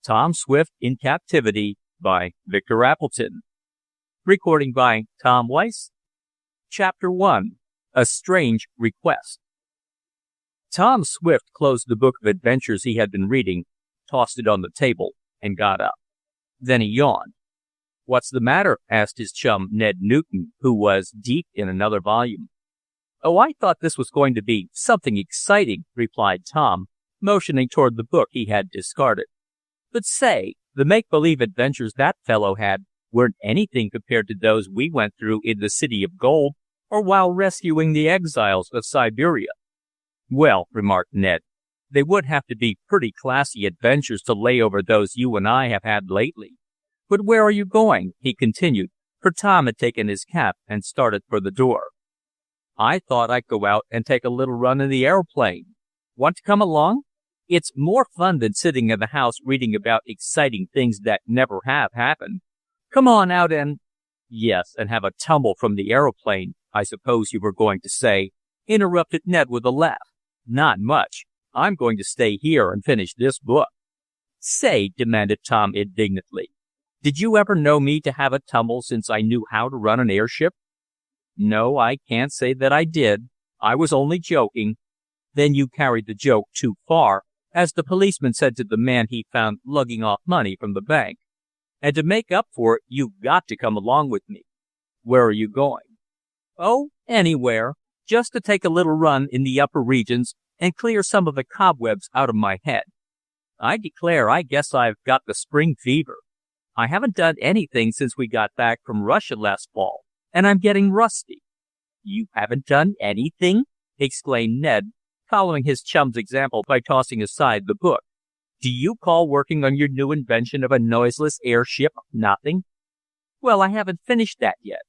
Tom Swift in Captivity by Victor Appleton. Recording by Tom Weiss. Chapter 1. A Strange Request. Tom Swift closed the book of adventures he had been reading, tossed it on the table, and got up. Then he yawned. "What's the matter?" asked his chum, Ned Newton, who was deep in another volume. "Oh, I thought this was going to be something exciting," replied Tom, motioning toward the book he had discarded. "But say, the make-believe adventures that fellow had weren't anything compared to those we went through in the City of Gold or while rescuing the exiles of Siberia." "Well," remarked Ned, "they would have to be pretty classy adventures to lay over those you and I have had lately. But where are you going?" he continued, for Tom had taken his cap and started for the door. "I thought I'd go out and take a little run in the airplane. Want to come along? It's more fun than sitting in the house reading about exciting things that never have happened. Come on out and—" "Yes, and have a tumble from the aeroplane, I suppose you were going to say," interrupted Ned with a laugh. "Not much. I'm going to stay here and finish this book." "Say," demanded Tom indignantly, "did you ever know me to have a tumble since I knew how to run an airship?" "No, I can't say that I did. I was only joking." "Then you carried the joke too far, as the policeman said to the man he found lugging off money from the bank. And to make up for it, you've got to come along with me." "Where are you going?" "Oh, anywhere. Just to take a little run in the upper regions and clear some of the cobwebs out of my head. I declare, I guess I've got the spring fever. I haven't done anything since we got back from Russia last fall, and I'm getting rusty." "You haven't done anything?" exclaimed Ned, following his chum's example by tossing aside the book. "Do you call working on your new invention of a noiseless airship nothing?" "Well, I haven't finished that yet.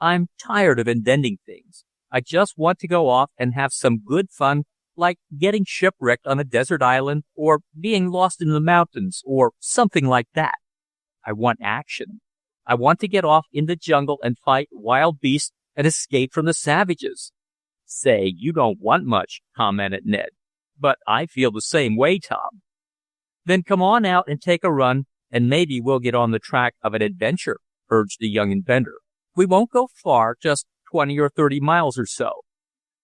I'm tired of inventing things. I just want to go off and have some good fun, like getting shipwrecked on a desert island, or being lost in the mountains, or something like that. I want action. I want to get off in the jungle and fight wild beasts and escape from the savages." "Say, you don't want much," commented Ned. "But I feel the same way, Tom." "Then come on out and take a run, and maybe we'll get on the track of an adventure," urged the young inventor. "We won't go far, just 20 or 30 miles or so."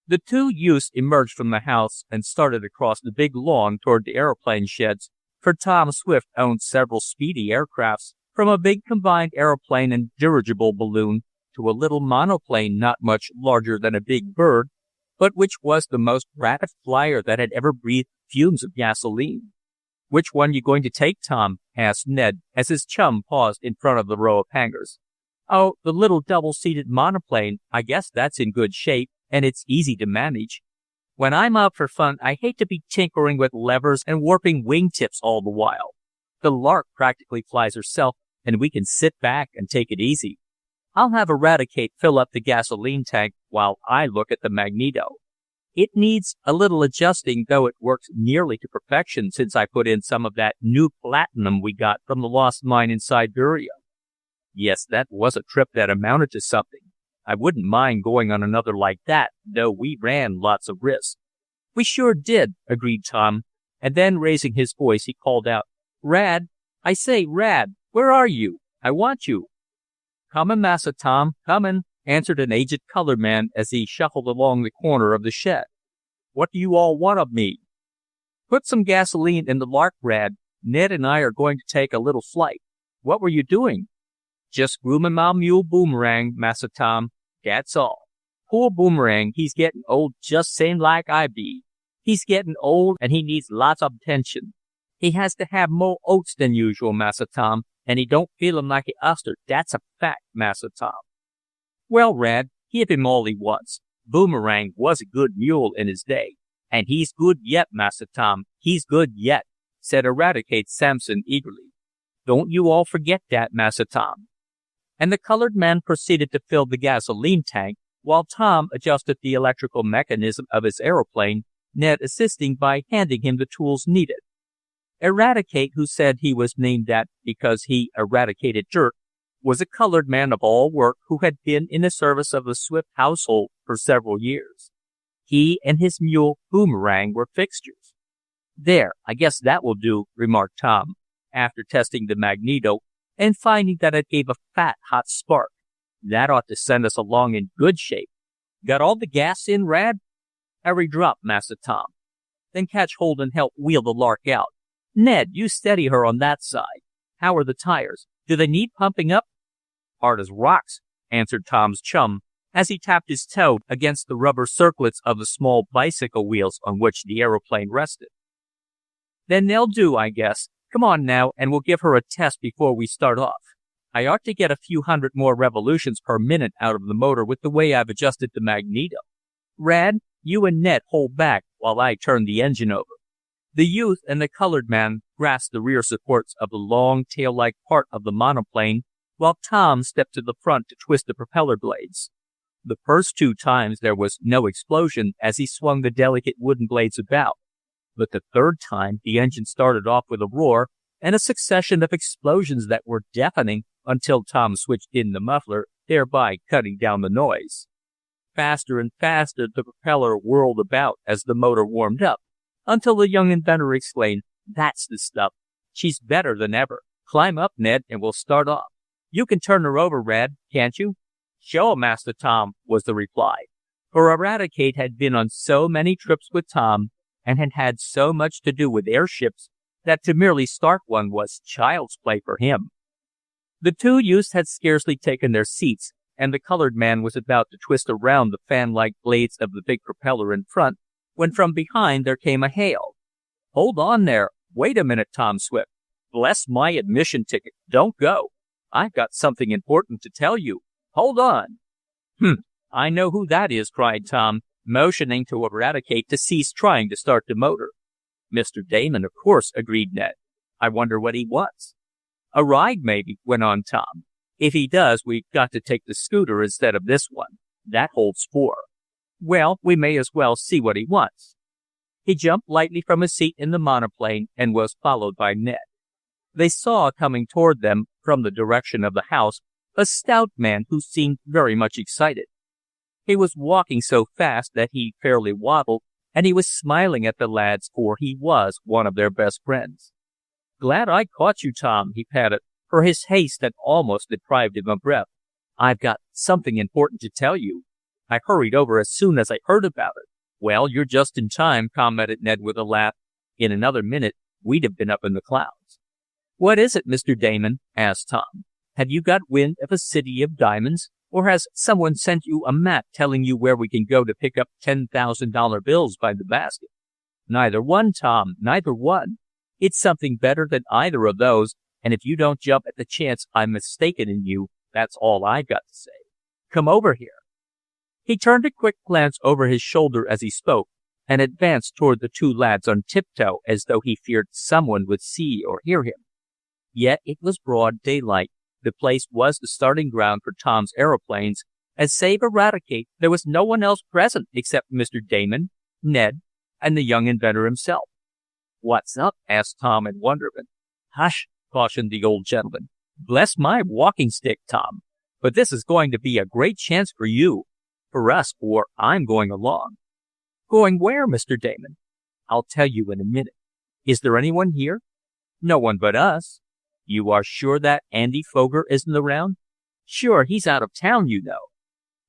The two youths emerged from the house and started across the big lawn toward the airplane sheds, for Tom Swift owned several speedy aircrafts, from a big combined aeroplane and dirigible balloon to a little monoplane not much larger than a big bird, but which was the most rapid flyer that had ever breathed fumes of gasoline. "Which one you going to take, Tom?" asked Ned, as his chum paused in front of the row of hangars. "Oh, the little double-seated monoplane. I guess that's in good shape, and it's easy to manage. When I'm out for fun, I hate to be tinkering with levers and warping wingtips all the while. The Lark practically flies herself, and we can sit back and take it easy. I'll have Eradicate fill up the gasoline tank while I look at the magneto. It needs a little adjusting, though it works nearly to perfection since I put in some of that new platinum we got from the lost mine in Siberia." "Yes, that was a trip that amounted to something. I wouldn't mind going on another like that, though we ran lots of risk." "We sure did," agreed Tom, and then raising his voice he called out, "Rad! I say, Rad, where are you? I want you." "Comin', Massa Tom, comin'," answered an aged colored man as he shuffled along the corner of the shed. "What do you all want of me?" "Put some gasoline in the Lark, Rad. Ned and I are going to take a little flight." "What were you doing?" "Just groomin' my mule Boomerang, Massa Tom. Dat's all. Poor Boomerang, he's gettin' old just same like I be. He's gettin' old, and he needs lots of attention. He has to have more oats than usual, Massa Tom, and he don't feel 'em like he uster. Dat's a fact, Massa Tom." "Well, Rad, give him all he wants. Boomerang was a good mule in his day, and he's good yet, Massa Tom. He's good yet," said Eradicate Sampson eagerly. "Don't you all forget dat, Massa Tom." And the colored man proceeded to fill the gasoline tank, while Tom adjusted the electrical mechanism of his aeroplane, Ned assisting by handing him the tools needed. Eradicate, who said he was named that because he eradicated dirt, was a colored man of all work who had been in the service of the Swift household for several years. He and his mule Boomerang were fixtures. "There, I guess that will do," remarked Tom, after testing the magneto and finding that it gave a fat, hot spark. That ought to send us along in good shape. Got all the gas in, Rad? Every drop, Massa Tom. Then catch hold and help wheel the Lark out. Ned, you steady her on that side. How are the tires? Do they need pumping up? Hard as rocks, answered Tom's chum, as he tapped his toe against the rubber circlets of the small bicycle wheels on which the aeroplane rested. Then they'll do, I guess. Come on now, and we'll give her a test before we start off. I ought to get a few hundred more revolutions per minute out of the motor with the way I've adjusted the magneto. Rad, you and Ned hold back while I turn the engine over. The youth and the colored man grasped the rear supports of the long tail-like part of the monoplane, while Tom stepped to the front to twist the propeller blades. The first 2 times there was no explosion as he swung the delicate wooden blades about, but the third time the engine started off with a roar and a succession of explosions that were deafening until Tom switched in the muffler, thereby cutting down the noise. Faster and faster the propeller whirled about as the motor warmed up, until the young inventor exclaimed, "That's the stuff. She's better than ever. Climb up, Ned, and we'll start off. You can turn her over, Rad, can't you?" "Show 'em, Master Tom," was the reply. For Eradicate had been on so many trips with Tom, and had had so much to do with airships, that to merely start one was child's play for him. The 2 youths had scarcely taken their seats, and the colored man was about to twist around the fan-like blades of the big propeller in front, when from behind there came a hail. "Hold on there. Wait a minute, Tom Swift. Bless my admission ticket. Don't go. I've got something important to tell you. Hold on." I know who that is," cried Tom, motioning to Eradicate to cease trying to start the motor. "Mr. Damon, of course," agreed Ned. "I wonder what he wants." "A ride, maybe," went on Tom. "If he does, we've got to take the scooter instead of this one. That holds 4. Well, we may as well see what he wants." He jumped lightly from his seat in the monoplane and was followed by Ned. They saw coming toward them from the direction of the house a stout man who seemed very much excited. He was walking so fast that he fairly waddled, and he was smiling at the lads, for he was one of their best friends. "Glad I caught you, Tom," he panted, for his haste had almost deprived him of breath. "I've got something important to tell you. I hurried over as soon as I heard about it." "Well, you're just in time," commented Ned with a laugh. "In another minute, we'd have been up in the clouds." "What is it, Mr. Damon?" asked Tom. "Have you got wind of a city of diamonds, or has someone sent you a map telling you where we can go to pick up $10,000 bills by the basket?" "Neither one, Tom, neither one. It's something better than either of those, and if you don't jump at the chance I'm mistaken in you, that's all I've got to say. Come over here." He turned a quick glance over his shoulder as he spoke, and advanced toward the 2 lads on tiptoe as though he feared someone would see or hear him. Yet it was broad daylight. The place was the starting ground for Tom's aeroplanes, and save Eradicate, there was no one else present except Mr. Damon, Ned, and the young inventor himself. "What's up?" asked Tom in wonderment. "Hush," cautioned the old gentleman. "Bless my walking stick, Tom, but this is going to be a great chance for you. For us, for I'm going along." "Going where, Mr. Damon?" "I'll tell you in a minute. Is there anyone here?" "No one but us." "You are sure that Andy Foger isn't around?" "Sure, he's out of town, you know."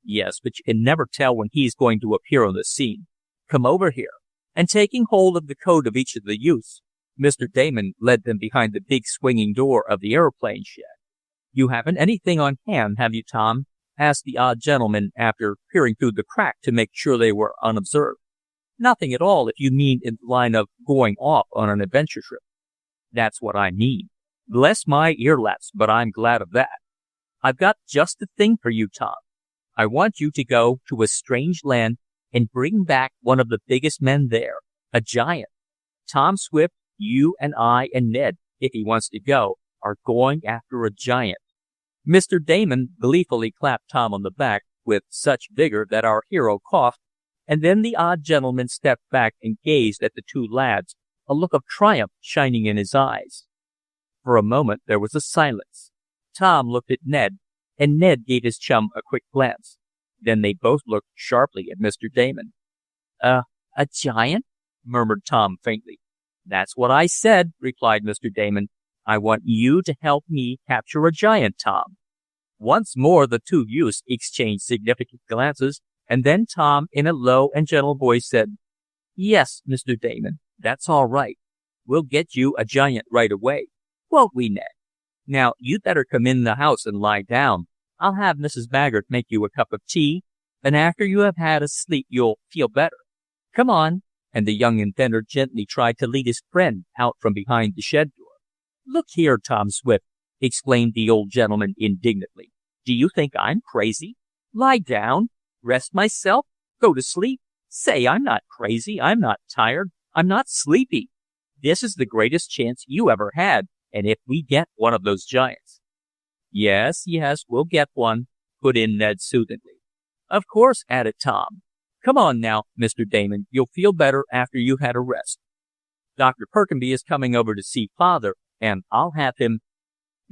"Yes, but you can never tell when he's going to appear on the scene. Come over here." And taking hold of the coat of each of the youths, Mr. Damon led them behind the big swinging door of the airplane shed. "You haven't anything on hand, have you, Tom?" asked the odd gentleman after peering through the crack to make sure they were unobserved. "Nothing at all, if you mean in the line of going off on an adventure trip." "That's what I mean. Bless my earlaps, but I'm glad of that. I've got just the thing for you, Tom. I want you to go to a strange land and bring back one of the biggest men there, a giant. Tom Swift, you and I and Ned, if he wants to go, are going after a giant." Mr. Damon gleefully clapped Tom on the back with such vigor that our hero coughed, and then the odd gentleman stepped back and gazed at the 2 lads, a look of triumph shining in his eyes. For a moment there was a silence. Tom looked at Ned, and Ned gave his chum a quick glance. Then they both looked sharply at Mr. Damon. A giant?" murmured Tom faintly. "That's what I said," replied Mr. Damon. I want you to help me capture a giant, Tom." Once more the two youths exchanged significant glances, and then Tom, in a low and gentle voice, said, "Yes, Mr. Damon, that's all right. We'll get you a giant right away. Won't we, Ned? Now, you'd better come in the house and lie down. I'll have Mrs. Baggert make you a cup of tea, and after you have had a sleep you'll feel better. Come on." And the young inventor gently tried to lead his friend out from behind the shed door. "Look here, Tom Swift," exclaimed the old gentleman indignantly. "Do you think I'm crazy? Lie down, rest myself, go to sleep. Say, I'm not crazy, I'm not tired, I'm not sleepy. This is the greatest chance you ever had, and if we get one of those giants—" Yes, we'll get one," put in Ned soothingly. "Of course," added Tom. "Come on now, Mr. Damon, you'll feel better after you've had a rest. Dr. Perkinby is coming over to see Father, and I'll have him—"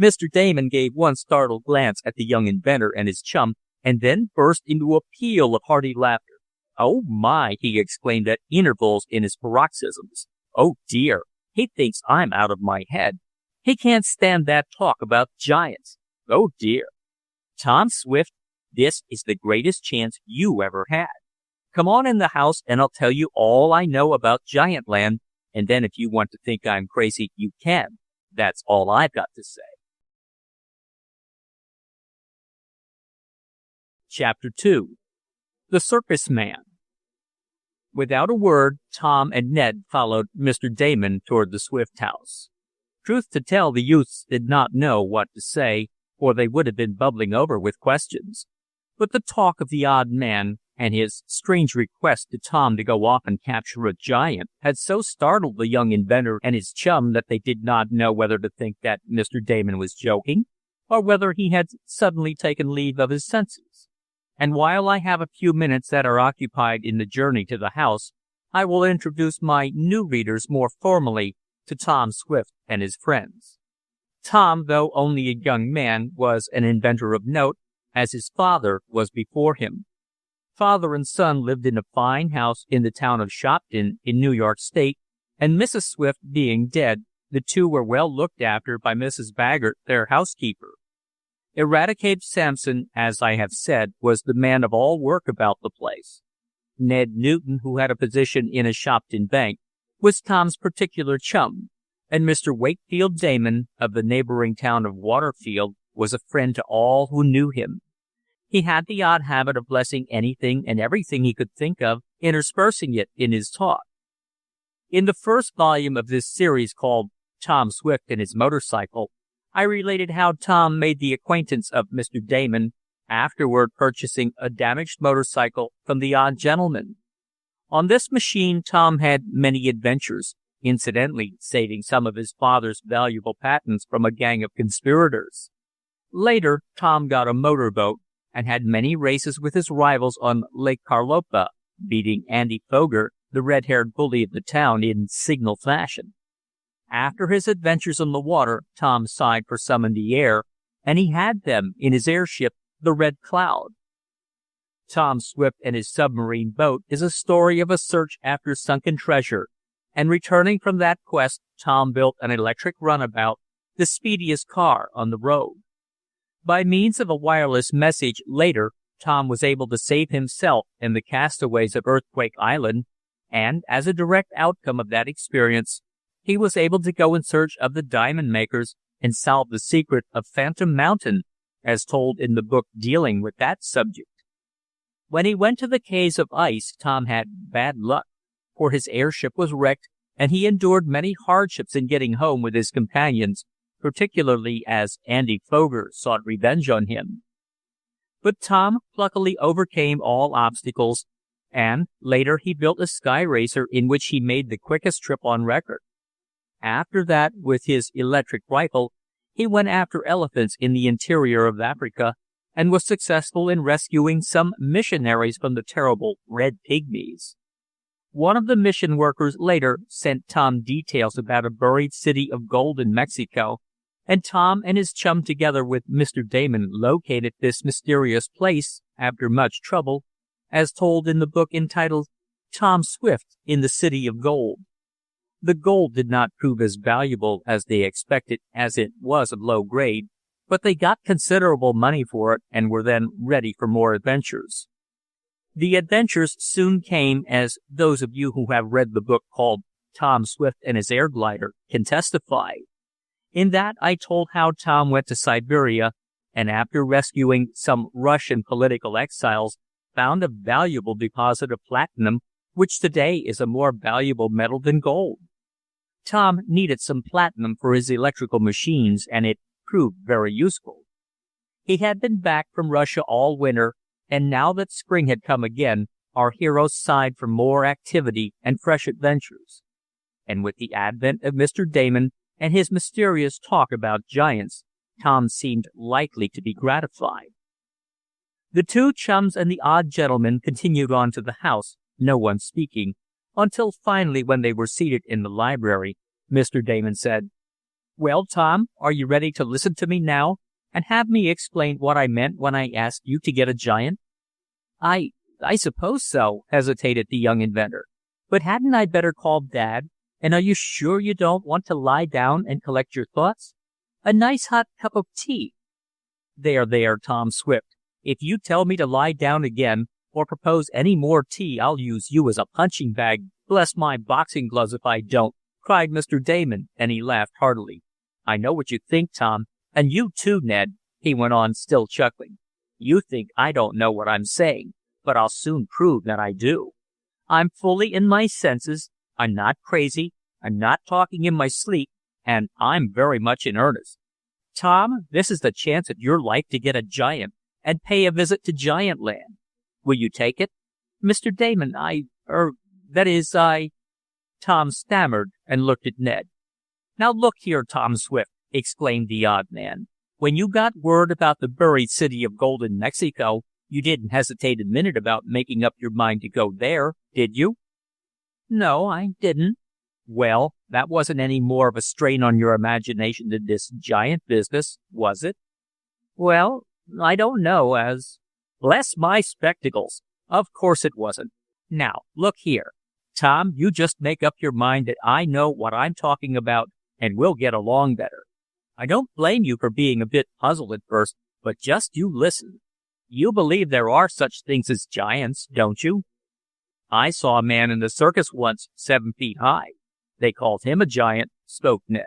Mr. Damon gave one startled glance at the young inventor and his chum, and then burst into a peal of hearty laughter. "Oh, my!" he exclaimed at intervals in his paroxysms. "Oh, dear! He thinks I'm out of my head. He can't stand that talk about giants. Oh, dear! Tom Swift, this is the greatest chance you ever had. Come on in the house and I'll tell you all I know about Giantland, and then if you want to think I'm crazy, you can. That's all I've got to say." Chapter 2. The Circus Man. Without a word, Tom and Ned followed Mr. Damon toward the Swift house. Truth to tell, the youths did not know what to say, or they would have been bubbling over with questions. But the talk of the odd man and his strange request to Tom to go off and capture a giant had so startled the young inventor and his chum that they did not know whether to think that Mr. Damon was joking, or whether he had suddenly taken leave of his senses. And while I have a few minutes that are occupied in the journey to the house, I will introduce my new readers more formally to Tom Swift and his friends. Tom, though only a young man, was an inventor of note, as his father was before him. Father and son lived in a fine house in the town of Shopton in New York State, and Mrs. Swift being dead, the two were well looked after by Mrs. Baggert, their housekeeper. Eradicate Sampson, as I have said, was the man of all work about the place. Ned Newton, who had a position in a Shopton bank, was Tom's particular chum, and Mr. Wakefield Damon, of the neighboring town of Waterfield, was a friend to all who knew him. He had the odd habit of blessing anything and everything he could think of, interspersing it in his talk. In the first volume of this series, called Tom Swift and His Motorcycle, I related how Tom made the acquaintance of Mr. Damon, afterward purchasing a damaged motorcycle from the odd gentleman. On this machine Tom had many adventures, incidentally saving some of his father's valuable patents from a gang of conspirators. Later, Tom got a motorboat and had many races with his rivals on Lake Carlopa, beating Andy Foger, the red-haired bully of the town, in signal fashion. After his adventures on the water, Tom sighed for some in the air, and he had them in his airship, the Red Cloud. Tom Swift and His Submarine Boat is a story of a search after sunken treasure, and returning from that quest, Tom built an electric runabout, the speediest car on the road. By means of a wireless message later, Tom was able to save himself and the castaways of Earthquake Island, and as a direct outcome of that experience, he was able to go in search of the diamond makers and solve the secret of Phantom Mountain, as told in the book dealing with that subject. When he went to the caves of ice, Tom had bad luck, for his airship was wrecked, and he endured many hardships in getting home with his companions, particularly as Andy Foger sought revenge on him. But Tom pluckily overcame all obstacles, and later he built a sky racer in which he made the quickest trip on record. After that, with his electric rifle, he went after elephants in the interior of Africa, and was successful in rescuing some missionaries from the terrible Red Pygmies. One of the mission workers later sent Tom details about a buried city of gold in Mexico, and Tom and his chum, together with Mr. Damon, located this mysterious place after much trouble, as told in the book entitled Tom Swift in the City of Gold. The gold did not prove as valuable as they expected, as it was of low grade, but they got considerable money for it and were then ready for more adventures. The adventures soon came, as those of you who have read the book called Tom Swift and His Air Glider can testify. In that, I told how Tom went to Siberia and, after rescuing some Russian political exiles, found a valuable deposit of platinum, which today is a more valuable metal than gold. Tom needed some platinum for his electrical machines, and it proved very useful. He had been back from Russia all winter, and now that spring had come again, our hero sighed for more activity and fresh adventures. And with the advent of Mr. Damon and his mysterious talk about giants, Tom seemed likely to be gratified. The two chums and the odd gentleman continued on to the house, no one speaking, until finally, when they were seated in the library, Mr. Damon said, "Well, Tom, are you ready to listen to me now, and have me explain what I meant when I asked you to get a giant?" I suppose so," hesitated the young inventor. "But hadn't I better call Dad? And are you sure you don't want to lie down and collect your thoughts? A nice hot cup of tea." There, Tom Swift. If you tell me to lie down again, or propose any more tea, I'll use you as a punching bag. Bless my boxing gloves if I don't," cried Mr. Damon, and he laughed heartily. "I know what you think, Tom, and you too, Ned," he went on, still chuckling. "You think I don't know what I'm saying, but I'll soon prove that I do. I'm fully in my senses, I'm not crazy, I'm not talking in my sleep, and I'm very much in earnest. Tom, this is the chance of your life to get a giant, and pay a visit to Giantland. Will you take it?" "Mr. Damon, Tom stammered and looked at Ned. "Now look here, Tom Swift," exclaimed the odd man. "When you got word about the buried city of gold in Mexico, you didn't hesitate a minute about making up your mind to go there, did you?" "No, I didn't." "Well, that wasn't any more of a strain on your imagination than this giant business, was it?" "Well, I don't know as—" "Bless my spectacles! Of course it wasn't. Now, look here, Tom, you just make up your mind that I know what I'm talking about, and we'll get along better. I don't blame you for being a bit puzzled at first, but just you listen. You believe there are such things as giants, don't you?" "I saw a man in the circus once, 7 feet high. They called him a giant," spoke Ned.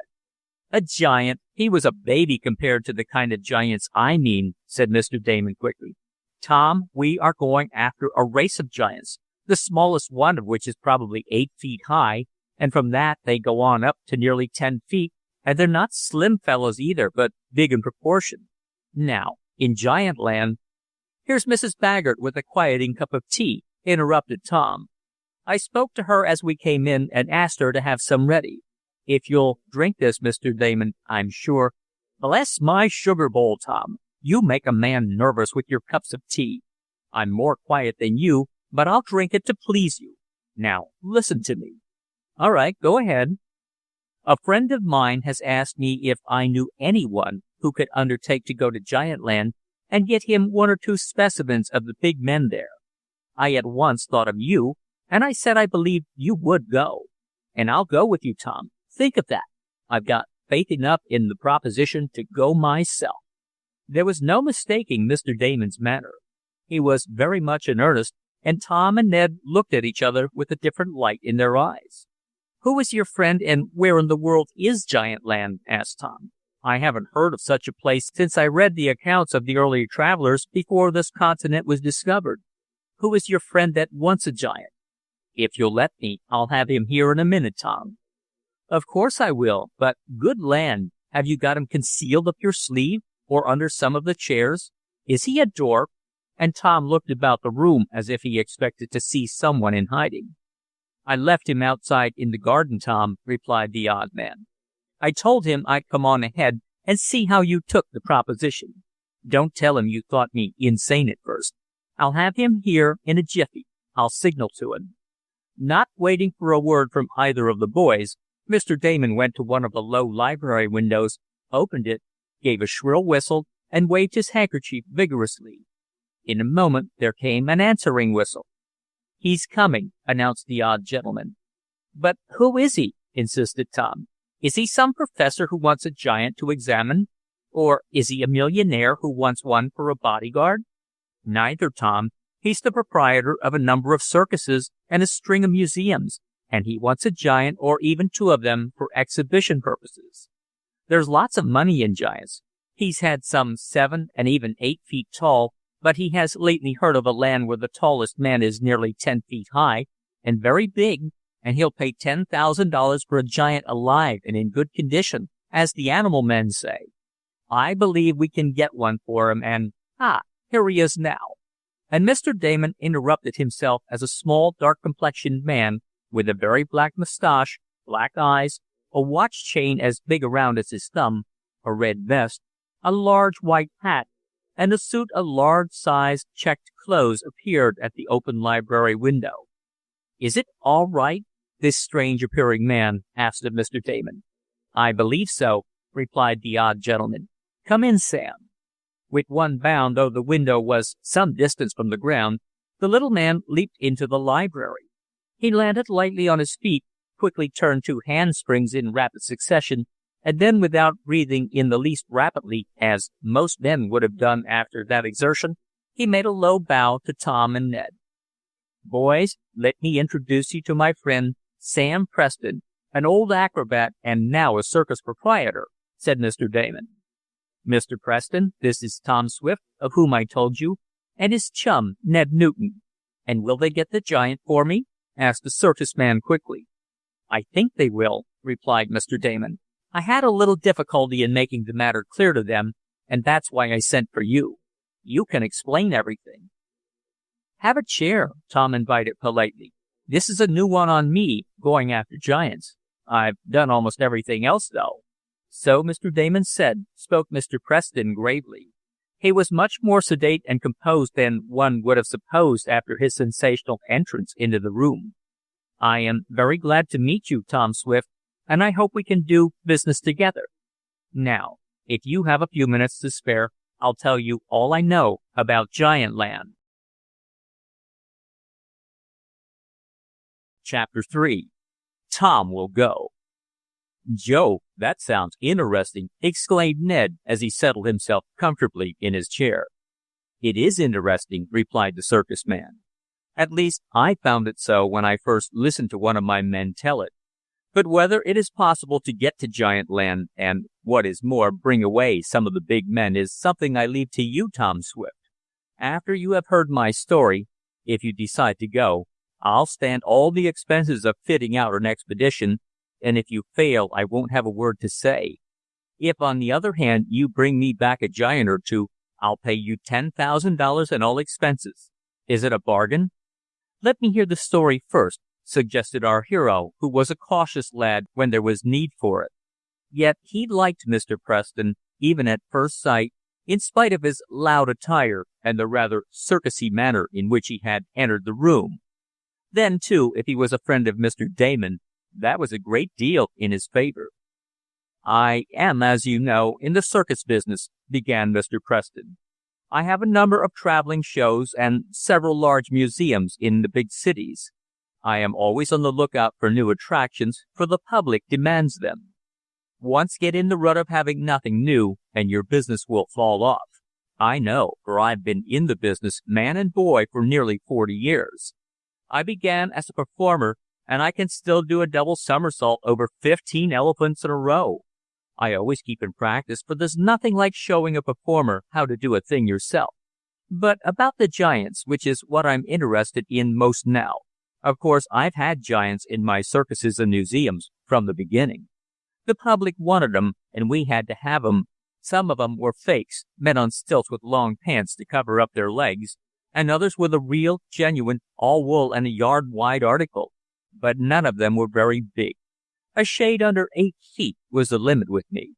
"A giant? He was a baby compared to the kind of giants I mean," said Mr. Damon quickly. "Tom, we are going after a race of giants, the smallest one of which is probably 8 feet high, and from that they go on up to nearly 10 feet, and they're not slim fellows either, but big in proportion. Now, in Giantland—" "Here's Mrs. Baggert with a quieting cup of tea," interrupted Tom. "I spoke to her as we came in and asked her to have some ready. If you'll drink this, Mr. Damon, I'm sure—" "Bless my sugar bowl, Tom! You make a man nervous with your cups of tea. I'm more quiet than you, but I'll drink it to please you. Now, listen to me." "All right, go ahead." "A friend of mine has asked me if I knew anyone who could undertake to go to Giantland and get him 1 or 2 specimens of the big men there. I at once thought of you, and I said I believed you would go. And I'll go with you, Tom. Think of that. I've got faith enough in the proposition to go myself." There was no mistaking Mr. Damon's manner. He was very much in earnest, and Tom and Ned looked at each other with a different light in their eyes. "Who is your friend, and where in the world is Giantland?" asked Tom. "I haven't heard of such a place since I read the accounts of the early travelers before this continent was discovered. Who is your friend that wants a giant?" "If you'll let me, I'll have him here in a minute, Tom." "Of course I will, but good land, have you got him concealed up your sleeve, or under some of the chairs? Is he a dwarf?" And Tom looked about the room as if he expected to see someone in hiding. "I left him outside in the garden, Tom," replied the odd man. "I told him I'd come on ahead and see how you took the proposition. Don't tell him you thought me insane at first. I'll have him here in a jiffy. I'll signal to him." Not waiting for a word from either of the boys, Mr. Damon went to one of the low library windows, opened it, gave a shrill whistle, and waved his handkerchief vigorously. In a moment there came an answering whistle. "He's coming," announced the odd gentleman. "But who is he?" insisted Tom. Is he some professor who wants a giant to examine? Or is he a millionaire who wants one for a bodyguard? Neither, Tom. He's the proprietor of a number of circuses and a string of museums, and he wants a giant or even two of them for exhibition purposes. There's lots of money in giants. He's had some 7 and even 8 feet tall, but he has lately heard of a land where the tallest man is nearly 10 feet high and very big, and he'll pay $10,000 for a giant alive and in good condition, as the animal men say. I believe we can get one for him, and, here he is now. And Mr. Damon interrupted himself as a small, dark-complexioned man with a very black mustache, black eyes, a watch chain as big around as his thumb, a red vest, a large white hat, and a suit of large-sized checked clothes appeared at the open library window. Is it all right, this strange-appearing man asked of Mr. Damon. I believe so, replied the odd gentleman. Come in, Sam. With one bound, though the window was some distance from the ground, the little man leaped into the library. He landed lightly on his feet, quickly turned 2 handsprings in rapid succession, and then, without breathing in the least rapidly, as most men would have done after that exertion, he made a low bow to Tom and Ned. Boys, let me introduce you to my friend Sam Preston, an old acrobat and now a circus proprietor, said Mr. Damon. Mr. Preston, this is Tom Swift, of whom I told you, and his chum, Ned Newton. And will they get the giant for me? Asked the circus man quickly. I think they will, replied Mr. Damon. I had a little difficulty in making the matter clear to them, and that's why I sent for you. You can explain everything. Have a chair, Tom invited politely. This is a new one on me, going after giants. I've done almost everything else, though. So Mr. Damon said, spoke Mr. Preston gravely. He was much more sedate and composed than one would have supposed after his sensational entrance into the room. I am very glad to meet you, Tom Swift, and I hope we can do business together. Now, if you have a few minutes to spare, I'll tell you all I know about Giant Land. Chapter 3. Tom Will Go. Joe, that sounds interesting, exclaimed Ned as he settled himself comfortably in his chair. It is interesting, replied the circus man. At least I found it so when I first listened to one of my men tell it. But whether it is possible to get to Giant Land and, what is more, bring away some of the big men is something I leave to you, Tom Swift. After you have heard my story, if you decide to go, I'll stand all the expenses of fitting out an expedition, and if you fail, I won't have a word to say. If, on the other hand, you bring me back a giant or two, I'll pay you $10,000 and all expenses. Is it a bargain? Let me hear the story first, suggested our hero, who was a cautious lad when there was need for it. Yet he liked Mr. Preston, even at first sight, in spite of his loud attire and the rather circusy manner in which he had entered the room. Then, too, if he was a friend of Mr. Damon, that was a great deal in his favor. I am, as you know, in the circus business, began Mr. Preston. I have a number of traveling shows and several large museums in the big cities. I am always on the lookout for new attractions, for the public demands them. Once get in the rut of having nothing new, and your business will fall off. I know, for I've been in the business, man and boy, for nearly 40 years. I began as a performer, and I can still do a double somersault over 15 elephants in a row. I always keep in practice, for there's nothing like showing a performer how to do a thing yourself. But about the giants, which is what I'm interested in most now. Of course, I've had giants in my circuses and museums from the beginning. The public wanted 'em, and we had to have 'em. Some of 'em were fakes, men on stilts with long pants to cover up their legs, and others were the real, genuine, all-wool and a yard-wide article. But none of them were very big. A shade under 8 feet was the limit with me.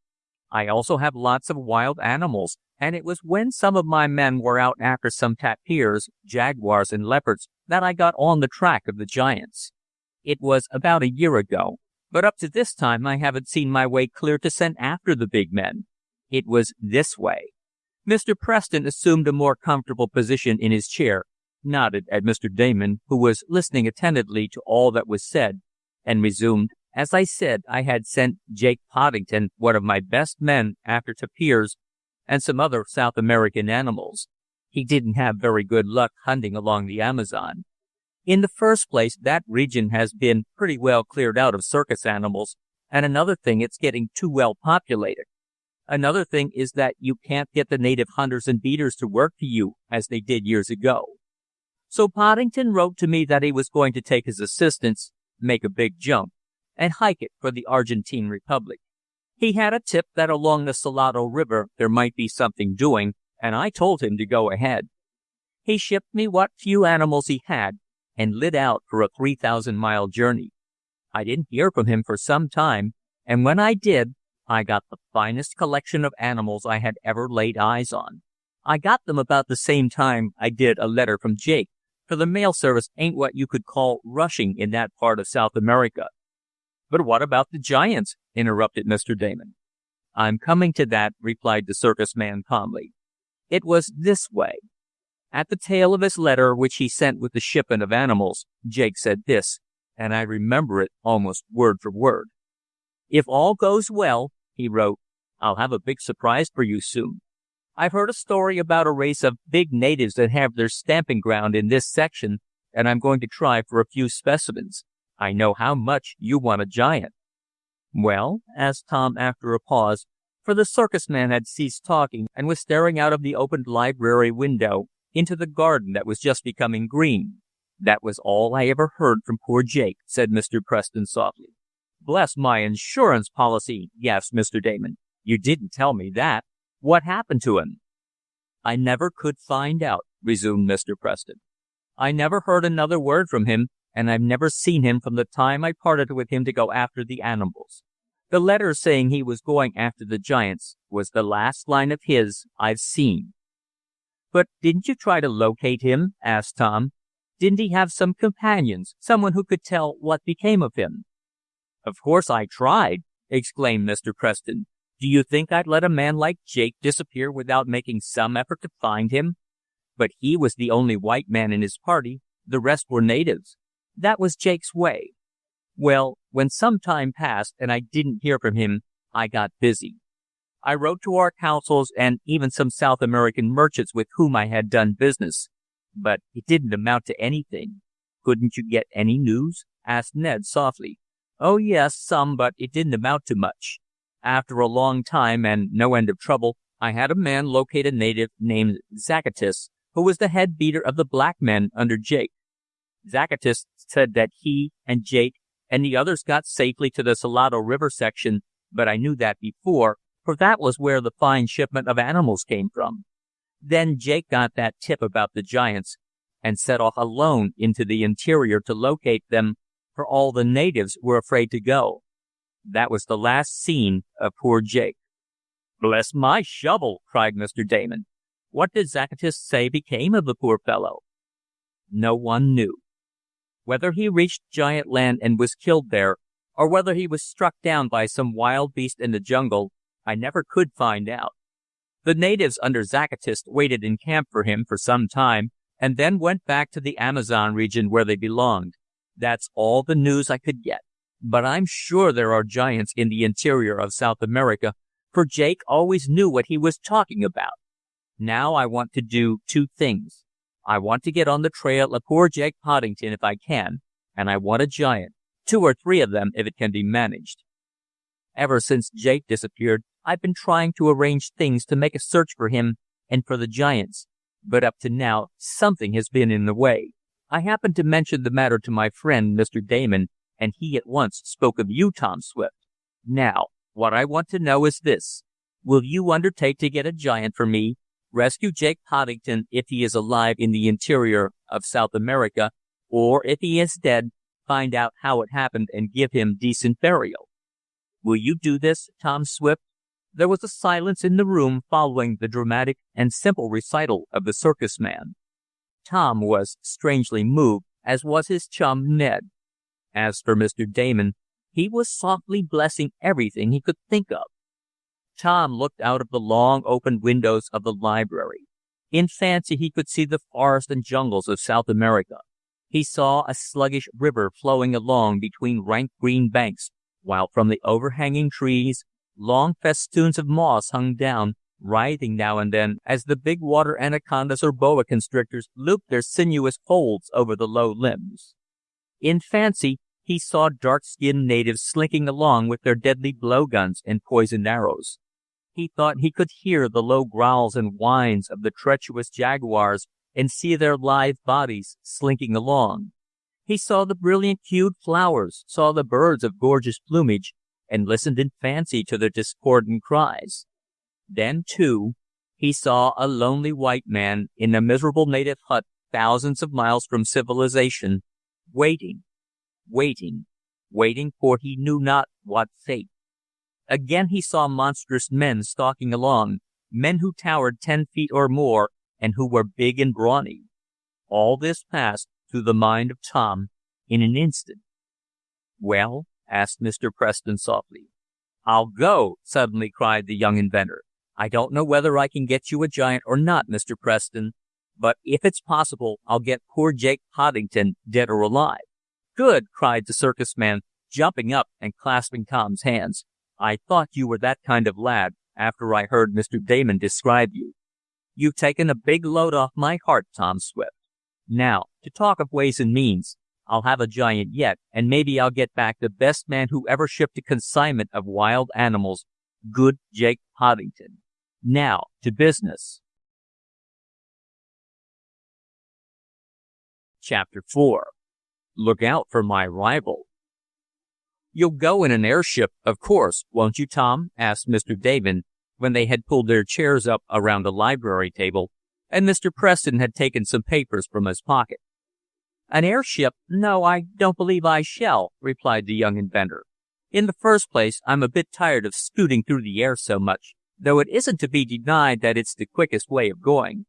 I also have lots of wild animals, and it was when some of my men were out after some tapirs, jaguars, and leopards that I got on the track of the giants. It was about a year ago, but up to this time I haven't seen my way clear to send after the big men. It was this way. Mr. Preston assumed a more comfortable position in his chair, nodded at Mr. Damon, who was listening attentively to all that was said, and resumed, As I said, I had sent Jake Poddington, one of my best men, after tapirs and some other South American animals. He didn't have very good luck hunting along the Amazon. In the first place, that region has been pretty well cleared out of circus animals, and another thing, it's getting too well populated. Another thing is that you can't get the native hunters and beaters to work for you as they did years ago. So Poddington wrote to me that he was going to take his assistants, make a big jump, and hike it for the Argentine Republic. He had a tip that along the Salado River there might be something doing, and I told him to go ahead. He shipped me what few animals he had and lit out for a 3,000-mile journey. I didn't hear from him for some time, and when I did, I got the finest collection of animals I had ever laid eyes on. I got them about the same time I did a letter from Jake, for the mail service ain't what you could call rushing in that part of South America. But what about the giants? Interrupted Mr. Damon. I'm coming to that, replied the circus man calmly. It was this way. At the tail of his letter, which he sent with the shipment of animals, Jake said this, and I remember it almost word for word. If all goes well, he wrote, I'll have a big surprise for you soon. I've heard a story about a race of big natives that have their stamping ground in this section, and I'm going to try for a few specimens. I know how much you want a giant. Well, asked Tom after a pause, for the circus man had ceased talking and was staring out of the opened library window into the garden that was just becoming green. That was all I ever heard from poor Jake, said Mr. Preston softly. Bless my insurance policy, gasped Mr. Damon. You didn't tell me that. What happened to him? I never could find out, resumed Mr. Preston. I never heard another word from him, and I've never seen him from the time I parted with him to go after the animals. The letter saying he was going after the giants was the last line of his I've seen. But didn't you try to locate him? Asked Tom. Didn't he have some companions, someone who could tell what became of him? Of course I tried, exclaimed Mr. Preston. Do you think I'd let a man like Jake disappear without making some effort to find him? But he was the only white man in his party. The rest were natives. That was Jake's way. Well, when some time passed and I didn't hear from him, I got busy. I wrote to our consuls and even some South American merchants with whom I had done business. But it didn't amount to anything. Couldn't you get any news? Asked Ned softly. Oh, yes, some, but it didn't amount to much. After a long time and no end of trouble, I had a man locate a native named Zacatus, who was the head beater of the black men under Jake. Zacatus said that he and Jake and the others got safely to the Salado River section, but I knew that before, for that was where the fine shipment of animals came from. Then Jake got that tip about the giants and set off alone into the interior to locate them, for all the natives were afraid to go. That was the last seen of poor Jake. Bless my shovel, cried Mr. Damon. What did Zacatus say became of the poor fellow? No one knew. Whether he reached Giant Land and was killed there, or whether he was struck down by some wild beast in the jungle, I never could find out. The natives under Zacatus waited in camp for him for some time, and then went back to the Amazon region where they belonged. That's all the news I could get. But I'm sure there are giants in the interior of South America, for Jake always knew what he was talking about. Now I want to do two things. I want to get on the trail of poor Jake Poddington if I can, and I want a giant, 2 or 3 of them if it can be managed. Ever since Jake disappeared, I've been trying to arrange things to make a search for him and for the giants, but up to now something has been in the way. I happened to mention the matter to my friend, Mr. Damon, and he at once spoke of you, Tom Swift. Now, what I want to know is this. Will you undertake to get a giant for me, rescue Jake Poddington if he is alive in the interior of South America, or if he is dead, find out how it happened and give him decent burial? Will you do this, Tom Swift? There was a silence in the room following the dramatic and simple recital of the circus man. Tom was strangely moved, as was his chum Ned. As for Mr. Damon, he was softly blessing everything he could think of. Tom looked out of the long open windows of the library. In fancy he could see the forests and jungles of South America. He saw a sluggish river flowing along between rank green banks, while from the overhanging trees, long festoons of moss hung down, writhing now and then as the big water anacondas or boa constrictors looped their sinuous folds over the low limbs. In fancy, he saw dark-skinned natives slinking along with their deadly blowguns and poisoned arrows. He thought he could hear the low growls and whines of the treacherous jaguars and see their lithe bodies slinking along. He saw the brilliant-hued flowers, saw the birds of gorgeous plumage, and listened in fancy to their discordant cries. Then, too, he saw a lonely white man in a miserable native hut thousands of miles from civilization, waiting for he knew not what fate. Again he saw monstrous men stalking along, men who towered 10 feet or more, and who were big and brawny. All this passed through the mind of Tom in an instant. "Well?" asked Mr. Preston softly. "I'll go," suddenly cried the young inventor. "I don't know whether I can get you a giant or not, Mr. Preston, but if it's possible, I'll get poor Jake Poddington, dead or alive." "Good!" cried the circus man, jumping up and clasping Tom's hands. "I thought you were that kind of lad after I heard Mr. Damon describe you. You've taken a big load off my heart, Tom Swift. Now, to talk of ways and means, I'll have a giant yet, and maybe I'll get back the best man who ever shipped a consignment of wild animals, good Jake Poddington. Now, to business." Chapter 4. Look out for my rival. "You'll go in an airship, of course, won't you, Tom?" asked Mr. Damon, when they had pulled their chairs up around the library table, and Mr. Preston had taken some papers from his pocket. "An airship? No, I don't believe I shall," replied the young inventor. "In the first place, I'm a bit tired of scooting through the air so much, though it isn't to be denied that it's the quickest way of going.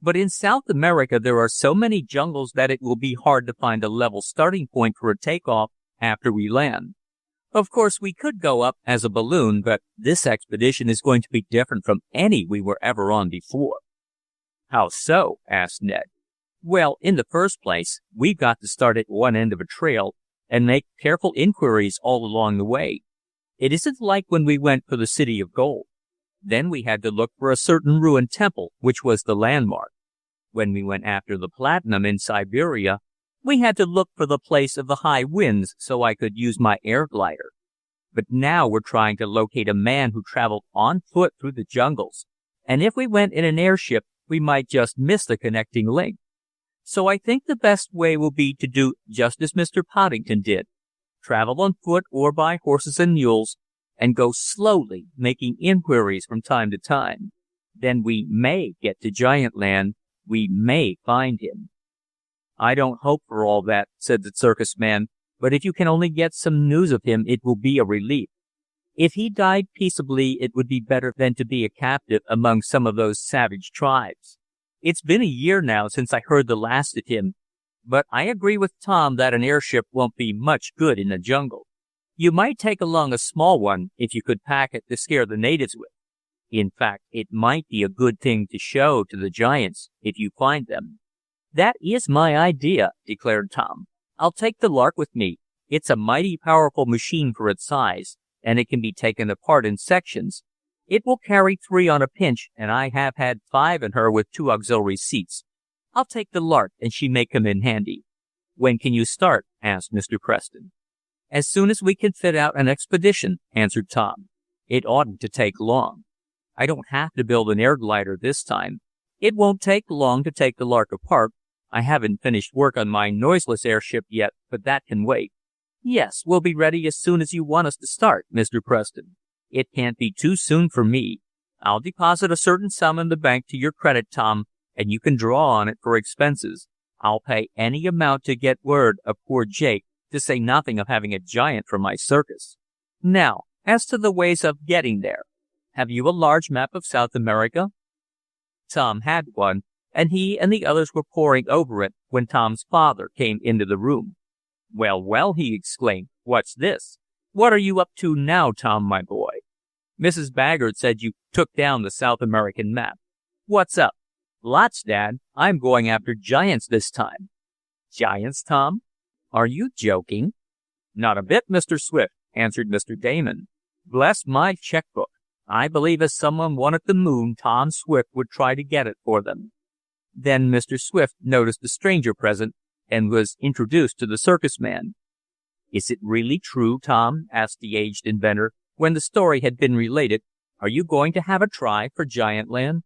But in South America there are so many jungles that it will be hard to find a level starting point for a takeoff after we land. Of course, we could go up as a balloon, but this expedition is going to be different from any we were ever on before." "How so?" asked Ned. "Well, in the first place, we've got to start at one end of a trail and make careful inquiries all along the way. It isn't like when we went for the City of Gold. Then we had to look for a certain ruined temple, which was the landmark. When we went after the platinum in Siberia, we had to look for the place of the high winds so I could use my air glider. But now we're trying to locate a man who traveled on foot through the jungles, and if we went in an airship, we might just miss the connecting link. So I think the best way will be to do just as Mr. Poddington did, travel on foot or by horses and mules, and go slowly, making inquiries from time to time. Then we may get to Giant Land. We may find him." "I don't hope for all that," said the circus man, "but if you can only get some news of him, it will be a relief. If he died peaceably, it would be better than to be a captive among some of those savage tribes. It's been a year now since I heard the last of him, but I agree with Tom that an airship won't be much good in the jungle. You might take along a small one if you could pack it to scare the natives with. In fact, it might be a good thing to show to the giants if you find them." "That is my idea," declared Tom. "I'll take the Lark with me. It's a mighty powerful machine for its size, and it can be taken apart in sections. It will carry 3 on a pinch, and I have had 5 in her with 2 auxiliary seats. I'll take the Lark, and she may come in handy." "When can you start?" asked Mr. Preston. "As soon as we can fit out an expedition," answered Tom. "It oughtn't to take long. I don't have to build an air glider this time. It won't take long to take the Lark apart. I haven't finished work on my noiseless airship yet, but that can wait." "Yes, we'll be ready as soon as you want us to start, Mr. Preston. It can't be too soon for me. I'll deposit a certain sum in the bank to your credit, Tom, and you can draw on it for expenses. I'll pay any amount to get word of poor Jake, to say nothing of having a giant for my circus. Now, as to the ways of getting there. Have you a large map of South America?" Tom had one, and he and the others were poring over it when Tom's father came into the room. "Well, well," he exclaimed, "what's this? What are you up to now, Tom, my boy? Mrs. Baggert said you took down the South American map. What's up?" "Lots, Dad. I'm going after giants this time." "Giants, Tom? Are you joking?" "Not a bit, Mr. Swift. answered Mr. Damon. Bless my checkbook. I believe if someone wanted the moon, Tom Swift would try to get it for them. Then Mr. Swift noticed the stranger present and was introduced to the Circus Man. Is it really true, Tom? Asked the aged inventor, when the story had been related. Are you going to have a try for Giantland?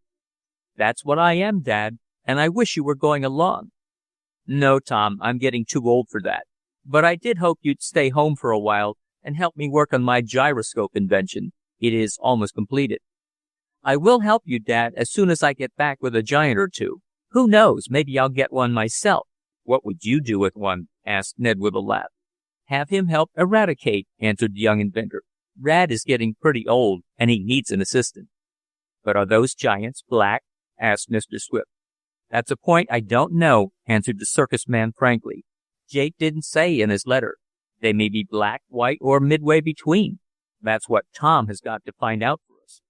That's what I am, Dad, and I wish you were going along. No, Tom, I'm getting too old for that. But I did hope you'd stay home for a while and help me work on my gyroscope invention. It is almost completed. I will help you, Dad, as soon as I get back with a giant or two. Who knows, maybe I'll get one myself. What would you do with one? Asked Ned with a laugh. Have him help Eradicate, answered the young inventor. Rad is getting pretty old, and he needs an assistant. But are those giants black? Asked Mr. Swift. That's a point I don't know, answered the Circus Man frankly. Jake didn't say in his letter. They may be black, white, or midway between. That's what Tom has got to find out for us.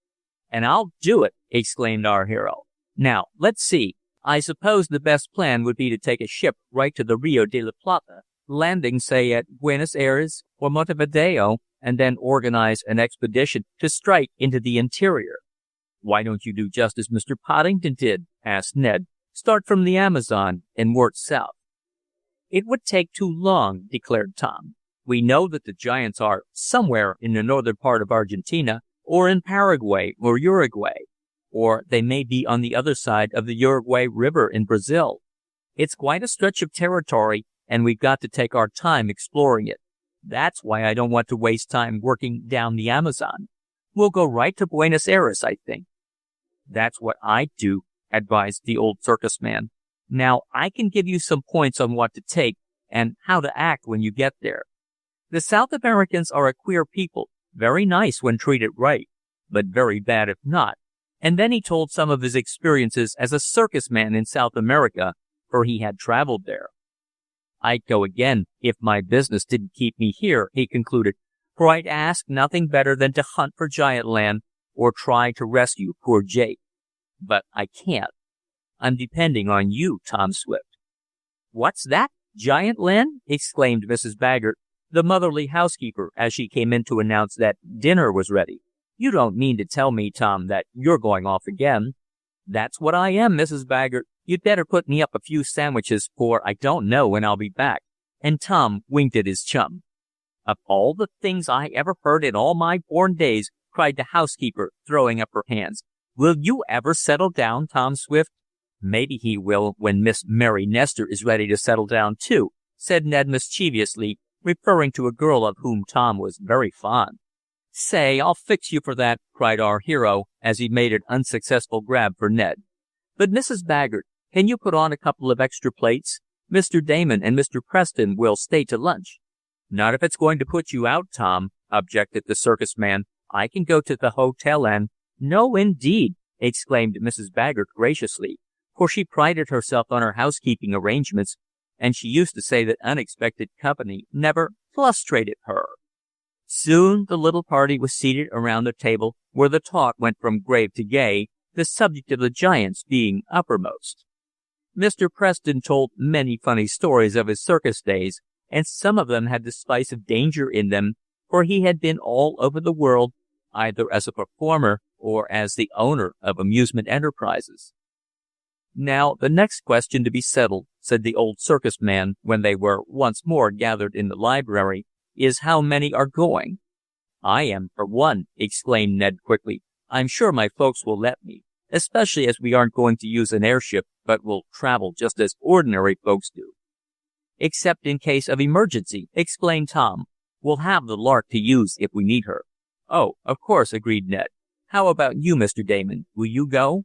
And I'll do it, exclaimed our hero. Now, let's see. I suppose the best plan would be to take a ship right to the Rio de la Plata, landing, say, at Buenos Aires or Montevideo, and then organize an expedition to strike into the interior. Why don't you do just as Mr. Poddington did? Asked Ned. Start from the Amazon and work south. It would take too long, declared Tom. We know that the giants are somewhere in the northern part of Argentina, or in Paraguay or Uruguay, or they may be on the other side of the Uruguay River in Brazil. It's quite a stretch of territory, and we've got to take our time exploring it. That's why I don't want to waste time working down the Amazon. We'll go right to Buenos Aires, I think. That's what I'd do, advised the old circus man. Now, I can give you some points on what to take and how to act when you get there. The South Americans are a queer people, very nice when treated right, but very bad if not. And then he told some of his experiences as a circus man in South America, for he had traveled there. I'd go again if my business didn't keep me here, he concluded, for I'd ask nothing better than to hunt for Giantland or try to rescue poor Jake. But I can't. I'm depending on you, Tom Swift. What's that? Giantland? Exclaimed Mrs. Baggert, the motherly housekeeper, as she came in to announce that dinner was ready. You don't mean to tell me, Tom, that you're going off again. That's what I am, Mrs. Baggert. You'd better put me up a few sandwiches, for I don't know when I'll be back. And Tom winked at his chum. Of all the things I ever heard in all my born days, cried the housekeeper, throwing up her hands. Will you ever settle down, Tom Swift? Maybe he will when Miss Mary Nestor is ready to settle down, too, said Ned mischievously, referring to a girl of whom Tom was very fond. Say, I'll fix you for that, cried our hero, as he made an unsuccessful grab for Ned. But Mrs. Baggert, can you put on a couple of extra plates? Mr. Damon and Mr. Preston will stay to lunch. Not if it's going to put you out, Tom, objected the circus man. I can go to the hotel and— No, indeed, exclaimed Mrs. Baggert graciously, for she prided herself on her housekeeping arrangements, and she used to say that unexpected company never frustrated her. Soon the little party was seated around the table, where the talk went from grave to gay, the subject of the giants being uppermost. Mr. Preston told many funny stories of his circus days, and some of them had the spice of danger in them, for he had been all over the world, either as a performer or as the owner of amusement enterprises. Now, the next question to be settled, said the old circus man when they were once more gathered in the library, is how many are going. I am, for one, exclaimed Ned quickly. I'm sure my folks will let me, especially as we aren't going to use an airship, but will travel just as ordinary folks do. Except in case of emergency, explained Tom. We'll have the Lark to use if we need her. Oh, of course, agreed Ned. How about you, Mr. Damon? Will you go?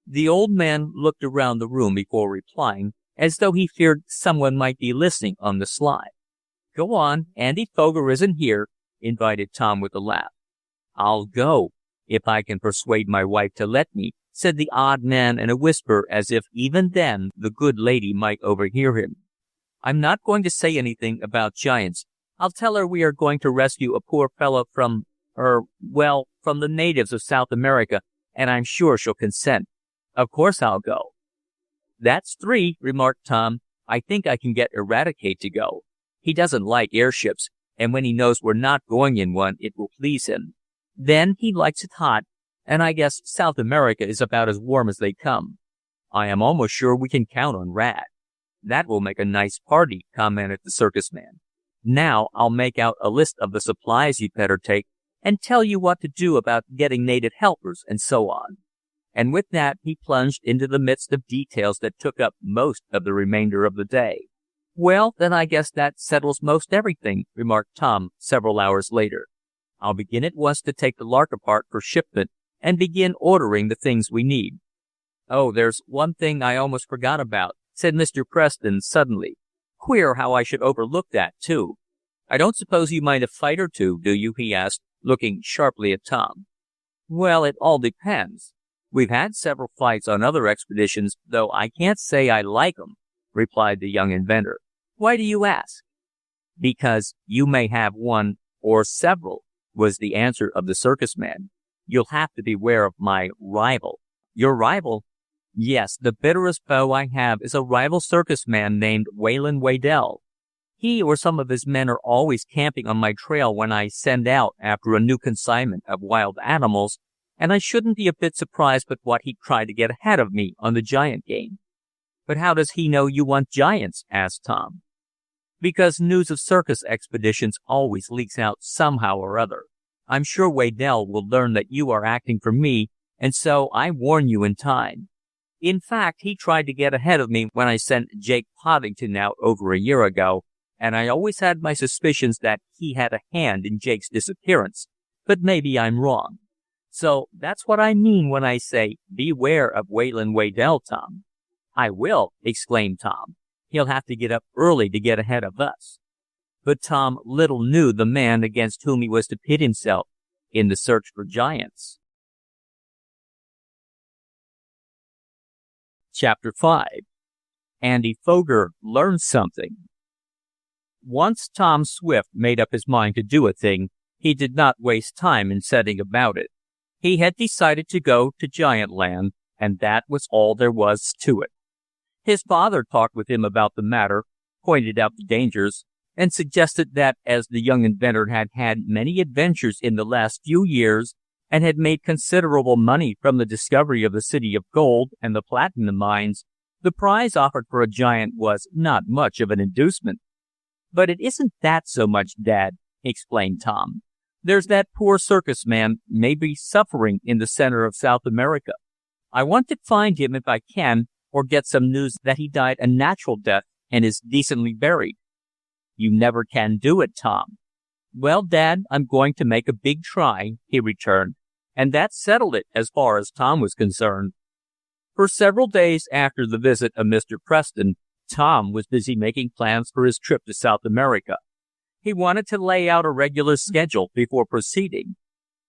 The old man looked around the room before replying, as though he feared someone might be listening on the sly. Go on, Andy Foger isn't here, invited Tom with a laugh. I'll go, if I can persuade my wife to let me, said the odd man in a whisper, as if even then the good lady might overhear him. I'm not going to say anything about giants. I'll tell her we are going to rescue a poor fellow from the natives of South America, and I'm sure she'll consent. Of course I'll go. That's 3, remarked Tom. I think I can get Eradicate to go. He doesn't like airships, and when he knows we're not going in one, it will please him. Then he likes it hot, and I guess South America is about as warm as they come. I am almost sure we can count on Rad. That will make a nice party, commented the Circus Man. Now I'll make out a list of the supplies you'd better take and tell you what to do about getting native helpers and so on. And with that, he plunged into the midst of details that took up most of the remainder of the day. Well, then I guess that settles most everything, remarked Tom several hours later. I'll begin at once to take the Lark apart for shipment and begin ordering the things we need. Oh, there's one thing I almost forgot about, said Mr. Preston suddenly. Queer how I should overlook that, too. I don't suppose you mind a fight or two, do you? He asked, looking sharply at Tom. Well, it all depends. We've had several fights on other expeditions, though I can't say I like 'em, replied the young inventor. Why do you ask? Because you may have one or several, was the answer of the Circus Man. You'll have to beware of my rival. Your rival? Yes, the bitterest foe I have is a rival circus man named Waylon Waddell. He or some of his men are always camping on my trail when I send out after a new consignment of wild animals, and I shouldn't be a bit surprised but what he'd try to get ahead of me on the giant game. But how does he know you want giants? Asked Tom. Because news of circus expeditions always leaks out somehow or other. I'm sure Waddell will learn that you are acting for me, and so I warn you in time. In fact, he tried to get ahead of me when I sent Jake Poddington out over a year ago, and I always had my suspicions that he had a hand in Jake's disappearance, but maybe I'm wrong. So that's what I mean when I say beware of Waylon Waddell, Tom. I will, exclaimed Tom. He'll have to get up early to get ahead of us. But Tom little knew the man against whom he was to pit himself in the search for giants. Chapter 5. Andy Foger Learns Something. Once Tom Swift made up his mind to do a thing, he did not waste time in setting about it. He had decided to go to Giant Land, and that was all there was to it. His father talked with him about the matter, pointed out the dangers, and suggested that as the young inventor had had many adventures in the last few years and had made considerable money from the discovery of the City of Gold and the platinum mines, the prize offered for a giant was not much of an inducement. But it isn't that so much, Dad, explained Tom. There's that poor circus man may be suffering in the center of South America. I want to find him if I can, or get some news that he died a natural death and is decently buried. You never can do it, Tom. Well, Dad, I'm going to make a big try, he returned, and that settled it as far as Tom was concerned. For several days after the visit of Mr. Preston, Tom was busy making plans for his trip to South America. He wanted to lay out a regular schedule before proceeding.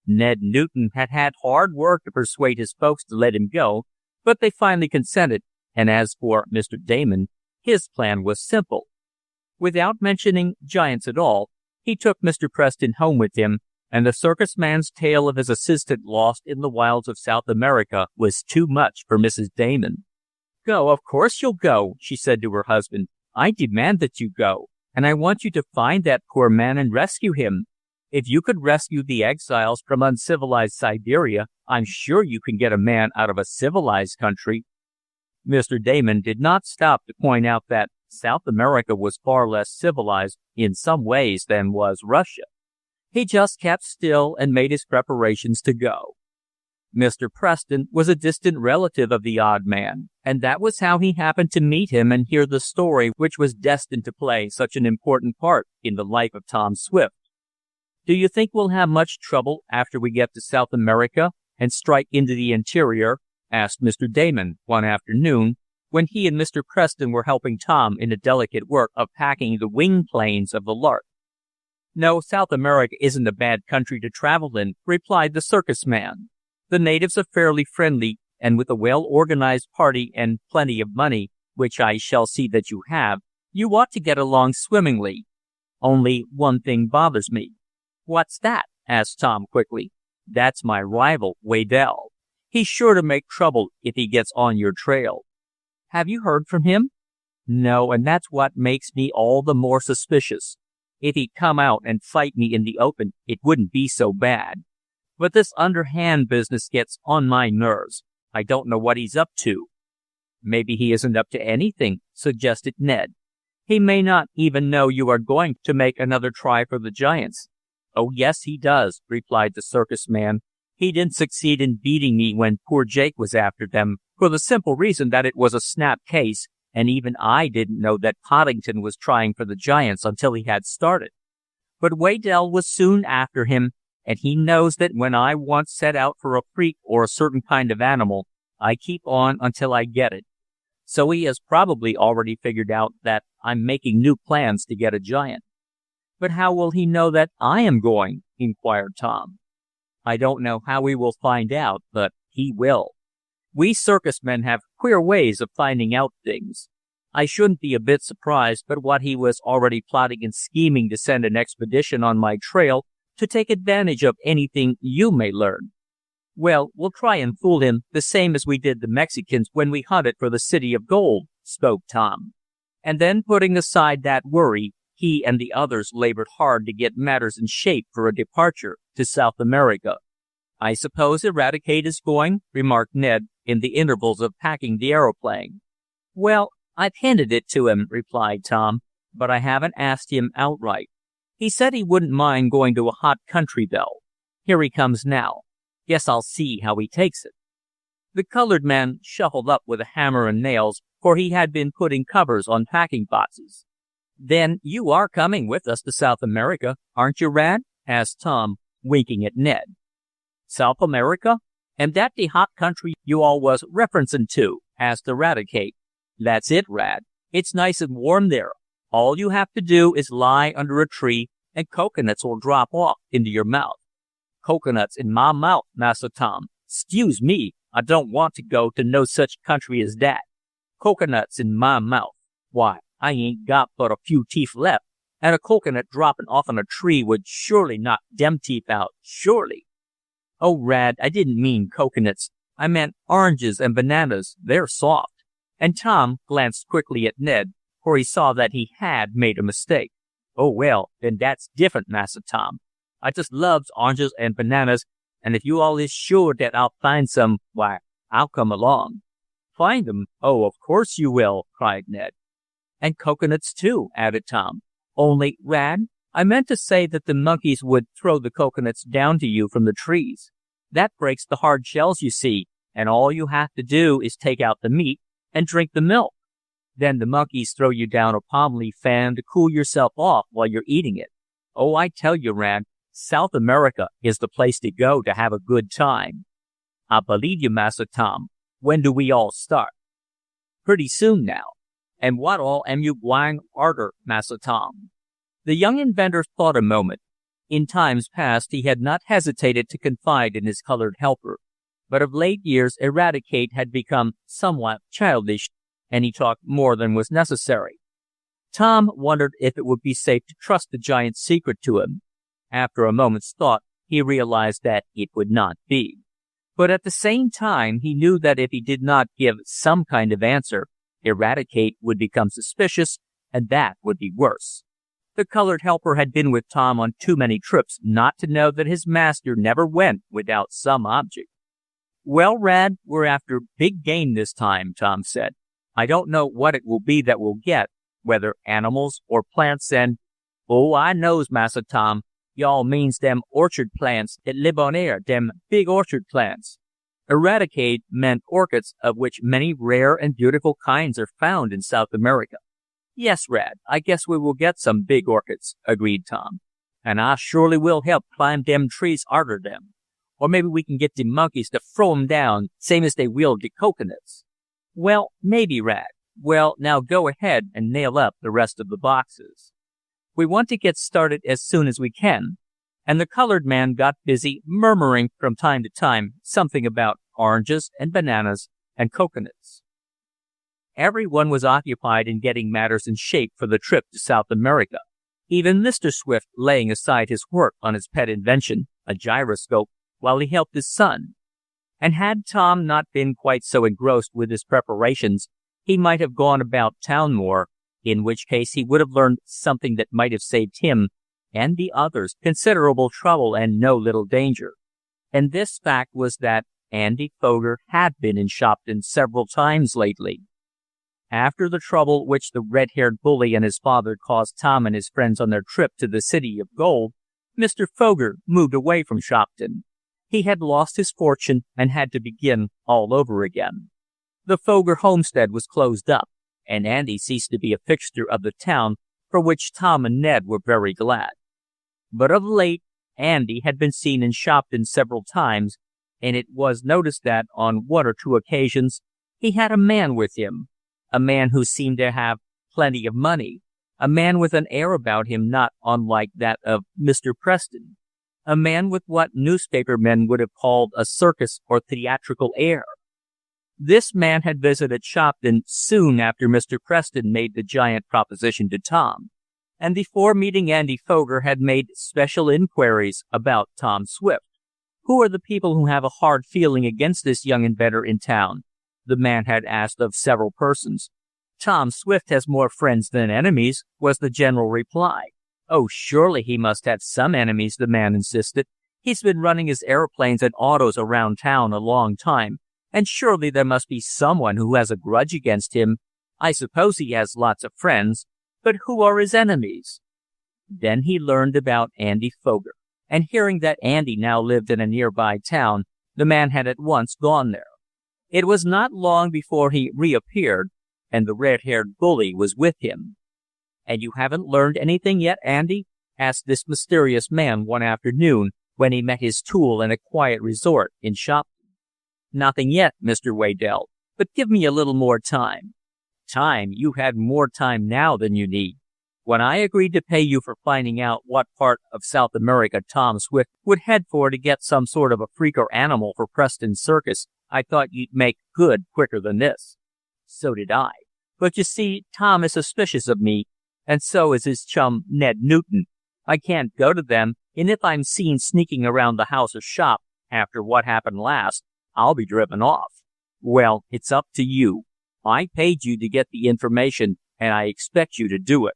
Ned Newton had had hard work to persuade his folks to let him go, but they finally consented, and as for Mr. Damon, his plan was simple. Without mentioning giants at all, he took Mr. Preston home with him, and the circus man's tale of his assistant lost in the wilds of South America was too much for Mrs. Damon. Go, of course you'll go, she said to her husband. I demand that you go, and I want you to find that poor man and rescue him. If you could rescue the exiles from uncivilized Siberia, I'm sure you can get a man out of a civilized country. Mr. Damon did not stop to point out that South America was far less civilized in some ways than was Russia. He just kept still and made his preparations to go. Mr. Preston was a distant relative of the odd man, and that was how he happened to meet him and hear the story which was destined to play such an important part in the life of Tom Swift. Do you think we'll have much trouble after we get to South America and strike into the interior? Asked Mr. Damon one afternoon, when he and Mr. Preston were helping Tom in the delicate work of packing the wing planes of the Lark. No, South America isn't a bad country to travel in, replied the circus man. The natives are fairly friendly, and with a well-organized party and plenty of money, which I shall see that you have, you ought to get along swimmingly. Only one thing bothers me. What's that? Asked Tom quickly. That's my rival, Waddell. He's sure to make trouble if he gets on your trail. Have you heard from him? No, and that's what makes me all the more suspicious. If he'd come out and fight me in the open, it wouldn't be so bad. But this underhand business gets on my nerves. I don't know what he's up to." "Maybe he isn't up to anything," suggested Ned. "He may not even know you are going to make another try for the giants." "Oh, yes, he does," replied the circus man. "He didn't succeed in beating me when poor Jake was after them, for the simple reason that it was a snap case, and even I didn't know that Poddington was trying for the giants until he had started. But Waddell was soon after him, and he knows that when I once set out for a freak or a certain kind of animal, I keep on until I get it. So he has probably already figured out that I'm making new plans to get a giant." "But how will he know that I am going?" inquired Tom. "I don't know how we will find out, but he will. We circus men have queer ways of finding out things. I shouldn't be a bit surprised but what he was already plotting and scheming to send an expedition on my trail to take advantage of anything you may learn." "Well, we'll try and fool him the same as we did the Mexicans when we hunted for the City of Gold," spoke Tom. And then, putting aside that worry, he and the others labored hard to get matters in shape for a departure to South America. "I suppose Eradicate is going?" remarked Ned, in the intervals of packing the aeroplane. "Well, I've hinted it to him," replied Tom, "but I haven't asked him outright. He said he wouldn't mind going to a hot country, though. Here he comes now. Guess I'll see how he takes it." The colored man shuffled up with a hammer and nails, for he had been putting covers on packing boxes. "Then you are coming with us to South America, aren't you, Rad?" asked Tom, winking at Ned. "South America? Am that the hot country you all was referencin' to?" asked Eradicate. "That's it, Rad. It's nice and warm there. All you have to do is lie under a tree, and coconuts will drop off into your mouth." "Coconuts in my mouth, Massa Tom. 'Scuse me, I don't want to go to no such country as that. Coconuts in my mouth. Why, I ain't got but a few teeth left, and a coconut dropping offen a tree would surely knock dem teeth out, surely." "Oh, Rad, I didn't mean coconuts. I meant oranges and bananas. They're soft." And Tom glanced quickly at Ned, for he saw that he had made a mistake. "Oh, well, then that's different, Massa Tom. I just loves oranges and bananas, and if you all is sure that I'll find some, why, I'll come along." "Find 'em? Oh, of course you will," cried Ned. "And coconuts, too," added Tom. "Only, Rad, I meant to say that the monkeys would throw the coconuts down to you from the trees. That breaks the hard shells, you see, and all you have to do is take out the meat and drink the milk. Then the monkeys throw you down a palm leaf fan to cool yourself off while you're eating it. Oh, I tell you, Rad, South America is the place to go to have a good time." "I believe you, Massa Tom. When do we all start?" "Pretty soon now. And what all am you gwine arter, Massa Tom?" The young inventor thought a moment. In times past he had not hesitated to confide in his colored helper, but of late years Eradicate had become somewhat childish, and he talked more than was necessary. Tom wondered if it would be safe to trust the giant's secret to him. After a moment's thought, he realized that it would not be. But at the same time, he knew that if he did not give some kind of answer, Eradicate would become suspicious, and that would be worse. The colored helper had been with Tom on too many trips not to know that his master never went without some object. "Well, Rad, we're after big game this time," Tom said. "I don't know what it will be that we'll get, whether animals or plants and—" "Oh, I knows, Massa Tom. Y'all means them orchard plants that live on air, dem big orchard plants." Eradicate meant orchids, of which many rare and beautiful kinds are found in South America. "Yes, Rad, I guess we will get some big orchids," agreed Tom. "And I surely will help climb dem trees arter them. Or maybe we can get de monkeys to throw 'em down, same as they will de coconuts." "Well, maybe, Rad. Well, now go ahead and nail up the rest of the boxes. We want to get started as soon as we can." And the colored man got busy murmuring from time to time something about oranges and bananas and coconuts. Everyone was occupied in getting matters in shape for the trip to South America, even Mr. Swift laying aside his work on his pet invention, a gyroscope, while he helped his son. And had Tom not been quite so engrossed with his preparations, he might have gone about town more, in which case he would have learned something that might have saved him and the others considerable trouble and no little danger. And this fact was that Andy Foger had been in Shopton several times lately. After the trouble which the red-haired bully and his father caused Tom and his friends on their trip to the City of Gold, Mr. Foger moved away from Shopton. He had lost his fortune and had to begin all over again. The Foger homestead was closed up, and Andy ceased to be a fixture of the town, for which Tom and Ned were very glad. But of late, Andy had been seen in Shopton several times, and it was noticed that on one or two occasions he had a man with him, a man who seemed to have plenty of money, a man with an air about him not unlike that of Mr. Preston, a man with what newspaper men would have called a circus or theatrical air. This man had visited Shopton soon after Mr. Preston made the giant proposition to Tom, and before meeting Andy Foger had made special inquiries about Tom Swift. Who are the people who have a hard feeling against this young inventor in town? The man had asked of several persons. Tom Swift has more friends than enemies, was the general reply. Oh, surely he must have some enemies, the man insisted. He's been running his airplanes and autos around town a long time, and surely there must be someone who has a grudge against him. I suppose he has lots of friends, but who are his enemies? Then he learned about Andy Foger, and hearing that Andy now lived in a nearby town, the man had at once gone there. It was not long before he reappeared, and the red-haired bully was with him. "And you haven't learned anything yet, Andy?" asked this mysterious man one afternoon when he met his tool in a quiet resort in Shopton. "Nothing yet, Mr. Waddell, but give me a little more time." "Time? You've had more time now than you need. When I agreed to pay you for finding out what part of South America Tom Swift would head for to get some sort of a freak or animal for Preston's circus, I thought you'd make good quicker than this." "So did I. But you see, Tom is suspicious of me, and so is his chum Ned Newton. I can't go to them, and if I'm seen sneaking around the house or shop after what happened last, I'll be driven off. Well, it's up to you. I paid you to get the information, and I expect you to do it.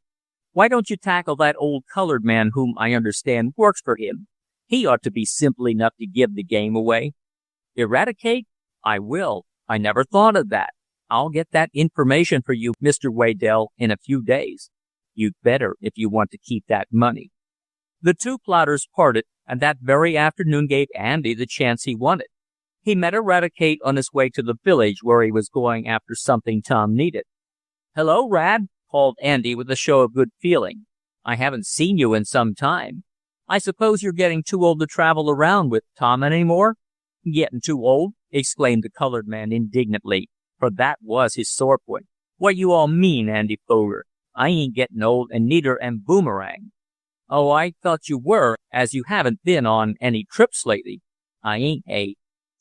Why don't you tackle that old colored man whom I understand works for him? He ought to be simple enough to give the game away." "Eradicate? I will. I never thought of that. I'll get that information for you, Mr. Waddell, in a few days. You'd better if you want to keep that money." The two plotters parted, and that very afternoon gave Andy the chance he wanted. He met Eradicate on his way to the village where he was going after something Tom needed. "Hello, Rad," called Andy with a show of good feeling. "I haven't seen you in some time. I suppose you're getting too old to travel around with Tom any more?" "Getting too old?" exclaimed the colored man indignantly, for that was his sore point. "What you all mean, Andy Foger? I ain't getting old, and neither am Boomerang." "Oh, I thought you were, as you haven't been on any trips lately." "I ain't, eh?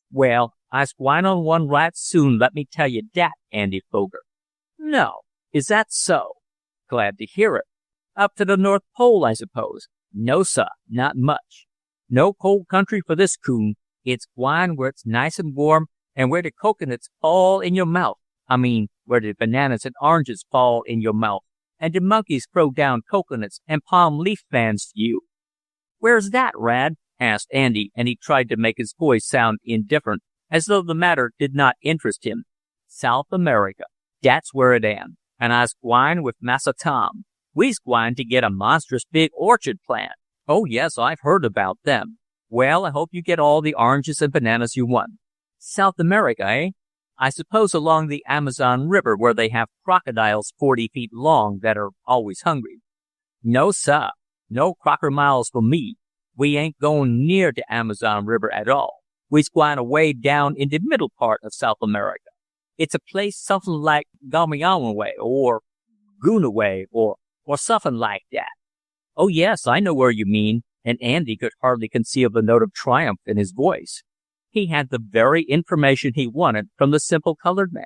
Well, I's gwine on one right soon, let me tell you dat, Andy Foger." "No. Is that so? Glad to hear it. Up to the North Pole, I suppose?" "No, sah, not much. No cold country for this coon. It's gwine where it's nice and warm, and where the coconuts fall in your mouth. I mean, where the bananas and oranges fall in your mouth, and the monkeys throw down coconuts and palm leaf fans to you." "Where's that, Rad?" asked Andy, and he tried to make his voice sound indifferent, as though the matter did not interest him. "South America. Dat's where it am, and I's gwine with Massa Tom. We's gwine to get a monstrous big orchard plant." "Oh, yes, I've heard about them. Well, I hope you get all the oranges and bananas you want." "South America, eh? I suppose along the Amazon River where they have crocodiles 40 feet long that are always hungry." "No, sah. No crocodiles for me. We ain't going near the Amazon River at all. We's gwine away down in the middle part of South America. It's a place something like Gamiaway or Goonaway or something like that." "Oh, yes, I know where you mean," and Andy could hardly conceal the note of triumph in his voice. He had the very information he wanted from the simple colored man.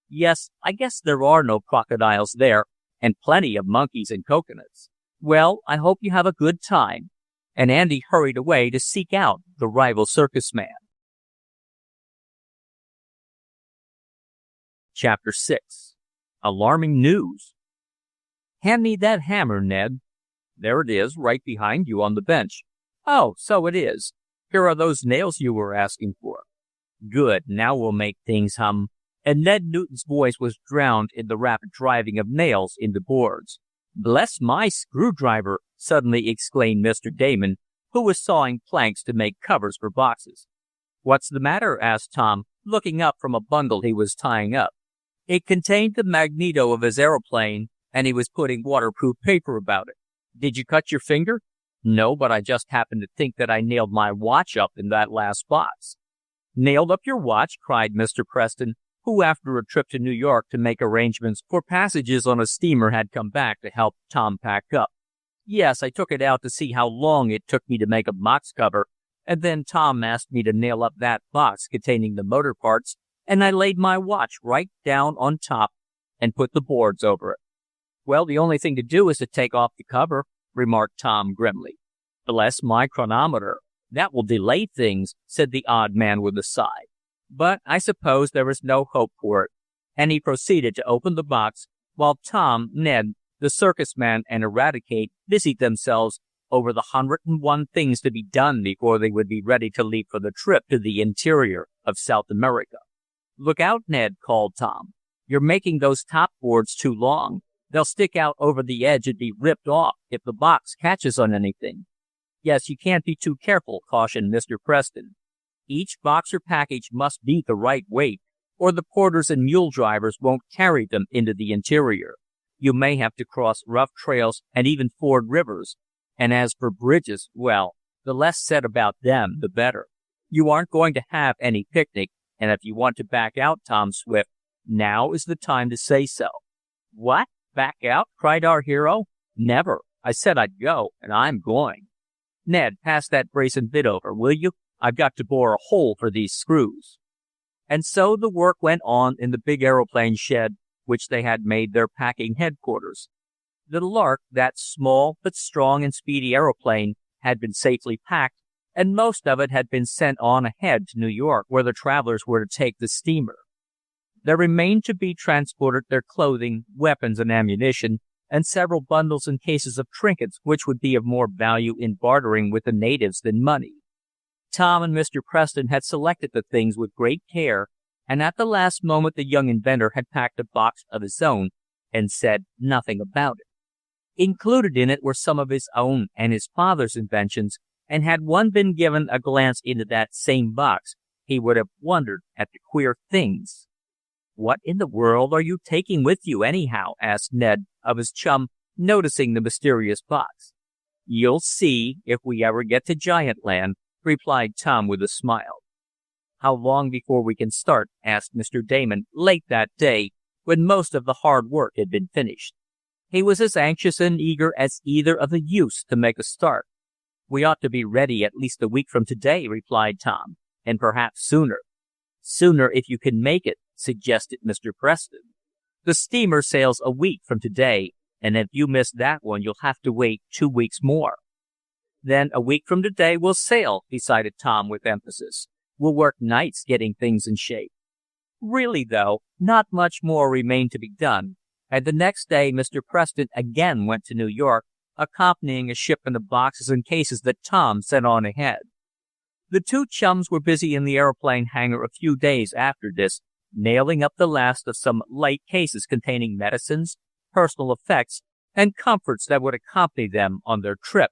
"Yes, I guess there are no crocodiles there, and plenty of monkeys and coconuts. Well, I hope you have a good time." And Andy hurried away to seek out the rival circus man. Chapter 6. Alarming News. Hand me that hammer, Ned. There it is, right behind you on the bench. Oh, so it is. Here are those nails you were asking for. Good, now we'll make things hum. And Ned Newton's voice was drowned in the rapid driving of nails into boards. Bless my screwdriver, suddenly exclaimed Mr. Damon, who was sawing planks to make covers for boxes. What's the matter? Asked Tom, looking up from a bundle he was tying up. It contained the magneto of his aeroplane, and he was putting waterproof paper about it. Did you cut your finger? No, but I just happened to think that I nailed my watch up in that last box. Nailed up your watch? Cried Mr. Preston, who after a trip to New York to make arrangements for passages on a steamer had come back to help Tom pack up. Yes, I took it out to see how long it took me to make a box cover, and then Tom asked me to nail up that box containing the motor parts, and I laid my watch right down on top and put the boards over it. Well, the only thing to do is to take off the cover, remarked Tom grimly. Bless my chronometer. That will delay things, said the odd man with a sigh. But I suppose there is no hope for it, and he proceeded to open the box, while Tom, Ned, the Circus Man, and Eradicate busied themselves over the 101 things to be done before they would be ready to leave for the trip to the interior of South America. Look out, Ned, called Tom. You're making those top boards too long. They'll stick out over the edge and be ripped off if the box catches on anything. Yes, you can't be too careful, cautioned Mr. Preston. Each box or package must be the right weight, or the porters and mule drivers won't carry them into the interior. You may have to cross rough trails and even ford rivers. And as for bridges, well, the less said about them, the better. You aren't going to have any picnic, and if you want to back out, Tom Swift, now is the time to say so. What? Back out? Cried our hero. Never. I said I'd go, and I'm going. Ned, pass that brace and bit over, will you? I've got to bore a hole for these screws. And so the work went on in the big aeroplane shed, which they had made their packing headquarters. The Lark, that small but strong and speedy aeroplane, had been safely packed, and most of it had been sent on ahead to New York, where the travelers were to take the steamer. There remained to be transported their clothing, weapons, and ammunition, and several bundles and cases of trinkets which would be of more value in bartering with the natives than money. Tom and Mr. Preston had selected the things with great care, and at the last moment the young inventor had packed a box of his own and said nothing about it. Included in it were some of his own and his father's inventions, and had one been given a glance into that same box, he would have wondered at the queer things. What in the world are you taking with you, anyhow? Asked Ned of his chum, noticing the mysterious box. You'll see if we ever get to Giantland, replied Tom with a smile. How long before we can start? Asked Mr. Damon late that day, when most of the hard work had been finished. He was as anxious and eager as either of the youths to make a start. We ought to be ready at least a week from today, replied Tom, and perhaps sooner. Sooner if you can make it, suggested Mr. Preston. The steamer sails a week from today, and if you miss that one, you'll have to wait 2 weeks more. Then a week from today we'll sail, decided Tom with emphasis. We'll work nights getting things in shape. Really, though, not much more remained to be done, and the next day Mr. Preston again went to New York, accompanying a shipment of boxes and cases that Tom sent on ahead. The two chums were busy in the aeroplane hangar a few days after this, nailing up the last of some light cases containing medicines, personal effects, and comforts that would accompany them on their trip.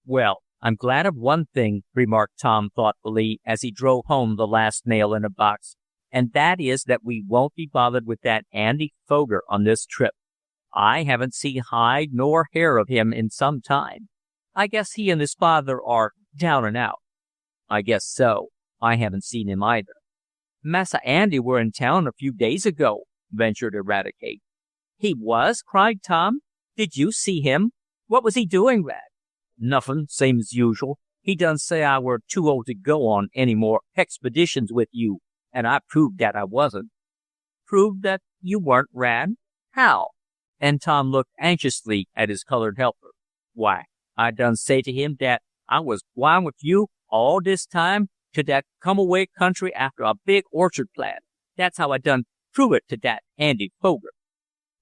Well, I'm glad of one thing, remarked Tom thoughtfully as he drove home the last nail in a box, and that is that we won't be bothered with that Andy Foger on this trip. I haven't seen hide nor hair of him in some time. I guess he and his father are down and out. I guess so. I haven't seen him either. Massa Andy were in town a few days ago, ventured Eradicate. He was? Cried Tom. Did you see him? What was he doing, Rad? Nuffin', same as usual. He done say I were too old to go on any more expeditions with you, and I proved that I wasn't. Proved that you weren't, Rad? How? And Tom looked anxiously at his colored helper. Why, I done say to him that I was gwine with you all this time to that come-away country after a big orchard plant. That's how I done prove it to that Andy Foger.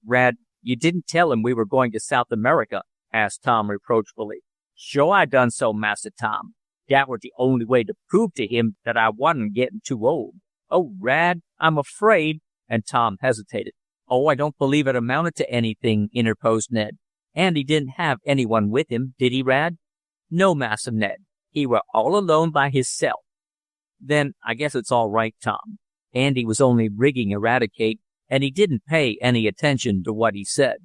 Rad, You didn't tell him we were going to South America, asked Tom reproachfully. Sure I done so, Master Tom. That was the only way to prove to him that I wasn't getting too old. Oh, Rad, I'm afraid, and Tom hesitated. Oh, I don't believe it amounted to anything, interposed Ned. Andy didn't have anyone with him, did he, Rad? No, Massa Ned. He were all alone by hisself. Then I guess it's all right, Tom. Andy was only rigging Eradicate, and he didn't pay any attention to what he said.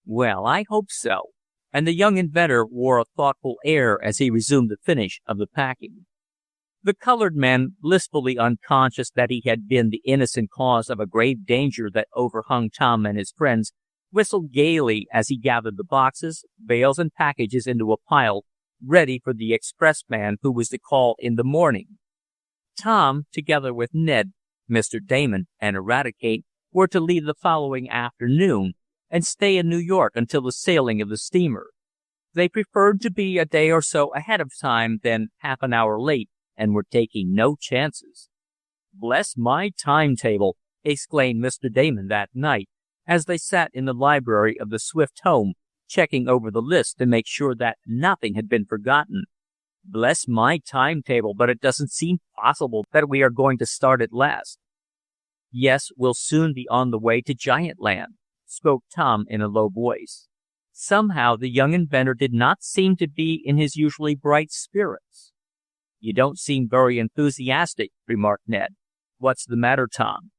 Well, I hope so. And the young inventor wore a thoughtful air as he resumed the finish of the packing. The colored man, blissfully unconscious that he had been the innocent cause of a grave danger that overhung Tom and his friends, whistled gaily as he gathered the boxes, bales, and packages into a pile, ready for the expressman who was to call in the morning. Tom, together with Ned, Mr. Damon, and Eradicate, were to leave the following afternoon and stay in New York until the sailing of the steamer. They preferred to be a day or so ahead of time than half an hour late, and were taking no chances. Bless my timetable, exclaimed Mr. Damon that night, as they sat in the library of the Swift home, checking over the list to make sure that nothing had been forgotten. Bless my timetable, but it doesn't seem possible that we are going to start at last. Yes, we'll soon be on the way to Giantland, spoke Tom in a low voice. Somehow the young inventor did not seem to be in his usually bright spirits. You don't seem very enthusiastic, remarked Ned. What's the matter, Tom?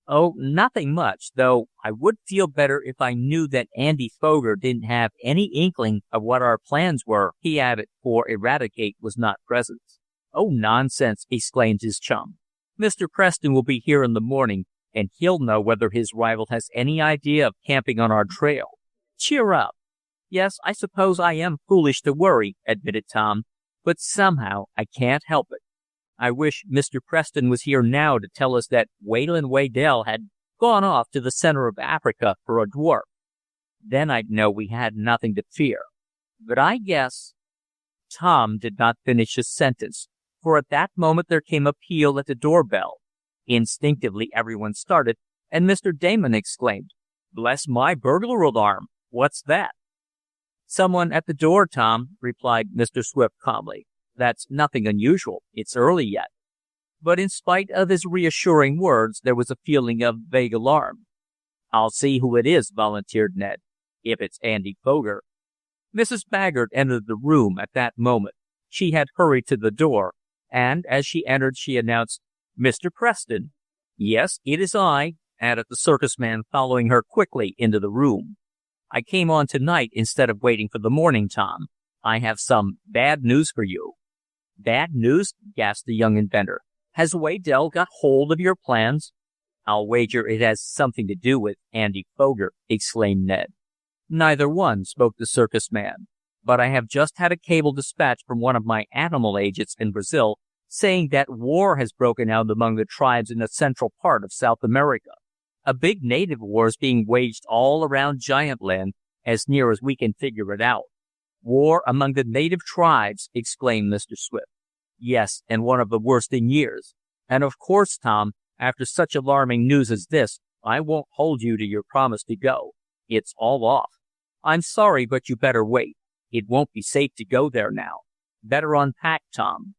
Oh, nothing much, though I would feel better if I knew that Andy Foger didn't have any inkling of what our plans were, he added, for Eradicate was not present. Oh, nonsense, exclaimed his chum. Mr. Preston will be here in the morning, and he'll know whether his rival has any idea of camping on our trail. Cheer up. Yes, I suppose I am foolish to worry, admitted Tom, but somehow I can't help it. I wish Mr. Preston was here now to tell us that Wayland Waddell had gone off to the center of Africa for a dwarf. Then I'd know we had nothing to fear. But I guess... Tom did not finish his sentence, for at that moment there came a peal at the doorbell. Instinctively everyone started, and Mr. Damon exclaimed, Bless my burglar alarm! What's that? Someone at the door, Tom, replied Mr. Swift calmly. That's nothing unusual. It's early yet. But in spite of his reassuring words, there was a feeling of vague alarm. I'll see who it is, volunteered Ned. If it's Andy Foger. Mrs. Baggert entered the room at that moment. She had hurried to the door, and as she entered she announced, Mr. Preston. Yes, it is I, added the circus man, following her quickly into the room. I came on tonight instead of waiting for the morning, Tom. I have some bad news for you. Bad news? Gasped the young inventor. Has Waddell got hold of your plans? I'll wager it has something to do with Andy Foger, exclaimed Ned. Neither one, spoke the circus man. But I have just had a cable dispatched from one of my animal agents in Brazil saying that war has broken out among the tribes in the central part of South America. A big native war is being waged all around Giantland, as near as we can figure it out. War among the native tribes, exclaimed Mr. Swift. Yes, and one of the worst in years. And of course, Tom, after such alarming news as this, I won't hold you to your promise to go. It's all off. I'm sorry, but you better wait. It won't be safe to go there now. Better unpack, Tom.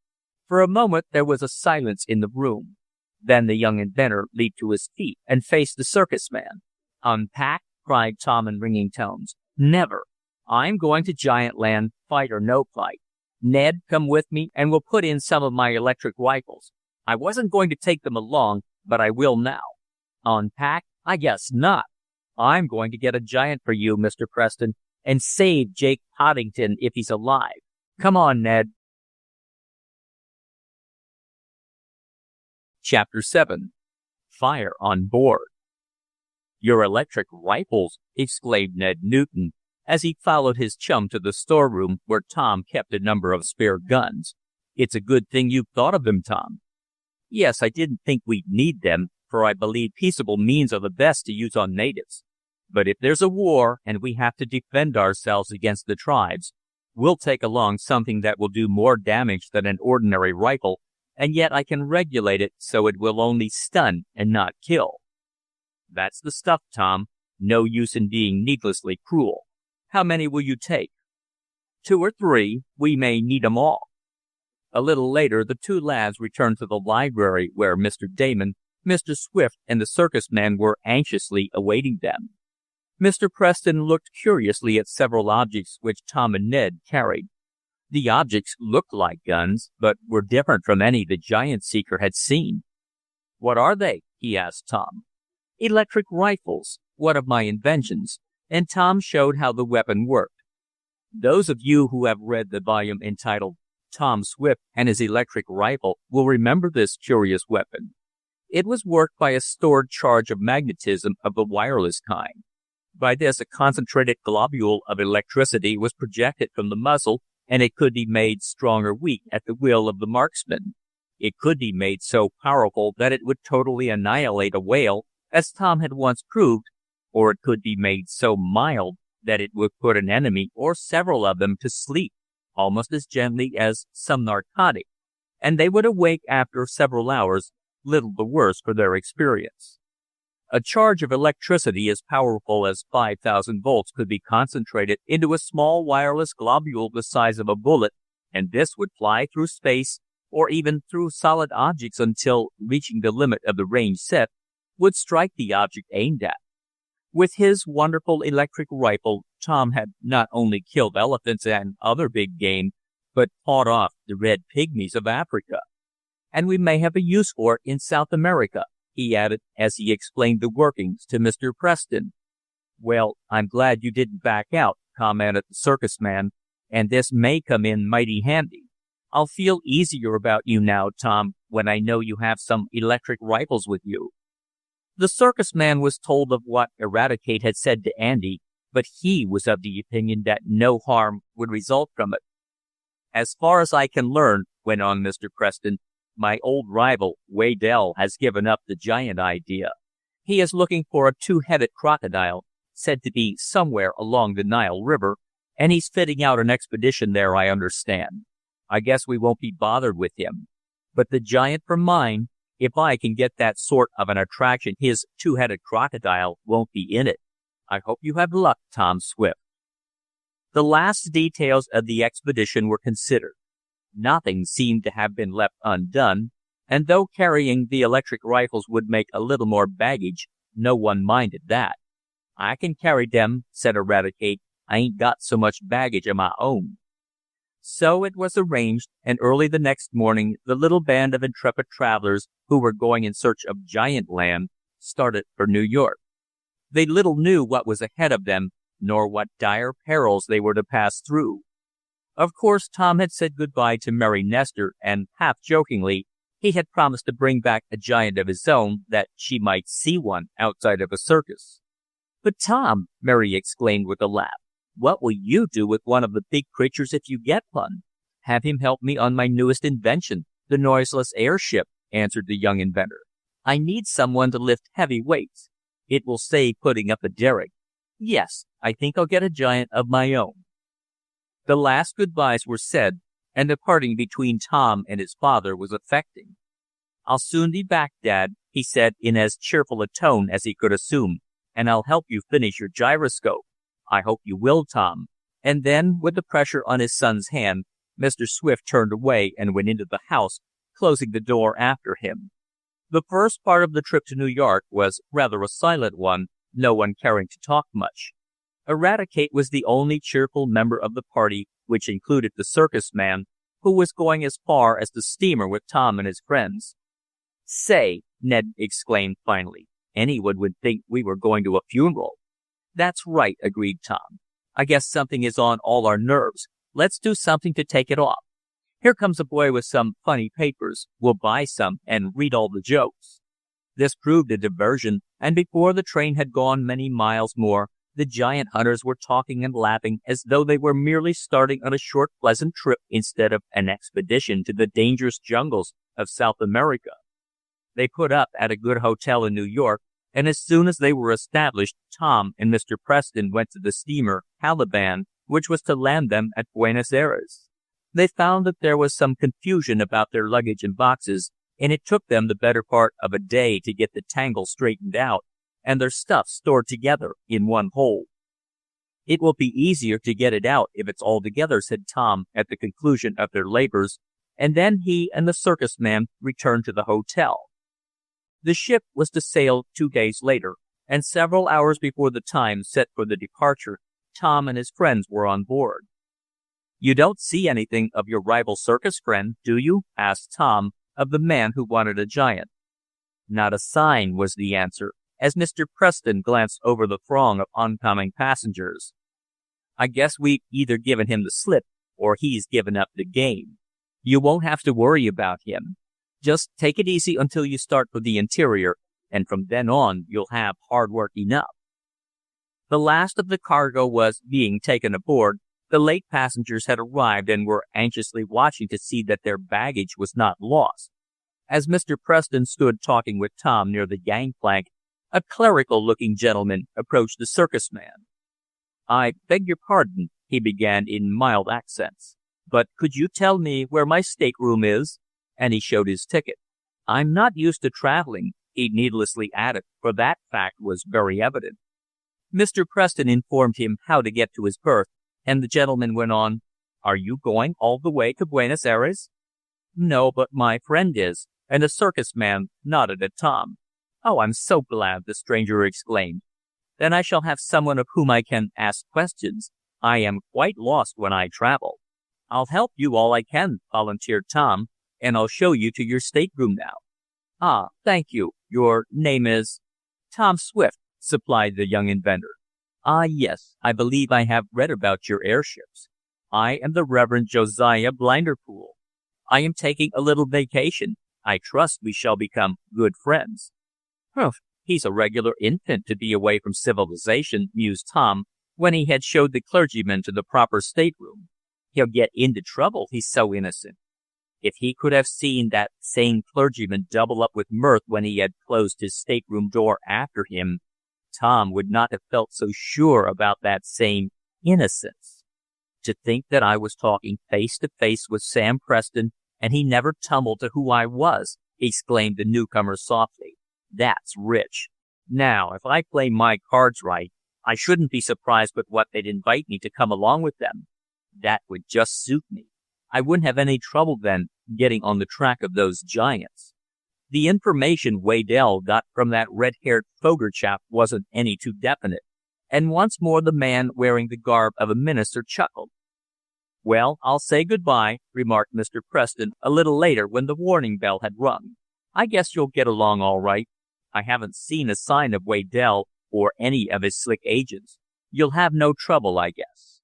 For a moment there was a silence in the room. Then the young inventor leaped to his feet and faced the circus man. Unpack? Cried Tom in ringing tones. Never. I'm going to Giantland, fight or no fight. Ned, come with me, and we'll put in some of my electric rifles. I wasn't going to take them along, but I will now. Unpack? I guess not. I'm going to get a giant for you, Mr. Preston, and save Jake Poddington if he's alive. Come on, Ned. Chapter 7. Fire on Board. Your electric rifles, exclaimed Ned Newton, as he followed his chum to the storeroom where Tom kept a number of spare guns. It's a good thing you've thought of them, Tom. Yes, I didn't think we'd need them, for I believe peaceable means are the best to use on natives. But if there's a war and we have to defend ourselves against the tribes, we'll take along something that will do more damage than an ordinary rifle, and yet I can regulate it so it will only stun and not kill. That's the stuff, Tom. No use in being needlessly cruel. How many will you take? 2 or 3. We may need 'em all." A little later, the two lads returned to the library where Mr. Damon, Mr. Swift, and the circus man were anxiously awaiting them. Mr. Preston looked curiously at several objects which Tom and Ned carried. The objects looked like guns, but were different from any the giant seeker had seen. "What are they?" he asked Tom. "Electric rifles, one of my inventions," and Tom showed how the weapon worked. Those of you who have read the volume entitled Tom Swift and His Electric Rifle will remember this curious weapon. It was worked by a stored charge of magnetism of the wireless kind. By this, a concentrated globule of electricity was projected from the muzzle, and it could be made strong or weak at the will of the marksman. It could be made so powerful that it would totally annihilate a whale, as Tom had once proved, or it could be made so mild that it would put an enemy or several of them to sleep almost as gently as some narcotic, and they would awake after several hours, little the worse for their experience. A charge of electricity as powerful as 5,000 volts could be concentrated into a small wireless globule the size of a bullet, and this would fly through space or even through solid objects until, reaching the limit of the range set, would strike the object aimed at. With his wonderful electric rifle, Tom had not only killed elephants and other big game, but fought off the red pygmies of Africa. "And we may have a use for it in South America," he added as he explained the workings to Mr. Preston. "Well, I'm glad you didn't back out," commented the circus man, "and this may come in mighty handy. I'll feel easier about you now, Tom, when I know you have some electric rifles with you." The circus man was told of what Eradicate had said to Andy, but he was of the opinion that no harm would result from it. "As far as I can learn," went on Mr. Preston, "my old rival, Waddell, has given up the giant idea. He is looking for a two-headed crocodile, said to be somewhere along the Nile River, and he's fitting out an expedition there, I understand. I guess we won't be bothered with him. But the giant for mine, if I can get that sort of an attraction, his two-headed crocodile won't be in it. I hope you have luck, Tom Swift." The last details of the expedition were considered. Nothing seemed to have been left undone, and though carrying the electric rifles would make a little more baggage, no one minded that. "I can carry them," said Eradicate. "I ain't got so much baggage of my own." So it was arranged, and early the next morning the little band of intrepid travelers who were going in search of Giant Land started for New York. They little knew what was ahead of them, nor what dire perils they were to pass through. Of course, Tom had said goodbye to Mary Nestor, and, half jokingly, he had promised to bring back a giant of his own, that she might see one outside of a circus. "But, Tom," Mary exclaimed with a laugh, "what will you do with one of the big creatures if you get one?" "Have him help me on my newest invention, the noiseless airship," answered the young inventor. "I need someone to lift heavy weights. It will save putting up a derrick. Yes, I think I'll get a giant of my own." The last goodbyes were said, and the parting between Tom and his father was affecting. "I'll soon be back, Dad," he said in as cheerful a tone as he could assume, "and I'll help you finish your gyroscope." "I hope you will, Tom." And then, with the pressure on his son's hand, Mr. Swift turned away and went into the house, closing the door after him. The first part of the trip to New York was rather a silent one, no one caring to talk much. Eradicate was the only cheerful member of the party, which included the circus man, who was going as far as the steamer with Tom and his friends. "Say," Ned exclaimed finally, "anyone would think we were going to a funeral." "That's right," agreed Tom. "I guess something is on all our nerves. Let's do something to take it off. Here comes a boy with some funny papers. We'll buy some and read all the jokes." This proved a diversion, and before the train had gone many miles more, the giant hunters were talking and laughing as though they were merely starting on a short, pleasant trip instead of an expedition to the dangerous jungles of South America. They put up at a good hotel in New York, and as soon as they were established, Tom and Mr. Preston went to the steamer Caliban, which was to land them at Buenos Aires. They found that there was some confusion about their luggage and boxes, and it took them the better part of a day to get the tangle straightened out, and their stuff stored together in one hold. "It will be easier to get it out if it's all together," said Tom at the conclusion of their labors, and then he and the circus man returned to the hotel. The ship was to sail 2 days later, and several hours before the time set for the departure, Tom and his friends were on board. "You don't see anything of your rival circus friend, do you?" asked Tom of the man who wanted a giant. "Not a sign," was the answer, as Mr. Preston glanced over the throng of oncoming passengers. "I guess we've either given him the slip, or he's given up the game. You won't have to worry about him. Just take it easy until you start for the interior, and from then on you'll have hard work enough." The last of the cargo was being taken aboard. The late passengers had arrived and were anxiously watching to see that their baggage was not lost. As Mr. Preston stood talking with Tom near the gangplank, a clerical-looking gentleman approached the circus man. "I beg your pardon," he began in mild accents, "but could you tell me where my stateroom is?" And he showed his ticket. "I'm not used to traveling," he needlessly added, for that fact was very evident. Mr. Preston informed him how to get to his berth, and the gentleman went on, "Are you going all the way to Buenos Aires?" "No, but my friend is," and the circus man nodded at Tom. "Oh, I'm so glad," the stranger exclaimed. "Then I shall have someone of whom I can ask questions. I am quite lost when I travel." "I'll help you all I can," volunteered Tom, "and I'll show you to your stateroom now." "Ah, thank you. Your name is—" "Tom Swift," supplied the young inventor. "Ah, yes, I believe I have read about your airships. I am the Reverend Josiah Blinderpool. I am taking a little vacation. I trust we shall become good friends." "Humph, he's a regular infant to be away from civilization," mused Tom, when he had showed the clergyman to the proper stateroom. "He'll get into trouble, he's so innocent." If he could have seen that same clergyman double up with mirth when he had closed his stateroom door after him, Tom would not have felt so sure about that same innocence. "To think that I was talking face to face with Sam Preston, and he never tumbled to who I was," exclaimed the newcomer softly. "That's rich. Now, if I play my cards right, I shouldn't be surprised but what they'd invite me to come along with them. That would just suit me. I wouldn't have any trouble then getting on the track of those giants." The information Waddell got from that red-haired Foger chap wasn't any too definite, and once more the man wearing the garb of a minister chuckled. "Well, I'll say good-bye," remarked Mr. Preston a little later when the warning bell had rung. "I guess you'll get along all right. I haven't seen a sign of Waddell or any of his slick agents. You'll have no trouble, I guess."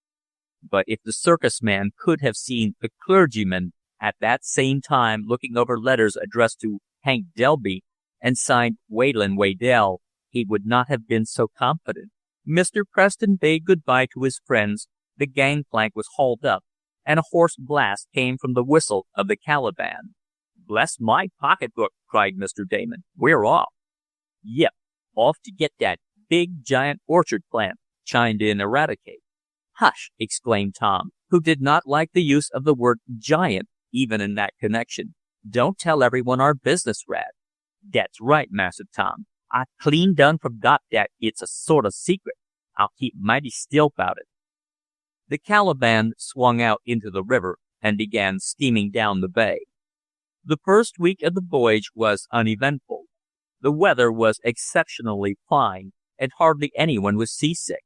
But if the circus man could have seen the clergyman at that same time looking over letters addressed to Hank Delby and signed Wayland Waddell, he would not have been so confident. Mr. Preston bade good-bye to his friends, the gangplank was hauled up, and a hoarse blast came from the whistle of the Caliban. "Bless my pocketbook!" cried Mr. Damon. "We're off." "Yep, off to get that big giant orchard plant," chimed in Eradicate. "Hush!" exclaimed Tom, who did not like the use of the word giant even in that connection. "Don't tell everyone our business, Rad." "That's right, Massa Tom. I clean done forgot that it's a sort of secret. I'll keep mighty still about it." The Caliban swung out into the river and began steaming down the bay. The first week of the voyage was uneventful. The weather was exceptionally fine, and hardly anyone was seasick.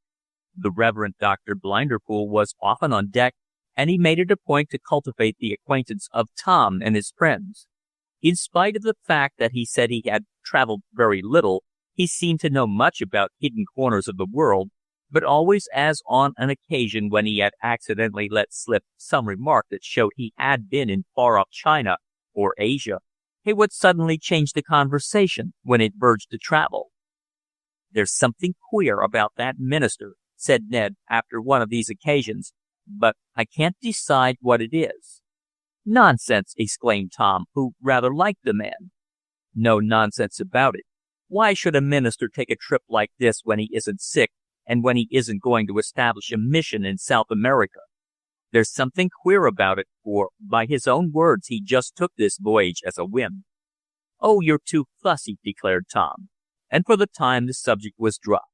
The Reverend Dr. Blinderpool was often on deck, and he made it a point to cultivate the acquaintance of Tom and his friends. In spite of the fact that he said he had traveled very little, he seemed to know much about hidden corners of the world, but always as on an occasion when he had accidentally let slip some remark that showed he had been in far-off China or Asia, he would suddenly change the conversation when it verged to travel. "There's something queer about that minister," said Ned after one of these occasions, "but I can't decide what it is." "Nonsense!" exclaimed Tom, who rather liked the man. "No nonsense about it. Why should a minister take a trip like this when he isn't sick, and when he isn't going to establish a mission in South America? There's something queer about it, for, by his own words, he just took this voyage as a whim." "Oh, you're too fussy," declared Tom. and for the time the subject was dropped.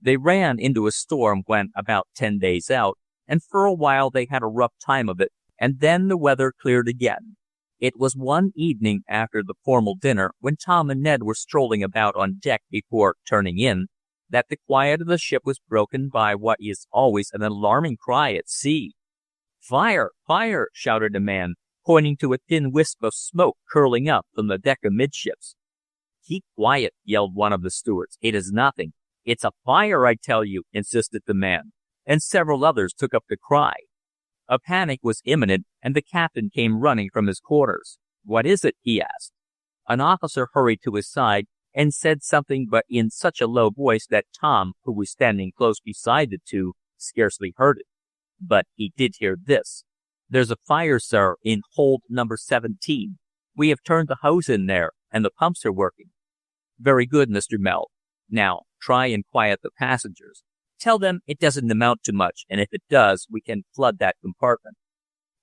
They ran into a storm when about 10 days out, and for a while they had a rough time of it, and then the weather cleared again. It was one evening after the formal dinner, when Tom and Ned were strolling about on deck before turning in, that the quiet of the ship was broken by what is always an alarming cry at sea. "Fire! Fire!" shouted a man, pointing to a thin wisp of smoke curling up from the deck amidships. "Keep quiet," yelled one of the stewards. "It is nothing." "It's a fire, I tell you," insisted the man, and several others took up the cry. A panic was imminent, and the captain came running from his quarters. "What is it?" he asked. An officer hurried to his side and said something, but in such a low voice that Tom, who was standing close beside the two, scarcely heard it. But he did hear this. "There's a fire, sir, in hold number 17. We have turned the hose in there, and the pumps are working." "Very good, Mr. Mell. Now, try and quiet the passengers. Tell them it doesn't amount to much, and if it does, we can flood that compartment."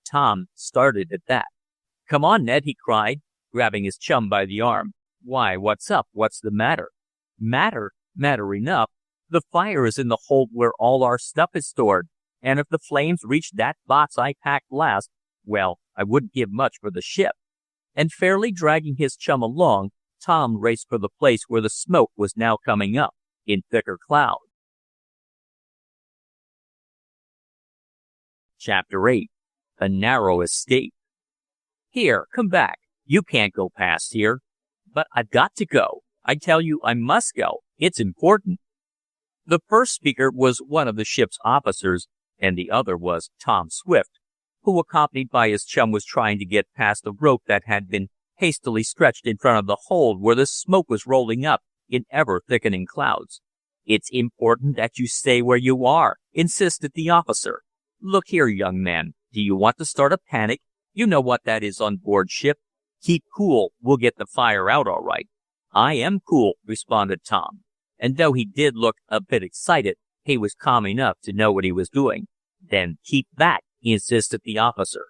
Tom started at that. "Come on, Ned," he cried, grabbing his chum by the arm. "Why, what's up? What's the matter?" "Matter? Matter enough. The fire is in the hold where all our stuff is stored, and if the flames reach that box I packed last, well, I wouldn't give much for the ship." And fairly dragging his chum along, Tom raced for the place where the smoke was now coming up in thicker cloud. Chapter 8. A Narrow Escape. "Here, come back. You can't go past here." "But I've got to go. I tell you I must go. It's important." The first speaker was one of the ship's officers, and the other was Tom Swift, who, accompanied by his chum, was trying to get past a rope that had been hastily stretched in front of the hold where the smoke was rolling up in ever-thickening clouds. "It's important that you stay where you are," insisted the officer. "Look here, young man, do you want to start a panic? You know what that is on board ship. Keep cool, we'll get the fire out all right." "I am cool," responded Tom, and though he did look a bit excited, he was calm enough to know what he was doing. "Then keep back," insisted the officer.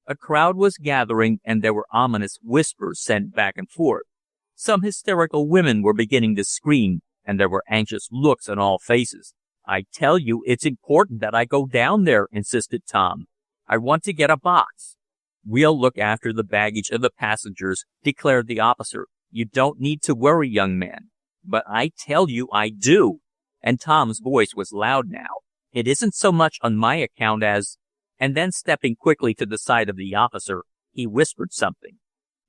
A crowd was gathering, and there were ominous whispers sent back and forth. Some hysterical women were beginning to scream, and there were anxious looks on all faces. "I tell you, it's important that I go down there," insisted Tom. "I want to get a box." "We'll look after the baggage of the passengers," declared the officer. "You don't need to worry, young man." "But I tell you I do." And Tom's voice was loud now. "It isn't so much on my account as—" And then stepping quickly to the side of the officer, he whispered something.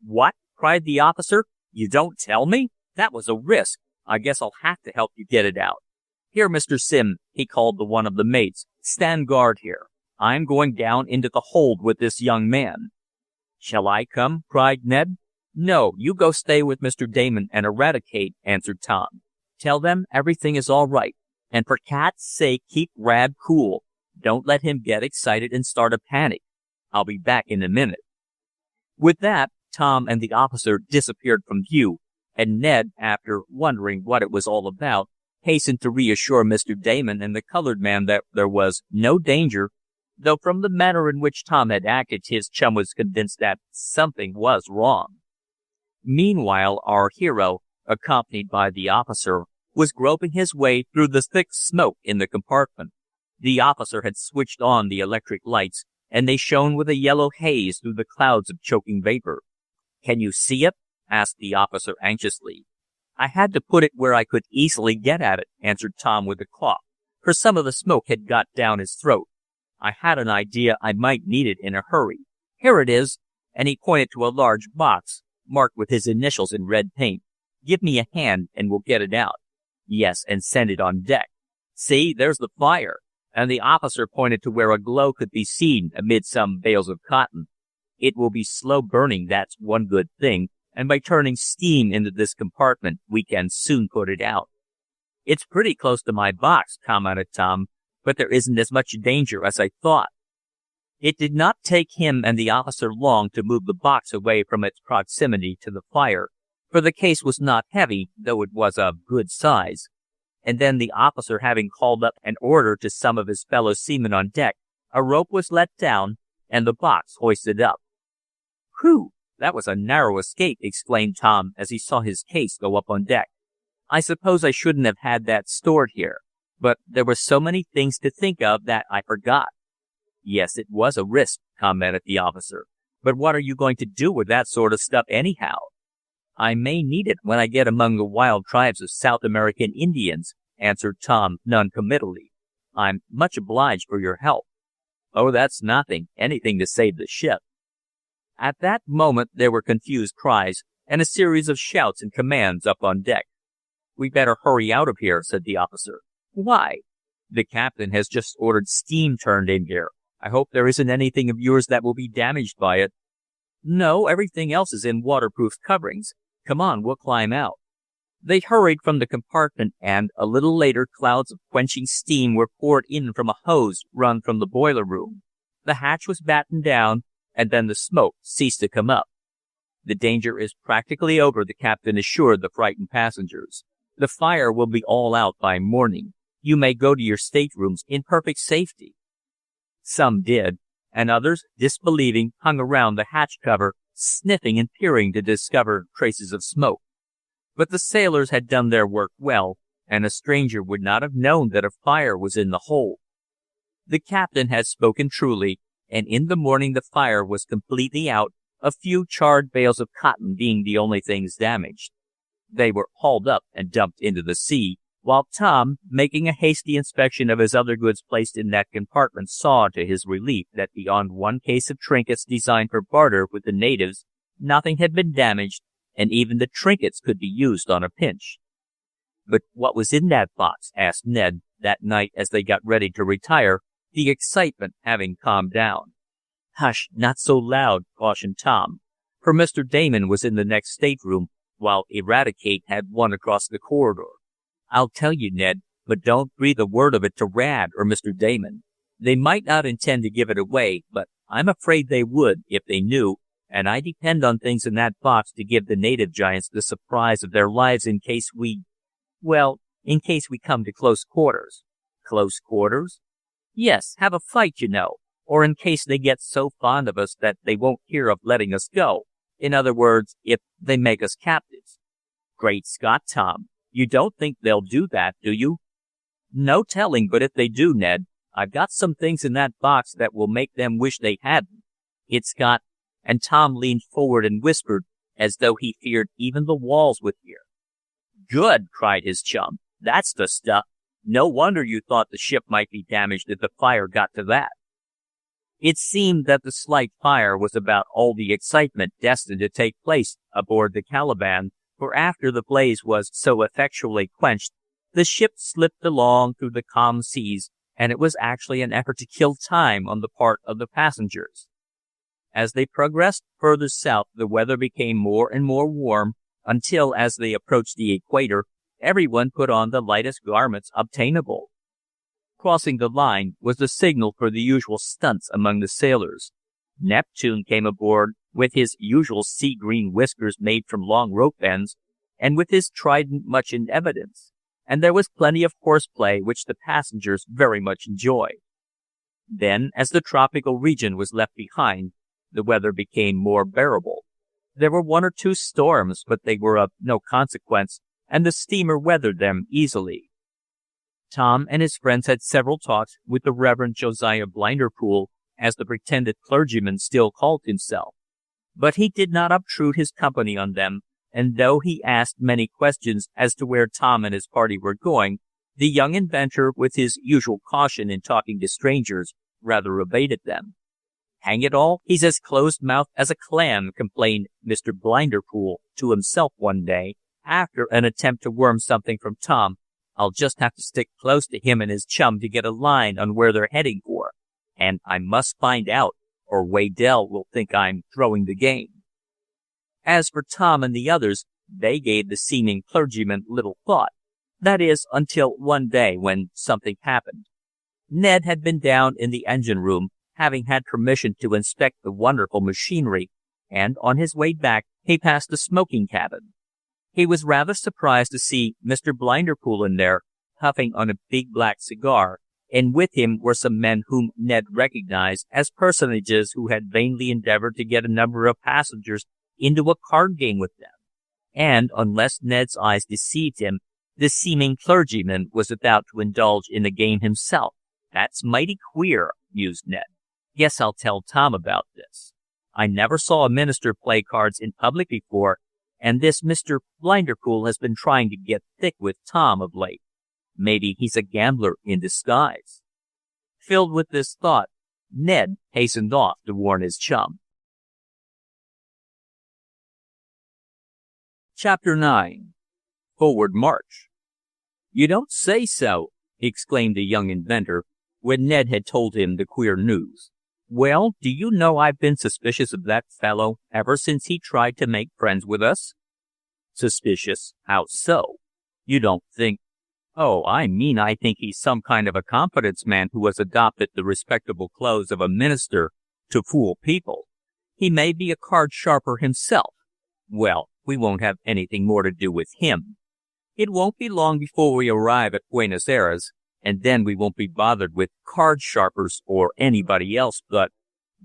"What?" cried the officer. "You don't tell me? That was a risk. I guess I'll have to help you get it out. Here, Mr. Sim," he called to one of the mates, "stand guard here. I'm going down into the hold with this young man." "Shall I come?" cried Ned. "No, you go stay with Mr. Damon and Eradicate," answered Tom. "Tell them everything is all right, and for cat's sake keep Rad cool. Don't let him get excited and start a panic. I'll be back in a minute." With that, Tom and the officer disappeared from view, and Ned, after wondering what it was all about, hastened to reassure Mr. Damon and the colored man that there was no danger, though from the manner in which Tom had acted his chum was convinced that something was wrong. Meanwhile, our hero, accompanied by the officer, was groping his way through the thick smoke in the compartment. The officer had switched on the electric lights, and they shone with a yellow haze through the clouds of choking vapor. "Can you see it?" asked the officer anxiously. "I had to put it where I could easily get at it," answered Tom with a cough, for some of the smoke had got down his throat. "I had an idea I might need it in a hurry. Here it is," and he pointed to a large box, marked with his initials in red paint. "Give me a hand, and we'll get it out. Yes, and send it on deck. See, there's the fire," and the officer pointed to where a glow could be seen amid some bales of cotton. "It will be slow burning, that's one good thing, and by turning steam into this compartment, we can soon put it out." "It's pretty close to my box," commented Tom, "but there isn't as much danger as I thought." It did not take him and the officer long to move the box away from its proximity to the fire, for the case was not heavy, though it was of good size. And then the officer having called up an order to some of his fellow seamen on deck, a rope was let down, and the box hoisted up. "Whew! That was a narrow escape," exclaimed Tom as he saw his case go up on deck. I suppose I shouldn't have had that stored here, but there were so many things to think of that I forgot." "Yes, it was a risk," commented the officer. "But what are you going to do with that sort of stuff anyhow?" "I may need it when I get among the wild tribes of South American Indians," answered Tom noncommittally. "I'm much obliged for your help." "Oh, that's nothing. Anything to save the ship." At that moment there were confused cries and a series of shouts and commands up on deck. "We better hurry out of here," said the officer. "Why?" "The captain has just ordered steam turned in here. I hope there isn't anything of yours that will be damaged by it." "No, everything else is in waterproof coverings. Come on, we'll climb out." They hurried from the compartment, and a little later clouds of quenching steam were poured in from a hose run from the boiler room. The hatch was battened down, and then the smoke ceased to come up. "The danger is practically over," the captain assured the frightened passengers. "The fire will be all out by morning. You may go to your staterooms in perfect safety." Some did, and others, disbelieving, hung around the hatch cover, sniffing and peering to discover traces of smoke. But the sailors had done their work well, and a stranger would not have known that a fire was in the hold. The captain had spoken truly, and in the morning the fire was completely out, a few charred bales of cotton being the only things damaged. They were hauled up and dumped into the sea, while Tom, making a hasty inspection of his other goods placed in that compartment, saw to his relief that beyond one case of trinkets designed for barter with the natives, nothing had been damaged, and even the trinkets could be used on a pinch. "But what was in that box?" asked Ned that night as they got ready to retire, the excitement having calmed down. "Hush, not so loud," cautioned Tom, for Mr. Damon was in the next stateroom, while Eradicate had one across the corridor. "I'll tell you, Ned, but don't breathe a word of it to Rad or Mr. Damon. They might not intend to give it away, but I'm afraid they would if they knew, and I depend on things in that box to give the native giants the surprise of their lives in case we come to close quarters." "Close quarters?" "Yes, have a fight, you know, or in case they get so fond of us that they won't hear of letting us go. In other words, if they make us captives." "Great Scott, Tom! You don't think they'll do that, do you?" "No telling, but if they do, Ned, I've got some things in that box that will make them wish they hadn't. It's got—" and Tom leaned forward and whispered, as though he feared even the walls would hear. "Good!" cried his chum. "That's the stuff! No wonder you thought the ship might be damaged if the fire got to that." It seemed that the slight fire was about all the excitement destined to take place aboard the Caliban, for after the blaze was so effectually quenched, the ship slipped along through the calm seas, and it was actually an effort to kill time on the part of the passengers. As they progressed further south, the weather became more and more warm, until, as they approached the equator, everyone put on the lightest garments obtainable. Crossing the line was the signal for the usual stunts among the sailors. Neptune came aboard with his usual sea-green whiskers made from long rope ends, and with his trident much in evidence, and there was plenty of horseplay which the passengers very much enjoyed. Then, as the tropical region was left behind, the weather became more bearable. There were one or two storms, but they were of no consequence, and the steamer weathered them easily. Tom and his friends had several talks with the Reverend Josiah Blinderpool, as the pretended clergyman still called himself. But he did not obtrude his company on them, and though he asked many questions as to where Tom and his party were going, the young inventor, with his usual caution in talking to strangers, rather evaded them. "Hang it all, he's as close-mouthed as a clam," complained Mr. Blinderpool to himself one day, after an attempt to worm something from Tom. "I'll just have to stick close to him and his chum to get a line on where they're heading for. And I must find out, or Waddell will think I'm throwing the game." As for Tom and the others, they gave the seeming clergyman little thought. That is, until one day when something happened. Ned had been down in the engine room, having had permission to inspect the wonderful machinery, and on his way back he passed the smoking cabin. He was rather surprised to see Mr. Blinderpool in there, puffing on a big black cigar, and with him were some men whom Ned recognized as personages who had vainly endeavored to get a number of passengers into a card game with them. And, unless Ned's eyes deceived him, The seeming clergyman was about to indulge in the game himself. That's mighty queer, mused Ned. Guess I'll tell Tom about this. I never saw a minister play cards in public before, and this Mr. Blinderpool has been trying to get thick with Tom of late. Maybe he's a gambler in disguise. Filled with this thought, Ned hastened off to warn his chum. Chapter 9. Forward March. You don't say so, exclaimed the young inventor, when Ned had told him the queer news. Well, do you know I've been suspicious of that fellow ever since he tried to make friends with us? Suspicious? How so? You don't think... Oh, I think he's some kind of a confidence man who has adopted the respectable clothes of a minister to fool people. He may be a card sharper himself. Well, we won't have anything more to do with him. It won't be long before we arrive at Buenos Aires, and then we won't be bothered with card sharpers or anybody else but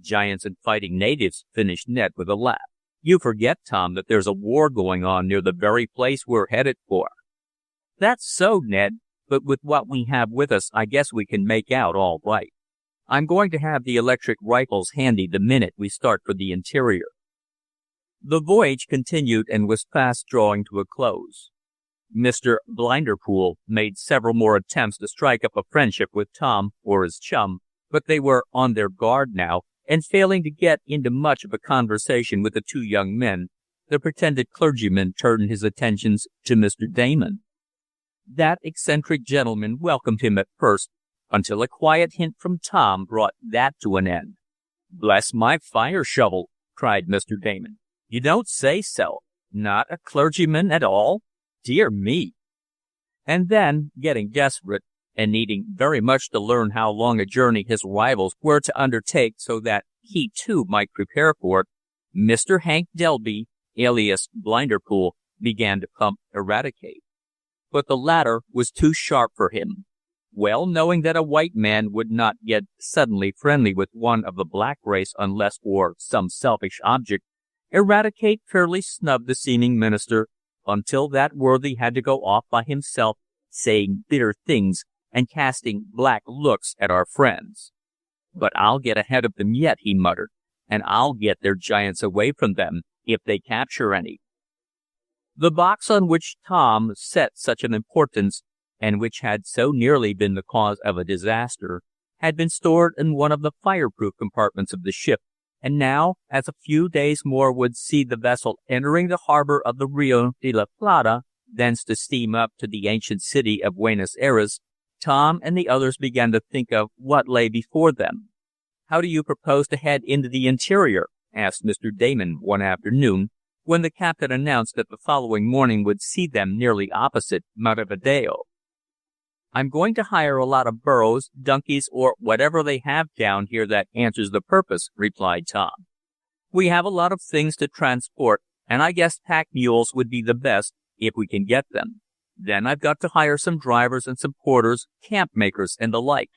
giants and fighting natives, finished Ned with a laugh. You forget, Tom, that there's a war going on near the very place we're headed for. That's so, Ned, but with what we have with us, I guess we can make out all right. I'm going to have the electric rifles handy the minute we start for the interior. The voyage continued and was fast drawing to a close. Mr. Blinderpool made several more attempts to strike up a friendship with Tom or his chum, but they were on their guard now, and failing to get into much of a conversation with the two young men, the pretended clergyman turned his attentions to Mr. Damon. That eccentric gentleman welcomed him at first, until a quiet hint from Tom brought that to an end. Bless my fire shovel, cried Mr. Damon. You don't say so. Not a clergyman at all? Dear me. And then, getting desperate, and needing very much to learn how long a journey his rivals were to undertake so that he too might prepare for it, Mr. Hank Delby, alias Blinderpool, began to pump Eradicate. But the latter was too sharp for him. Well knowing that a white man would not get suddenly friendly with one of the black race unless for some selfish object, Eradicate fairly snubbed the seeming minister until that worthy had to go off by himself, saying bitter things and casting black looks at our friends. But I'll get ahead of them yet, he muttered, and I'll get their giants away from them if they capture any. The box on which Tom set such an importance, and which had so nearly been the cause of a disaster, had been stored in one of the fireproof compartments of the ship, and now, as a few days more would see the vessel entering the harbor of the Rio de la Plata, thence to steam up to the ancient city of Buenos Aires, Tom and the others began to think of what lay before them. How do you propose to head into the interior? Asked Mr. Damon one afternoon, when the captain announced that the following morning would see them nearly opposite Montevideo. I'm going to hire a lot of burros, donkeys, or whatever they have down here that answers the purpose, replied Tom. We have a lot of things to transport, and I guess pack mules would be the best if we can get them. Then I've got to hire some drivers and some porters, camp makers, and the like.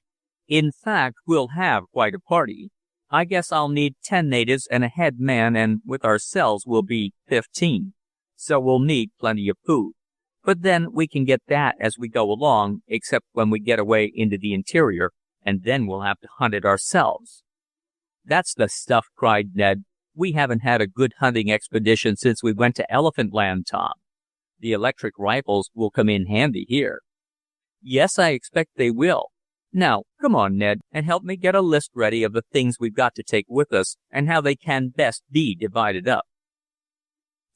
In fact, we'll have quite a party. I guess I'll need 10 natives and a head man, and with ourselves we'll be 15. So we'll need plenty of food. But then we can get that as we go along, except when we get away into the interior, and then we'll have to hunt it ourselves. That's the stuff, cried Ned. We haven't had a good hunting expedition since we went to Elephant Land, Tom. The electric rifles will come in handy here. Yes, I expect they will. Now, come on, Ned, and help me get a list ready of the things we've got to take with us and how they can best be divided up.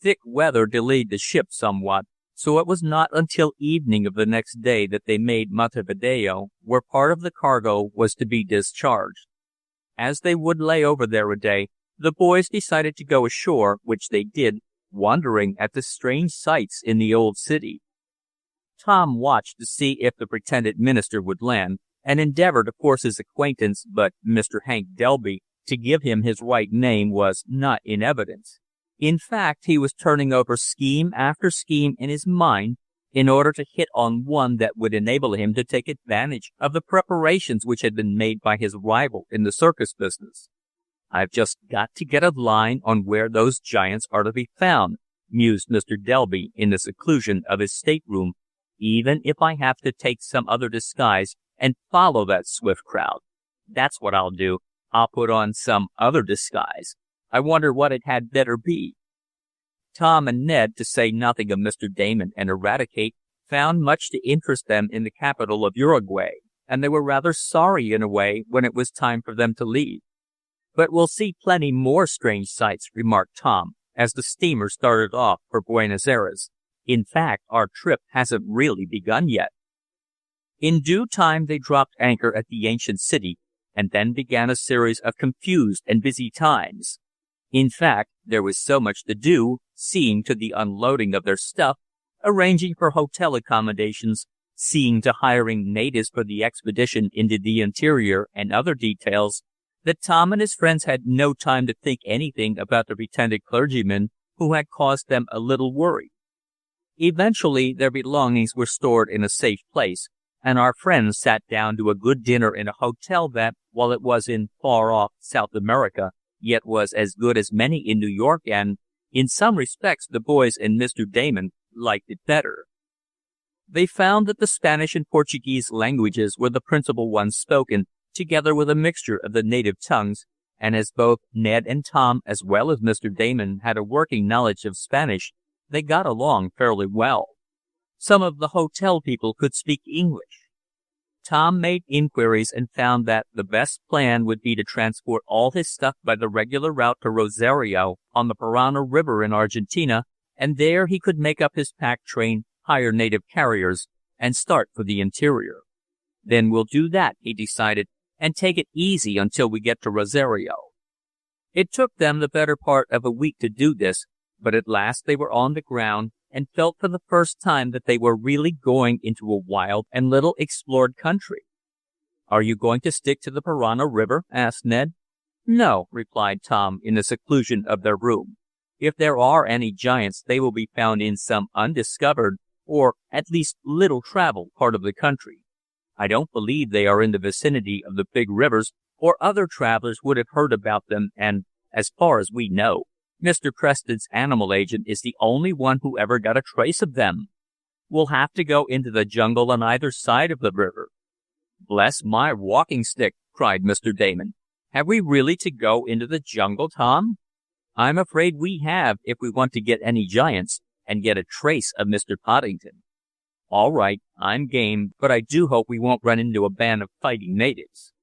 Thick weather delayed the ship somewhat, so it was not until evening of the next day that they made Montevideo, where part of the cargo was to be discharged. As they would lay over there a day, the boys decided to go ashore, which they did, wondering at the strange sights in the old city. Tom watched to see if the pretended minister would land, and endeavored to force his acquaintance, but Mr. Hank Delby, to give him his right name, was not in evidence. In fact, he was turning over scheme after scheme in his mind in order to hit on one that would enable him to take advantage of the preparations which had been made by his rival in the circus business. I've just got to get a line on where those giants are to be found, mused Mr. Delby in the seclusion of his stateroom, even if I have to take some other disguise and follow that swift crowd. That's what I'll do. I'll put on some other disguise. I wonder what it had better be." Tom and Ned, to say nothing of Mr. Damon and Eradicate, found much to interest them in the capital of Uruguay, and they were rather sorry in a way when it was time for them to leave. "But we'll see plenty more strange sights," remarked Tom, as the steamer started off for Buenos Aires. "In fact, our trip hasn't really begun yet." In due time they dropped anchor at the ancient city, and then began a series of confused and busy times. In fact, there was so much to do, seeing to the unloading of their stuff, arranging for hotel accommodations, seeing to hiring natives for the expedition into the interior, and other details, that Tom and his friends had no time to think anything about the pretended clergyman who had caused them a little worry. Eventually, their belongings were stored in a safe place, and our friends sat down to a good dinner in a hotel that, while it was in far-off South America, yet was as good as many in New York, and, in some respects, the boys and Mr. Damon liked it better. They found that the Spanish and Portuguese languages were the principal ones spoken, together with a mixture of the native tongues, and as both Ned and Tom, as well as Mr. Damon, had a working knowledge of Spanish, they got along fairly well. Some of the hotel people could speak English. Tom made inquiries and found that the best plan would be to transport all his stuff by the regular route to Rosario on the Parana River in Argentina, and there he could make up his pack train, hire native carriers, and start for the interior. "Then we'll do that," he decided, "and take it easy until we get to Rosario." It took them the better part of a week to do this, but at last they were on the ground, and felt for the first time that they were really going into a wild and little explored country. "Are you going to stick to the Parana River?" asked Ned. "No," replied Tom, in the seclusion of their room. "If there are any giants, they will be found in some undiscovered, or at least little-traveled part of the country. I don't believe they are in the vicinity of the big rivers, or other travelers would have heard about them, and, as far as we know, Mr. Preston's animal agent is the only one who ever got a trace of them. We'll have to go into the jungle on either side of the river." "Bless my walking stick!" cried Mr. Damon. "Have we really to go into the jungle, Tom?" "I'm afraid we have, if we want to get any giants, and get a trace of Mr. Poddington." "All right, I'm game, but I do hope we won't run into a band of fighting natives."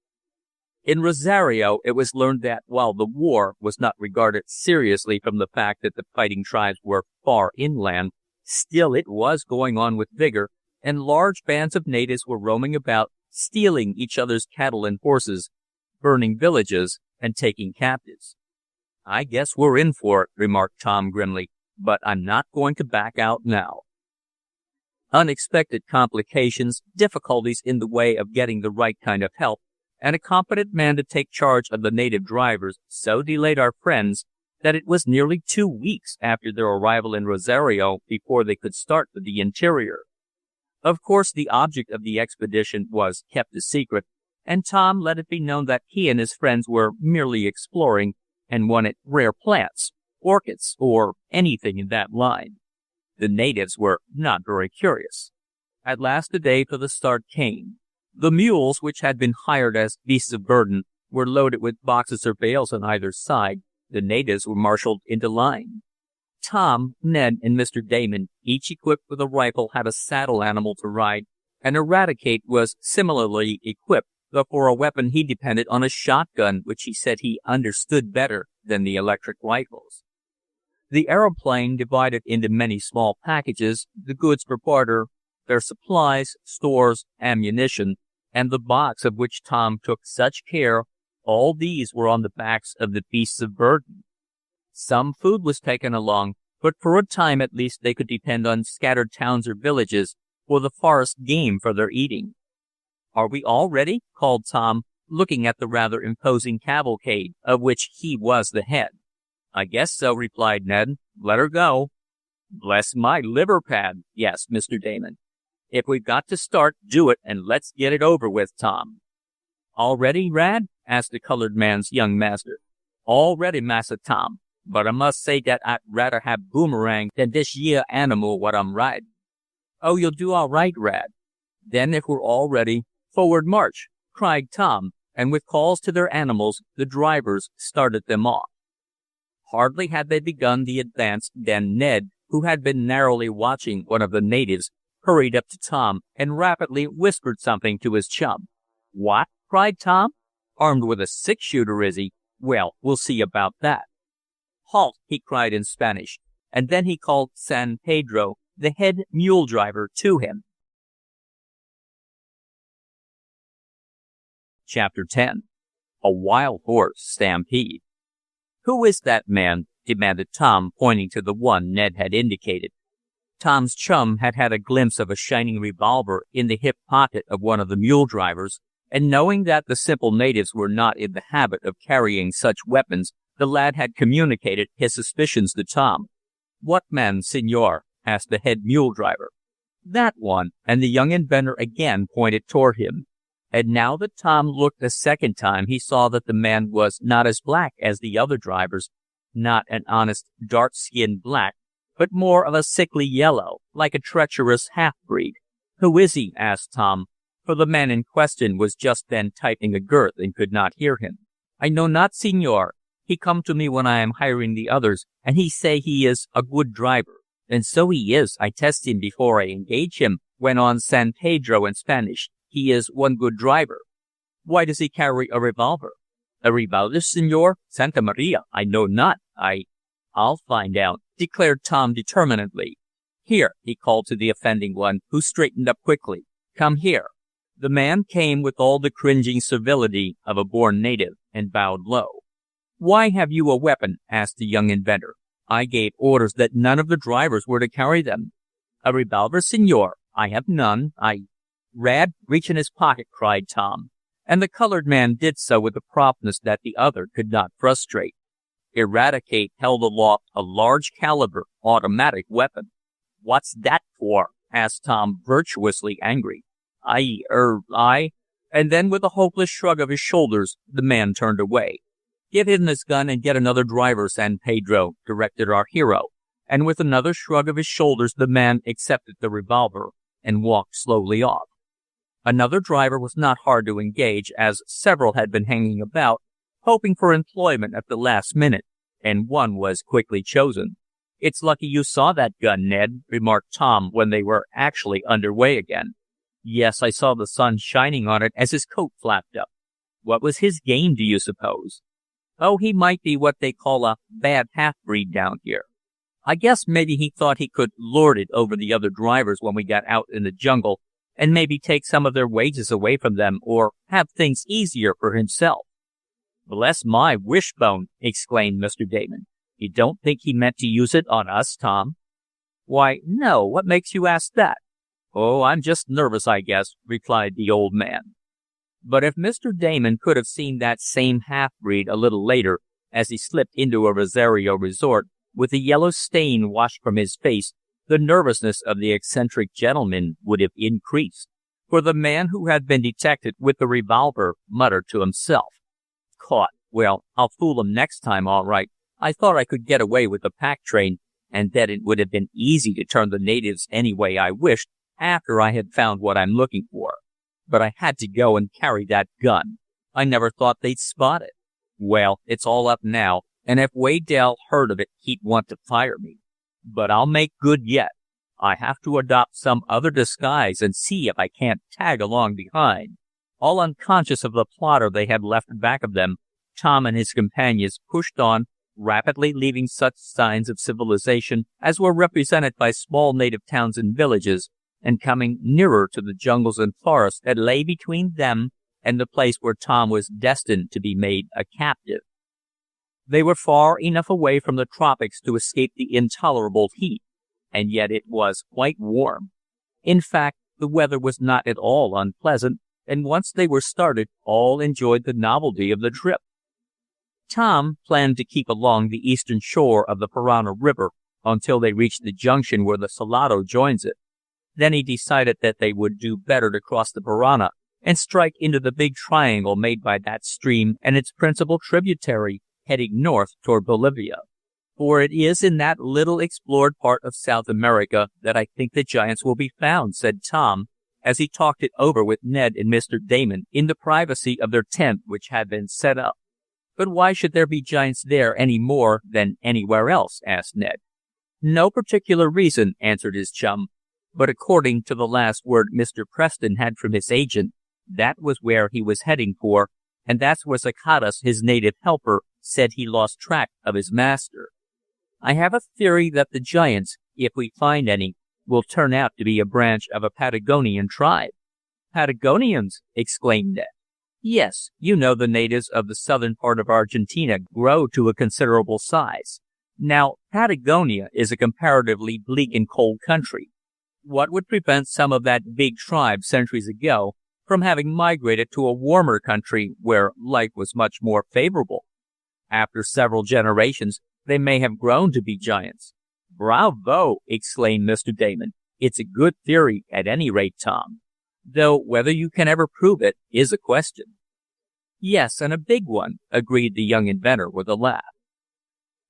In Rosario, it was learned that while the war was not regarded seriously from the fact that the fighting tribes were far inland, still it was going on with vigor, and large bands of natives were roaming about, stealing each other's cattle and horses, burning villages, and taking captives. "I guess we're in for it," remarked Tom grimly, "but I'm not going to back out now." Unexpected complications, difficulties in the way of getting the right kind of help, and a competent man to take charge of the native drivers so delayed our friends that it was nearly 2 weeks after their arrival in Rosario before they could start for the interior. Of course, the object of the expedition was kept a secret, and Tom let it be known that he and his friends were merely exploring and wanted rare plants, orchids, or anything in that line. The natives were not very curious. At last the day for the start came. The mules, which had been hired as beasts of burden, were loaded with boxes or bales on either side. The natives were marshaled into line. Tom, Ned, and Mr. Damon, each equipped with a rifle, had a saddle animal to ride, and Eradicate was similarly equipped, though for a weapon he depended on a shotgun, which he said he understood better than the electric rifles. The aeroplane divided into many small packages, the goods for barter, their supplies, stores, ammunition, and the box of which Tom took such care, all these were on the backs of the beasts of burden. Some food was taken along, but for a time at least they could depend on scattered towns or villages, or the forest game for their eating. "Are we all ready?" called Tom, looking at the rather imposing cavalcade, of which he was the head. "I guess so," replied Ned. "Let her go." "Bless my liver pad!" gasped Mr. Damon. "If we've got to start, do it, and let's get it over with, Tom." "All ready, Rad?" asked the colored man's young master. "All ready, Massa Tom, but I must say dat I'd rather have Boomerang than dish yeah animal what I'm riding." "Oh, you'll do all right, Rad." "Then if we're all ready, forward march," cried Tom, and with calls to their animals, the drivers started them off. Hardly had they begun the advance than Ned, who had been narrowly watching one of the natives, hurried up to Tom and rapidly whispered something to his chum. "What?" cried Tom. "Armed with a six-shooter, is he? Well, we'll see about that." "Halt!" he cried in Spanish, and then he called San Pedro, the head mule driver, to him. Chapter 10. A Wild Horse Stampede. "Who is that man?" demanded Tom, pointing to the one Ned had indicated. Tom's chum had had a glimpse of a shining revolver in the hip pocket of one of the mule drivers, and knowing that the simple natives were not in the habit of carrying such weapons, the lad had communicated his suspicions to Tom. "What man, senor?" asked the head mule driver. "That one," and the young inventor again pointed toward him. And now that Tom looked a second time, he saw that the man was not as black as the other drivers, not an honest, dark-skinned black, but more of a sickly yellow, like a treacherous half-breed. "Who is he?" asked Tom, for the man in question was just then typing a girth and could not hear him. "I know not, senor. He come to me when I am hiring the others, and he say he is a good driver." "And so he is. I test him before I engage him," went on San Pedro in Spanish. "He is one good driver." "Why does he carry a revolver?" "A revolver, senor? Santa Maria, I know not. I'll find out," declared Tom determinedly. "Here," he called to the offending one, who straightened up quickly. "Come here." The man came with all the cringing servility of a born native, and bowed low. "Why have you a weapon?" asked the young inventor. "I gave orders that none of the drivers were to carry them." "A revolver, senor? I have none. Rad, reach in his pocket," cried Tom, and the colored man did so with a promptness that the other could not frustrate. Eradicate held aloft a large caliber automatic weapon. "What's that for?" asked Tom, virtuously angry. I, and then with a hopeless shrug of his shoulders, the man turned away. "Give him this gun and get another driver, San Pedro," directed our hero, and with another shrug of his shoulders the man accepted the revolver and walked slowly off. Another driver was not hard to engage, as several had been hanging about, hoping for employment at the last minute, and one was quickly chosen. "It's lucky you saw that gun, Ned," remarked Tom when they were actually under way again. "Yes, I saw the sun shining on it as his coat flapped up." "What was his game, do you suppose?" "Oh, he might be what they call a bad half-breed down here. I guess maybe he thought he could lord it over the other drivers when we got out in the jungle, and maybe take some of their wages away from them, or have things easier for himself." "Bless my wishbone!" exclaimed Mr. Damon. "You don't think he meant to use it on us, Tom?" "Why, no. What makes you ask that?" "Oh, I'm just nervous, I guess," replied the old man. But if Mr. Damon could have seen that same half-breed a little later, as he slipped into a Rosario resort, with a yellow stain washed from his face, the nervousness of the eccentric gentleman would have increased. For the man who had been detected with the revolver muttered to himself, "Caught. Well, I'll fool him next time, all right. I thought I could get away with the pack train, and that it would have been easy to turn the natives any way I wished after I had found what I'm looking for. But I had to go and carry that gun. I never thought they'd spot it. Well, it's all up now, and if Waydell heard of it, he'd want to fire me. But I'll make good yet. I have to adopt some other disguise and see if I can't tag along behind." All unconscious of the plotter they had left back of them, Tom and his companions pushed on, rapidly leaving such signs of civilization as were represented by small native towns and villages, and coming nearer to the jungles and forests that lay between them and the place where Tom was destined to be made a captive. They were far enough away from the tropics to escape the intolerable heat, and yet it was quite warm. In fact, the weather was not at all unpleasant, and once they were started, all enjoyed the novelty of the trip. Tom planned to keep along the eastern shore of the Parana River until they reached the junction where the Salado joins it. Then he decided that they would do better to cross the Parana and strike into the big triangle made by that stream and its principal tributary, heading north toward Bolivia. for it is in that little explored part of South America that I think the giants will be found," said Tom, as he talked it over with Ned and Mr. Damon in the privacy of their tent which had been set up. "But why should there be giants there any more than anywhere else?" asked Ned. "No particular reason," answered his chum, "but according to the last word Mr. Preston had from his agent, that was where he was heading for, and that's where Zacchaeus, his native helper, said he lost track of his master. I have a theory that the giants, if we find any, will turn out to be a branch of a Patagonian tribe." "Patagonians!" exclaimed Ned. "Yes, you know the natives of the southern part of Argentina grow to a considerable size. Now, Patagonia is a comparatively bleak and cold country. What would prevent some of that big tribe centuries ago from having migrated to a warmer country where life was much more favorable? After several generations, they may have grown to be giants." "Bravo!" exclaimed Mr. Damon. "It's a good theory, at any rate, Tom. Though whether you can ever prove it is a question." "Yes, and a big one," agreed the young inventor with a laugh.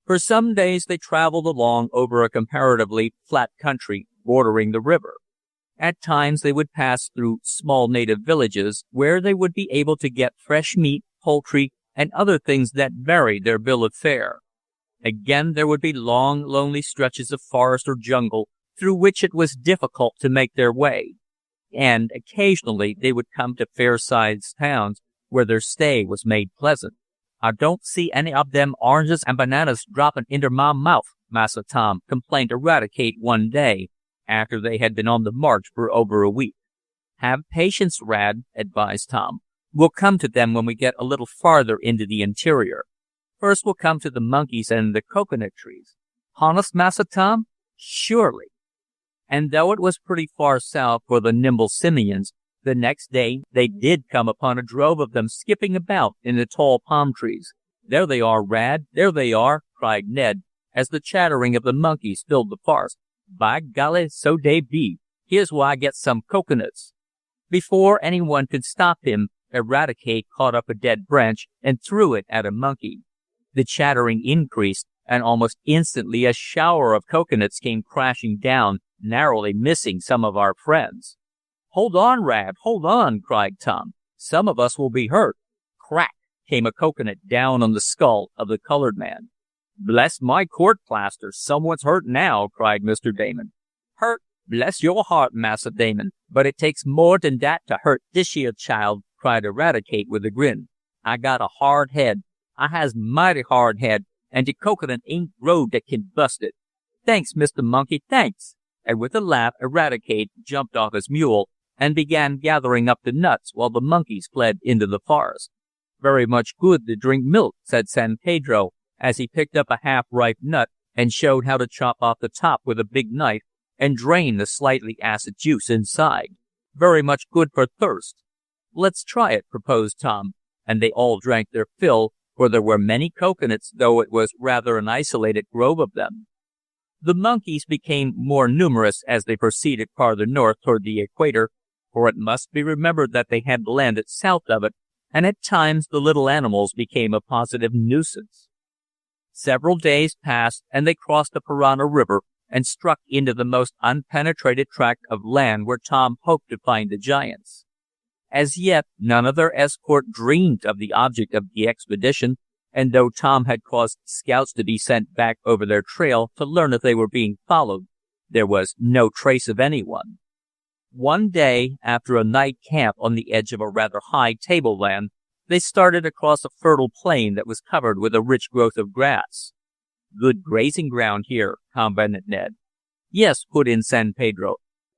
For some days they traveled along over a comparatively flat country bordering the river. At times they would pass through small native villages where they would be able to get fresh meat, poultry, and other things that varied their bill of fare. Again there would be long, lonely stretches of forest or jungle through which it was difficult to make their way, and occasionally they would come to fair-sized towns where their stay was made pleasant. "I don't see any of them oranges and bananas dropping into my mouth," Massa Tom complained to Eradicate one day, after they had been on the march for over a week. "Have patience, Rad," advised Tom. "We'll come to them when we get a little farther into the interior. First we'll come to the monkeys and the coconut trees." "Honest, Massa Tom?" "Surely." And though it was pretty far south for the nimble simians, the next day they did come upon a drove of them skipping about in the tall palm trees. "There they are, Rad! There they are!" cried Ned, as the chattering of the monkeys filled the forest. "By golly, so dey be! Here's where I get some coconuts." Before anyone could stop him, Eradicate caught up a dead branch and threw it at a monkey. The chattering increased, and almost instantly a shower of coconuts came crashing down, narrowly missing some of our friends. "Hold on, Rad, hold on!" cried Tom. "Some of us will be hurt." Crack came a coconut down on the skull of the colored man. "Bless my court plaster, someone's hurt now!" cried Mr. Damon. "Hurt? Bless your heart, Massa Damon, but it takes more than that to hurt this here child," cried Eradicate with a grin. "I got a hard head. I has mighty hard head, and de coconut ain't growed that can bust it. Thanks, Mr. Monkey, thanks!" And with a laugh Eradicate jumped off his mule and began gathering up the nuts while the monkeys fled into the forest. "Very much good to drink milk," said San Pedro, as he picked up a half-ripe nut and showed how to chop off the top with a big knife and drain the slightly acid juice inside. "Very much good for thirst." "Let's try it," proposed Tom, and they all drank their fill, for there were many coconuts, though it was rather an isolated grove of them. The monkeys became more numerous as they proceeded farther north toward the equator, for it must be remembered that they had landed south of it, and at times the little animals became a positive nuisance. Several days passed, and they crossed the Parana River and struck into the most unpenetrated tract of land where Tom hoped to find the giants. As yet, none of their escort dreamed of the object of the expedition, and though Tom had caused scouts to be sent back over their trail to learn if they were being followed, there was no trace of anyone. One day, after a night camp on the edge of a rather high tableland, they started across a fertile plain that was covered with a rich growth of grass. "Good grazing ground here," commented Ned. "Yes," put in San Pedro.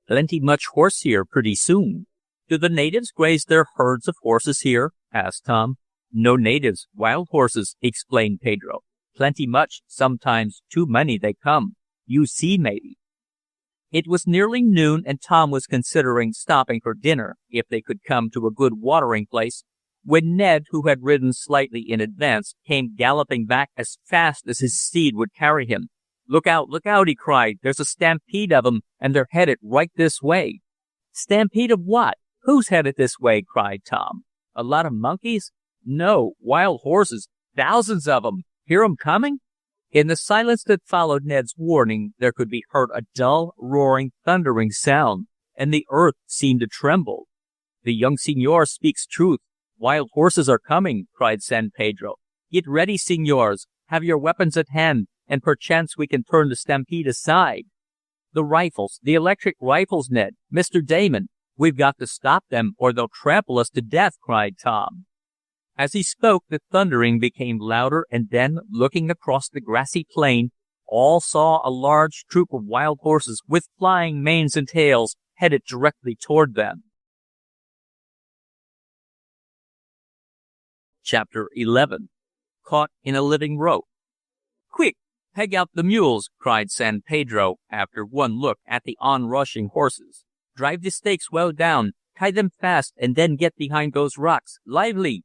"Plenty much horse here pretty soon." "Do the natives graze their herds of horses here?" asked Tom. "No natives, wild horses," explained Pedro. "Plenty much, sometimes too many they come. You see, maybe." It was nearly noon, and Tom was considering stopping for dinner if they could come to a good watering place, when Ned, who had ridden slightly in advance, came galloping back as fast as his steed would carry him. Look out!" he cried. "There's a stampede of 'em, and they're headed right this way." "Stampede of what? Who's headed this way?" cried Tom. "A lot of monkeys?" "No, wild horses. Thousands of 'em. Hear 'em coming?" In the silence that followed Ned's warning, there could be heard a dull, roaring, thundering sound, and the earth seemed to tremble. "The young senor speaks truth. Wild horses are coming," cried San Pedro. "Get ready, senors. Have your weapons at hand, and perchance we can turn the stampede aside." "The rifles, the electric rifles, Ned. Mr. Damon. We've got to stop them, or they'll trample us to death," cried Tom. As he spoke, the thundering became louder, and then, looking across the grassy plain, all saw a large troop of wild horses with flying manes and tails headed directly toward them. Chapter 11. Caught in a living rope. "Quick! Peg out the mules!" cried San Pedro, after one look at the onrushing horses. "Drive the stakes well down, tie them fast, and then get behind those rocks. Lively!"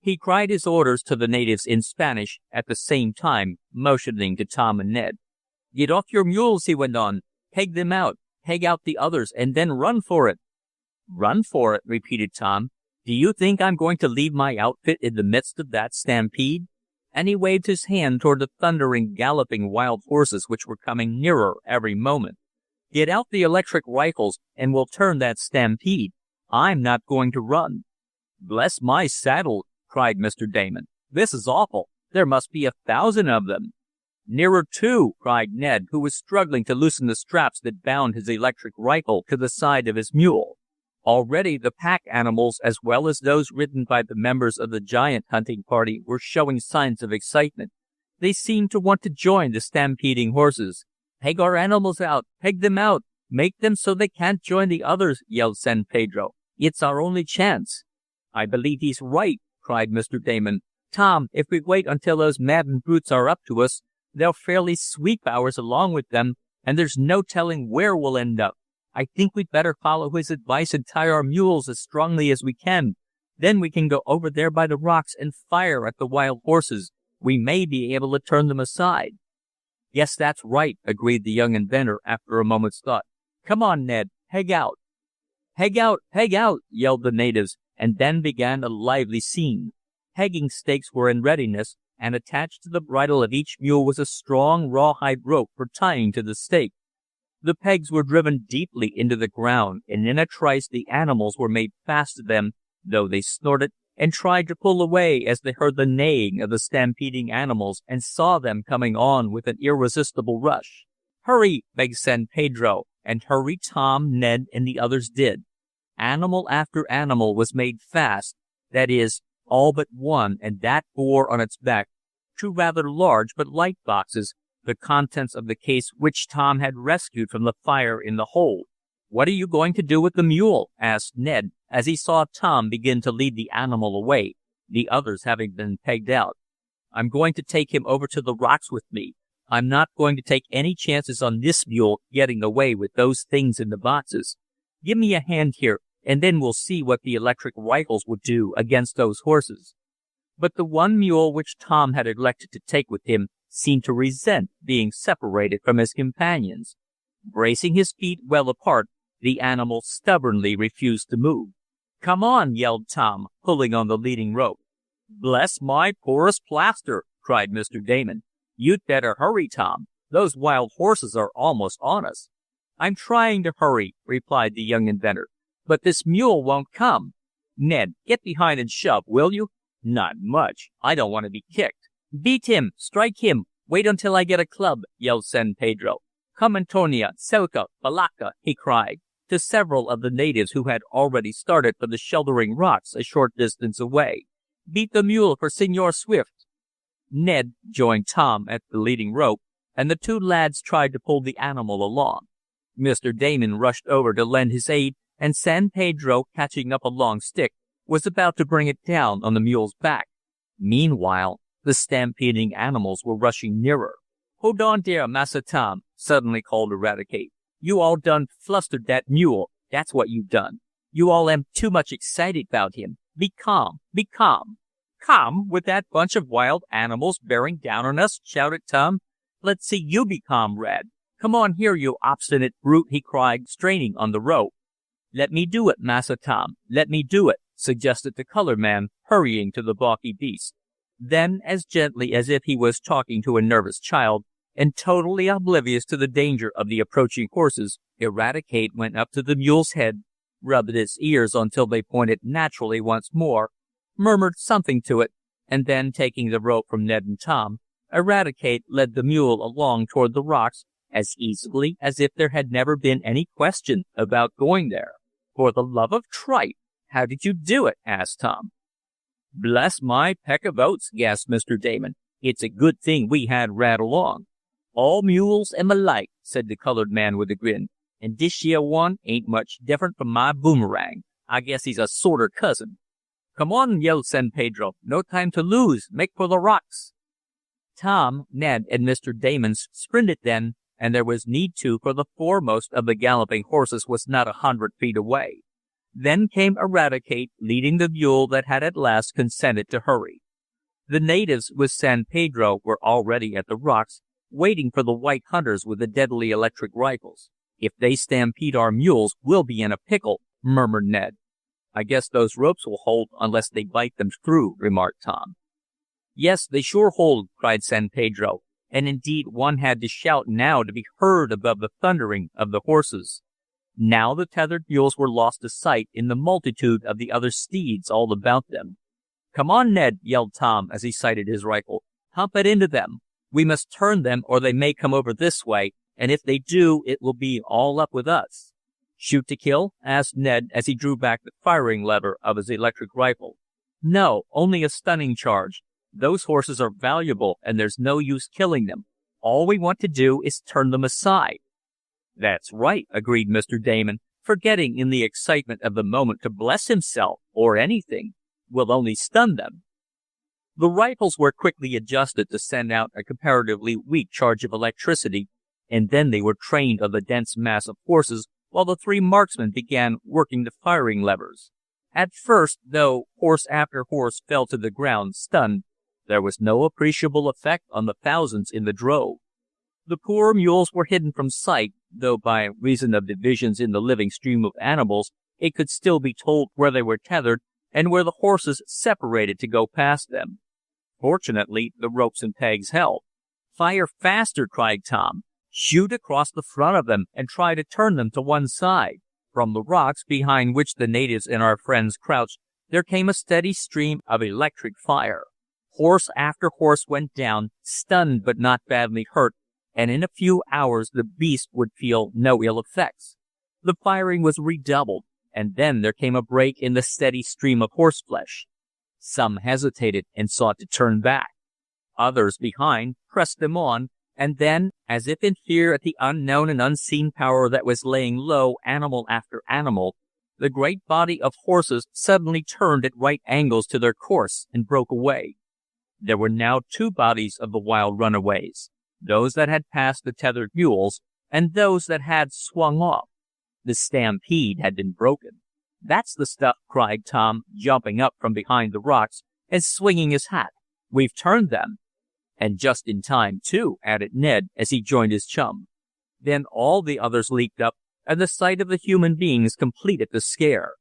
He cried his orders to the natives in Spanish, at the same time motioning to Tom and Ned. "Get off your mules," he went on. "Peg them out, peg out the others, and then run for it." "Run for it," repeated Tom. "Do you think I'm going to leave my outfit in the midst of that stampede?" And he waved his hand toward the thundering, galloping wild horses which were coming nearer every moment. "Get out the electric rifles, and we'll turn that stampede. I'm not going to run." "Bless my saddle!" cried Mr. Damon. "This is awful. There must be 1,000 of them." "Nearer 2," cried Ned, who was struggling to loosen the straps that bound his electric rifle to the side of his mule. Already the pack animals, as well as those ridden by the members of the giant hunting party, were showing signs of excitement. They seemed to want to join the stampeding horses. "Peg our animals out! Peg them out! Make them so they can't join the others!" yelled San Pedro. "It's our only chance." "I believe he's right," cried Mr. Damon. "Tom, if we wait until those maddened brutes are up to us, they'll fairly sweep ours along with them, and there's no telling where we'll end up. I think we'd better follow his advice and tie our mules as strongly as we can. Then we can go over there by the rocks and fire at the wild horses. We may be able to turn them aside." "Yes, that's right," agreed the young inventor after a moment's thought. "Come on, Ned. Peg out." "Peg out! Peg out!" yelled the natives, and then began a lively scene. Pegging stakes were in readiness, and attached to the bridle of each mule was a strong rawhide rope for tying to the stake. The pegs were driven deeply into the ground, and in a trice the animals were made fast to them, though they snorted and tried to pull away as they heard the neighing of the stampeding animals and saw them coming on with an irresistible rush. "Hurry!" begged San Pedro, and hurry Tom, Ned, and the others did. Animal after animal was made fast, that is, all but one, and that bore on its back 2 rather large but light boxes, the contents of the case which Tom had rescued from the fire in the hold. "What are you going to do with the mule?" asked Ned, as he saw Tom begin to lead the animal away, the others having been pegged out. "I'm going to take him over to the rocks with me. I'm not going to take any chances on this mule getting away with those things in the boxes. Give me a hand here, and then we'll see what the electric rifles will do against those horses." But the one mule which Tom had elected to take with him seemed to resent being separated from his companions. Bracing his feet well apart, the animal stubbornly refused to move. "Come on!" yelled Tom, pulling on the leading rope. "Bless my porous plaster!" cried Mr. Damon. "You'd better hurry, Tom. Those wild horses are almost on us." "I'm trying to hurry," replied the young inventor, "but this mule won't come. Ned, get behind and shove, will you?" "Not much. I don't want to be kicked." "Beat him! Strike him! Wait until I get a club!" yelled San Pedro. "Come, Antonia, Selka, Balaka!" he cried, to several of the natives who had already started for the sheltering rocks a short distance away. "Beat the mule for Senor Swift." Ned joined Tom at the leading rope, and the 2 lads tried to pull the animal along. Mr. Damon rushed over to lend his aid, and San Pedro, catching up a long stick, was about to bring it down on the mule's back. Meanwhile, the stampeding animals were rushing nearer. "Hold on there, Massa Tom," suddenly called Eradicate. "You all done flustered that mule, that's what you done. You all am too much excited 'bout him. Be calm, be calm." "Calm, with that bunch of wild animals bearing down on us?" shouted Tom. "Let's see you be calm, Rad. Come on here, you obstinate brute," he cried, straining on the rope. "Let me do it, Massa Tom, let me do it," suggested the colored man, hurrying to the balky beast. Then, as gently as if he was talking to a nervous child, and totally oblivious to the danger of the approaching horses, Eradicate went up to the mule's head, rubbed its ears until they pointed naturally once more, murmured something to it, and then, taking the rope from Ned and Tom, Eradicate led the mule along toward the rocks as easily as if there had never been any question about going there. "For the love of tripe, how did you do it?" asked Tom. "Bless my peck of oats," gasped Mr. Damon. "It's a good thing we had Rad along." "All mules am alike," said the colored man with a grin. "And dish yeah one ain't much different from my Boomerang. I guess he's a sorter cousin." "Come on," yelled San Pedro. "No time to lose. Make for the rocks." Tom, Ned, and Mr. Damon sprinted then, and there was need to, for the foremost of the galloping horses was not 100 feet away. Then came Eradicate, leading the mule that had at last consented to hurry. The natives with San Pedro were already at the rocks, waiting for the white hunters with the deadly electric rifles. "If they stampede our mules, we'll be in a pickle," murmured Ned. "I guess those ropes will hold unless they bite them through," remarked Tom. "Yes, they sure hold," cried San Pedro, and indeed one had to shout now to be heard above the thundering of the horses. Now the tethered mules were lost to sight in the multitude of the other steeds all about them. "Come on, Ned!" yelled Tom as he sighted his rifle. "Pump it into them. We must turn them or they may come over this way, and if they do it will be all up with us." "Shoot to kill?" asked Ned as he drew back the firing lever of his electric rifle. "No, only a stunning charge. Those horses are valuable and there's no use killing them. All we want to do is turn them aside." "That's right," agreed Mr. Damon, forgetting in the excitement of the moment to bless himself or anything. "We'll only stun them." The rifles were quickly adjusted to send out a comparatively weak charge of electricity, and then they were trained on the dense mass of horses while the three marksmen began working the firing levers. At first, though horse after horse fell to the ground stunned, there was no appreciable effect on the thousands in the drove. The poor mules were hidden from sight, though by reason of divisions in the living stream of animals it could still be told where they were tethered and where the horses separated to go past them. Fortunately, the ropes and pegs held. "Fire faster!" cried Tom. "Shoot across the front of them and try to turn them to one side." From the rocks behind which the natives and our friends crouched, there came a steady stream of electric fire. Horse after horse went down, stunned but not badly hurt, and in a few hours the beast would feel no ill effects. The firing was redoubled, and then there came a break in the steady stream of horseflesh. Some hesitated and sought to turn back. Others behind pressed them on, and then, as if in fear at the unknown and unseen power that was laying low animal after animal, the great body of horses suddenly turned at right angles to their course and broke away. There were now two bodies of the wild runaways, those that had passed the tethered mules, and those that had swung off. The stampede had been broken. "That's the stuff!" cried Tom, jumping up from behind the rocks and swinging his hat. "We've turned them." "And just in time, too," added Ned as he joined his chum. Then all the others leaped up, and the sight of the human beings completed the scare.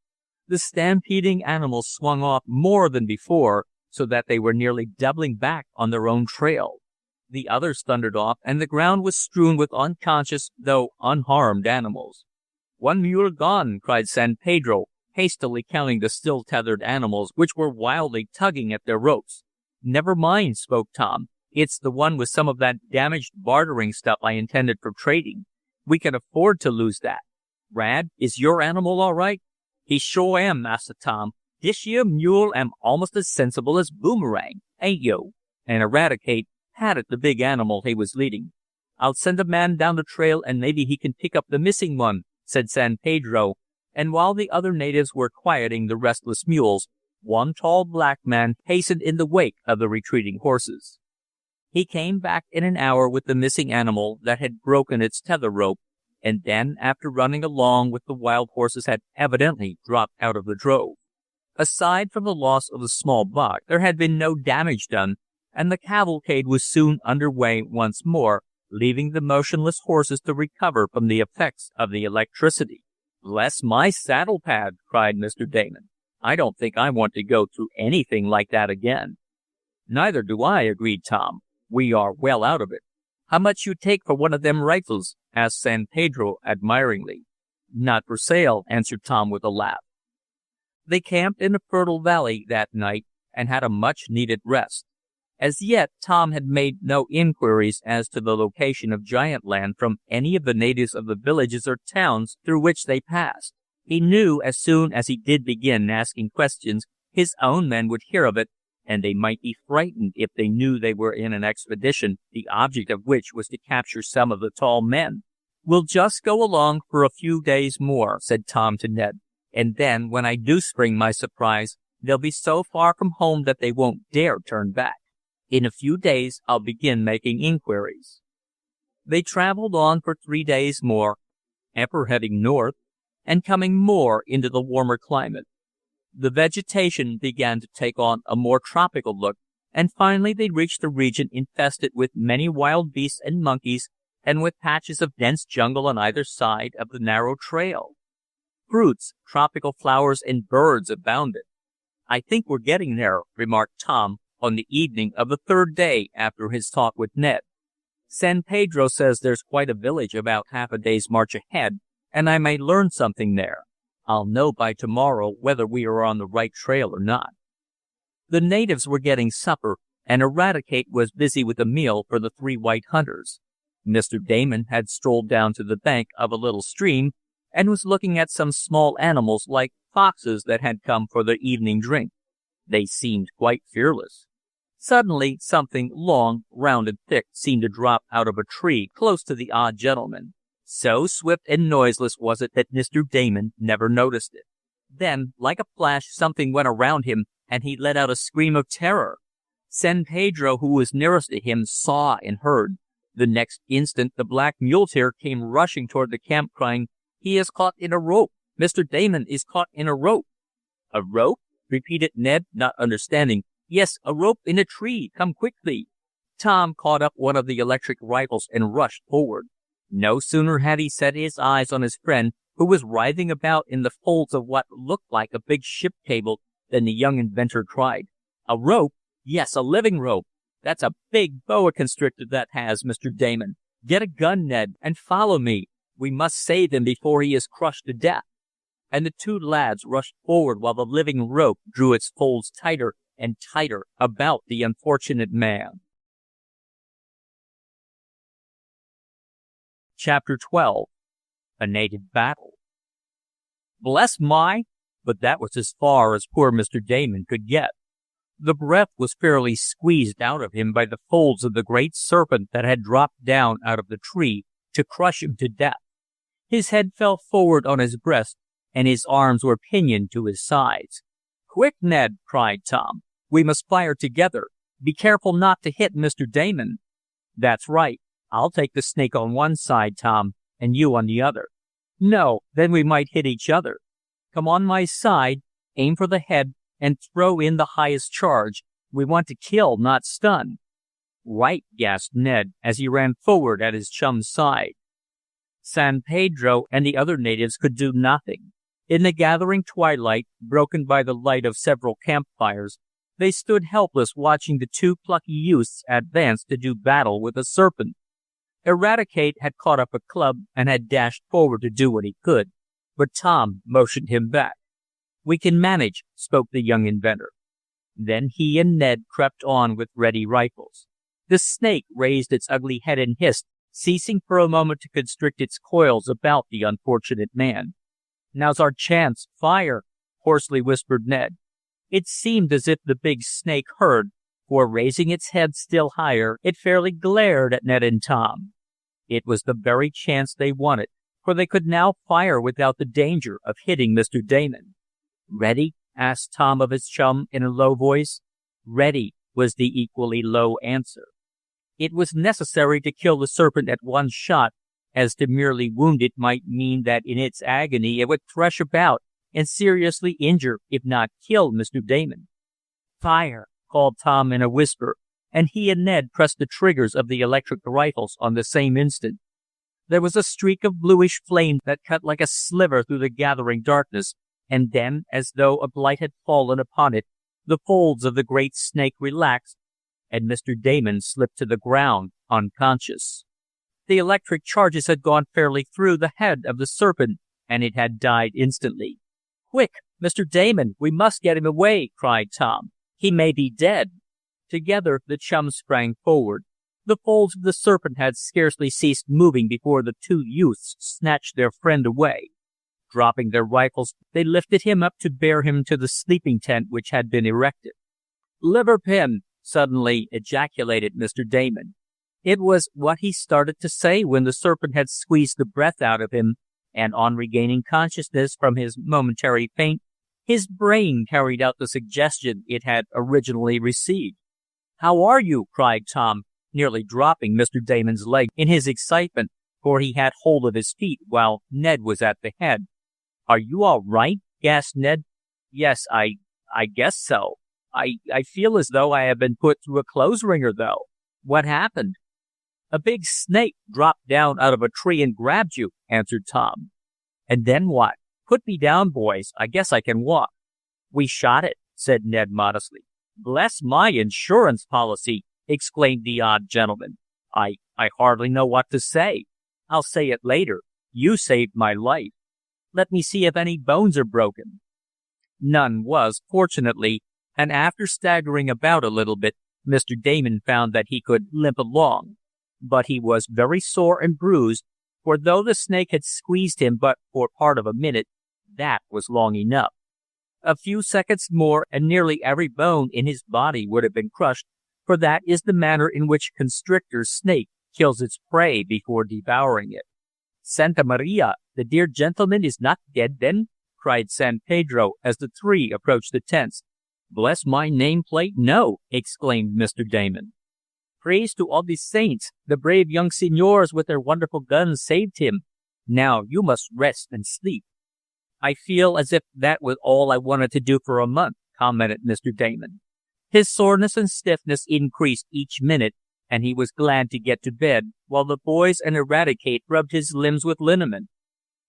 The stampeding animals swung off more than before, so that they were nearly doubling back on their own trail. The others thundered off, and the ground was strewn with unconscious, though unharmed animals. "One mule gone!" cried San Pedro, hastily counting the still tethered animals which were wildly tugging at their ropes. "Never mind," spoke Tom. "It's the one with some of that damaged bartering stuff I intended for trading. We can afford to lose that. Rad, is your animal all right?" "He sure am, Massa Tom. Dish yeah mule am almost as sensible as Boomerang, ain't yo?" And Eradicate patted the big animal he was leading. "I'll send a man down the trail and maybe he can pick up the missing one," said San Pedro, and while the other natives were quieting the restless mules, one tall black man hastened in the wake of the retreating horses. He came back in an hour with the missing animal that had broken its tether rope, and then, after running along with the wild horses, had evidently dropped out of the drove. Aside from the loss of the small buck, there had been no damage done, and the cavalcade was soon under way once more, leaving the motionless horses to recover from the effects of the electricity. "Bless my saddle pad!" cried Mr. Damon. "I don't think I want to go through anything like that again." Neither do I, agreed Tom. We are well out of it. How much you take for one of them rifles? Asked San Pedro admiringly. Not for sale, answered Tom with a laugh. They camped in a fertile valley that night and had a much-needed rest. As yet, Tom had made no inquiries as to the location of Giant Land from any of the natives of the villages or towns through which they passed. He knew as soon as he did begin asking questions, his own men would hear of it, and they might be frightened if they knew they were in an expedition, the object of which was to capture some of the tall men. We'll just go along for a few days more, said Tom to Ned, and then, when I do spring my surprise, they'll be so far from home that they won't dare turn back. In a few days, I'll begin making inquiries. They traveled on for 3 days more, ever heading north, and coming more into the warmer climate. The vegetation began to take on a more tropical look, and finally they reached a region infested with many wild beasts and monkeys, and with patches of dense jungle on either side of the narrow trail. Fruits, tropical flowers, and birds abounded. I think we're getting there, remarked Tom on the evening of the 3rd day after his talk with Ned. San Pedro says there's quite a village about half a day's march ahead, and I may learn something there. I'll know by tomorrow whether we are on the right trail or not. The natives were getting supper, and Eradicate was busy with a meal for the 3 white hunters. Mr. Damon had strolled down to the bank of a little stream and was looking at some small animals like foxes that had come for their evening drink. They seemed quite fearless. Suddenly, something long, round, and thick seemed to drop out of a tree close to the odd gentleman. So swift and noiseless was it that Mr. Damon never noticed it. Then, like a flash, something went around him, and he let out a scream of terror. San Pedro, who was nearest to him, saw and heard. The next instant the black muleteer came rushing toward the camp, crying, "He is caught in a rope! Mr. Damon is caught in a rope!" "A rope?" repeated Ned, not understanding. "Yes, a rope in a tree. Come quickly." Tom caught up one of the electric rifles and rushed forward. No sooner had he set his eyes on his friend, who was writhing about in the folds of what looked like a big ship cable, than the young inventor cried, "A rope? Yes, a living rope. That's a big boa constrictor that has, Mr. Damon. Get a gun, Ned, and follow me. We must save him before he is crushed to death." And the 2 lads rushed forward while the living rope drew its folds tighter and tighter about the unfortunate man. Chapter 12. A Native Battle. Bless my! But that was as far as poor Mr. Damon could get. The breath was fairly squeezed out of him by the folds of the great serpent that had dropped down out of the tree to crush him to death. His head fell forward on his breast, and his arms were pinioned to his sides. "Quick, Ned!" cried Tom. "We must fire together. Be careful not to hit Mr. Damon." "That's right. I'll take the snake on one side, Tom, and you on the other." "No, then we might hit each other. Come on my side, aim for the head, and throw in the highest charge. We want to kill, not stun." "Right," gasped Ned, as he ran forward at his chum's side. San Pedro and the other natives could do nothing. In the gathering twilight, broken by the light of several campfires, they stood helpless watching the 2 plucky youths advance to do battle with the serpent. Eradicate had caught up a club and had dashed forward to do what he could, but Tom motioned him back. "We can manage," spoke the young inventor. Then he and Ned crept on with ready rifles. The snake raised its ugly head and hissed, ceasing for a moment to constrict its coils about the unfortunate man. "Now's our chance. Fire!" hoarsely whispered Ned. It seemed as if the big snake heard, for raising its head still higher, it fairly glared at Ned and Tom. It was the very chance they wanted, for they could now fire without the danger of hitting Mr. Damon. "Ready?" asked Tom of his chum in a low voice. "Ready," was the equally low answer. It was necessary to kill the serpent at one shot, as to merely wound it might mean that in its agony it would thresh about and seriously injure, if not kill, Mr. Damon. "Fire!" called Tom in a whisper, and he and Ned pressed the triggers of the electric rifles on the same instant. There was a streak of bluish flame that cut like a sliver through the gathering darkness, and then, as though a blight had fallen upon it, the folds of the great snake relaxed, and Mr. Damon slipped to the ground, unconscious. The electric charges had gone fairly through the head of the serpent, and it had died instantly. "Quick, Mr. Damon, we must get him away," cried Tom. "He may be dead." Together the chums sprang forward. The folds of the serpent had scarcely ceased moving before the two youths snatched their friend away. Dropping their rifles, they lifted him up to bear him to the sleeping tent which had been erected. "Liver pin!" suddenly ejaculated Mr. Damon. It was what he started to say when the serpent had squeezed the breath out of him, and on regaining consciousness from his momentary faint, his brain carried out the suggestion it had originally received. "How are you?" cried Tom, nearly dropping Mr. Damon's leg in his excitement, for he had hold of his feet while Ned was at the head. "Are you all right?" gasped Ned. "Yes, I guess so. I feel as though I have been put through a clothes wringer, though." "What happened?" "A big snake dropped down out of a tree and grabbed you," answered Tom. "And then what? Put me down, boys. I guess I can walk." "We shot it," said Ned modestly. "Bless my insurance policy!" exclaimed the odd gentleman. I hardly know what to say. I'll say it later. You saved my life. Let me see if any bones are broken." None was, fortunately, and after staggering about a little bit, Mr. Damon found that he could limp along. But he was very sore and bruised, for though the snake had squeezed him but for part of a minute, that was long enough. A few seconds more, and nearly every bone in his body would have been crushed, for that is the manner in which constrictor snake kills its prey before devouring it. "Santa Maria! The dear gentleman is not dead, then?" cried San Pedro as the three approached the tents. "Bless my nameplate, no!" exclaimed Mr. Damon. "Praise to all the saints! The brave young senors with their wonderful guns saved him. Now you must rest and sleep." "I feel as if that was all I wanted to do for a month," commented Mr. Damon. His soreness and stiffness increased each minute, and he was glad to get to bed, while the boys and Eradicate rubbed his limbs with liniment.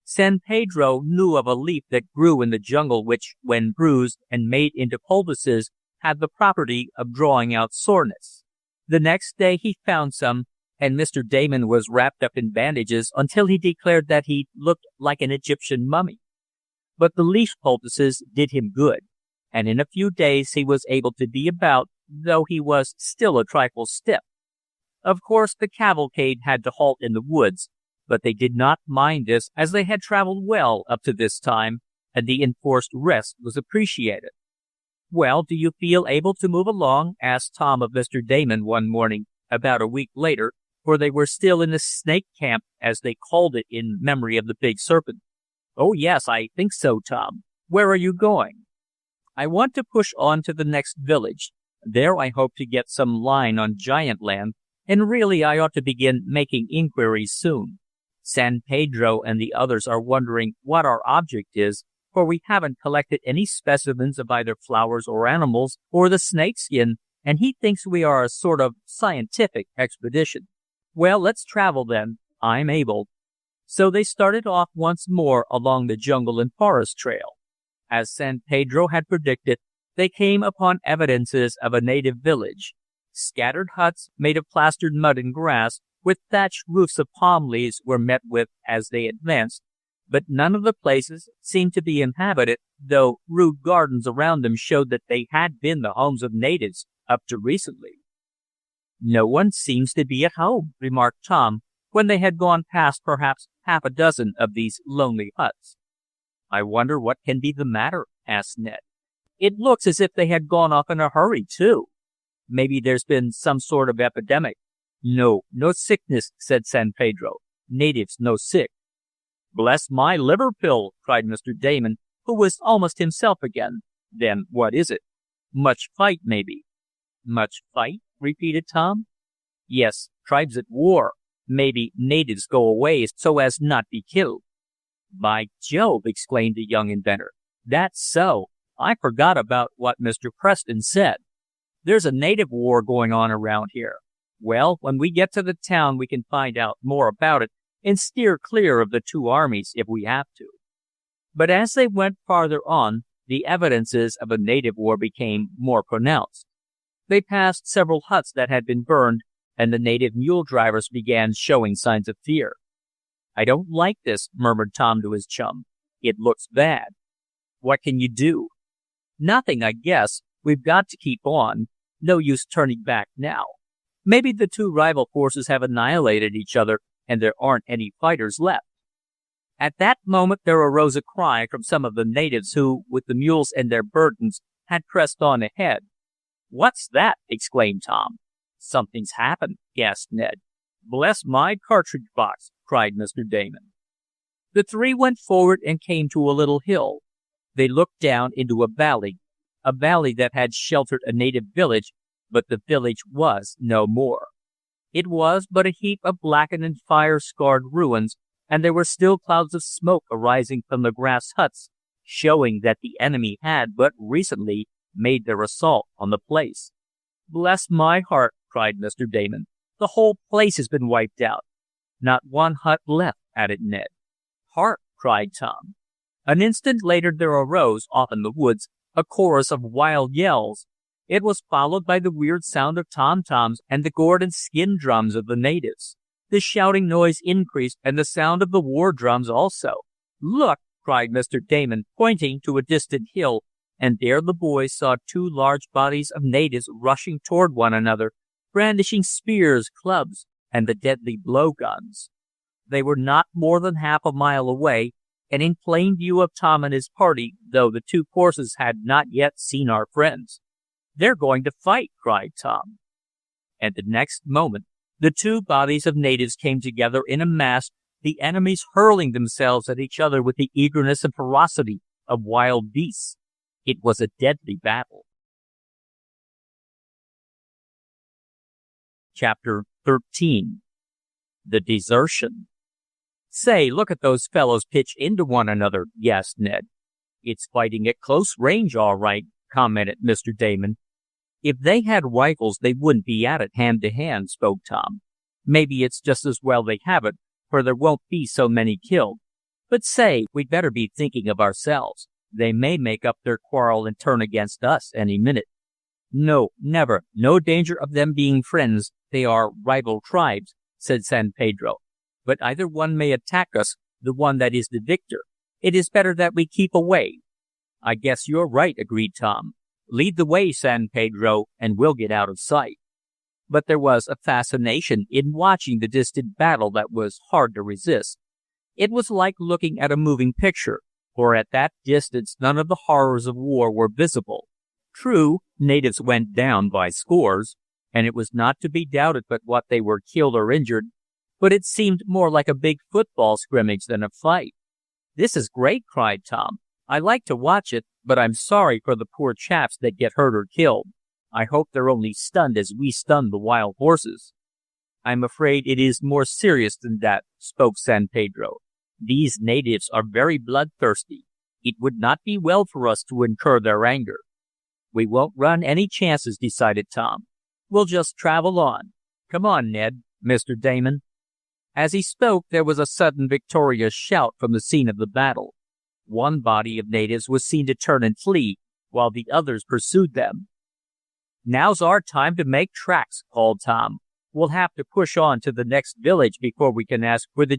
San Pedro knew of a leaf that grew in the jungle which, when bruised and made into poultices, had the property of drawing out soreness. The next day he found some, and Mr. Damon was wrapped up in bandages until he declared that he looked like an Egyptian mummy. But the leaf poultices did him good, and in a few days he was able to be about, though he was still a trifle stiff. Of course, the cavalcade had to halt in the woods, but they did not mind this, as they had traveled well up to this time, and the enforced rest was appreciated. "Well, do you feel able to move along?" asked Tom of Mr. Damon one morning, about a week later, for they were still in the snake camp, as they called it in memory of the big serpent. "Oh, yes, I think so, Tom. Where are you going?" "I want to push on to the next village. There I hope to get some line on giant land, and really I ought to begin making inquiries soon. San Pedro and the others are wondering what our object is, for we haven't collected any specimens of either flowers or animals, or the snakeskin, and he thinks we are a sort of scientific expedition." "Well, let's travel then. I'm able." So they started off once more along the jungle and forest trail. As San Pedro had predicted, they came upon evidences of a native village. Scattered huts, made of plastered mud and grass, with thatched roofs of palm leaves, were met with as they advanced, but none of the places seemed to be inhabited, though rude gardens around them showed that they had been the homes of natives up to recently. "No one seems to be at home," remarked Tom, when they had gone past perhaps half a dozen of these lonely huts. "I wonder what can be the matter?" asked Ned. "It looks as if they had gone off in a hurry, too. Maybe there's been some sort of epidemic." "No sickness," said San Pedro. "Natives no sick." "Bless my liver pill!" cried Mr. Damon, who was almost himself again. "Then what is it? Much fight, maybe." "Much fight?" repeated Tom. "Yes, tribes at war. Maybe natives go away so as not be killed." "By Jove!" exclaimed the young inventor. "That's so. I forgot about what Mr. Preston said. There's a native war going on around here. Well, when we get to the town we can find out more about it and steer clear of the two armies if we have to." But as they went farther on, the evidences of a native war became more pronounced. They passed several huts that had been burned, and the native mule drivers began showing signs of fear. "I don't like this," murmured Tom to his chum. "It looks bad." "What can you do?" "Nothing, I guess. We've got to keep on. No use turning back now. Maybe the two rival forces have annihilated each other, and there aren't any fighters left." At that moment there arose a cry from some of the natives who, with the mules and their burdens, had pressed on ahead. "What's that?" exclaimed Tom. "Something's happened," gasped Ned. "Bless my cartridge box!" cried Mr. Damon. The three went forward and came to a little hill. They looked down into a valley that had sheltered a native village, but the village was no more. It was but a heap of blackened and fire-scarred ruins, and there were still clouds of smoke arising from the grass huts, showing that the enemy had but recently made their assault on the place. "Bless my heart!" cried Mr. Damon. "The whole place has been wiped out." "Not one hut left," added Ned. "Hark!" cried Tom. An instant later there arose, off in the woods, a chorus of wild yells. It was followed by the weird sound of tom-toms and the gourd and skin drums of the natives. The shouting noise increased, and the sound of the war drums also. "Look!" cried Mr. Damon, pointing to a distant hill, and there the boys saw two large bodies of natives rushing toward one another, brandishing spears, clubs, and the deadly blowguns. They were not more than half a mile away, and in plain view of Tom and his party, though the two forces had not yet seen our friends. "They're going to fight!" cried Tom. And the next moment the two bodies of natives came together in a mass, the enemies hurling themselves at each other with the eagerness and ferocity of wild beasts. It was a deadly battle. Chapter 13. The Desertion. "Say, look at those fellows pitch into one another," gasped Ned. "It's fighting at close range, all right," commented Mr. Damon. "If they had rifles, they wouldn't be at it hand to hand," spoke Tom. "Maybe it's just as well they haven't, for there won't be so many killed. But say, we'd better be thinking of ourselves. They may make up their quarrel and turn against us any minute." "No, never. No danger of them being friends. They are rival tribes," said San Pedro. "But either one may attack us, the one that is the victor. It is better that we keep away." "I guess you're right," agreed Tom. "Lead the way, San Pedro, and we'll get out of sight." But there was a fascination in watching the distant battle that was hard to resist. It was like looking at a moving picture, for at that distance none of the horrors of war were visible. True, natives went down by scores, and it was not to be doubted but what they were killed or injured, but it seemed more like a big football scrimmage than a fight. "This is great!" cried Tom. "I like to watch it, but I'm sorry for the poor chaps that get hurt or killed. I hope they're only stunned as we stunned the wild horses." "I'm afraid it is more serious than that," spoke San Pedro. "These natives are very bloodthirsty. It would not be well for us to incur their anger." "We won't run any chances," decided Tom. "We'll just travel on. Come on, Ned, Mr. Damon." As he spoke, there was a sudden victorious shout from the scene of the battle. One body of natives was seen to turn and flee, while the others pursued them. "Now's our time to make tracks," called Tom. "We'll have to push on to the next village before we can ask for the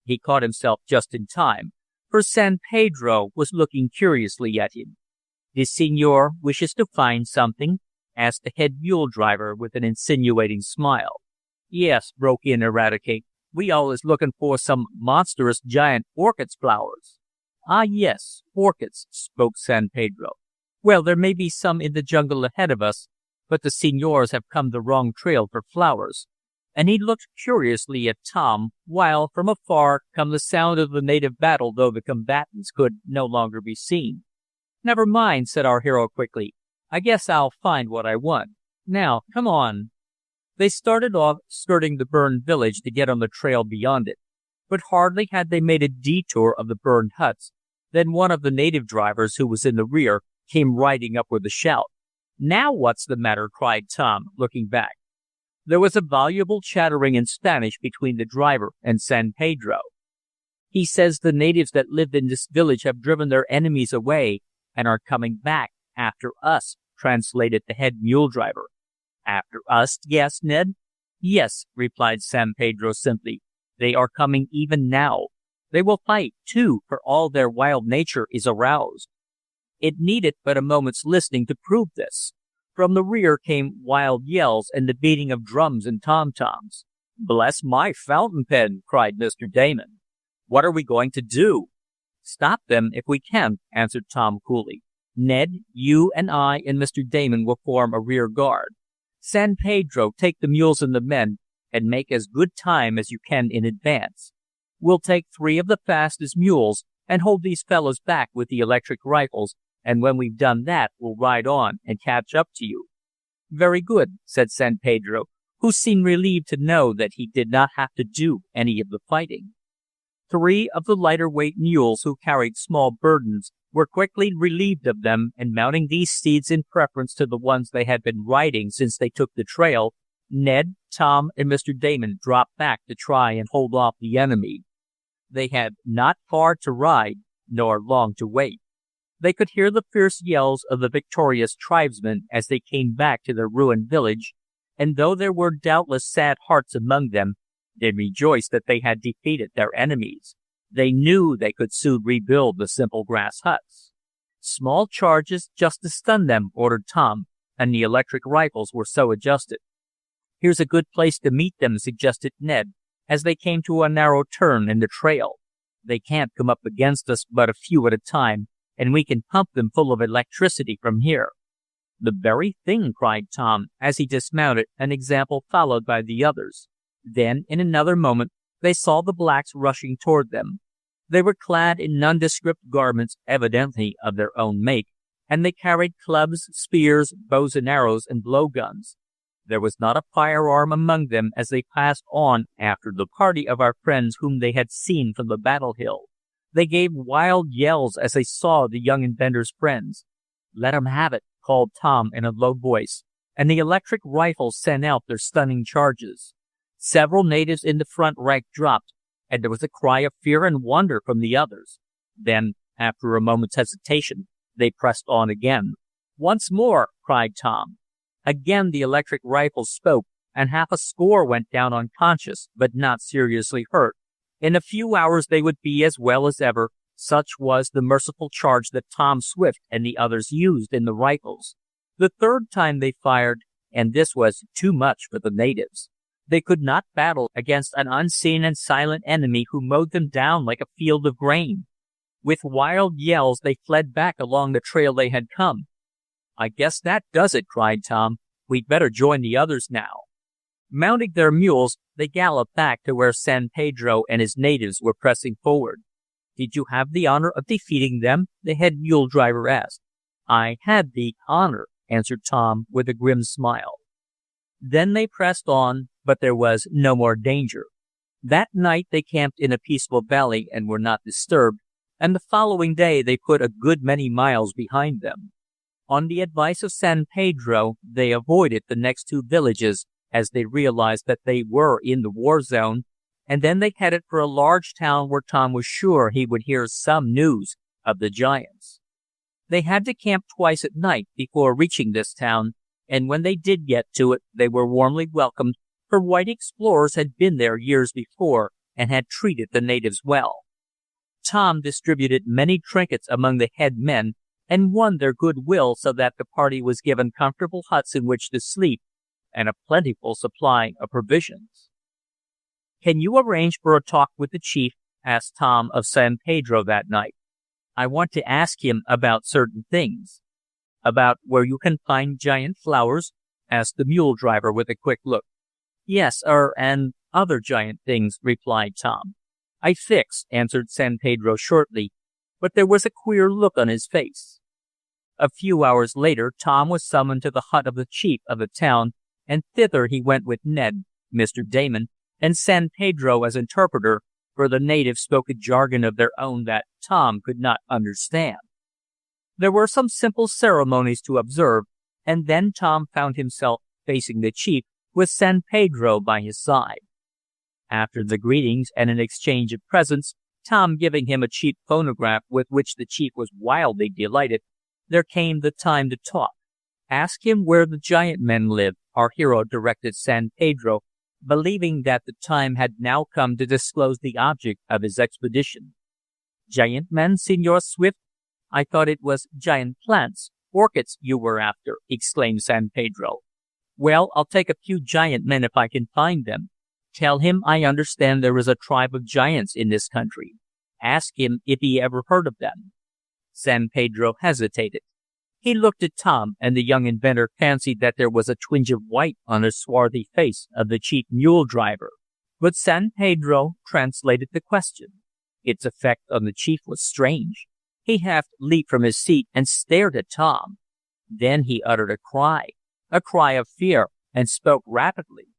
He caught himself just in time, for San Pedro was looking curiously at him. "The senor wishes to find something?" asked the head mule driver with an insinuating smile. "Yes," broke in Eradicate. "We all is looking for some monstrous giant orchids flowers." "Ah, yes, orchids," spoke San Pedro. "Well, there may be some in the jungle ahead of us, but the senors have come the wrong trail for flowers." And he looked curiously at Tom, while from afar come the sound of the native battle, though the combatants could no longer be seen. "Never mind," said our hero quickly. "I guess I'll find what I want. Now, come on." They started off, skirting the burned village to get on the trail beyond it. But hardly had they made a detour of the burned huts, than one of the native drivers, who was in the rear, came riding up with a shout. "Now what's the matter?" cried Tom, looking back. There was a voluble chattering in Spanish between the driver and San Pedro. "He says the natives that lived in this village have driven their enemies away and are coming back after us," translated the head mule driver. After us? Gasped Ned. Yes, replied San Pedro simply. They are coming even now. They will fight, too, for all their wild nature is aroused. It needed but a moment's listening to prove this. From the rear came wild yells and the beating of drums and tom-toms. Bless my fountain pen, cried Mr. Damon. What are we going to do? Stop them if we can, answered Tom coolly. Ned, you and I and Mr. Damon will form a rear guard. San Pedro, take the mules and the men, and make as good time as you can in advance. We'll take 3 of the fastest mules and hold these fellows back with the electric rifles, and when we've done that, we'll ride on and catch up to you. Very good, said San Pedro, who seemed relieved to know that he did not have to do any of the fighting. 3 of the lighter weight mules who carried small burdens were quickly relieved of them, and mounting these steeds in preference to the ones they had been riding since they took the trail, Ned, Tom, and Mr. Damon dropped back to try and hold off the enemy. They had not far to ride, nor long to wait. They could hear the fierce yells of the victorious tribesmen as they came back to their ruined village, and though there were doubtless sad hearts among them, they rejoiced that they had defeated their enemies. They knew they could soon rebuild the simple grass huts. Small charges just to stun them, ordered Tom, and the electric rifles were so adjusted. Here's a good place to meet them, suggested Ned, as they came to a narrow turn in the trail. They can't come up against us but a few at a time, and we can pump them full of electricity from here. The very thing, cried Tom, as he dismounted, an example followed by the others. Then, in another moment, they saw the blacks rushing toward them. They were clad in nondescript garments, evidently of their own make, and they carried clubs, spears, bows and arrows, and blowguns. There was not a firearm among them as they passed on after the party of our friends whom they had seen from the battle hill. They gave wild yells as they saw the young inventor's friends. Let 'em have it, called Tom in a low voice, and the electric rifles sent out their stunning charges. Several natives in the front rank dropped, and there was a cry of fear and wonder from the others. Then, after a moment's hesitation, they pressed on again. Once more, cried Tom. Again the electric rifles spoke, and half a score went down unconscious, but not seriously hurt. In a few hours they would be as well as ever. Such was the merciful charge that Tom Swift and the others used in the rifles. The third time they fired, and this was too much for the natives. They could not battle against an unseen and silent enemy who mowed them down like a field of grain. With wild yells they fled back along the trail they had come. I guess that does it, cried Tom. We'd better join the others now. Mounting their mules, they galloped back to where San Pedro and his natives were pressing forward. Did you have the honor of defeating them? The head mule driver asked. I had the honor, answered Tom with a grim smile. Then they pressed on, but there was no more danger. That night they camped in a peaceful valley and were not disturbed, and the following day they put a good many miles behind them. On the advice of San Pedro, they avoided the next 2 villages as they realized that they were in the war zone, and then they headed for a large town where Tom was sure he would hear some news of the giants. They had to camp twice at night before reaching this town, and when they did get to it, they were warmly welcomed, for white explorers had been there years before and had treated the natives well. Tom distributed many trinkets among the head men and won their goodwill so that the party was given comfortable huts in which to sleep and a plentiful supply of provisions. Can you arrange for a talk with the chief? Asked Tom of San Pedro that night. I want to ask him about certain things. About where you can find giant flowers? Asked the mule driver with a quick look. Yes, and other giant things, replied Tom. I fix, answered San Pedro shortly, but there was a queer look on his face. A few hours later, Tom was summoned to the hut of the chief of the town, and thither he went with Ned, Mr. Damon, and San Pedro as interpreter, for the natives spoke a jargon of their own that Tom could not understand. There were some simple ceremonies to observe, and then Tom found himself facing the chief with San Pedro by his side. After the greetings and an exchange of presents, Tom giving him a cheap phonograph with which the chief was wildly delighted, there came the time to talk. Ask him where the giant men lived, our hero directed San Pedro, believing that the time had now come to disclose the object of his expedition. "Giant men, Senor Swift? I thought it was giant plants, orchids you were after," exclaimed San Pedro. "Well, I'll take a few giant men if I can find them. Tell him I understand there is a tribe of giants in this country. Ask him if he ever heard of them." San Pedro hesitated. He looked at Tom, and the young inventor fancied that there was a twinge of white on the swarthy face of the chief mule driver. But San Pedro translated the question. Its effect on the chief was strange. He half leaped from his seat and stared at Tom. Then he uttered a cry of fear, and spoke rapidly.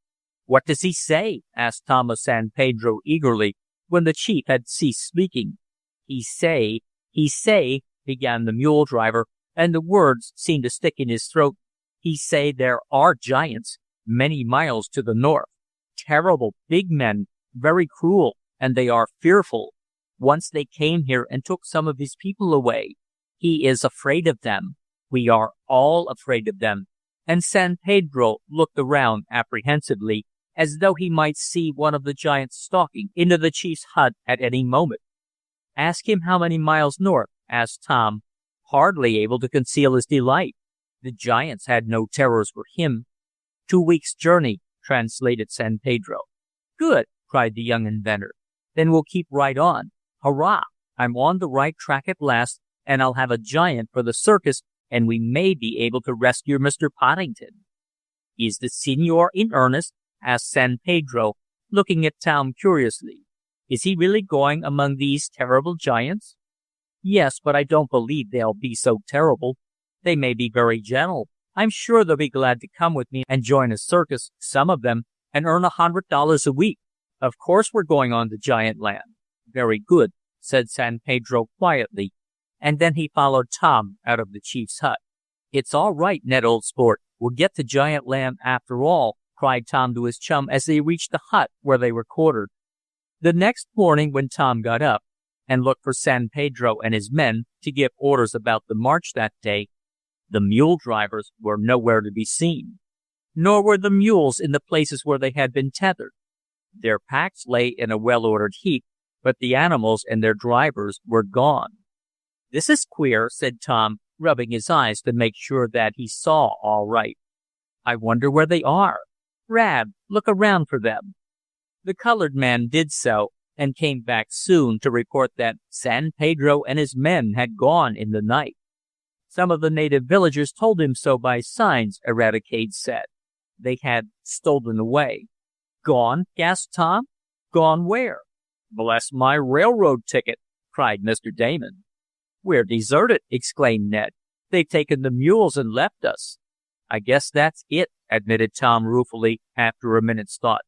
"What does he say?" asked Tom of San Pedro eagerly, when the chief had ceased speaking. He say, began the mule driver, and the words seemed to stick in his throat. "He say there are giants, many miles to the north. Terrible big men, very cruel, and they are fearful. Once they came here and took some of his people away. He is afraid of them. We are all afraid of them." And San Pedro looked around apprehensively, as though he might see one of the giants stalking into the chief's hut at any moment. "Ask him how many miles north?" asked Tom, hardly able to conceal his delight. The giants had no terrors for him. 2 weeks' journey, translated San Pedro. "Good!" cried the young inventor. "Then we'll keep right on. Hurrah! I'm on the right track at last, and I'll have a giant for the circus, and we may be able to rescue Mr. Poddington." "Is the senor in earnest?" asked San Pedro, looking at Tom curiously. "Is he really going among these terrible giants?" "Yes, but I don't believe they'll be so terrible. They may be very gentle. I'm sure they'll be glad to come with me and join a circus, some of them, and earn $100 a week. Of course we're going on to Giant Land." "Very good," said San Pedro quietly, and then he followed Tom out of the chief's hut. "It's all right, Ned, old sport. We'll get to Giant Land after all," cried Tom to his chum as they reached the hut where they were quartered. The next morning, when Tom got up and looked for San Pedro and his men to give orders about the march that day, the mule drivers were nowhere to be seen. Nor were the mules in the places where they had been tethered. Their packs lay in a well-ordered heap, but the animals and their drivers were gone. "This is queer," said Tom, rubbing his eyes to make sure that he saw all right. "I wonder where they are. Rab, look around for them." The colored man did so, and came back soon to report that San Pedro and his men had gone in the night. Some of the native villagers told him so by signs, Eradicate said. They had stolen away. "Gone?" gasped Tom. "Gone where?" "Bless my railroad ticket!" cried Mr. Damon. "We're deserted!" exclaimed Ned. "They've taken the mules and left us." "I guess that's it," admitted Tom ruefully, after a minute's thought.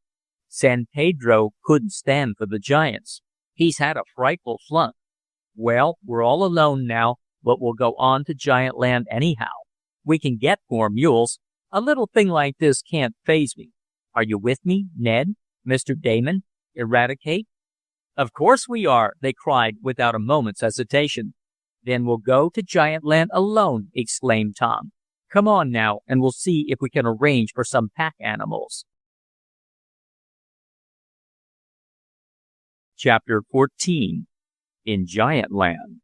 "San Pedro couldn't stand for the giants. He's had a frightful flunk. Well, we're all alone now, but we'll go on to Giant Land anyhow. We can get more mules. A little thing like this can't faze me. Are you with me, Ned, Mr. Damon, Eradicate?" "Of course we are!" they cried without a moment's hesitation. "Then we'll go to Giant Land alone!" exclaimed Tom. "Come on now, and we'll see if we can arrange for some pack animals." Chapter 14. In Giant Land.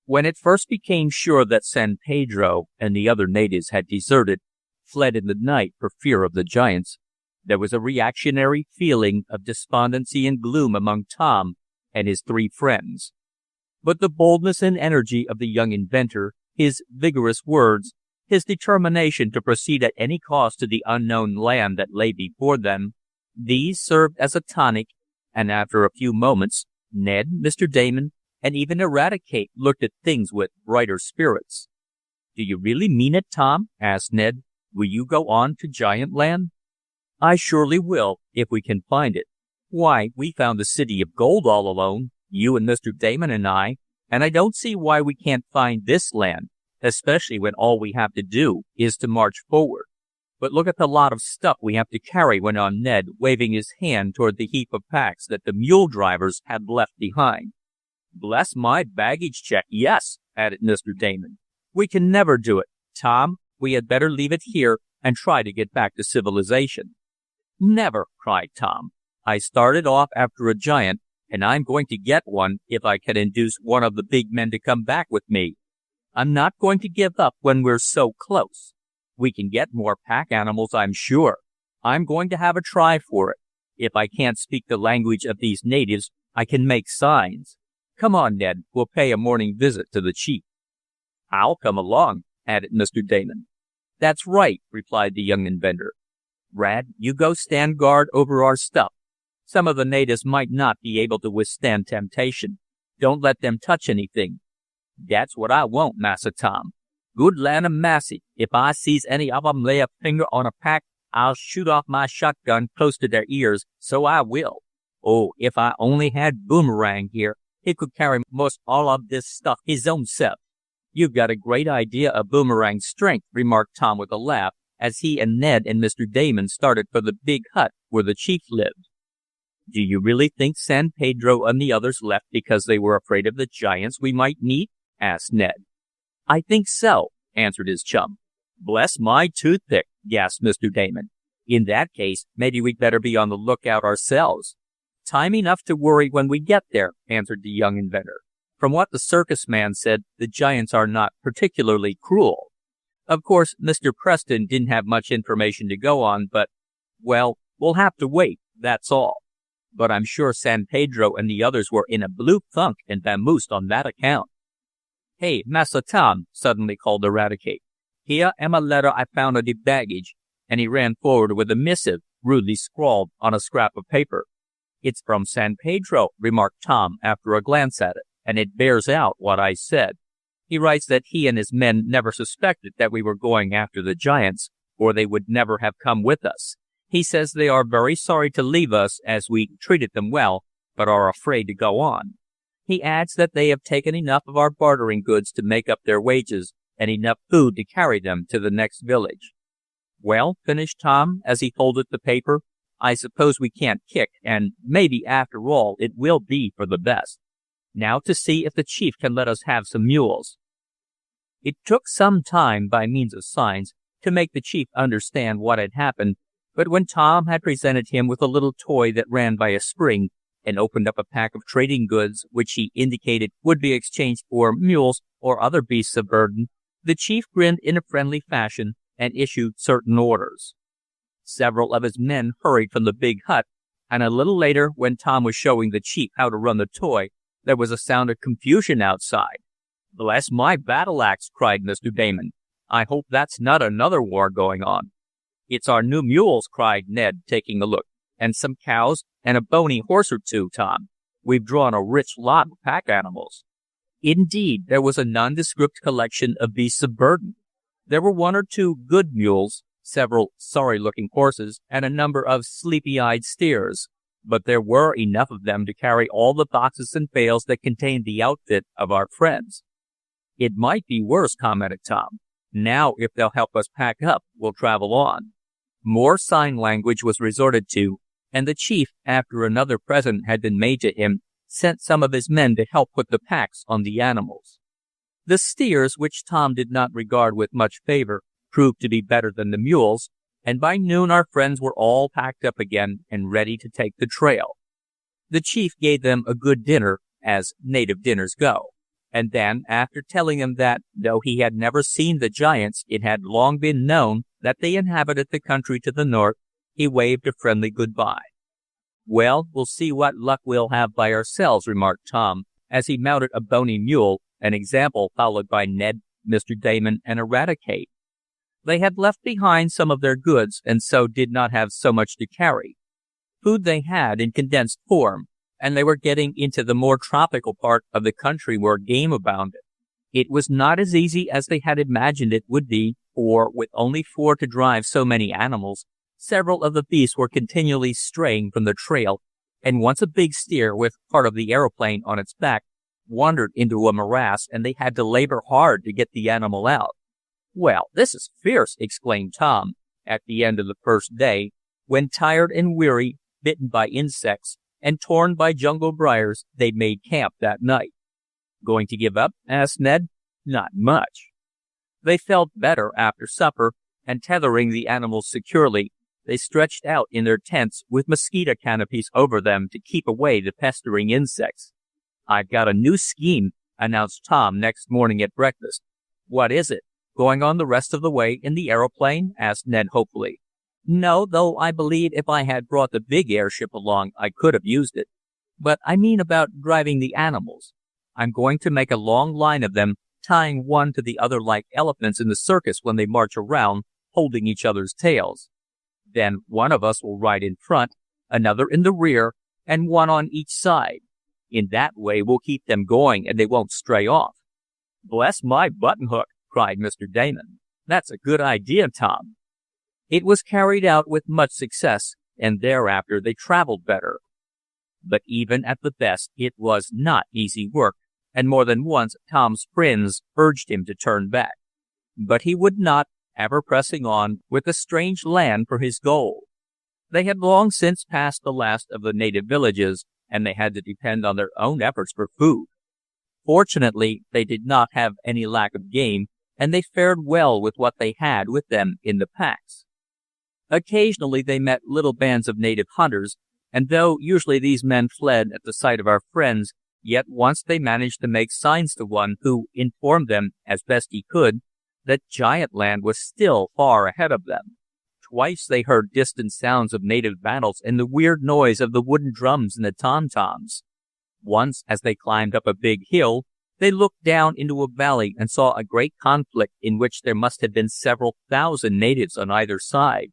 When it first became sure that San Pedro and the other natives had deserted, fled in the night for fear of the giants, there was a reactionary feeling of despondency and gloom among Tom and his 3 friends. But the boldness and energy of the young inventor, his vigorous words, his determination to proceed at any cost to the unknown land that lay before them, these served as a tonic, and after a few moments, Ned, Mr. Damon, and even Eradicate looked at things with brighter spirits. "Do you really mean it, Tom?" asked Ned. "Will you go on to Giant Land?" "I surely will, if we can find it. Why, we found the city of gold all alone, you and Mr. Damon and I don't see why we can't find this land, especially when all we have to do is to march forward." "But look at the lot of stuff we have to carry," went on Ned, waving his hand toward the heap of packs that the mule drivers had left behind. "Bless my baggage check, yes," added Mr. Damon. "We can never do it. Tom, we had better leave it here and try to get back to civilization." "Never," cried Tom. "I started off after a giant, and I'm going to get one if I can induce one of the big men to come back with me. I'm not going to give up when we're so close. We can get more pack animals, I'm sure. I'm going to have a try for it. If I can't speak the language of these natives, I can make signs. Come on, Ned, we'll pay a morning visit to the chief." "I'll come along," added Mr. Damon. "That's right," replied the young inventor. "Rad, you go stand guard over our stuff. Some of the natives might not be able to withstand temptation. Don't let them touch anything." "That's what I won't, Massa Tom. Good land of massy, if I sees any of 'em lay a finger on a pack, I'll shoot off my shotgun close to their ears, so I will. Oh, if I only had Boomerang here, he could carry most all of this stuff his own self." "You've got a great idea of Boomerang's strength," remarked Tom with a laugh, as he and Ned and Mr. Damon started for the big hut where the chief lived. "Do you really think San Pedro and the others left because they were afraid of the giants we might meet?" asked Ned. "I think so," answered his chum. "Bless my toothpick," gasped Mr. Damon. "In that case, maybe we'd better be on the lookout ourselves." "Time enough to worry when we get there," answered the young inventor. "From what the Circus Man said, the giants are not particularly cruel. Of course, Mr. Preston didn't have much information to go on, but, well, we'll have to wait, that's all. But I'm sure San Pedro and the others were in a blue funk and vamoosed on that account." "Hey, Massa Tom," suddenly called Eradicate. "Here am a letter I found on the baggage," and he ran forward with a missive, rudely scrawled on a scrap of paper. "It's from San Pedro," remarked Tom after a glance at it, "and it bears out what I said. He writes that he and his men never suspected that we were going after the giants, or they would never have come with us. He says they are very sorry to leave us as we treated them well, but are afraid to go on. He adds that they have taken enough of our bartering goods to make up their wages, and enough food to carry them to the next village." "Well," finished Tom, as he folded the paper, "I suppose we can't kick, and maybe, after all, it will be for the best. Now to see if the chief can let us have some mules." It took some time, by means of signs, to make the chief understand what had happened, but when Tom had presented him with a little toy that ran by a spring, and opened up a pack of trading goods which he indicated would be exchanged for mules or other beasts of burden, the chief grinned in a friendly fashion and issued certain orders. Several of his men hurried from the big hut, and a little later, when Tom was showing the chief how to run the toy, there was a sound of confusion outside. "Bless my battle axe!" cried Mr. Damon. "I hope that's not another war going on." "It's our new mules," cried Ned, taking a look, "and some cows, and a bony horse or two, Tom. We've drawn a rich lot of pack animals." Indeed, there was a nondescript collection of beasts of burden. There were one or two good mules, several sorry-looking horses, and a number of sleepy-eyed steers. But there were enough of them to carry all the boxes and bales that contained the outfit of our friends. "It might be worse," commented Tom. "Now, if they'll help us pack up, we'll travel on." More sign language was resorted to, and the chief, after another present had been made to him, sent some of his men to help put the packs on the animals. The steers, which Tom did not regard with much favor, proved to be better than the mules, and by noon our friends were all packed up again and ready to take the trail. The chief gave them a good dinner, as native dinners go, and then, after telling them that, though he had never seen the giants, it had long been known that they inhabited the country to the north, he waved a friendly good-bye. "Well, we'll see what luck we'll have by ourselves," remarked Tom, as he mounted a bony mule, an example followed by Ned, Mr. Damon, and Eradicate. They had left behind some of their goods, and so did not have so much to carry. Food they had in condensed form, and they were getting into the more tropical part of the country where game abounded. It was not as easy as they had imagined it would be, for, with only 4 to drive so many animals, several of the beasts were continually straying from the trail, and once a big steer, with part of the aeroplane on its back, wandered into a morass, and they had to labor hard to get the animal out. "Well, this is fierce!" exclaimed Tom, at the end of the first day, when, tired and weary, bitten by insects, and torn by jungle briars, they made camp that night. "Going to give up?" asked Ned. "Not much." They felt better after supper, and tethering the animals securely, they stretched out in their tents with mosquito canopies over them to keep away the pestering insects. "I've got a new scheme," announced Tom next morning at breakfast. "What is it? Going on the rest of the way in the aeroplane?" asked Ned hopefully. "No, though I believe if I had brought the big airship along, I could have used it. But I mean about driving the animals. I'm going to make a long line of them, tying one to the other like elephants in the circus when they march around, holding each other's tails. Then one of us will ride in front, another in the rear, and one on each side. In that way we'll keep them going and they won't stray off." "Bless my button-hook!" cried Mr. Damon. "That's a good idea, Tom." It was carried out with much success, and thereafter they traveled better. But even at the best it was not easy work, and more than once Tom's friends urged him to turn back. But he would not, ever pressing on with the strange land for his goal. They had long since passed the last of the native villages, and they had to depend on their own efforts for food. Fortunately, they did not have any lack of game, and they fared well with what they had with them in the packs. Occasionally they met little bands of native hunters, and though usually these men fled at the sight of our friends, yet once they managed to make signs to one who informed them, as best he could, that Giant Land was still far ahead of them. Twice they heard distant sounds of native battles and the weird noise of the wooden drums and the tom-toms. Once, as they climbed up a big hill, they looked down into a valley and saw a great conflict in which there must have been several thousand natives on either side.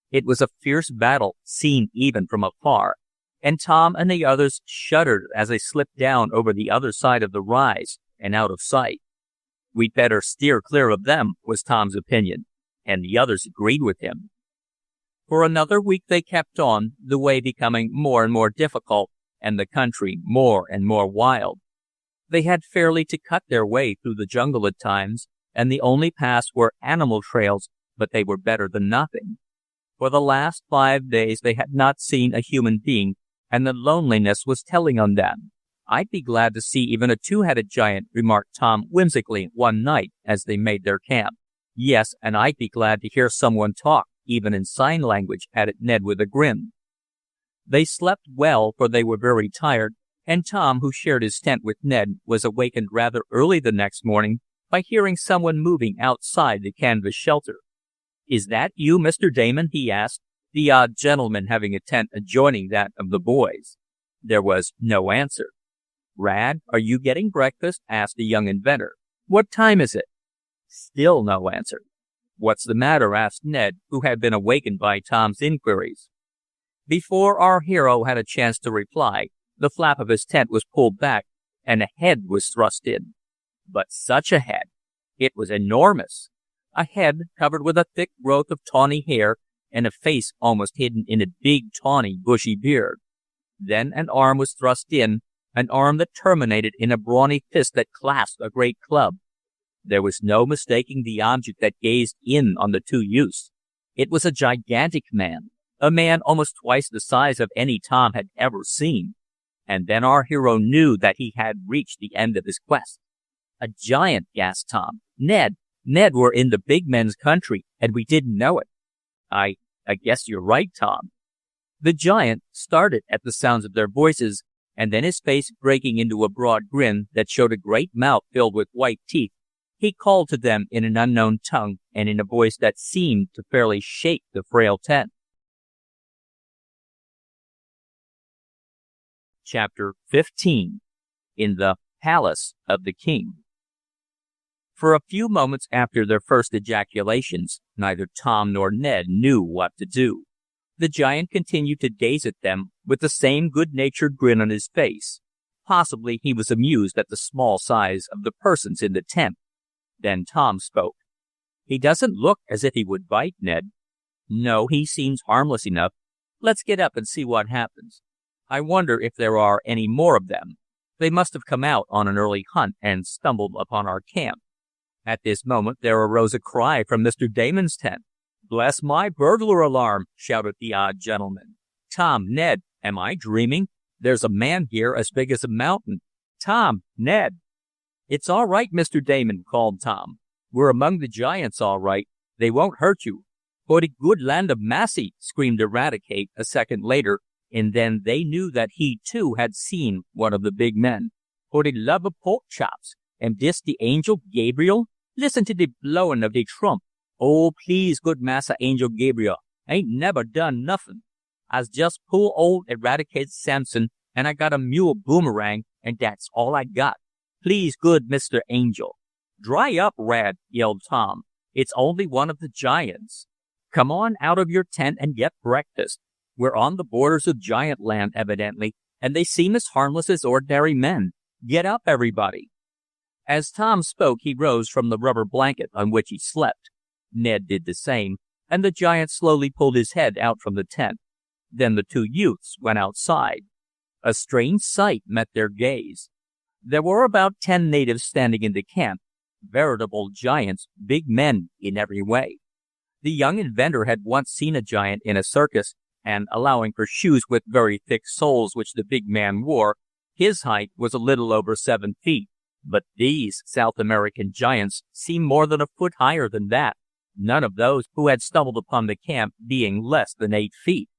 It was a fierce battle, seen even from afar, and Tom and the others shuddered as they slipped down over the other side of the rise and out of sight. "We'd better steer clear of them," was Tom's opinion, and the others agreed with him. For another week they kept on, the way becoming more and more difficult, and the country more and more wild. They had fairly to cut their way through the jungle at times, and the only paths were animal trails, but they were better than nothing. For the last 5 days they had not seen a human being, and the loneliness was telling on them. "I'd be glad to see even a two-headed giant," remarked Tom whimsically one night as they made their camp. "Yes, and I'd be glad to hear someone talk, even in sign language," added Ned with a grin. They slept well, for they were very tired, and Tom, who shared his tent with Ned, was awakened rather early the next morning by hearing someone moving outside the canvas shelter. "Is that you, Mr. Damon?" he asked, the odd gentleman having a tent adjoining that of the boys. There was no answer. "Rad, are you getting breakfast?" asked the young inventor. "What time is it?" Still no answer. "What's the matter?" asked Ned, who had been awakened by Tom's inquiries. Before our hero had a chance to reply, the flap of his tent was pulled back, and a head was thrust in. But such a head! It was enormous. A head covered with a thick growth of tawny hair, and a face almost hidden in a big, tawny, bushy beard. Then an arm was thrust in, an arm that terminated in a brawny fist that clasped a great club. There was no mistaking the object that gazed in on the two youths. It was a gigantic man, a man almost twice the size of any Tom had ever seen. And then our hero knew that he had reached the end of his quest. "A giant!" gasped Tom. Ned, we're in the big men's country, and we didn't know it." I guess you're right, Tom." The giant started at the sounds of their voices, and then his face breaking into a broad grin that showed a great mouth filled with white teeth, he called to them in an unknown tongue and in a voice that seemed to fairly shake the frail tent. Chapter 15. In the Palace of the King. For a few moments after their first ejaculations, neither Tom nor Ned knew what to do. The giant continued to gaze at them with the same good-natured grin on his face. Possibly he was amused at the small size of the persons in the tent. Then Tom spoke. "He doesn't look as if he would bite, Ned." "No, he seems harmless enough. Let's get up and see what happens. I wonder if there are any more of them. They must have come out on an early hunt and stumbled upon our camp." At this moment there arose a cry from Mr. Damon's tent. "Bless my burglar alarm!" shouted the odd gentleman. "Tom, Ned, am I dreaming? There's a man here as big as a mountain. Tom, Ned!" "It's all right, Mr. Damon," called Tom. "We're among the giants all right, They won't hurt you." "For the good land of Massey!" screamed Eradicate a second later, and then they knew that he, too, had seen one of the big men. "For the love of pork chops! Am dis the Angel Gabriel? Listen to the blowin' of the trump! Oh, please, good Massa Angel Gabriel, ain't never done nothin'. I's just poor old Eradicate Sampson, and I got a mule boomerang, and that's all I got. Please, good Mr. Angel." "Dry up, Rad!" yelled Tom. "It's only one of the giants. Come on out of your tent and get breakfast. We're on the borders of giant land, evidently, and they seem as harmless as ordinary men. Get up, everybody." As Tom spoke, he rose from the rubber blanket on which he slept. Ned did the same, and the giant slowly pulled his head out from the tent. Then the two youths went outside. A strange sight met their gaze. There were about 10 natives standing in the camp, veritable giants, big men in every way. The young inventor had once seen a giant in a circus, and allowing for shoes with very thick soles which the big man wore, his height was a little over 7 feet. But these South American giants seemed more than a foot higher than that, none of those who had stumbled upon the camp being less than 8 feet.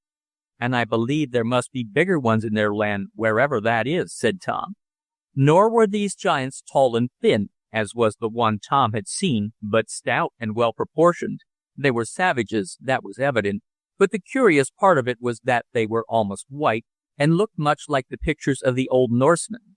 "And I believe there must be bigger ones in their land, wherever that is," said Tom. Nor were these giants tall and thin, as was the one Tom had seen, but stout and well proportioned. They were savages, that was evident, but the curious part of it was that they were almost white, and looked much like the pictures of the old Norsemen.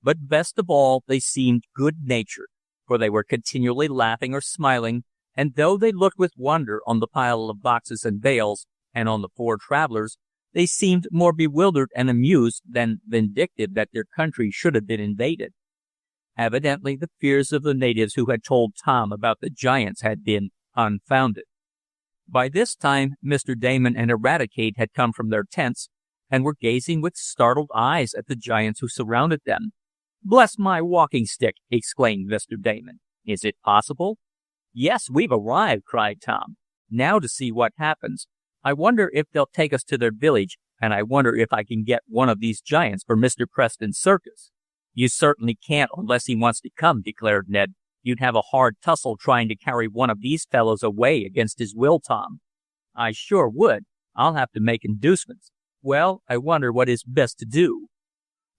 But best of all, they seemed good-natured, for they were continually laughing or smiling, and though they looked with wonder on the pile of boxes and bales, and on the 4 travelers, they seemed more bewildered and amused than vindictive that their country should have been invaded. Evidently, the fears of the natives who had told Tom about the giants had been unfounded. By this time, Mr. Damon and Eradicate had come from their tents, and were gazing with startled eyes at the giants who surrounded them. "Bless my walking stick!" exclaimed Mr. Damon. "Is it possible?" "Yes, we've arrived!" cried Tom. "Now to see what happens. I wonder if they'll take us to their village, and I wonder if I can get one of these giants for Mr. Preston's circus." "You certainly can't unless he wants to come," declared Ned. "You'd have a hard tussle trying to carry one of these fellows away against his will, Tom." "I sure would. I'll have to make inducements. Well, I wonder what is best to do."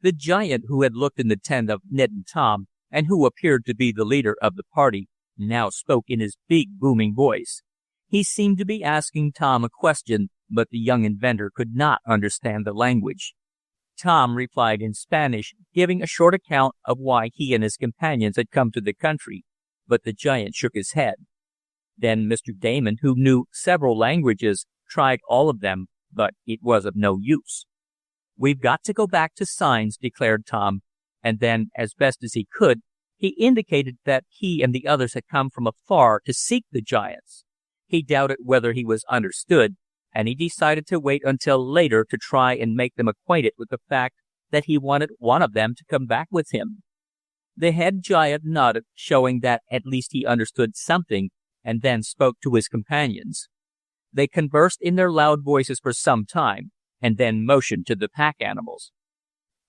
The giant who had looked in the tent of Ned and Tom, and who appeared to be the leader of the party, now spoke in his big, booming voice. He seemed to be asking Tom a question, but the young inventor could not understand the language. Tom replied in Spanish, giving a short account of why he and his companions had come to the country, but the giant shook his head. Then Mr. Damon, who knew several languages, tried all of them, but it was of no use. "We've got to go back to signs," declared Tom, and then, as best as he could, he indicated that he and the others had come from afar to seek the giants. He doubted whether he was understood, and he decided to wait until later to try and make them acquainted with the fact that he wanted one of them to come back with him. The head giant nodded, showing that at least he understood something, and then spoke to his companions. They conversed in their loud voices for some time, and then motioned to the pack animals.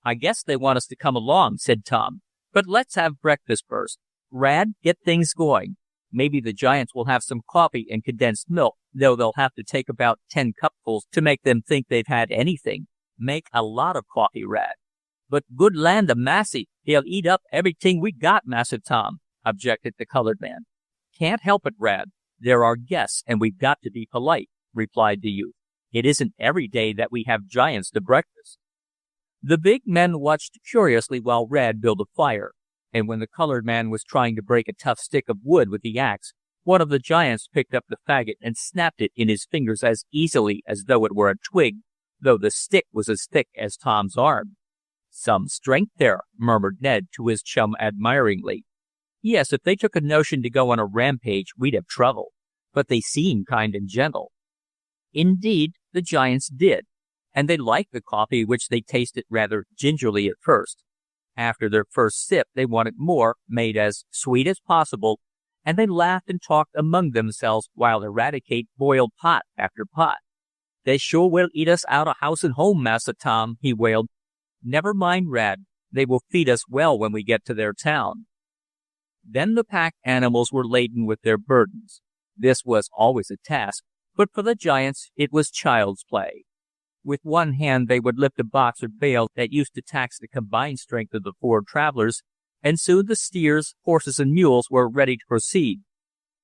"I guess they want us to come along," said Tom, "but let's have breakfast first. Rad, get things going. Maybe the giants will have some coffee and condensed milk, though they'll have to take about 10 cupfuls to make them think they've had anything. Make a lot of coffee, Rad." "But good land of Massey, they'll eat up everything we got, Massa Tom," objected the colored man. "Can't help it, Rad. They're our guests, and we've got to be polite," replied the youth. "It isn't every day that we have giants to breakfast." The big men watched curiously while Rad built a fire, and when the colored man was trying to break a tough stick of wood with the axe, one of the giants picked up the faggot and snapped it in his fingers as easily as though it were a twig, though the stick was as thick as Tom's arm. "Some strength there," murmured Ned to his chum admiringly. "Yes, if they took a notion to go on a rampage, we'd have trouble. But they seem kind and gentle." Indeed, the giants did, and they liked the coffee, which they tasted rather gingerly at first. After their first sip, they wanted more, made as sweet as possible, and they laughed and talked among themselves while Eradicate boiled pot after pot. "They sure will eat us out of house and home, Massa Tom," he wailed. "Never mind, Rad. They will feed us well when we get to their town." Then the pack animals were laden with their burdens. This was always a task, but for the giants it was child's play. With one hand they would lift a box or bale that used to tax the combined strength of the 4 travelers, and soon the steers, horses, and mules were ready to proceed.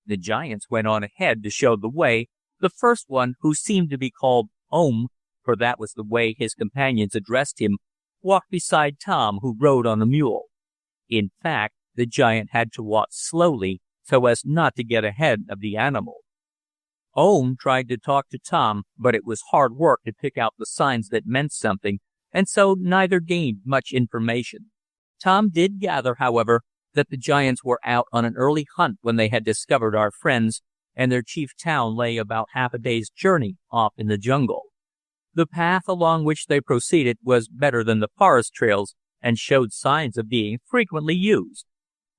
The giants went on ahead to show the way. The first one, who seemed to be called Ohm, for that was the way his companions addressed him, walked beside Tom, who rode on a mule. In fact, the giant had to walk slowly so as not to get ahead of the animal. Ohm tried to talk to Tom, but it was hard work to pick out the signs that meant something, and so neither gained much information. Tom did gather, however, that the giants were out on an early hunt when they had discovered our friends, and their chief town lay about half a day's journey off in the jungle. The path along which they proceeded was better than the forest trails, and showed signs of being frequently used.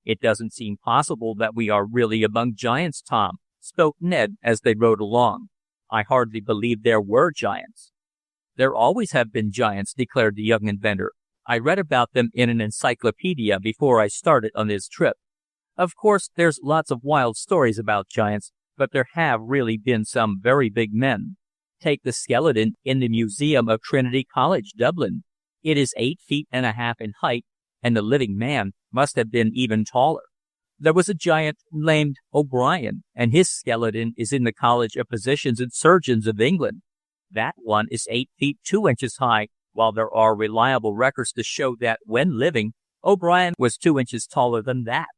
"It doesn't seem possible that we are really among giants, Tom," spoke Ned as they rode along. "I hardly believe there were giants." "There always have been giants," declared the young inventor. "I read about them in an encyclopedia before I started on this trip. Of course, there's lots of wild stories about giants, but there have really been some very big men. Take the skeleton in the Museum of Trinity College, Dublin. It is 8.5 feet in height, and the living man must have been even taller. There was a giant named O'Brien, and his skeleton is in the College of Physicians and Surgeons of England. That one is 8 feet 2 inches high, while there are reliable records to show that, when living, O'Brien was 2 inches taller than that.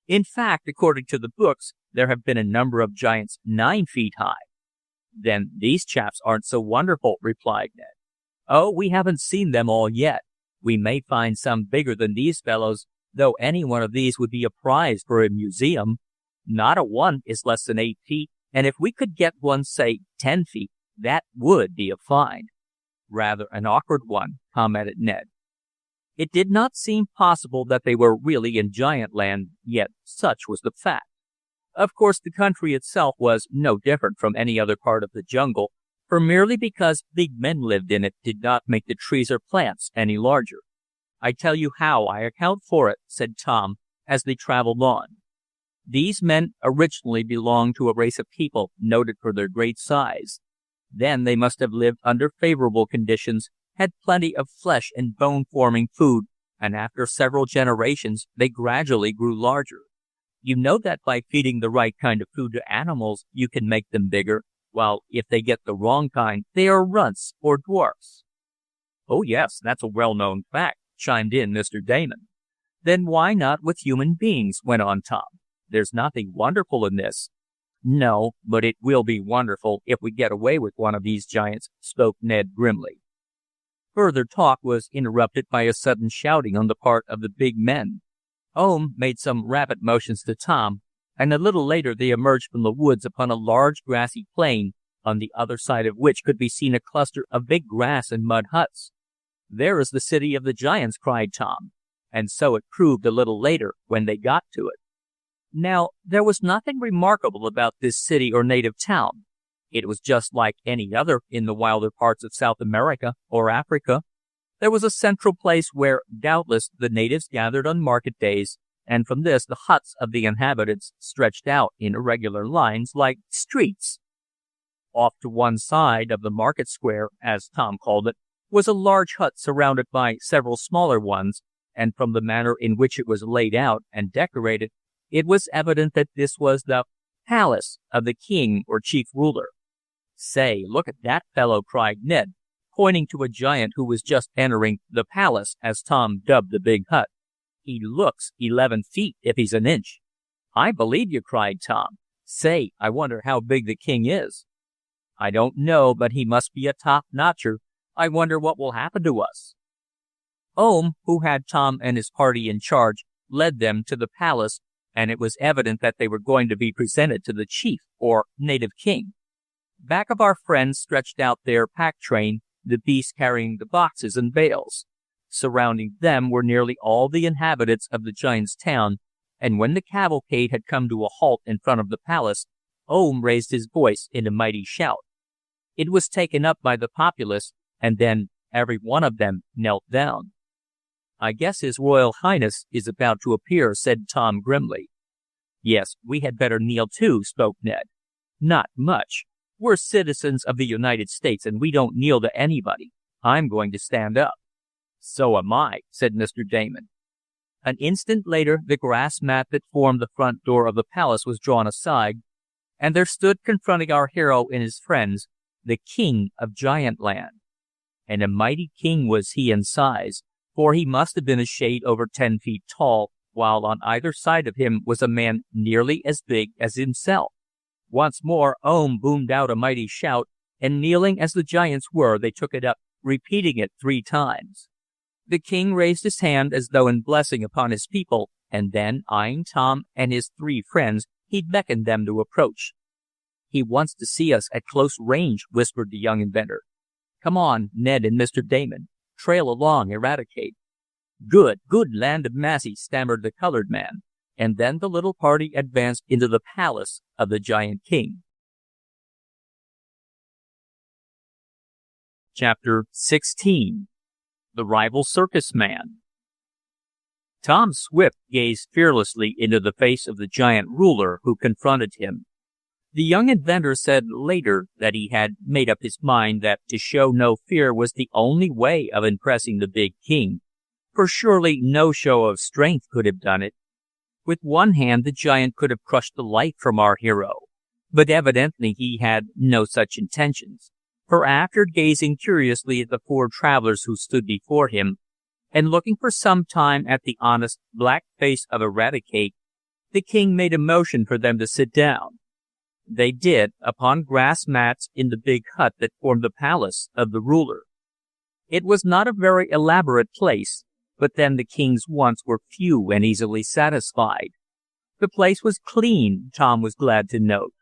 In fact, according to the books, there have been a number of giants 9 feet high." "Then these chaps aren't so wonderful," replied Ned. "Oh, we haven't seen them all yet. We may find some bigger than these fellows, though any one of these would be a prize for a museum. Not a one is less than 8 feet, and if we could get one, say, 10 feet, that would be a find." "Rather an awkward one," commented Ned. It did not seem possible that they were really in giant land, yet such was the fact. Of course, the country itself was no different from any other part of the jungle, for merely because big men lived in it did not make the trees or plants any larger. "I tell you how I account for it," said Tom, as they traveled on. "These men originally belonged to a race of people noted for their great size. Then they must have lived under favorable conditions, had plenty of flesh and bone-forming food, and after several generations they gradually grew larger. You know that by feeding the right kind of food to animals you can make them bigger, while if they get the wrong kind, they are runts or dwarfs." "Oh yes, that's a well-known fact," chimed in Mr. Damon. "Then why not with human beings?" went on Tom. "There's nothing wonderful in this." "No, but it will be wonderful if we get away with one of these giants," spoke Ned grimly. Further talk was interrupted by a sudden shouting on the part of the big men. Ohm made some rapid motions to Tom, and a little later they emerged from the woods upon a large grassy plain, on the other side of which could be seen a cluster of big grass and mud huts. "There is the city of the giants," cried Tom, and so it proved a little later when they got to it. Now, there was nothing remarkable about this city or native town. It was just like any other in the wilder parts of South America or Africa. There was a central place where, doubtless, the natives gathered on market days, and from this the huts of the inhabitants stretched out in irregular lines like streets. Off to one side of the market square, as Tom called it, was a large hut surrounded by several smaller ones, and from the manner in which it was laid out and decorated, it was evident that this was the palace of the king or chief ruler. "Say, look at that fellow!" cried Ned, pointing to a giant who was just entering the palace, as Tom dubbed the big hut. "He looks 11 feet if he's an inch." "I believe you!" cried Tom. "Say, I wonder how big the king is." "I don't know, but he must be a top-notcher. I wonder what will happen to us." Ohm, who had Tom and his party in charge, led them to the palace, and it was evident that they were going to be presented to the chief, or native king. Back of our friends stretched out their pack train, the beasts carrying the boxes and bales. Surrounding them were nearly all the inhabitants of the giant's town, and when the cavalcade had come to a halt in front of the palace, Ohm raised his voice in a mighty shout. It was taken up by the populace, and then every one of them knelt down. "I guess His Royal Highness is about to appear," said Tom grimly. "Yes, we had better kneel too," spoke Ned. Not much. We're citizens of the United States, and we don't kneel to anybody. I'm going to stand up." "So am I," said Mr. Damon. An instant later, the grass mat that formed the front door of the palace was drawn aside, and there stood confronting our hero and his friends, the king of Giantland. And a mighty king was he in size, for he must have been a shade over 10 feet tall, while on either side of him was a man nearly as big as himself. Once more, Ohm boomed out a mighty shout, and kneeling as the giants were, they took it up, repeating it 3 times. The king raised his hand as though in blessing upon his people, and then, eyeing Tom and his 3 friends, he beckoned them to approach. "He wants to see us at close range," whispered the young inventor. "Come on, Ned and Mr. Damon. Trail along, Eradicate." Good land of Massey," stammered the colored man, and then the little party advanced into the palace of the giant king. Chapter 16. The Rival Circus Man. Tom Swift gazed fearlessly into the face of the giant ruler who confronted him. The young inventor said later that he had made up his mind that to show no fear was the only way of impressing the big king, for surely no show of strength could have done it. With one hand the giant could have crushed the life from our hero, but evidently he had no such intentions, for after gazing curiously at the 4 travelers who stood before him, and looking for some time at the honest, black face of Eradicate, the king made a motion for them to sit down. They did, upon grass mats in the big hut that formed the palace of the ruler. It was not a very elaborate place, but then the king's wants were few and easily satisfied. The place was clean, Tom was glad to note.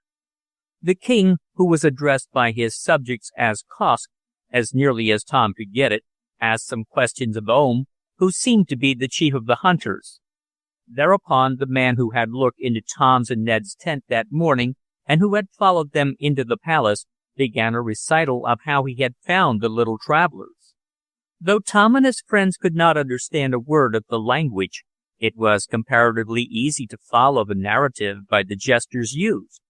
The king, who was addressed by his subjects as Kosk, as nearly as Tom could get it, asked some questions of Ohm, who seemed to be the chief of the hunters. Thereupon the man who had looked into Tom's and Ned's tent that morning, and who had followed them into the palace, began a recital of how he had found the little travelers. Though Tom and his friends could not understand a word of the language, it was comparatively easy to follow the narrative by the gestures used.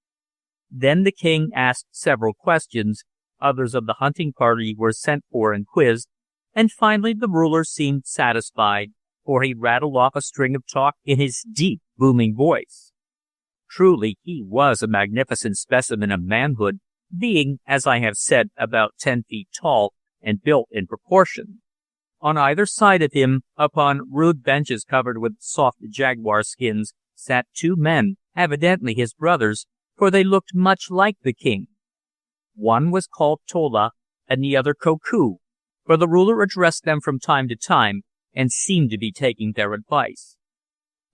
Then the king asked several questions, others of the hunting party were sent for and quizzed, and finally the ruler seemed satisfied, for he rattled off a string of talk in his deep, booming voice. Truly, he was a magnificent specimen of manhood, being, as I have said, about 10 feet tall and built in proportion. On either side of him, upon rude benches covered with soft jaguar skins, sat 2 men, evidently his brothers, for they looked much like the king. One was called Tola, and the other Koku, for the ruler addressed them from time to time, and seemed to be taking their advice.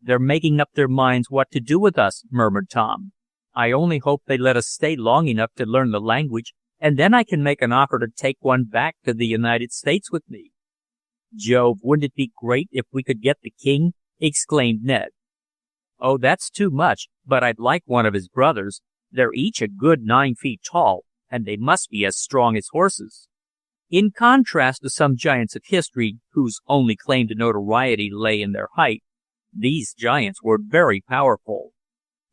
"They're making up their minds what to do with us," murmured Tom. "I only hope they let us stay long enough to learn the language, and then I can make an offer to take one back to the United States with me." "Jove, wouldn't it be great if we could get the king?" exclaimed Ned. "Oh, that's too much, but I'd like one of his brothers. They're each a good 9 feet tall, and they must be as strong as horses." In contrast to some giants of history, whose only claim to notoriety lay in their height, these giants were very powerful.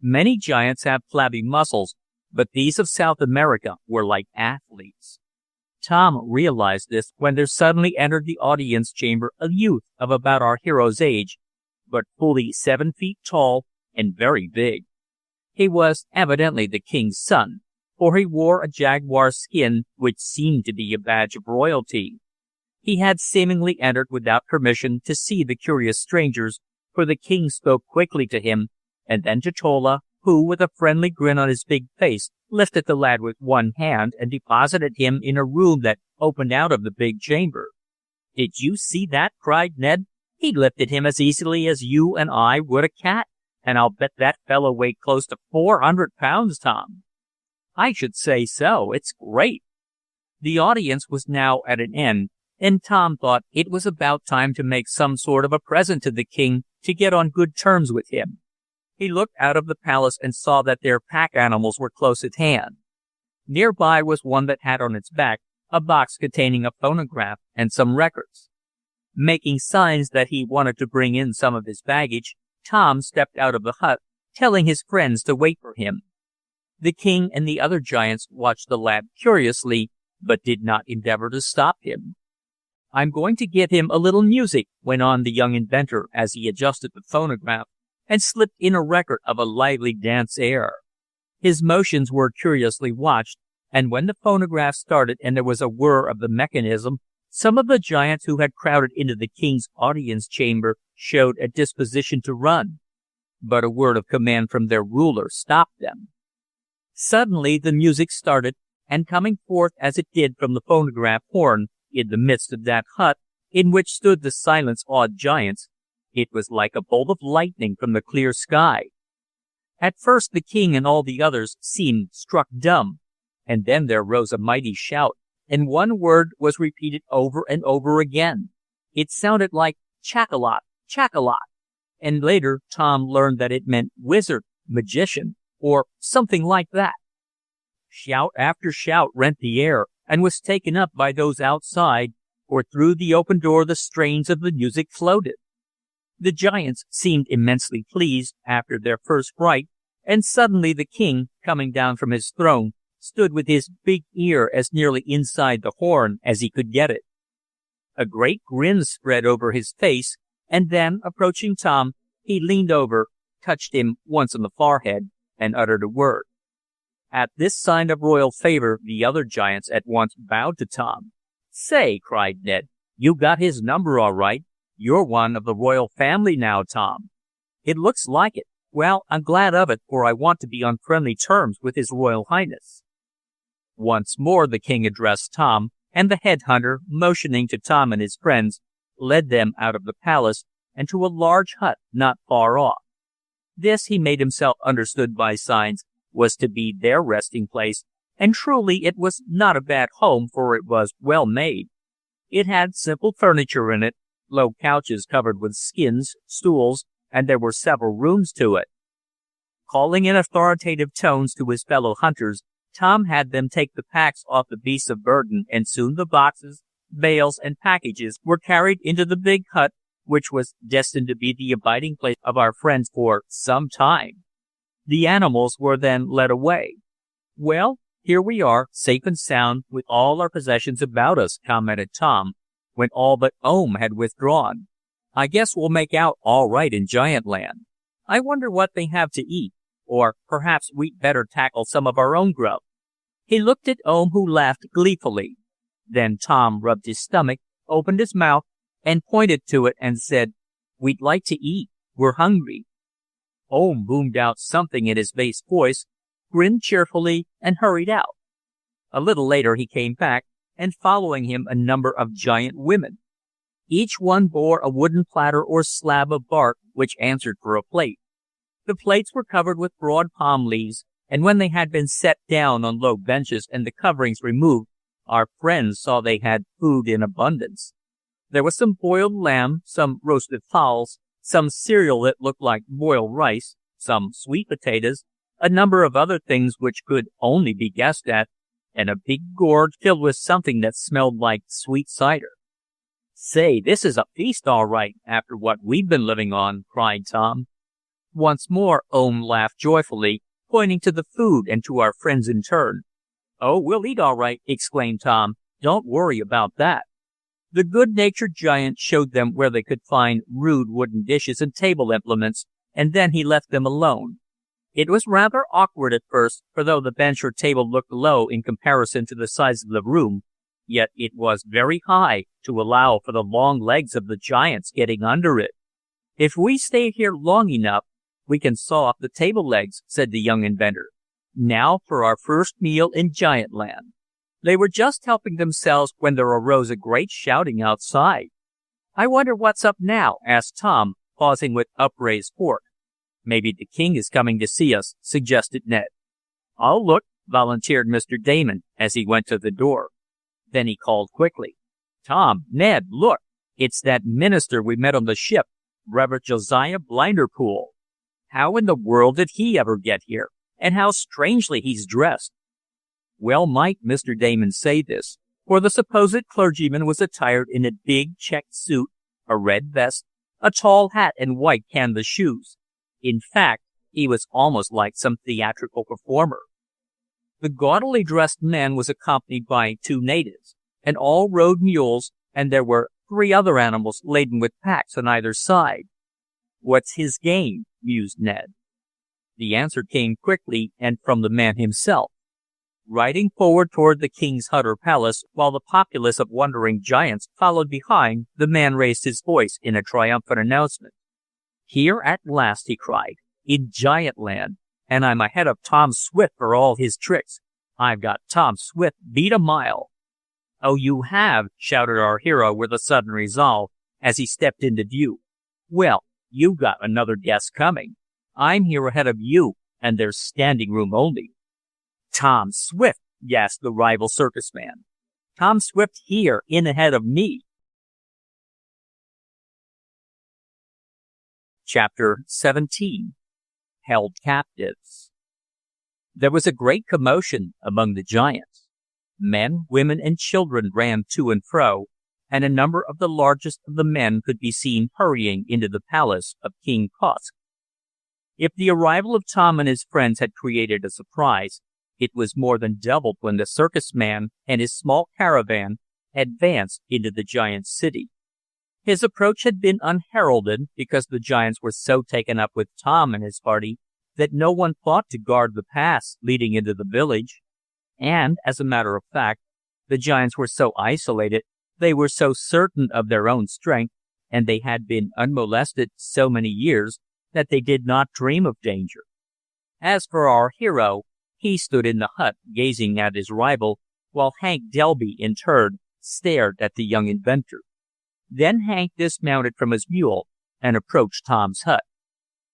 Many giants have flabby muscles, but these of South America were like athletes. Tom realized this when there suddenly entered the audience chamber a youth of about our hero's age, but fully 7 feet tall and very big. He was evidently the king's son, for he wore a jaguar skin which seemed to be a badge of royalty. He had seemingly entered without permission to see the curious strangers, for the king spoke quickly to him, and then to Tola, who, with a friendly grin on his big face, lifted the lad with one hand and deposited him in a room that opened out of the big chamber. "Did you see that?" cried Ned. "He lifted him as easily as you and I would a cat, and I'll bet that fellow weighed close to 400 pounds, Tom." "I should say so. It's great." The audience was now at an end, and Tom thought it was about time to make some sort of a present to the king to get on good terms with him. He looked out of the palace and saw that their pack animals were close at hand. Nearby was one that had on its back a box containing a phonograph and some records. Making signs that he wanted to bring in some of his baggage, Tom stepped out of the hut, telling his friends to wait for him. The king and the other giants watched the lad curiously, but did not endeavor to stop him. "I'm going to give him a little music," went on the young inventor as he adjusted the phonograph and slipped in a record of a lively dance air. His motions were curiously watched, and when the phonograph started and there was a whir of the mechanism, some of the giants who had crowded into the king's audience chamber showed a disposition to run, but a word of command from their ruler stopped them. Suddenly the music started, and coming forth as it did from the phonograph horn, in the midst of that hut, in which stood the silence-awed giants, it was like a bolt of lightning from the clear sky. At first the king and all the others seemed struck dumb, and then there rose a mighty shout, and one word was repeated over and over again. It sounded like "Chakalot, Chakalot," and later Tom learned that it meant wizard, magician, or something like that. Shout after shout rent the air, and was taken up by those outside, for through the open door the strains of the music floated. The giants seemed immensely pleased after their first fright, and suddenly the king, coming down from his throne, stood with his big ear as nearly inside the horn as he could get it. A great grin spread over his face, and then, approaching Tom, he leaned over, touched him once on the forehead, and uttered a word. At this sign of royal favor, the other giants at once bowed to Tom. "Say," cried Ned, "you got his number all right. You're one of the royal family now, Tom." "It looks like it. Well, I'm glad of it, for I want to be on friendly terms with His Royal Highness." Once more the king addressed Tom, and the headhunter, motioning to Tom and his friends, led them out of the palace and to a large hut not far off. This, he made himself understood by signs, was to be their resting place, and truly it was not a bad home, for it was well made. It had simple furniture in it, low couches covered with skins, stools, and there were several rooms to it. Calling in authoritative tones to his fellow hunters, Tom had them take the packs off the beasts of burden, and soon the boxes, bales, and packages were carried into the big hut, which was destined to be the abiding place of our friends for some time. The animals were then led away. "Well, here we are, safe and sound, with all our possessions about us," commented Tom, when all but Ohm had withdrawn. "I guess we'll make out all right in Giantland. I wonder what they have to eat, or perhaps we'd better tackle some of our own grub." He looked at Ohm, who laughed gleefully. Then Tom rubbed his stomach, opened his mouth, and pointed to it and said, "We'd like to eat. We're hungry." Ohm boomed out something in his bass voice, grinned cheerfully, and hurried out. A little later he came back, and following him a number of giant women. Each one bore a wooden platter or slab of bark which answered for a plate. The plates were covered with broad palm leaves, and when they had been set down on low benches and the coverings removed, our friends saw they had food in abundance. There was some boiled lamb, some roasted fowls, some cereal that looked like boiled rice, some sweet potatoes, a number of other things which could only be guessed at, and a big gourd filled with something that smelled like sweet cider. "Say, this is a feast all right, after what we've been living on," cried Tom. Once more Ohm laughed joyfully, pointing to the food and to our friends in turn. "Oh, we'll eat all right," exclaimed Tom. "Don't worry about that." The good-natured giant showed them where they could find rude wooden dishes and table implements, and then he left them alone. It was rather awkward at first, for though the bench or table looked low in comparison to the size of the room, yet it was very high to allow for the long legs of the giants getting under it. "If we stay here long enough, we can saw off the table legs," said the young inventor. "Now for our first meal in Giantland." They were just helping themselves when there arose a great shouting outside. "I wonder what's up now?" asked Tom, pausing with upraised fork. "Maybe the king is coming to see us," suggested Ned. "I'll look," volunteered Mr. Damon as he went to the door. Then he called quickly, "Tom, Ned, look! It's that minister we met on the ship, Reverend Josiah Blinderpool. How in the world did he ever get here? And how strangely he's dressed." Well might Mr. Damon say this, for the supposed clergyman was attired in a big checked suit, a red vest, a tall hat, and white canvas shoes. In fact, he was almost like some theatrical performer. The gaudily dressed man was accompanied by 2 natives, and all rode mules, and there were 3 other animals laden with packs on either side. "What's his game?" mused Ned. The answer came quickly and from the man himself. Riding forward toward the king's hut or palace, while the populace of wondering giants followed behind, the man raised his voice in a triumphant announcement. "Here at last," he cried, "in Giant Land, and I'm ahead of Tom Swift for all his tricks. I've got Tom Swift beat a mile." "Oh, you have," shouted our hero with a sudden resolve as he stepped into view. "Well, you've got another guess coming. I'm here ahead of you, and there's standing room only." "Tom Swift!" gasped the rival circus man. "Tom Swift here, in ahead of me." Chapter 17. Held Captives. There was a great commotion among the giants. Men, women, and children ran to and fro, and a number of the largest of the men could be seen hurrying into the palace of King Kusk. If the arrival of Tom and his friends had created a surprise, it was more than doubled when the circus man and his small caravan advanced into the giant's city. His approach had been unheralded because the giants were so taken up with Tom and his party that no one thought to guard the pass leading into the village. And, as a matter of fact, the giants were so isolated, they were so certain of their own strength, and they had been unmolested so many years that they did not dream of danger. As for our hero, he stood in the hut gazing at his rival, while Hank Delby, in turn, stared at the young inventor. Then Hank dismounted from his mule and approached Tom's hut.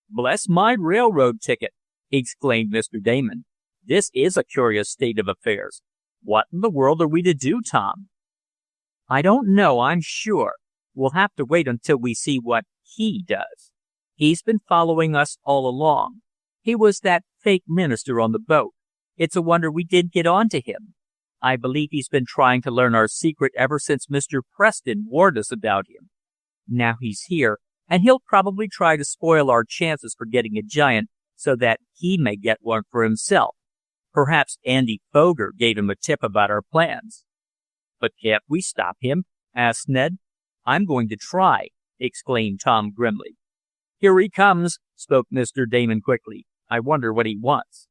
"Bless my railroad ticket!" exclaimed Mr. Damon. "This is a curious state of affairs. What in the world are we to do, Tom?" "I don't know, I'm sure. We'll have to wait until we see what he does. He's been following us all along. He was that fake minister on the boat. It's a wonder we did get on to him. I believe he's been trying to learn our secret ever since Mr. Preston warned us about him. Now he's here, and he'll probably try to spoil our chances for getting a giant so that he may get one for himself. Perhaps Andy Foger gave him a tip about our plans." "But can't we stop him?" asked Ned. "I'm going to try," exclaimed Tom grimly. "Here he comes," spoke Mr. Damon quickly. "I wonder what he wants."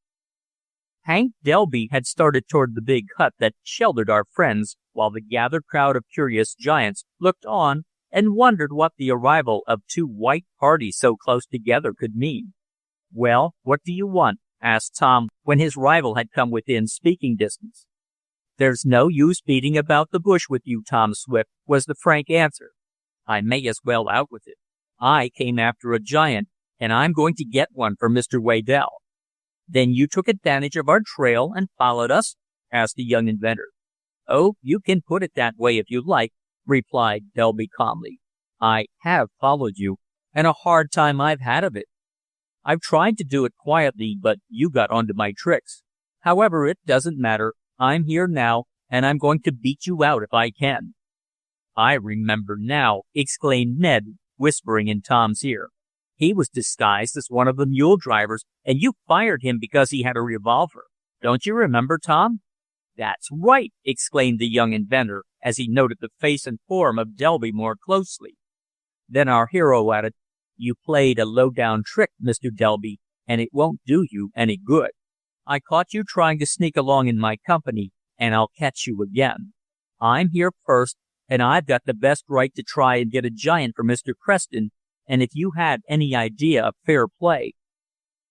Hank Delby had started toward the big hut that sheltered our friends, while the gathered crowd of curious giants looked on and wondered what the arrival of 2 white parties so close together could mean. "Well, what do you want?" asked Tom when his rival had come within speaking distance. "There's no use beating about the bush with you, Tom Swift," was the frank answer. "I may as well out with it. I came after a giant, and I'm going to get one for Mr. Waddell." "Then you took advantage of our trail and followed us?" asked the young inventor. "Oh, you can put it that way if you like," replied Delby calmly. "I have followed you, and a hard time I've had of it. I've tried to do it quietly, but you got onto my tricks. However, it doesn't matter. I'm here now, and I'm going to beat you out if I can." "I remember now," exclaimed Ned, whispering in Tom's ear. "He was disguised as one of the mule drivers, and you fired him because he had a revolver. Don't you remember, Tom?" "That's right!" exclaimed the young inventor as he noted the face and form of Delby more closely. Then our hero added, "You played a low-down trick, Mr. Delby, and it won't do you any good. I caught you trying to sneak along in my company, and I'll catch you again. I'm here first, and I've got the best right to try and get a giant for Mr. Preston, and if you had any idea of fair play—"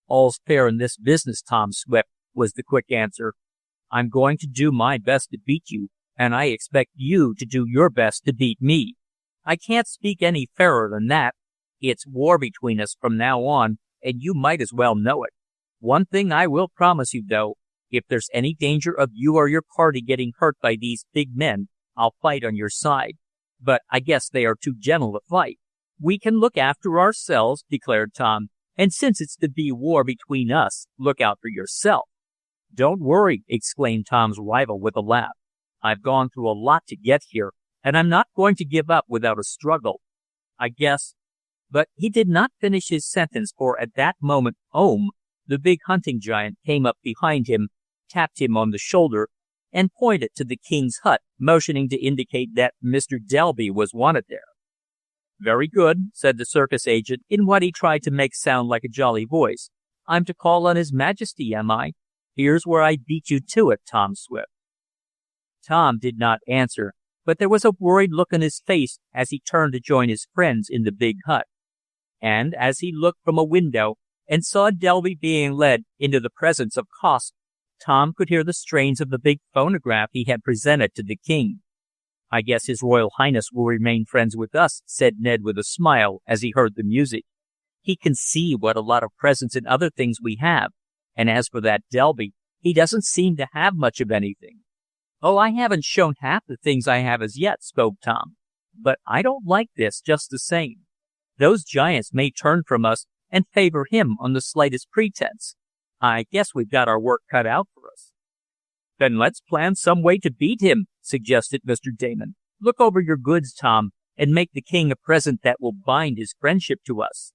"All's fair in this business, Tom Swift," was the quick answer. "I'm going to do my best to beat you, and I expect you to do your best to beat me. I can't speak any fairer than that. It's war between us from now on, and you might as well know it. One thing I will promise you, though, if there's any danger of you or your party getting hurt by these big men, I'll fight on your side. But I guess they are too gentle to fight." "We can look after ourselves," declared Tom, "and since it's to be war between us, look out for yourself." "Don't worry," exclaimed Tom's rival with a laugh. "I've gone through a lot to get here, and I'm not going to give up without a struggle. I guess—" But he did not finish his sentence, for at that moment Ohm, the big hunting giant, came up behind him, tapped him on the shoulder and pointed to the king's hut, motioning to indicate that Mr. Delby was wanted there. "Very good," said the circus agent in what he tried to make sound like a jolly voice. "I'm to call on His Majesty, am I? Here's where I beat you to it, Tom Swift." Tom did not answer, but there was a worried look on his face as he turned to join his friends in the big hut. And as he looked from a window and saw Delby being led into the presence of Kosk, Tom could hear the strains of the big phonograph he had presented to the king. "I guess His Royal Highness will remain friends with us," said Ned with a smile as he heard the music. "He can see what a lot of presents and other things we have, and as for that Delby, he doesn't seem to have much of anything." "Oh, I haven't shown half the things I have as yet," spoke Tom. "But I don't like this just the same. Those giants may turn from us and favor him on the slightest pretense. I guess we've got our work cut out for us." "Then let's plan some way to beat him," suggested Mr. Damon. "Look over your goods, Tom, and make the king a present that will bind his friendship to us."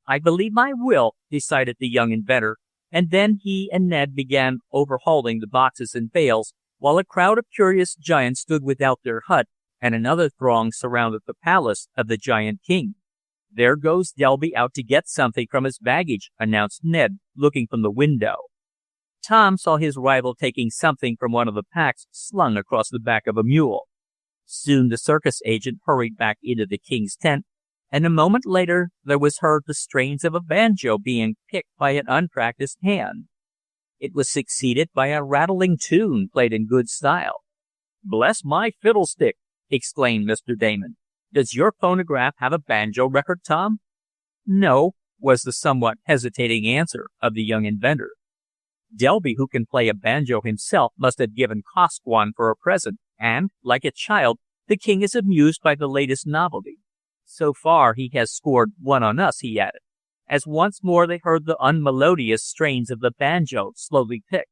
"I believe I will," decided the young inventor, and then he and Ned began overhauling the boxes and bales, while a crowd of curious giants stood without their hut, and another throng surrounded the palace of the giant king. "There goes Delby out to get something from his baggage," announced Ned, looking from the window. Tom saw his rival taking something from one of the packs slung across the back of a mule. Soon the circus agent hurried back into the king's tent, and a moment later there was heard the strains of a banjo being picked by an unpracticed hand. It was succeeded by a rattling tune played in good style. "Bless my fiddlestick!" exclaimed Mr. Damon. "Does your phonograph have a banjo record, Tom?" "No," was the somewhat hesitating answer of the young inventor. "Delby, who can play a banjo himself, must have given Kosk one for a present, and, like a child, the king is amused by the latest novelty. So far he has scored one on us," he added, as once more they heard the unmelodious strains of the banjo slowly picked.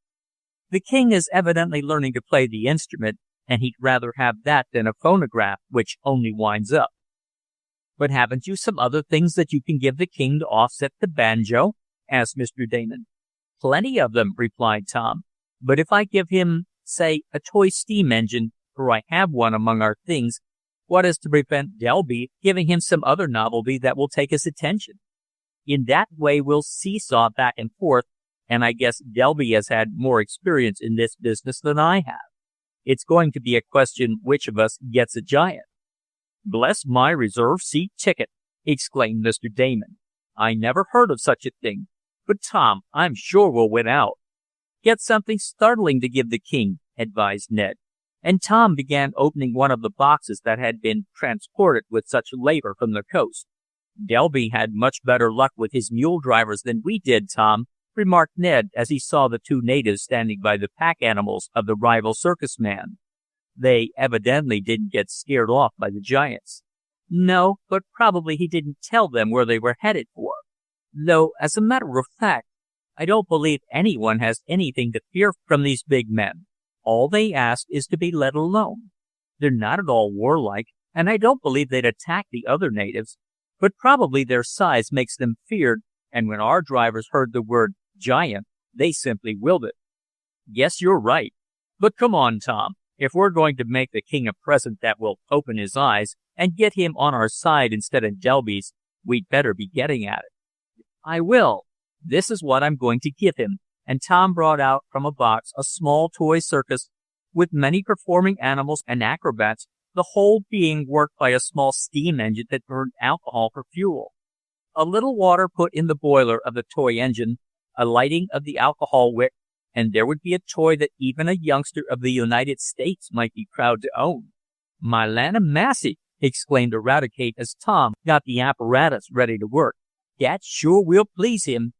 "The king is evidently learning to play the instrument, and he'd rather have that than a phonograph, which only winds up." "But haven't you some other things that you can give the king to offset the banjo?" asked Mr. Damon. "Plenty of them," replied Tom. "But if I give him, say, a toy steam engine, for I have one among our things, what is to prevent Delby giving him some other novelty that will take his attention? In that way we'll seesaw back and forth, and I guess Delby has had more experience in this business than I have. It's going to be a question which of us gets a giant." "Bless my reserve seat ticket!" exclaimed Mr. Damon. "I never heard of such a thing. But, Tom, I'm sure we'll win out." "Get something startling to give the king," advised Ned, and Tom began opening one of the boxes that had been transported with such labor from the coast. "Delby had much better luck with his mule drivers than we did, Tom," remarked Ned as he saw the two natives standing by the pack animals of the rival Circus Man. "They evidently didn't get scared off by the giants." "No, but probably he didn't tell them where they were headed for. Though, as a matter of fact, I don't believe anyone has anything to fear from these big men. All they ask is to be let alone. They're not at all warlike, and I don't believe they'd attack the other natives, but probably their size makes them feared, and when our drivers heard the word giant, they simply wilted." "Guess you're right. But come on, Tom. If we're going to make the king a present that will open his eyes and get him on our side instead of Delby's, we'd better be getting at it." "I will. This is what I'm going to give him," and Tom brought out from a box a small toy circus with many performing animals and acrobats, the whole being worked by a small steam engine that burned alcohol for fuel. A little water put in the boiler of the toy engine, a lighting of the alcohol wick, and there would be a toy that even a youngster of the United States might be proud to own. "My land o' massy!" exclaimed Eradicate as Tom got the apparatus ready to work. "That sure will please him."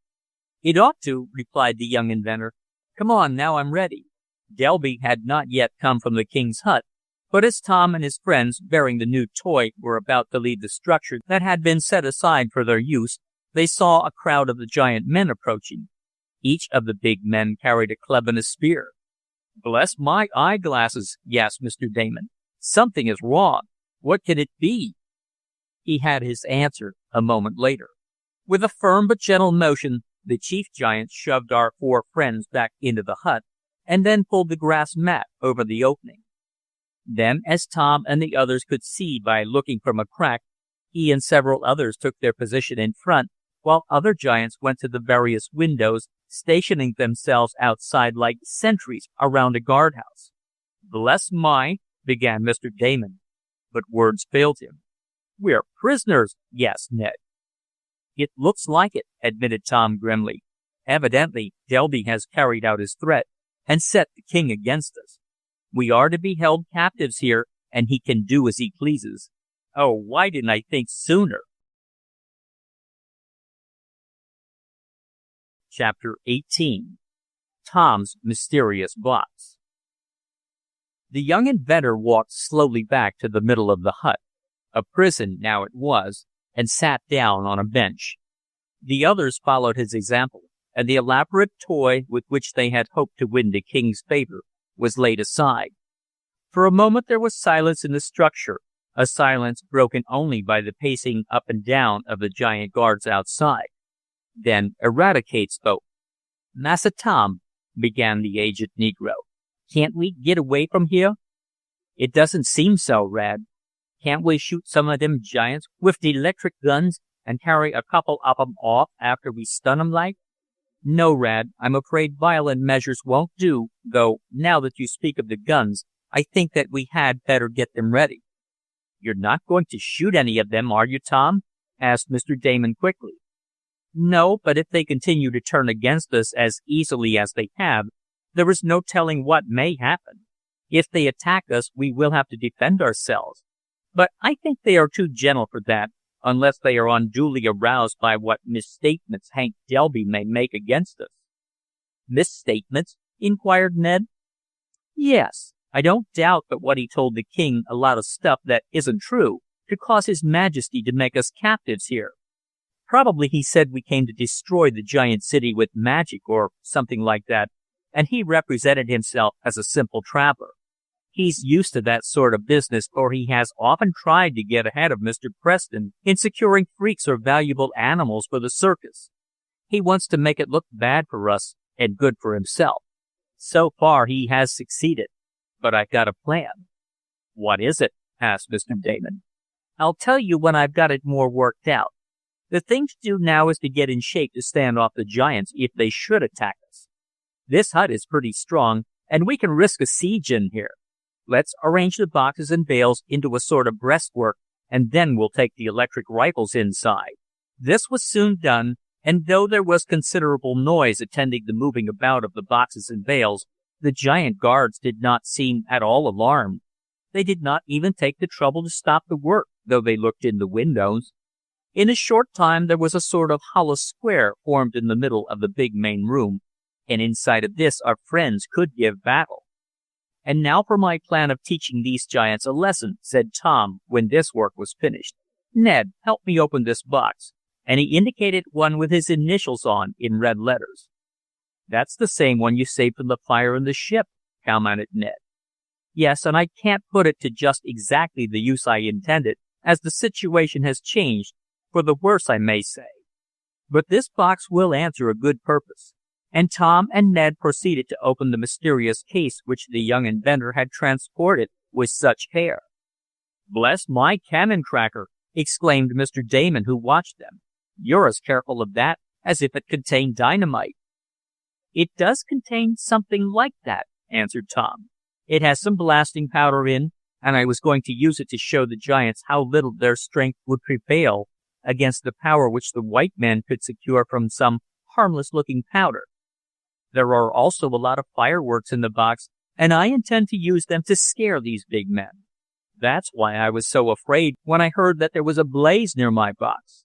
"It ought to," replied the young inventor. "Come on, now I'm ready." Delby had not yet come from the king's hut, but as Tom and his friends, bearing the new toy, were about to leave the structure that had been set aside for their use, they saw a crowd of the giant men approaching. Each of the big men carried a club and a spear. "Bless my eyeglasses!" gasped Mr. Damon. "Something is wrong. What can it be?" He had his answer a moment later. With a firm but gentle motion, the chief giant shoved our four friends back into the hut, and then pulled the grass mat over the opening. Then, as Tom and the others could see by looking from a crack, he and several others took their position in front, while other giants went to the various windows, stationing themselves outside like sentries around a guardhouse. "Bless my," began Mr. Damon, but words failed him. "We're prisoners," gasped Ned. "It looks like it," admitted Tom grimly. "Evidently, Delby has carried out his threat and set the king against us. We are to be held captives here, and he can do as he pleases. Oh, why didn't I think sooner?" Chapter 18. Tom's Mysterious Box. The young inventor walked slowly back to the middle of the hut, a prison now it was, and sat down on a bench. The others followed his example, and the elaborate toy with which they had hoped to win the king's favor was laid aside. For a moment there was silence in the structure, a silence broken only by the pacing up and down of the giant guards outside. Then Eradicate spoke. "Massa Tom," began the aged Negro, "can't we get away from here?" "It doesn't seem so, Rad. Can't we shoot some of them giants with the electric guns and carry a couple of 'em off after we stun 'em like?" "No, Rad, I'm afraid violent measures won't do, though, now that you speak of the guns, I think that we had better get them ready." "You're not going to shoot any of them, are you, Tom?" asked Mr. Damon quickly. "No, but if they continue to turn against us as easily as they have, there is no telling what may happen. If they attack us, we will have to defend ourselves. But I think they are too gentle for that, unless they are unduly aroused by what misstatements Hank Delby may make against us." "Misstatements?" inquired Ned. "Yes. I don't doubt but what he told the king a lot of stuff that isn't true, to cause his majesty to make us captives here. Probably he said we came to destroy the giant city with magic or something like that, and he represented himself as a simple traveler. He's used to that sort of business, for he has often tried to get ahead of Mr. Preston in securing freaks or valuable animals for the circus. He wants to make it look bad for us and good for himself. So far he has succeeded, but I've got a plan." "What is it?" asked Mr. Damon. "I'll tell you when I've got it more worked out. The thing to do now is to get in shape to stand off the giants if they should attack us. This hut is pretty strong, and we can risk a siege in here. Let's arrange the boxes and bales into a sort of breastwork, and then we'll take the electric rifles inside." This was soon done, and though there was considerable noise attending the moving about of the boxes and bales, the giant guards did not seem at all alarmed. They did not even take the trouble to stop the work, though they looked in the windows. In a short time there was a sort of hollow square formed in the middle of the big main room, and inside of this our friends could give battle. "And now for my plan of teaching these giants a lesson," said Tom when this work was finished. "Ned, help me open this box," and he indicated one with his initials on in red letters. "That's the same one you saved from the fire in the ship," commented Ned. "Yes, and I can't put it to just exactly the use I intended, as the situation has changed, for the worse I may say. But this box will answer a good purpose." And Tom and Ned proceeded to open the mysterious case which the young inventor had transported with such care. "Bless my cannon cracker!" exclaimed Mr. Damon, who watched them. "You're as careful of that as if it contained dynamite." "It does contain something like that," answered Tom. "It has some blasting powder in, and I was going to use it to show the giants how little their strength would prevail against the power which the white men could secure from some harmless-looking powder. There are also a lot of fireworks in the box, and I intend to use them to scare these big men. That's why I was so afraid when I heard that there was a blaze near my box.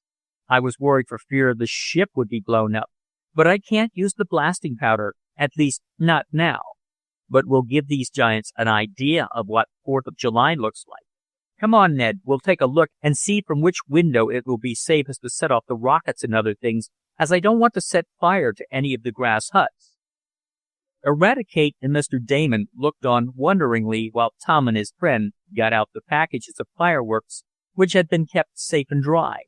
I was worried for fear the ship would be blown up, but I can't use the blasting powder, at least not now. But we'll give these giants an idea of what 4th of July looks like. Come on, Ned, we'll take a look and see from which window it will be safest to set off the rockets and other things, as I don't want to set fire to any of the grass huts." Eradicate and Mr. Damon looked on wonderingly while Tom and his friend got out the packages of fireworks, which had been kept safe and dry.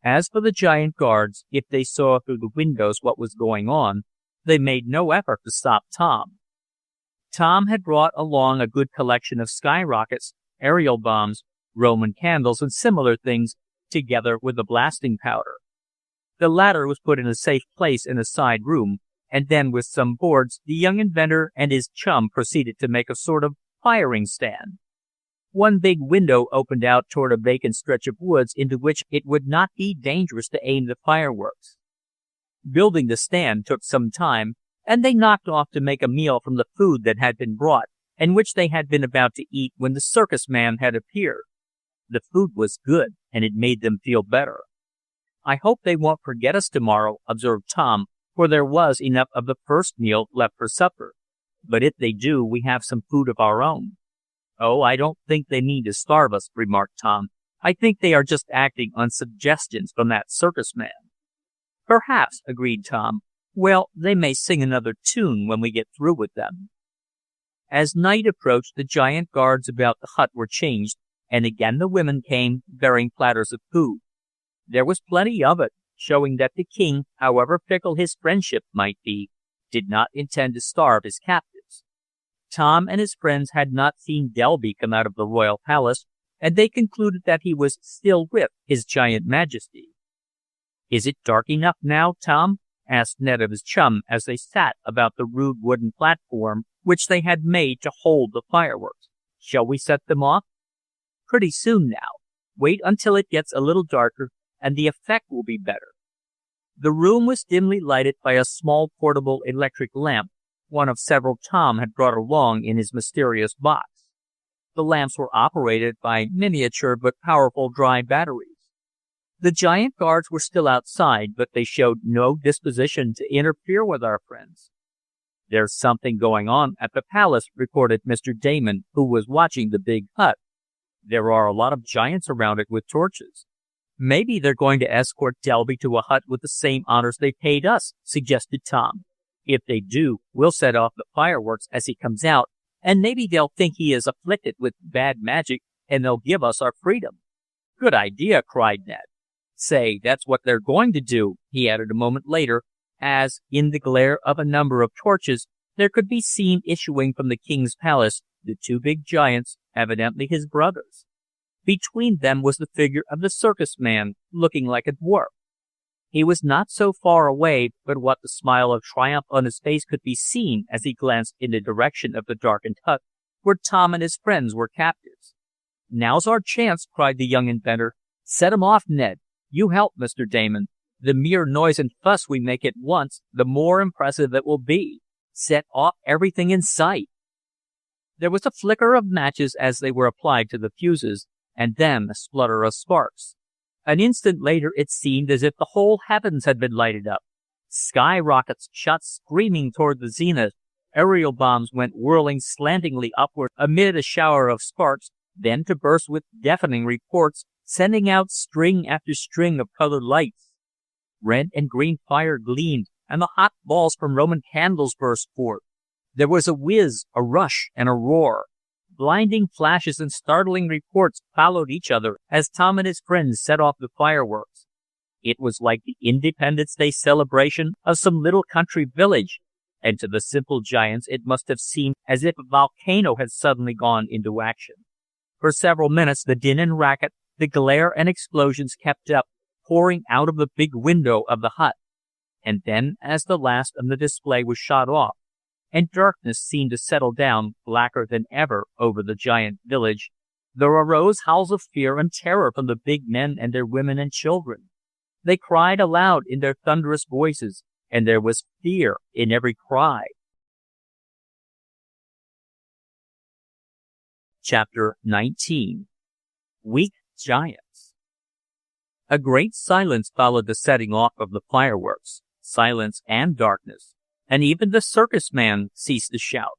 As for the giant guards, if they saw through the windows what was going on, they made no effort to stop Tom. Tom had brought along a good collection of skyrockets, aerial bombs, Roman candles, and similar things, together with the blasting powder. The latter was put in a safe place in a side room, and then with some boards, the young inventor and his chum proceeded to make a sort of firing stand. One big window opened out toward a vacant stretch of woods into which it would not be dangerous to aim the fireworks. Building the stand took some time, and they knocked off to make a meal from the food that had been brought, and which they had been about to eat when the Circus Man had appeared. The food was good, and it made them feel better. "I hope they won't forget us tomorrow," observed Tom, for there was enough of the first meal left for supper. "But if they do, we have some food of our own." "Oh, I don't think they mean to starve us," remarked Tom. "I think they are just acting on suggestions from that Circus Man." "Perhaps," agreed Tom. "Well, they may sing another tune when we get through with them." As night approached, the giant guards about the hut were changed, and again the women came, bearing platters of food. There was plenty of it, showing that the king, however fickle his friendship might be, did not intend to starve his captives. Tom and his friends had not seen Delby come out of the royal palace, and they concluded that he was still with his giant majesty. "Is it dark enough now, Tom?" asked Ned of his chum as they sat about the rude wooden platform which they had made to hold the fireworks. "Shall we set them off?" "Pretty soon now. Wait until it gets a little darker, and the effect will be better." The room was dimly lighted by a small portable electric lamp, one of several Tom had brought along in his mysterious box. The lamps were operated by miniature but powerful dry batteries. The giant guards were still outside, but they showed no disposition to interfere with our friends. "There's something going on at the palace," reported Mr. Damon, who was watching the big hut. "There are a lot of giants around it with torches." "Maybe they're going to escort Delby to a hut with the same honors they paid us," suggested Tom. "If they do, we'll set off the fireworks as he comes out, and maybe they'll think he is afflicted with bad magic, and they'll give us our freedom." "Good idea!" cried Ned. "Say, that's what they're going to do," he added a moment later, as, in the glare of a number of torches, there could be seen issuing from the king's palace the two big giants, evidently his brothers. Between them was the figure of the Circus Man, looking like a dwarf. He was not so far away but what the smile of triumph on his face could be seen as he glanced in the direction of the darkened hut, where Tom and his friends were captives. "Now's our chance!" cried the young inventor. "Set 'em off, Ned. You help, Mr. Damon. The mere noise and fuss we make at once, the more impressive it will be. Set off everything in sight." There was a flicker of matches as they were applied to the fuses, and then a splutter of sparks. An instant later it seemed as if the whole heavens had been lighted up. Sky rockets shot screaming toward the zenith. Aerial bombs went whirling slantingly upward amid a shower of sparks, then to burst with deafening reports, sending out string after string of colored lights. Red and green fire gleamed, and the hot balls from Roman candles burst forth. There was a whiz, a rush, and a roar. Blinding flashes and startling reports followed each other as Tom and his friends set off the fireworks. It was like the Independence Day celebration of some little country village, and to the simple giants it must have seemed as if a volcano had suddenly gone into action. For several minutes the din and racket, the glare and explosions kept up, pouring out of the big window of the hut. And then, as the last of the display was shot off, and darkness seemed to settle down blacker than ever over the giant village, there arose howls of fear and terror from the big men and their women and children. They cried aloud in their thunderous voices, and there was fear in every cry. Chapter 19. Weak Giants. A great silence followed the setting off of the fireworks, silence and darkness, and even the Circus Man ceased to shout.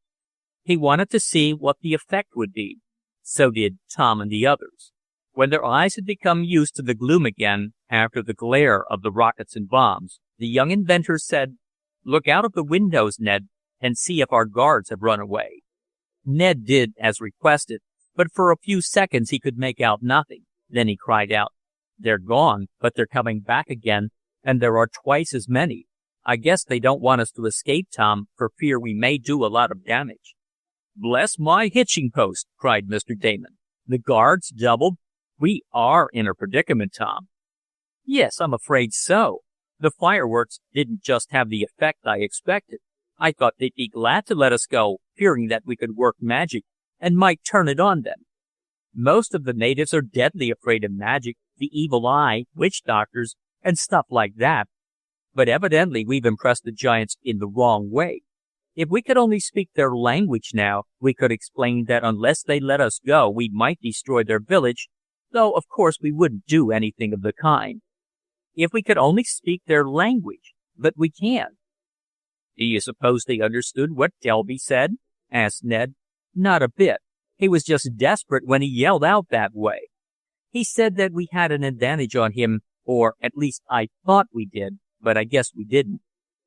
He wanted to see what the effect would be. So did Tom and the others. When their eyes had become used to the gloom again, after the glare of the rockets and bombs, the young inventor said, "Look out of the windows, Ned, and see if our guards have run away." Ned did as requested, but for a few seconds he could make out nothing. Then he cried out, "They're gone, but they're coming back again, and there are twice as many. I guess they don't want us to escape, Tom, for fear we may do a lot of damage." "Bless my hitching post!" cried Mr. Damon. "The guards doubled? We are in a predicament, Tom." "Yes, I'm afraid so. The fireworks didn't just have the effect I expected. I thought they'd be glad to let us go, fearing that we could work magic and might turn it on them. Most of the natives are deadly afraid of magic, the evil eye, witch doctors, and stuff like that. But evidently we've impressed the giants in the wrong way. If we could only speak their language now, we could explain that unless they let us go, we might destroy their village, though of course we wouldn't do anything of the kind. If we could only speak their language, but we can't." "Do you suppose they understood what Delby said?" asked Ned. "Not a bit. He was just desperate when he yelled out that way. He said that we had an advantage on him, or at least I thought we did, but I guess we didn't."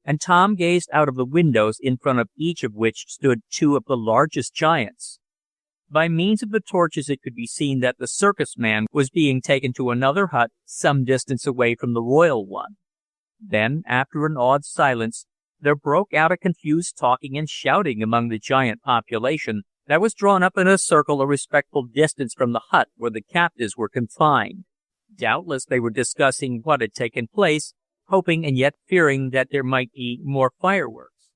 And Tom gazed out of the windows, in front of each of which stood two of the largest giants. By means of the torches it could be seen that the Circus Man was being taken to another hut some distance away from the royal one. Then, after an awed silence, there broke out a confused talking and shouting among the giant population that was drawn up in a circle a respectful distance from the hut where the captives were confined. Doubtless they were discussing what had taken place, hoping and yet fearing that there might be more fireworks.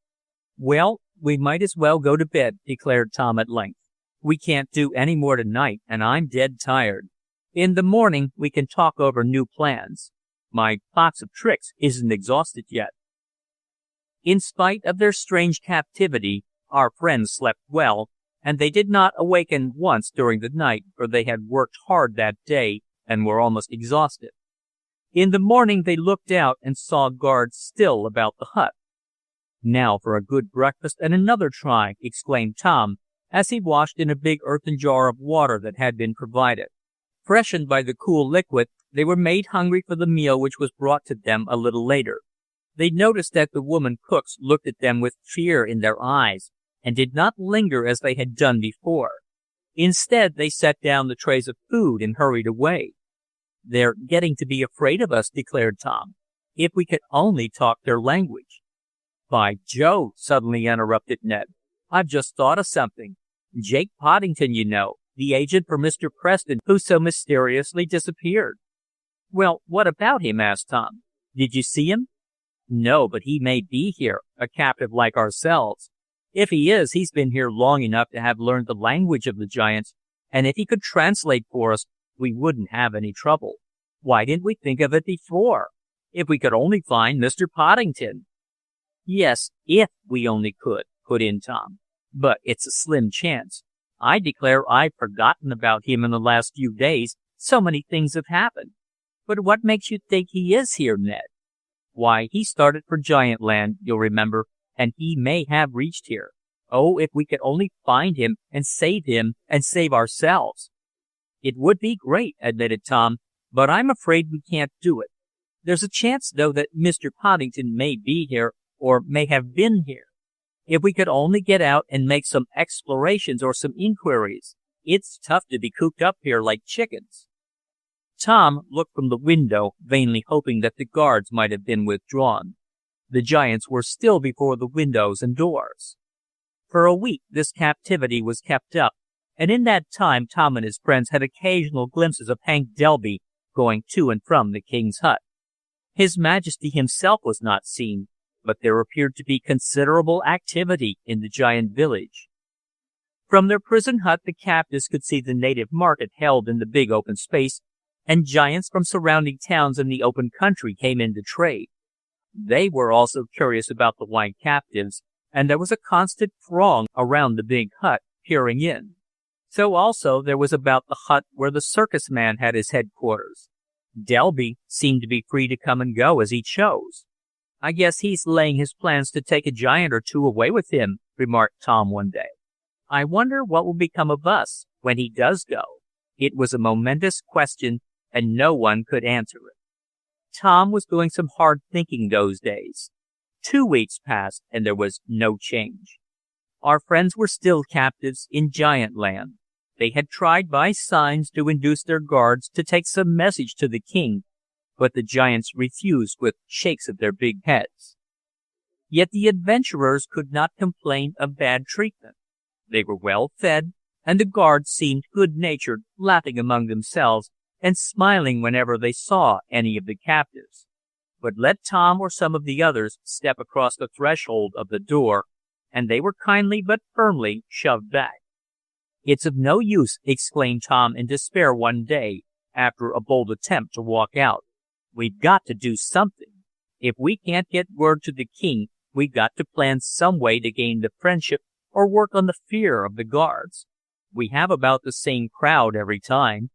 "Well, we might as well go to bed," declared Tom at length. "We can't do any more tonight, and I'm dead tired. In the morning we can talk over new plans. My box of tricks isn't exhausted yet." In spite of their strange captivity, our friends slept well, and they did not awaken once during the night, for they had worked hard that day and were almost exhausted. In the morning they looked out and saw guards still about the hut. "Now for a good breakfast and another try," exclaimed Tom, as he washed in a big earthen jar of water that had been provided. Freshened by the cool liquid, they were made hungry for the meal which was brought to them a little later. They noticed that the woman cooks looked at them with fear in their eyes, and did not linger as they had done before. Instead, they set down the trays of food and hurried away. "They're getting to be afraid of us," declared Tom. "If we could only talk their language." "By Jove!" suddenly interrupted Ned. "I've just thought of something. Jake Poddington, you know, the agent for Mr. Preston who so mysteriously disappeared." "Well, what about him?" asked Tom. "Did you see him?" "No, but he may be here, a captive like ourselves. If he is, he's been here long enough to have learned the language of the giants, and if he could translate for us, we wouldn't have any trouble. Why didn't we think of it before? If we could only find Mr. Poddington." "Yes, if we only could," put in Tom. "But it's a slim chance. I declare I've forgotten about him in the last few days, so many things have happened." "But what makes you think he is here, Ned?" "Why, he started for Giantland, you'll remember, and he may have reached here. Oh, if we could only find him and save ourselves." "It would be great," admitted Tom, "but I'm afraid we can't do it. There's a chance, though, that Mr. Poddington may be here, or may have been here. If we could only get out and make some explorations or some inquiries. It's tough to be cooped up here like chickens." Tom looked from the window, vainly hoping that the guards might have been withdrawn. The giants were still before the windows and doors. For a week this captivity was kept up, and in that time Tom and his friends had occasional glimpses of Hank Delby going to and from the king's hut. His Majesty himself was not seen, but there appeared to be considerable activity in the giant village. From their prison hut the captives could see the native market held in the big open space, and giants from surrounding towns in the open country came in to trade. They were also curious about the white captives, and there was a constant throng around the big hut, peering in. So also there was about the hut where the Circus Man had his headquarters. Delby seemed to be free to come and go as he chose. "I guess he's laying his plans to take a giant or two away with him," remarked Tom one day. "I wonder what will become of us when he does go." It was a momentous question, and no one could answer it. Tom was doing some hard thinking those days. 2 weeks passed, and there was no change. Our friends were still captives in Giantland. They had tried by signs to induce their guards to take some message to the king, but the giants refused with shakes of their big heads. Yet the adventurers could not complain of bad treatment. They were well fed, and the guards seemed good-natured, laughing among themselves and smiling whenever they saw any of the captives. But let Tom or some of the others step across the threshold of the door, and they were kindly but firmly shoved back. "It's of no use," exclaimed Tom in despair one day, after a bold attempt to walk out. "We've got to do something. If we can't get word to the king, we've got to plan some way to gain the friendship or work on the fear of the guards. We have about the same crowd every time.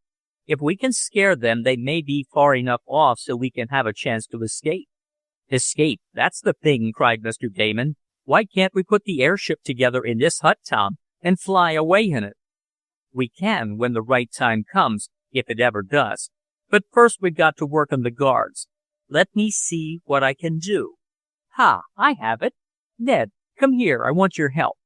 If we can scare them, they may be far enough off so we can have a chance to escape." "Escape, that's the thing," cried Mr. Damon. "Why can't we put the airship together in this hut, Tom, and fly away in it?" "We can when the right time comes, if it ever does. But first we've got to work on the guards. Let me see what I can do. Ha, I have it. Ned, come here, I want your help.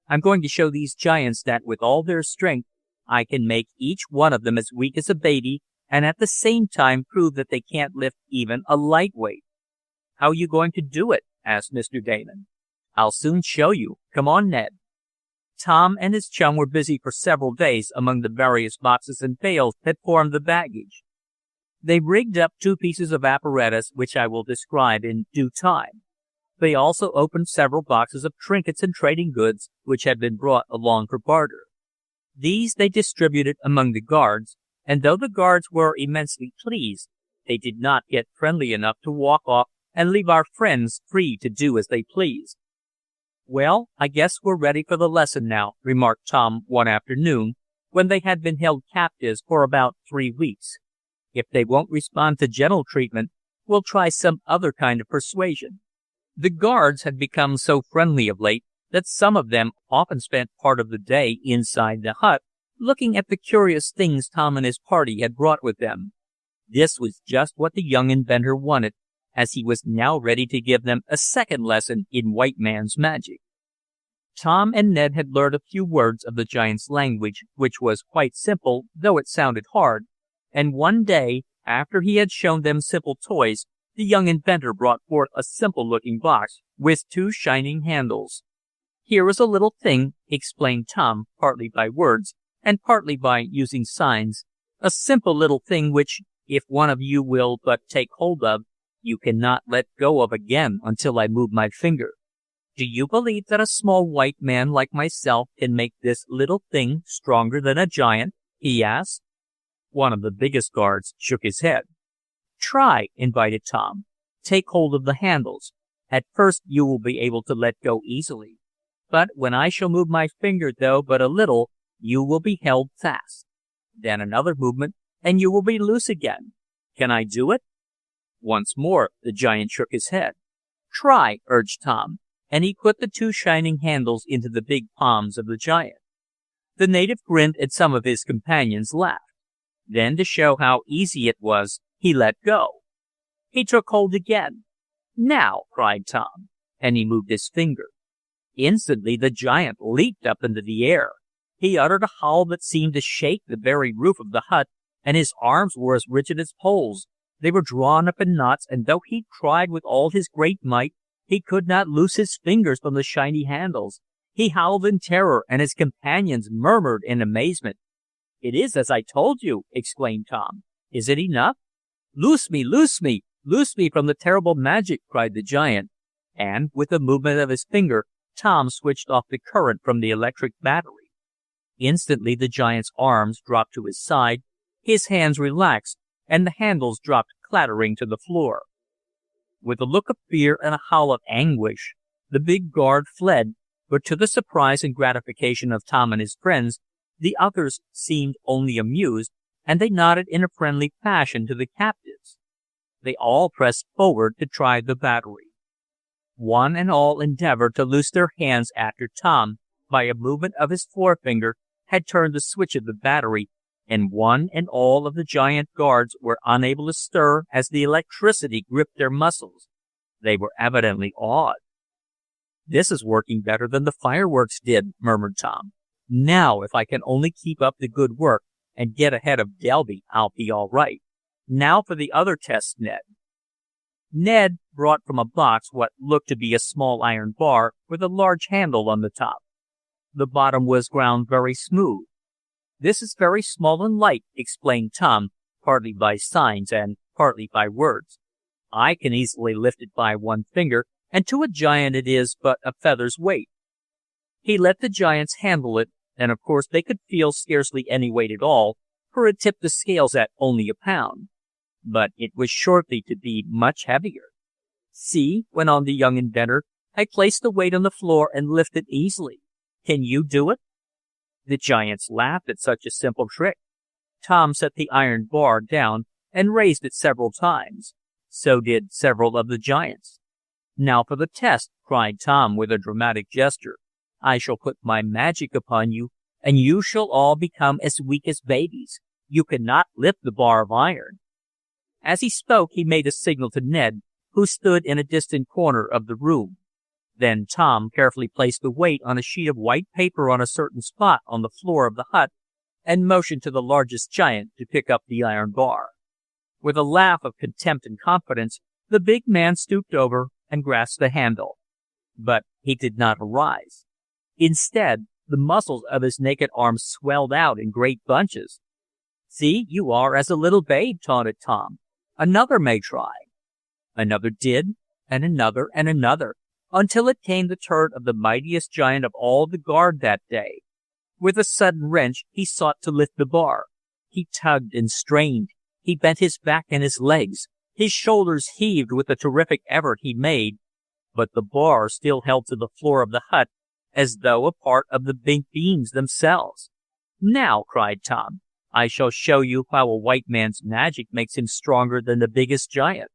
I'm going to show these giants that with all their strength, I can make each one of them as weak as a baby, and at the same time prove that they can't lift even a lightweight." "How are you going to do it?" asked Mr. Damon. "I'll soon show you. Come on, Ned." Tom and his chum were busy for several days among the various boxes and bales that formed the baggage. They rigged up 2 pieces of apparatus which I will describe in due time. They also opened several boxes of trinkets and trading goods which had been brought along for barter. These they distributed among the guards, and though the guards were immensely pleased, they did not get friendly enough to walk off and leave our friends free to do as they pleased. "Well, I guess we're ready for the lesson now," remarked Tom one afternoon, when they had been held captives for about 3 weeks. "If they won't respond to gentle treatment, we'll try some other kind of persuasion." The guards had become so friendly of late that some of them often spent part of the day inside the hut, looking at the curious things Tom and his party had brought with them. This was just what the young inventor wanted, as he was now ready to give them a second lesson in white man's magic. Tom and Ned had learned a few words of the giants' language, which was quite simple, though it sounded hard, and one day, after he had shown them simple toys, the young inventor brought forth a simple-looking box with 2 shining handles. "Here is a little thing," explained Tom, partly by words, and partly by using signs, "a simple little thing which, if one of you will but take hold of, you cannot let go of again until I move my finger. Do you believe that a small white man like myself can make this little thing stronger than a giant?" he asked. One of the biggest guards shook his head. "Try," invited Tom. "Take hold of the handles. At first you will be able to let go easily. But when I shall move my finger, though but a little, you will be held fast. Then another movement, and you will be loose again. Can I do it?" Once more the giant shook his head. "Try," urged Tom, and he put the 2 shining handles into the big palms of the giant. The native grinned, and some of his companions laughed. Then, to show how easy it was, he let go. He took hold again. "Now!" cried Tom, and he moved his finger. Instantly the giant leaped up into the air. He uttered a howl that seemed to shake the very roof of the hut, and his arms were as rigid as poles. They were drawn up in knots, and though he tried with all his great might, he could not loose his fingers from the shiny handles. He howled in terror, and his companions murmured in amazement. "It is as I told you!" exclaimed Tom. "Is it enough?" "Loose me! Loose me! Loose me from the terrible magic!" cried the giant, and, with a movement of his finger, Tom switched off the current from the electric battery. Instantly the giant's arms dropped to his side, his hands relaxed, and the handles dropped clattering to the floor. With a look of fear and a howl of anguish, the big guard fled, but to the surprise and gratification of Tom and his friends, the others seemed only amused, and they nodded in a friendly fashion to the captives. They all pressed forward to try the battery. One and all endeavored to loose their hands after Tom, by a movement of his forefinger, had turned the switch of the battery, and one and all of the giant guards were unable to stir as the electricity gripped their muscles. They were evidently awed. "This is working better than the fireworks did," murmured Tom. "Now, if I can only keep up the good work and get ahead of Delby, I'll be all right. Now for the other test, Ned." Ned brought from a box what looked to be a small iron bar with a large handle on the top. the bottom was ground very smooth. "This is very small and light," explained Tom, partly by signs and partly by words. "I can easily lift it by one finger, and to a giant it is but a feather's weight." He let the giants handle it, and of course they could feel scarcely any weight at all, for it tipped the scales at only a pound. But it was shortly to be much heavier. "See," went on the young inventor, "I placed the weight on the floor and lifted easily. Can you do it?" The giants laughed at such a simple trick. Tom set the iron bar down and raised it several times. So did several of the giants. "Now for the test," cried Tom with a dramatic gesture. "I shall put my magic upon you, and you shall all become as weak as babies. You cannot lift the bar of iron." As he spoke, he made a signal to Ned, who stood in a distant corner of the room. Then Tom carefully placed the weight on a sheet of white paper on a certain spot on the floor of the hut, and motioned to the largest giant to pick up the iron bar. With a laugh of contempt and confidence, the big man stooped over and grasped the handle. But he did not arise. Instead, the muscles of his naked arms swelled out in great bunches. "See, you are as a little babe," taunted Tom. "Another may try." Another did, and another, until it came the turn of the mightiest giant of all the guard that day. With a sudden wrench, he sought to lift the bar. He tugged and strained. He bent his back and his legs. His shoulders heaved with the terrific effort he made, but the bar still held to the floor of the hut as though a part of the big beams themselves. "Now," cried Tom, "I shall show you how a white man's magic makes him stronger than the biggest giant."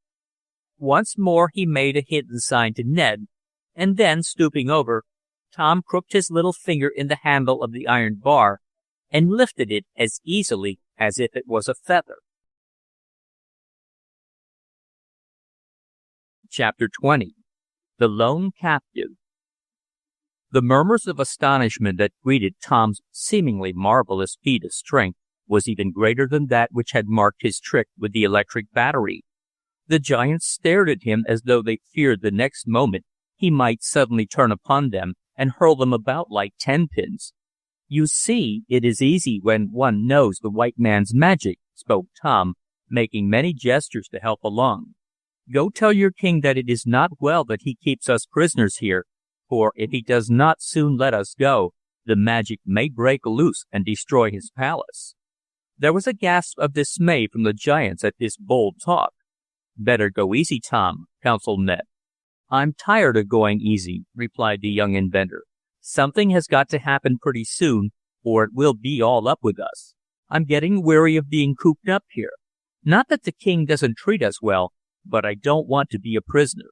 Once more he made a hidden sign to Ned, and then, stooping over, Tom crooked his little finger in the handle of the iron bar and lifted it as easily as if it was a feather. Chapter 20. The Lone Captive. The murmurs of astonishment that greeted Tom's seemingly marvelous feat of strength was even greater than that which had marked his trick with the electric battery. The giants stared at him as though they feared the next moment he might suddenly turn upon them and hurl them about like tenpins. "You see, it is easy when one knows the white man's magic," spoke Tom, making many gestures to help along. "Go tell your king that it is not well that he keeps us prisoners here, for if he does not soon let us go, the magic may break loose and destroy his palace." There was a gasp of dismay from the giants at this bold talk. "Better go easy, Tom," counseled Ned. "I'm tired of going easy," replied the young inventor. "Something has got to happen pretty soon, or it will be all up with us. I'm getting weary of being cooped up here. Not that the king doesn't treat us well, but I don't want to be a prisoner.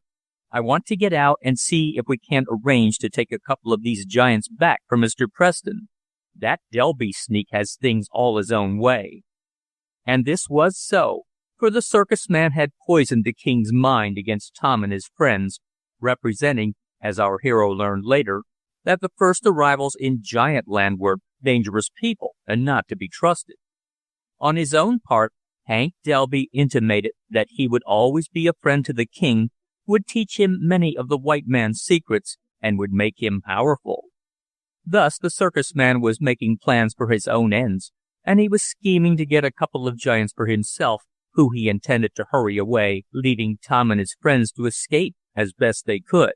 I want to get out and see if we can't arrange to take a couple of these giants back for Mr. Preston. That Delby sneak has things all his own way." And this was so, for the circus man had poisoned the king's mind against Tom and his friends, representing, as our hero learned later, that the first arrivals in Giantland were dangerous people and not to be trusted. On his own part, Hank Delby intimated that he would always be a friend to the king, would teach him many of the white man's secrets, and would make him powerful. Thus the circus man was making plans for his own ends, and he was scheming to get a couple of giants for himself, who he intended to hurry away, leaving Tom and his friends to escape as best they could.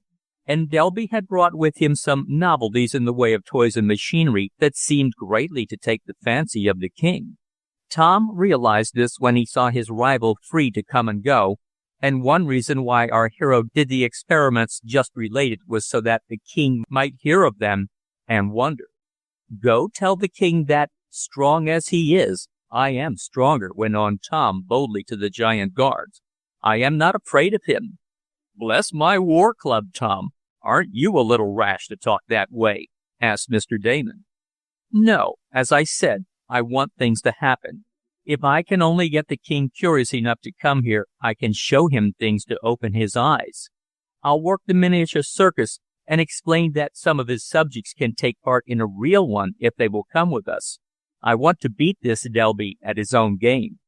And Delby had brought with him some novelties in the way of toys and machinery that seemed greatly to take the fancy of the king. Tom realized this when he saw his rival free to come and go, and one reason why our hero did the experiments just related was so that the king might hear of them and wonder. "Go tell the king that, strong as he is, I am stronger," went on Tom boldly to the giant guards. "I am not afraid of him." "Bless my war club, Tom, aren't you a little rash to talk that way?" asked Mr. Damon. "No, as I said, I want things to happen. If I can only get the king curious enough to come here, I can show him things to open his eyes. I'll work the miniature circus and explain that some of his subjects can take part in a real one if they will come with us. I want to beat this Delby at his own game."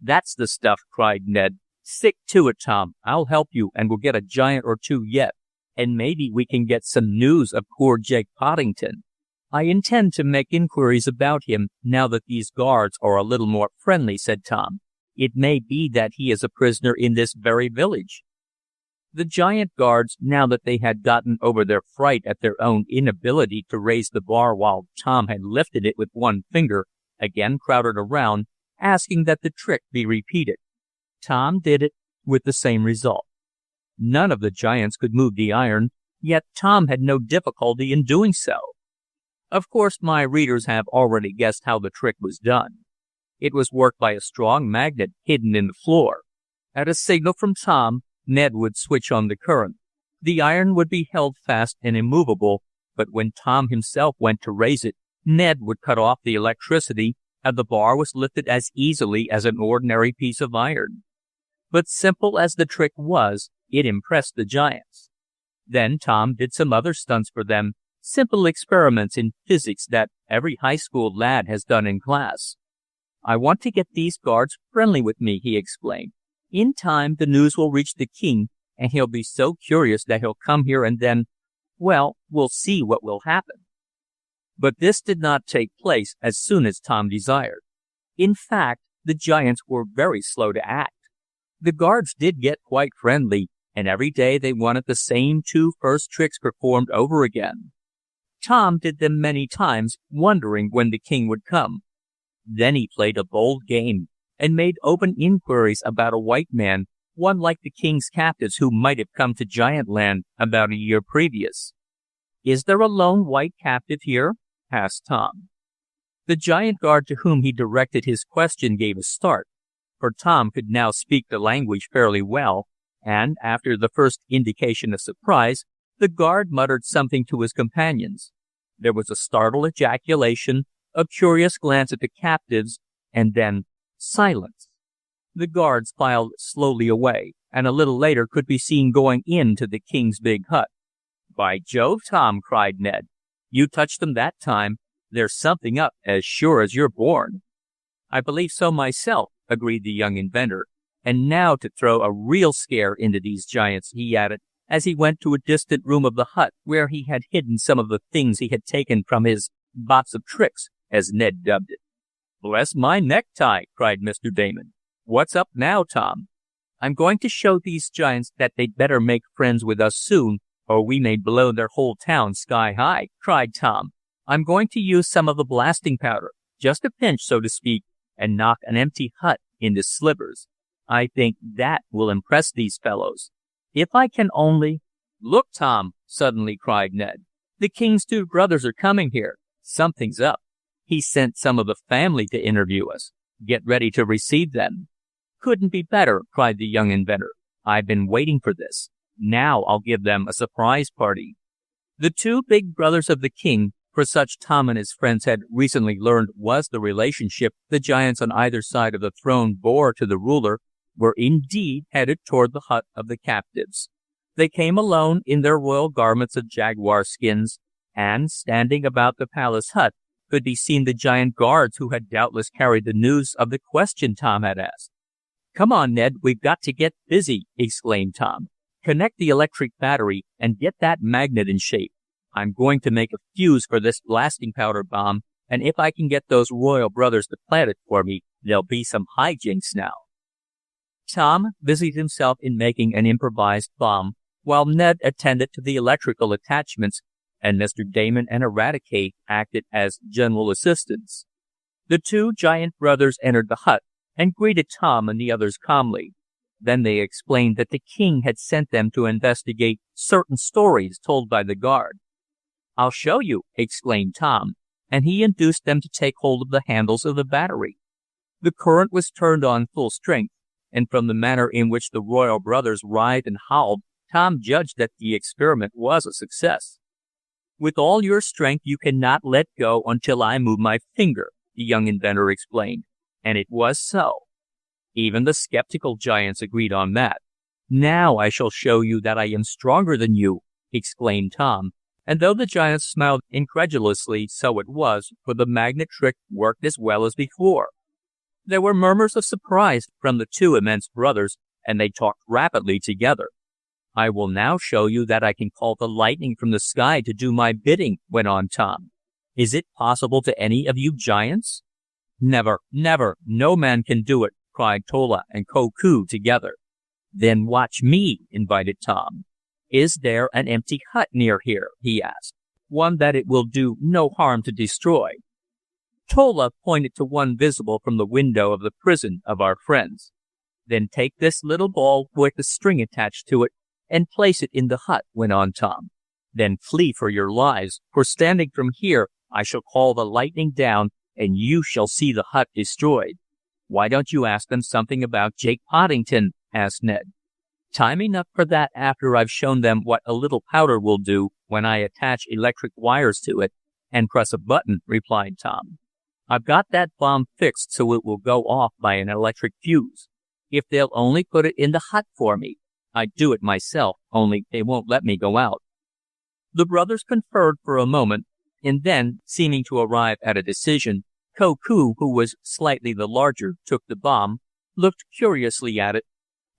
"That's the stuff," cried Ned. "Stick to it, Tom. I'll help you, and we'll get a giant or two yet. And maybe we can get some news of poor Jake Poddington. "I intend to make inquiries about him now that these guards are a little more friendly," said Tom. "It may be that he is a prisoner in this very village." The giant guards, now that they had gotten over their fright at their own inability to raise the bar while Tom had lifted it with one finger, again crowded around, asking that the trick be repeated. Tom did it, with the same result. None of the giants could move the iron, yet Tom had no difficulty in doing so. Of course, my readers have already guessed how the trick was done. It was worked by a strong magnet hidden in the floor. At a signal from Tom, Ned would switch on the current. The iron would be held fast and immovable, but when Tom himself went to raise it, Ned would cut off the electricity, and the bar was lifted as easily as an ordinary piece of iron. But simple as the trick was, it impressed the giants. Then Tom did some other stunts for them, simple experiments in physics that every high school lad has done in class. "I want to get these guards friendly with me," he explained. "In time, the news will reach the king, and he'll be so curious that he'll come here and then, well, we'll see what will happen." But this did not take place as soon as Tom desired. In fact, the giants were very slow to act. The guards did get quite friendly, and every day they wanted the same two first tricks performed over again. Tom did them many times, wondering when the king would come. Then he played a bold game and made open inquiries about a white man, one like the king's captives who might have come to Giantland about a year previous. "Is there a lone white captive here?" asked Tom. The giant guard to whom he directed his question gave a start, for Tom could now speak the language fairly well, and after the first indication of surprise, the guard muttered something to his companions. There was a startled ejaculation, a curious glance at the captives, and then silence. The guards filed slowly away, and a little later could be seen going into the king's big hut. "By Jove, Tom," cried Ned. "You touched them that time. There's something up, as sure as you're born." "I believe so myself," agreed the young inventor. "And now to throw a real scare into these giants," he added, as he went to a distant room of the hut where he had hidden some of the things he had taken from his box of tricks, as Ned dubbed it. "Bless my necktie!" cried Mr. Damon. "What's up now, Tom?" "I'm going to show these giants that they'd better make friends with us soon, or we may blow their whole town sky high," cried Tom. "I'm going to use some of the blasting powder, just a pinch, so to speak, and knock an empty hut into slivers. I think that will impress these fellows. If I can only—" "Look, Tom!" suddenly cried Ned. "The king's two brothers are coming here. Something's up. He sent some of the family to interview us. Get ready to receive them." "Couldn't be better," cried the young inventor. "I've been waiting for this. Now I'll give them a surprise party." The two big brothers of the king, for such Tom and his friends had recently learned was the relationship the giants on either side of the throne bore to the ruler, were indeed headed toward the hut of the captives. They came alone in their royal garments of jaguar skins, and, standing about the palace hut, could be seen the giant guards who had doubtless carried the news of the question Tom had asked. "Come on, Ned, we've got to get busy," exclaimed Tom. "Connect the electric battery and get that magnet in shape. I'm going to make a fuse for this blasting powder bomb, and if I can get those royal brothers to plant it for me, there'll be some hijinks now." Tom busied himself in making an improvised bomb, while Ned attended to the electrical attachments, and Mr. Damon and Eradicate acted as general assistants. The two giant brothers entered the hut and greeted Tom and the others calmly. Then they explained that the king had sent them to investigate certain stories told by the guard. "I'll show you," exclaimed Tom, and he induced them to take hold of the handles of the battery. The current was turned on full strength, and from the manner in which the royal brothers writhed and howled, Tom judged that the experiment was a success. "With all your strength you cannot let go until I move my finger," the young inventor explained, and it was so. Even the skeptical giants agreed on that. "Now I shall show you that I am stronger than you," exclaimed Tom, and though the giants smiled incredulously, so it was, for the magnet trick worked as well as before. There were murmurs of surprise from the two immense brothers, and they talked rapidly together. "I will now show you that I can call the lightning from the sky to do my bidding," went on Tom. Is it possible to any of you giants?" "Never, never, no man can do it," cried Tola and Koku together. "Then watch me," invited Tom. "Is there an empty hut near here?" he asked. "One that it will do no harm to destroy?" Tola pointed to one visible from the window of the prison of our friends. "Then take this little ball with a string attached to it and place it in the hut," went on Tom. "Then flee for your lives, for standing from here I shall call the lightning down and you shall see the hut destroyed." "Why don't you ask them something about Jake Poddington?" asked Ned. "Time enough for that after I've shown them what a little powder will do when I attach electric wires to it and press a button," replied Tom. "I've got that bomb fixed so it will go off by an electric fuse. If they'll only put it in the hut for me, I'd do it myself, only they won't let me go out." The brothers conferred for a moment, and then, seeming to arrive at a decision, Koku, who was slightly the larger, took the bomb, looked curiously at it,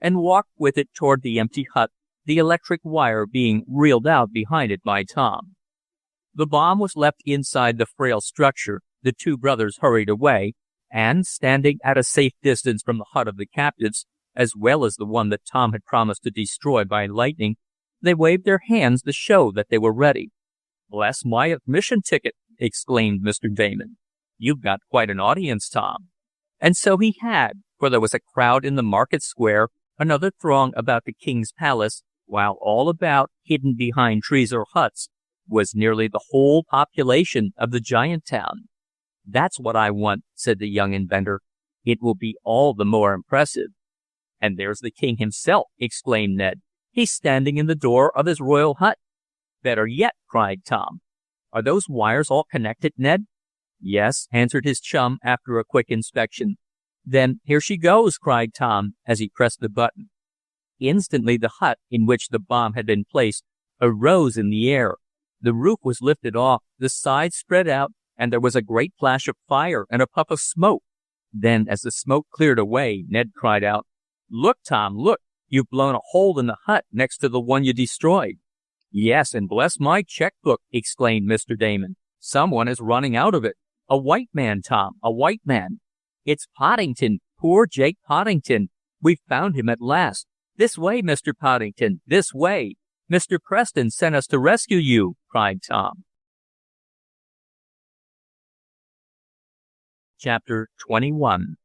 and walked with it toward the empty hut, the electric wire being reeled out behind it by Tom. The bomb was left inside the frail structure, the two brothers hurried away, and, standing at a safe distance from the hut of the captives, as well as the one that Tom had promised to destroy by lightning, they waved their hands to show that they were ready. "Bless my admission ticket!" exclaimed Mr. Damon. "You've got quite an audience, Tom." And so he had, for there was a crowd in the market square, another throng about the king's palace, while all about, hidden behind trees or huts, was nearly the whole population of the giant town. "That's what I want," said the young inventor. "It will be all the more impressive." "And there's the king himself!" exclaimed Ned. "He's standing in the door of his royal hut." "Better yet!" cried Tom. "Are those wires all connected, Ned?" "Yes," answered his chum after a quick inspection. "Then here she goes!" cried Tom, as he pressed the button. Instantly the hut, in which the bomb had been placed, arose in the air. The roof was lifted off, the sides spread out, and there was a great flash of fire and a puff of smoke. Then, as the smoke cleared away, Ned cried out, "Look, Tom, look! You've blown a hole in the hut next to the one you destroyed." "Yes, and bless my checkbook!" exclaimed Mr. Damon. "Someone is running out of it. A white man, Tom, a white man. It's Poddington, poor Jake Poddington. We've found him at last. This way, Mr. Poddington, this way. Mr. Preston sent us to rescue you," cried Tom. Chapter 21.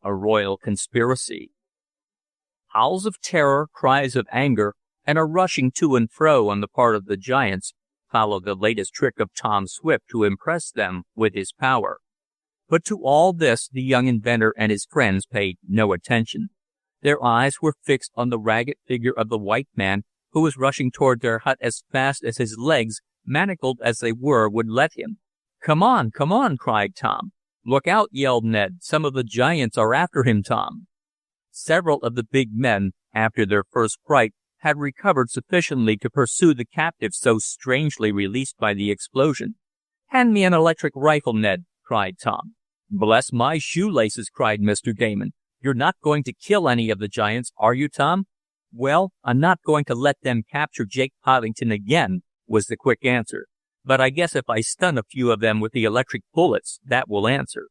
A Royal Conspiracy. Howls of terror, cries of anger, and a rushing to and fro on the part of the giants followed the latest trick of Tom Swift to impress them with his power. But to all this the young inventor and his friends paid no attention. Their eyes were fixed on the ragged figure of the white man, who was rushing toward their hut as fast as his legs, manacled as they were, would let him. Come on!" cried Tom. "Look out!" yelled Ned. "Some of the giants are after him, Tom." Several of the big men, after their first fright, had recovered sufficiently to pursue the captive so strangely released by the explosion. "Hand me an electric rifle, Ned," cried Tom. "Bless my shoelaces!" cried Mr. Damon. "You're not going to kill any of the giants, are you, Tom?" "Well, I'm not going to let them capture Jake Poddington again," was the quick answer. "But I guess if I stun a few of them with the electric bullets, that will answer."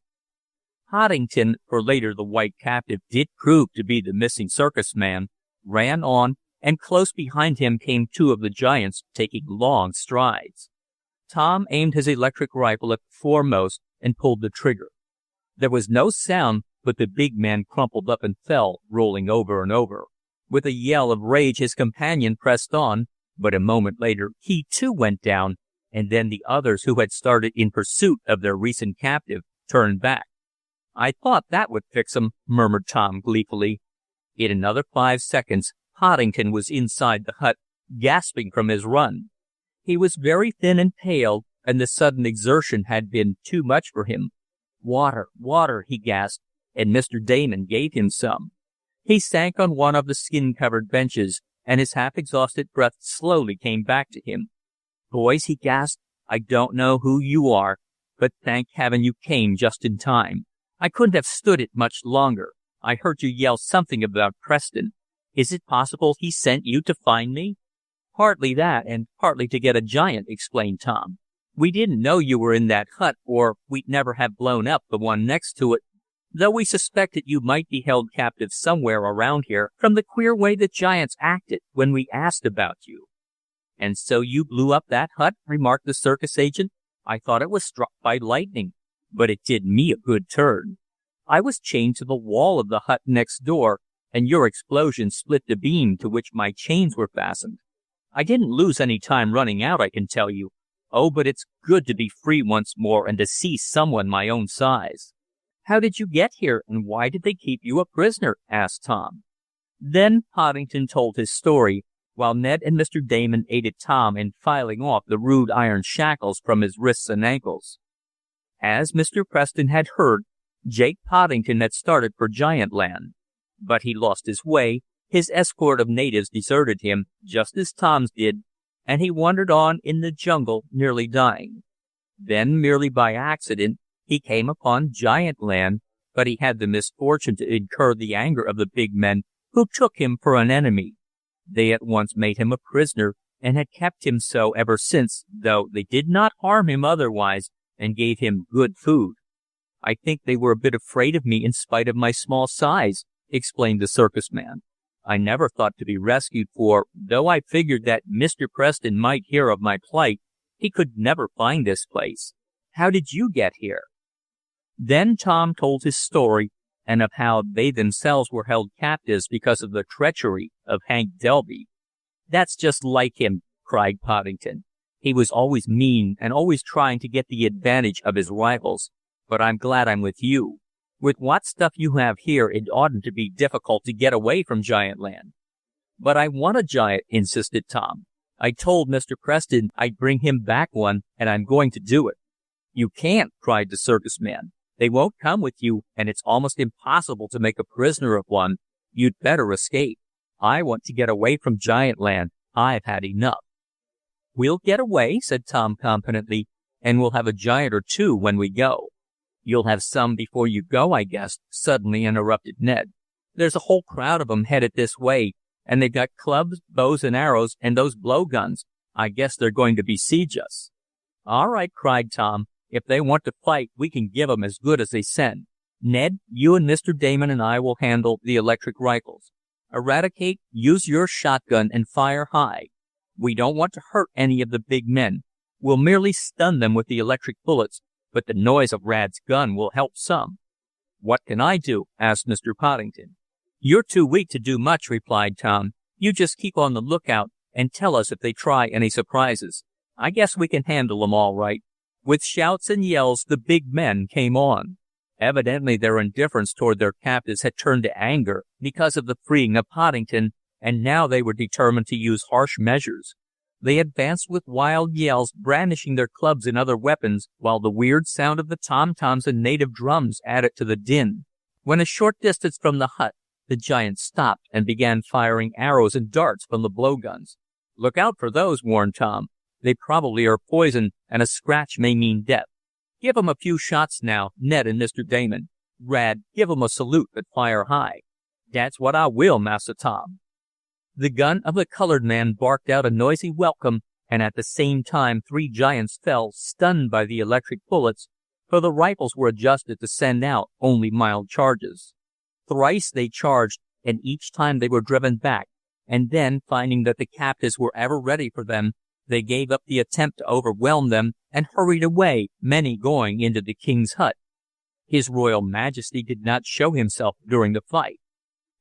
Poddington, for later the white captive did prove to be the missing Circus Man, ran on, and close behind him came two of the giants, taking long strides. Tom aimed his electric rifle at the foremost and pulled the trigger. There was no sound, but the big man crumpled up and fell, rolling over and over. With a yell of rage his companion pressed on, but a moment later he too went down, and then the others who had started in pursuit of their recent captive turned back. "I thought that would fix 'em," murmured Tom gleefully. In another 5 seconds Poddington was inside the hut, gasping from his run. He was very thin and pale, and the sudden exertion had been too much for him. "Water, water," he gasped, and Mr. Damon gave him some. He sank on one of the skin-covered benches, and his half-exhausted breath slowly came back to him. "Boys," he gasped, "I don't know who you are, but thank heaven you came just in time. I couldn't have stood it much longer. I heard you yell something about Preston. Is it possible he sent you to find me?" "Partly that, and partly to get a giant," explained Tom. We didn't know you were in that hut, or we'd never have blown up the one next to it, though we suspected you might be held captive somewhere around here from the queer way the giants acted when we asked about you." "And so you blew up that hut?" remarked the circus agent. "I thought it was struck by lightning, but it did me a good turn. I was chained to the wall of the hut next door, and your explosion split the beam to which my chains were fastened. I didn't lose any time running out, I can tell you. Oh, but it's good to be free once more and to see someone my own size." "How did you get here, and why did they keep you a prisoner?" asked Tom. Then Poddington told his story, while Ned and Mr. Damon aided Tom in filing off the rude iron shackles from his wrists and ankles. As Mr. Preston had heard, Jake Poddington had started for Giantland, but he lost his way, his escort of natives deserted him, just as Tom's did, and he wandered on in the jungle, nearly dying. Then, merely by accident, he came upon Giantland, but he had the misfortune to incur the anger of the big men, who took him for an enemy. They at once made him a prisoner, and had kept him so ever since, though they did not harm him otherwise, and gave him good food. I think they were a bit afraid of me in spite of my small size," explained the circus man. "I never thought to be rescued, for, though I figured that Mr. Preston might hear of my plight, he could never find this place. How did you get here?" Then Tom told his story, and of how they themselves were held captives because of the treachery of Hank Delby. "That's just like him," cried Poddington. "He was always mean and always trying to get the advantage of his rivals. But I'm glad I'm with you. With what stuff you have here, it oughtn't to be difficult to get away from Giantland." "But I want a giant," insisted Tom. "I told Mr. Preston I'd bring him back one, and I'm going to do it." "You can't," cried the circus man. "They won't come with you, and it's almost impossible to make a prisoner of one. You'd better escape. I want to get away from Giantland. I've had enough." "We'll get away," said Tom confidently, "and we'll have a giant or two when we go." "You'll have some before you go, I guess," suddenly interrupted Ned. "There's a whole crowd of 'em headed this way, and they've got clubs, bows and arrows, and those blowguns. I guess they're going to besiege us." "All right," cried Tom. "If they want to fight, we can give 'em as good as they send. Ned, you and Mr. Damon and I will handle the electric rifles. Eradicate, use your shotgun and fire high. We don't want to hurt any of the big men. We'll merely stun them with the electric bullets, but the noise of Rad's gun will help some." "What can I do?" asked Mr. Poddington. "You're too weak to do much," replied Tom. "You just keep on the lookout, and tell us if they try any surprises. I guess we can handle 'em all right." With shouts and yells, the big men came on. Evidently their indifference toward their captives had turned to anger because of the freeing of Poddington, and now they were determined to use harsh measures. They advanced with wild yells, brandishing their clubs and other weapons, while the weird sound of the tom-toms and native drums added to the din. When a short distance from the hut, the giants stopped and began firing arrows and darts from the blowguns. "Look out for those," warned Tom. "They probably are poison, and a scratch may mean death. Give 'em a few shots now, Ned and Mr. Damon. Rad, give 'em a salute, but fire high." "That's what I will, Massa Tom." The gun of the colored man barked out a noisy welcome, and at the same time 3 giants fell, stunned by the electric bullets, for the rifles were adjusted to send out only mild charges. Thrice they charged, and each time they were driven back, and then, finding that the captives were ever ready for them, they gave up the attempt to overwhelm them and hurried away, many going into the king's hut. His Royal Majesty did not show himself during the fight.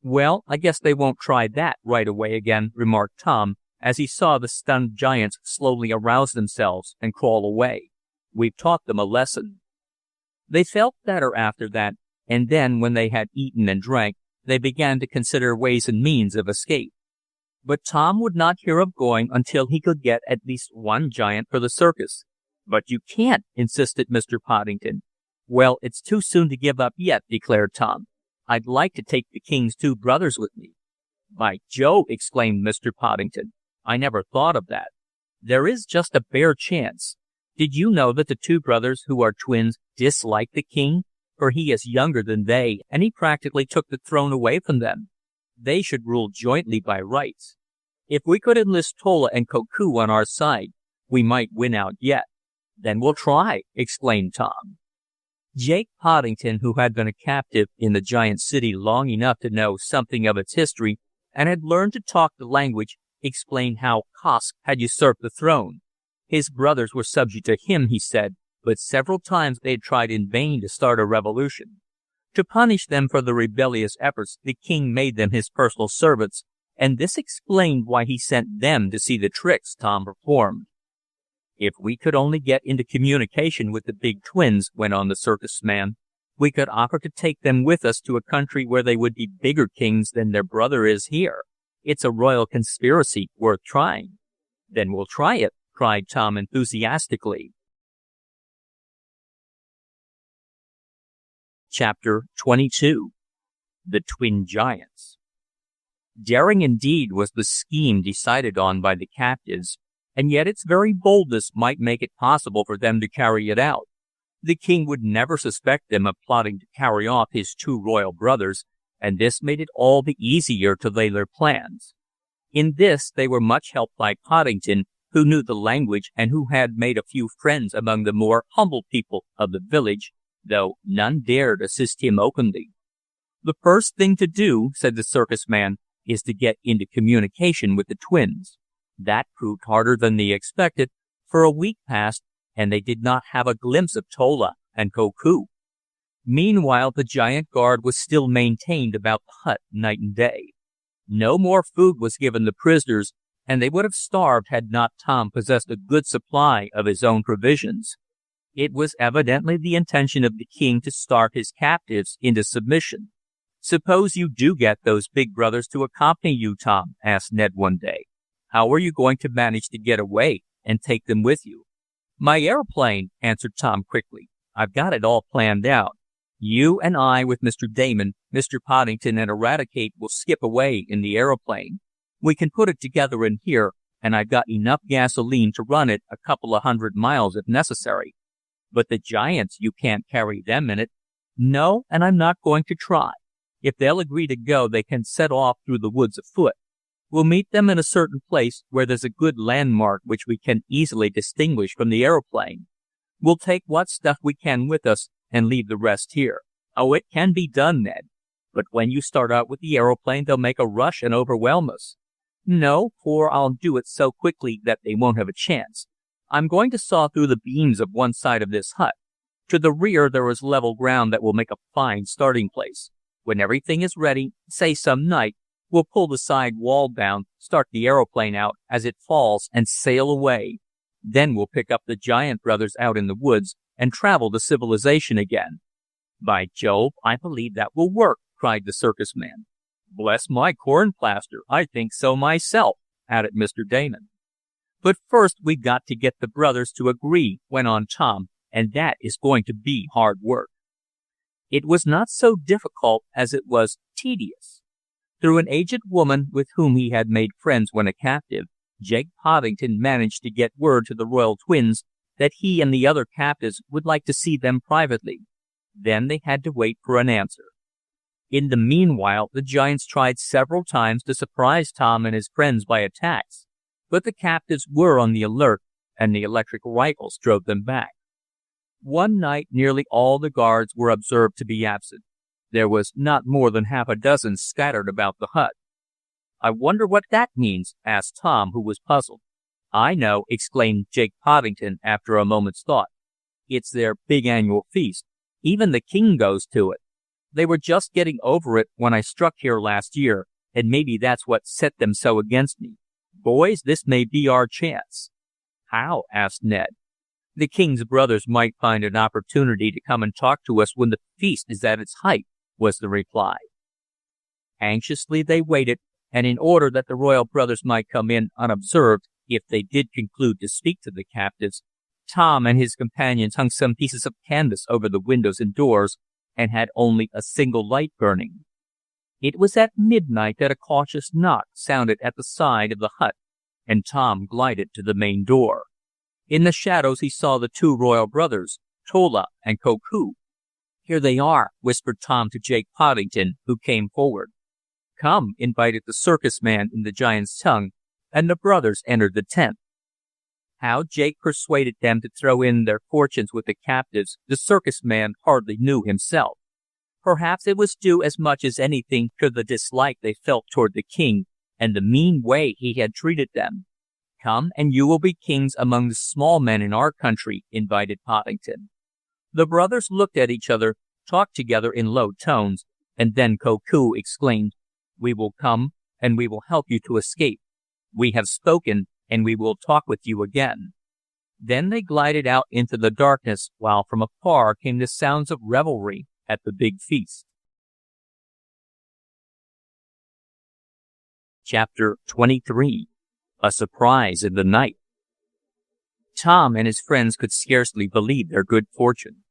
"Well, I guess they won't try that right away again," remarked Tom, as he saw the stunned giants slowly arouse themselves and crawl away. "We've taught them a lesson." They felt better after that, and then, when they had eaten and drank, they began to consider ways and means of escape. But Tom would not hear of going until he could get at least one giant for the circus. "But you can't," insisted Mr. Poddington. "Well, it's too soon to give up yet," declared Tom. "I'd like to take the king's 2 brothers with me." "By Jove!" exclaimed Mr. Poddington. "I never thought of that. There is just a bare chance. Did you know that the 2 brothers, who are twins, dislike the king? For he is younger than they, and he practically took the throne away from them. They should rule jointly by rights. If we could enlist Tola and Koku on our side, we might win out yet. "Then we'll try," exclaimed Tom. Jake Poddington, who had been a captive in the giant city long enough to know something of its history and had learned to talk the language, explained how Kosk had usurped the throne. His brothers were subject to him, he said, but several times they had tried in vain to start a revolution. To punish them for their rebellious efforts, the king made them his personal servants, and this explained why he sent them to see the tricks Tom performed. "If we could only get into communication with the big twins," went on the circus man, "we could offer to take them with us to a country where they would be bigger kings than their brother is here. It's a royal conspiracy worth trying." "Then we'll try it," cried Tom enthusiastically. Chapter 22. The Twin Giants. Daring indeed was the scheme decided on by the captives, and yet its very boldness might make it possible for them to carry it out. The king would never suspect them of plotting to carry off his two royal brothers, and this made it all the easier to lay their plans. In this they were much helped by Poddington, who knew the language and who had made a few friends among the more humble people of the village, though none dared assist him openly. "The first thing to do," said the circus man, "is to get into communication with the twins." That proved harder than they expected, for a week passed, and they did not have a glimpse of Tola and Koku. Meanwhile, the giant guard was still maintained about the hut night and day. No more food was given the prisoners, and they would have starved had not Tom possessed a good supply of his own provisions. It was evidently the intention of the king to starve his captives into submission. "Suppose you do get those big brothers to accompany you, Tom," asked Ned one day. "How are you going to manage to get away and take them with you?" "My airplane," answered Tom quickly. "I've got it all planned out. You and I with Mr. Damon, Mr. Poddington, and Eradicate will skip away in the airplane. We can put it together in here, and I've got enough gasoline to run it a couple of 100 miles if necessary. But the giants, you can't carry them in it." "No, and I'm not going to try. If they'll agree to go, they can set off through the woods afoot. We'll meet them in a certain place where there's a good landmark which we can easily distinguish from the airplane. We'll take what stuff we can with us and leave the rest here." "Oh, it can be done, Ned. But when you start out with the airplane, they'll make a rush and overwhelm us." "No, for I'll do it so quickly that they won't have a chance. I'm going to saw through the beams of one side of this hut. To the rear there is level ground that will make a fine starting place. When everything is ready, say some night, we'll pull the side wall down, start the aeroplane out as it falls, and sail away. Then we'll pick up the giant brothers out in the woods and travel to civilization again." "By Jove, I believe that will work," cried the circus man. "Bless my corn plaster, I think so myself," added Mr. Damon. "But first we've got to get the brothers to agree," went on Tom, "and that is going to be hard work." It was not so difficult as it was tedious. Through an aged woman with whom he had made friends when a captive, Jake Poddington managed to get word to the royal twins that he and the other captives would like to see them privately. Then they had to wait for an answer. In the meanwhile, the giants tried several times to surprise Tom and his friends by attacks, but the captives were on the alert, and the electric rifles drove them back. One night nearly all the guards were observed to be absent. There was not more than half a dozen scattered about the hut. "I wonder what that means?" asked Tom, who was puzzled. "I know," exclaimed Jake Poddington after a moment's thought. "It's their big annual feast. Even the king goes to it. They were just getting over it when I struck here last year, and maybe that's what set them so against me. Boys, this may be our chance." "How?" asked Ned. "The king's brothers might find an opportunity to come and talk to us when the feast is at its height," was the reply. Anxiously they waited, and in order that the royal brothers might come in unobserved, if they did conclude to speak to the captives, Tom and his companions hung some pieces of canvas over the windows and doors, and had only a single light burning. It was at midnight that a cautious knock sounded at the side of the hut, and Tom glided to the main door. In the shadows he saw the two royal brothers, Tola and Koku. "Here they are," whispered Tom to Jake Poddington, who came forward. "Come," invited the circus man in the giant's tongue, and the brothers entered the tent. How Jake persuaded them to throw in their fortunes with the captives, the circus man hardly knew himself. Perhaps it was due as much as anything to the dislike they felt toward the king and the mean way he had treated them. "Come, and you will be kings among the small men in our country," invited Poddington. The brothers looked at each other, talked together in low tones, and then Koku exclaimed, "We will come, and we will help you to escape. We have spoken, and we will talk with you again." Then they glided out into the darkness, while from afar came the sounds of revelry at the big feast. Chapter 23. A Surprise in the Night. Tom and his friends could scarcely believe their good fortune.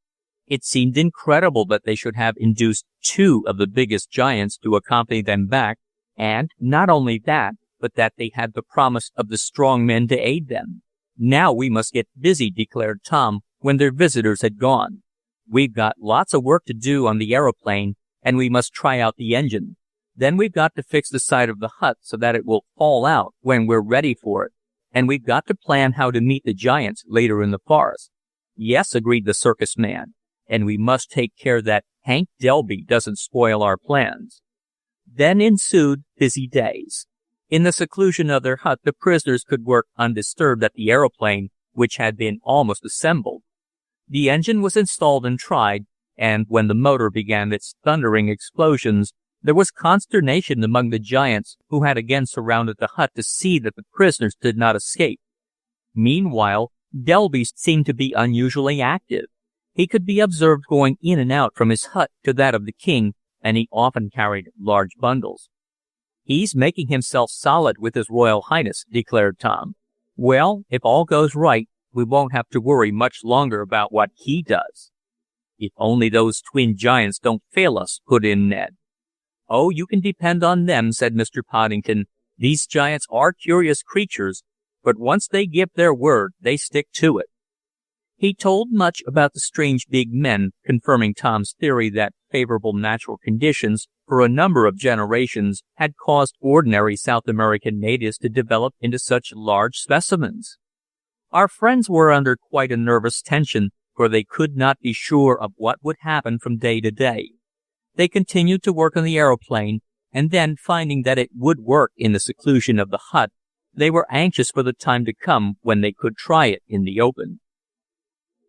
It seemed incredible that they should have induced two of the biggest giants to accompany them back, and not only that, but that they had the promise of the strong men to aid them. "Now we must get busy," declared Tom when their visitors had gone. "We've got lots of work to do on the aeroplane, and we must try out the engine. Then we've got to fix the side of the hut so that it will fall out when we're ready for it. And we've got to plan how to meet the giants later in the forest." "Yes," agreed the circus man, "and we must take care that Hank Delby doesn't spoil our plans." Then ensued busy days. In the seclusion of their hut, the prisoners could work undisturbed at the aeroplane, which had been almost assembled. The engine was installed and tried, and when the motor began its thundering explosions, there was consternation among the giants, who had again surrounded the hut to see that the prisoners did not escape. Meanwhile, Delby seemed to be unusually active. He could be observed going in and out from his hut to that of the king, and he often carried large bundles. "He's making himself solid with his Royal Highness," declared Tom. "Well, if all goes right, we won't have to worry much longer about what he does." "If only those twin giants don't fail us," put in Ned. "Oh, you can depend on them," said Mr. Poddington. "These giants are curious creatures, but once they give their word, they stick to it." He told much about the strange big men, confirming Tom's theory that favorable natural conditions for a number of generations had caused ordinary South American natives to develop into such large specimens. Our friends were under quite a nervous tension, for they could not be sure of what would happen from day to day. They continued to work on the aeroplane, and then, finding that it would work in the seclusion of the hut, they were anxious for the time to come when they could try it in the open.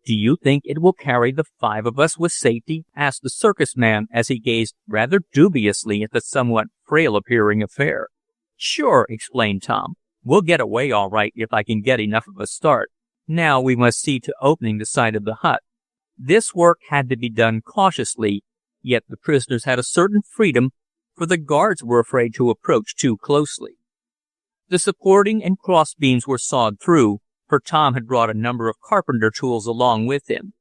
"Do you think it will carry the 5 of us with safety?" asked the circus man as he gazed rather dubiously at the somewhat frail-appearing affair. "Sure," explained Tom. "We'll get away all right if I can get enough of a start. Now we must see to opening the side of the hut." This work had to be done cautiously, yet the prisoners had a certain freedom, for the guards were afraid to approach too closely. The supporting and cross beams were sawed through, for Tom had brought a number of carpenter tools along with him.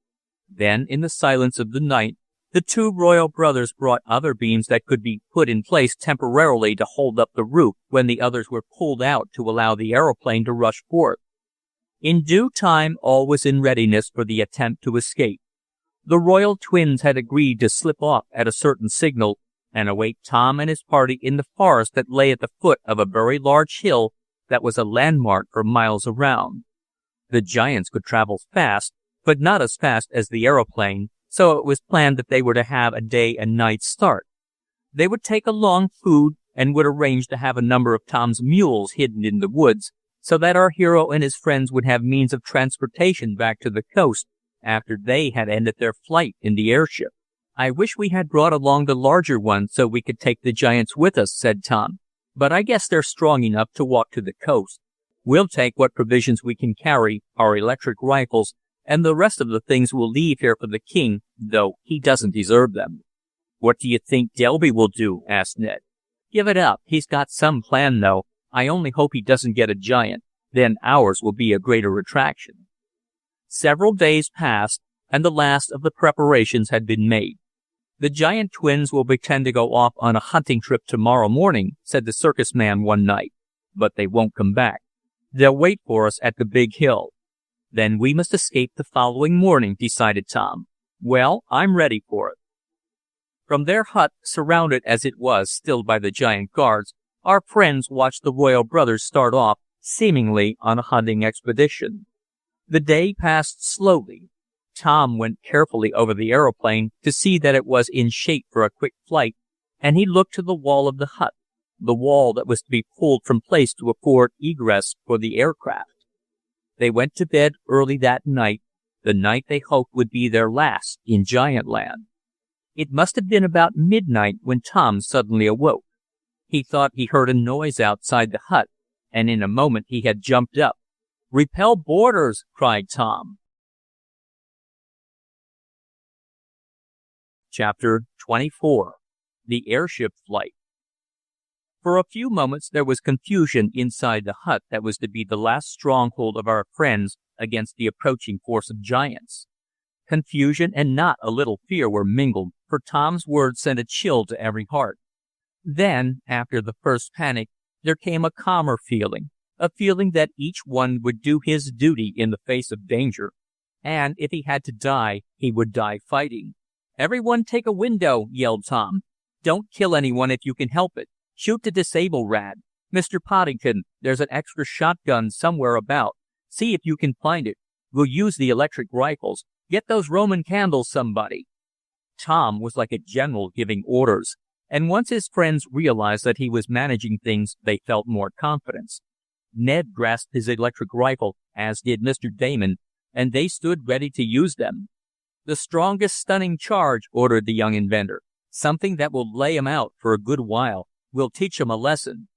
Then, in the silence of the night, the 2 royal brothers brought other beams that could be put in place temporarily to hold up the roof when the others were pulled out to allow the aeroplane to rush forth. In due time, all was in readiness for the attempt to escape. The royal twins had agreed to slip off at a certain signal and await Tom and his party in the forest that lay at the foot of a very large hill that was a landmark for miles around. The giants could travel fast, but not as fast as the aeroplane, so it was planned that they were to have a day and night start. They would take along food and would arrange to have a number of Tom's mules hidden in the woods, so that our hero and his friends would have means of transportation back to the coast after they had ended their flight in the airship. "I wish we had brought along the larger one so we could take the giants with us," said Tom. "But I guess they're strong enough to walk to the coast. We'll take what provisions we can carry, our electric rifles, and the rest of the things we'll leave here for the king, though he doesn't deserve them." "What do you think Delby will do?" asked Ned. "Give it up. He's got some plan, though. I only hope he doesn't get a giant. Then ours will be a greater attraction." Several days passed, and the last of the preparations had been made. "The giant twins will pretend to go off on a hunting trip tomorrow morning," said the circus man one night. "But they won't come back. They'll wait for us at the big hill. Then we must escape the following morning," decided Tom. "Well, I'm ready for it." From their hut, surrounded as it was still by the giant guards, our friends watched the royal brothers start off, seemingly on a hunting expedition. The day passed slowly. Tom went carefully over the aeroplane to see that it was in shape for a quick flight, and he looked to the wall of the hut, the wall that was to be pulled from place to afford egress for the aircraft. They went to bed early that night, the night they hoped would be their last in Giantland. It must have been about midnight when Tom suddenly awoke. He thought he heard a noise outside the hut, and in a moment he had jumped up. "Repel boarders!" cried Tom. Chapter 24. The Airship Flight. For a few moments there was confusion inside the hut that was to be the last stronghold of our friends against the approaching force of giants. Confusion and not a little fear were mingled, for Tom's words sent a chill to every heart. Then, after the first panic, there came a calmer feeling, a feeling that each one would do his duty in the face of danger, and if he had to die, he would die fighting. "Everyone take a window," yelled Tom. "Don't kill anyone if you can help it. Shoot to disable Rad. Mr. Poddington, there's an extra shotgun somewhere about. See if you can find it. We'll use the electric rifles. Get those Roman candles, somebody." Tom was like a general giving orders, and once his friends realized that he was managing things, they felt more confidence. Ned grasped his electric rifle, as did Mr. Damon, and they stood ready to use them. "The strongest stunning charge," ordered the young inventor. "Something that will lay 'em out for a good while. We'll teach 'em a lesson."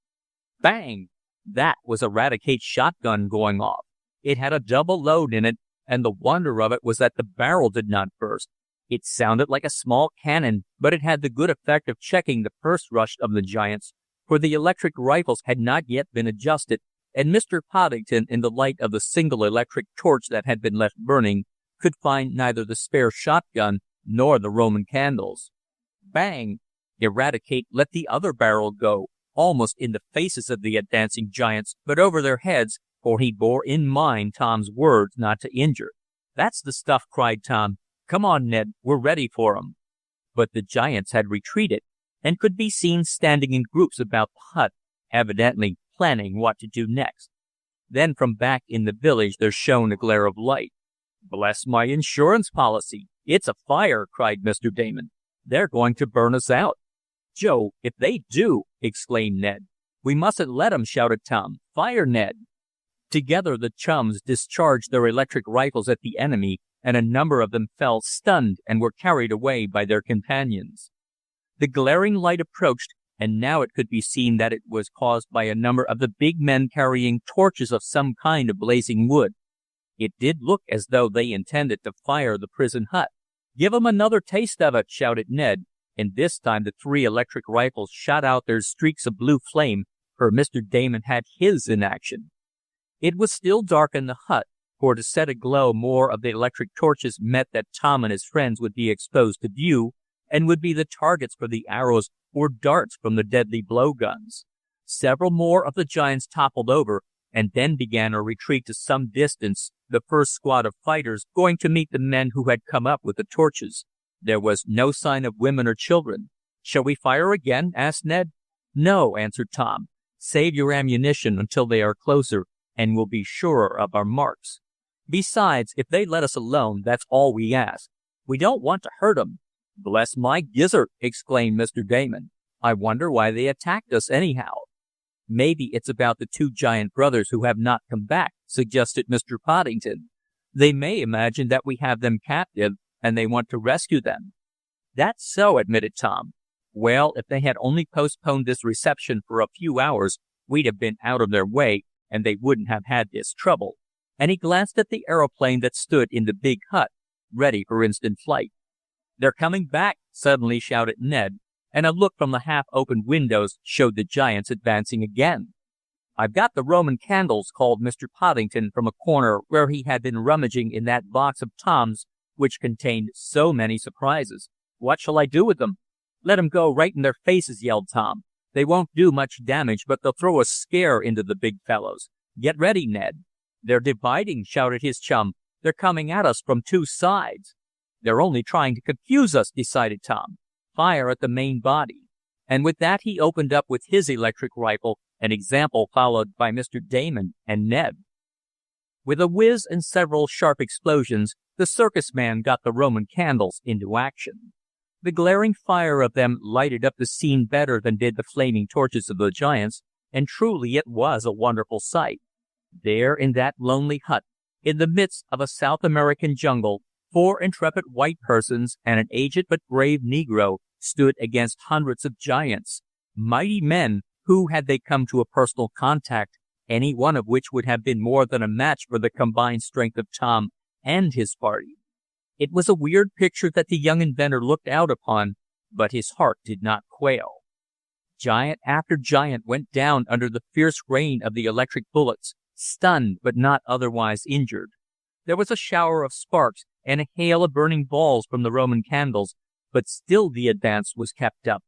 Bang! That was Eradicate's shotgun going off. It had a double load in it, and the wonder of it was that the barrel did not burst. It sounded like a small cannon, but it had the good effect of checking the first rush of the giants, for the electric rifles had not yet been adjusted, and Mr. Poddington, in the light of the single electric torch that had been left burning, could find neither the spare shotgun nor the Roman candles. Bang! Eradicate let the other barrel go, almost in the faces of the advancing giants, but over their heads, for he bore in mind Tom's words not to injure. "That's the stuff!" cried Tom. "Come on, Ned, we're ready for 'em." But the giants had retreated, and could be seen standing in groups about the hut, evidently planning what to do next. Then from back in the village there shone a glare of light. "Bless my insurance policy! It's a fire!" cried Mr. Damon. "They're going to burn us out." "Joe, if they do!" exclaimed Ned. "We mustn't let 'em!" shouted Tom. "Fire, Ned!" Together the chums discharged their electric rifles at the enemy, and a number of them fell stunned and were carried away by their companions. The glaring light approached, and now it could be seen that it was caused by a number of the big men carrying torches of some kind of blazing wood. It did look as though they intended to fire the prison hut. "Give 'em another taste of it!" shouted Ned, and this time the 3 electric rifles shot out their streaks of blue flame, for Mr. Damon had his in action. It was still dark in the hut, for to set aglow more of the electric torches meant that Tom and his friends would be exposed to view, and would be the targets for the arrows or darts from the deadly blowguns. Several more of the giants toppled over, and then began a retreat to some distance, the first squad of fighters going to meet the men who had come up with the torches. There was no sign of women or children. "Shall we fire again?" asked Ned. "No," answered Tom. "Save your ammunition until they are closer, and we'll be surer of our marks. Besides, if they let us alone, that's all we ask. We don't want to hurt 'em." "Bless my gizzard!" exclaimed Mr. Damon. "I wonder why they attacked us anyhow." "Maybe it's about the 2 giant brothers who have not come back," suggested Mr. Poddington. "They may imagine that we have them captive, and they want to rescue them." "That's so," admitted Tom. "Well, if they had only postponed this reception for a few hours, we'd have been out of their way, and they wouldn't have had this trouble." And he glanced at the aeroplane that stood in the big hut, ready for instant flight. "They're coming back!" suddenly shouted Ned, and a look from the half-opened windows showed the giants advancing again. "I've got the Roman candles," called Mr. Poddington from a corner where he had been rummaging in that box of Tom's which contained so many surprises. "What shall I do with them?" "Let 'em go right in their faces!" yelled Tom. "They won't do much damage, but they'll throw a scare into the big fellows. Get ready, Ned." "They're dividing!" shouted his chum. "They're coming at us from 2 sides." "They're only trying to confuse us," decided Tom. "Fire at the main body." And with that he opened up with his electric rifle, an example followed by Mr. Damon and Ned. With a whiz and several sharp explosions, the Circus Man got the Roman candles into action. The glaring fire of them lighted up the scene better than did the flaming torches of the giants, and truly it was a wonderful sight. There in that lonely hut, in the midst of a South American jungle, 4 intrepid white persons and an aged but brave Negro stood against hundreds of giants, mighty men who, had they come to a personal contact, any one of which would have been more than a match for the combined strength of Tom and his party. It was a weird picture that the young inventor looked out upon, but his heart did not quail. Giant after giant went down under the fierce rain of the electric bullets, stunned but not otherwise injured. There was a shower of sparks and a hail of burning balls from the Roman candles, but still the advance was kept up.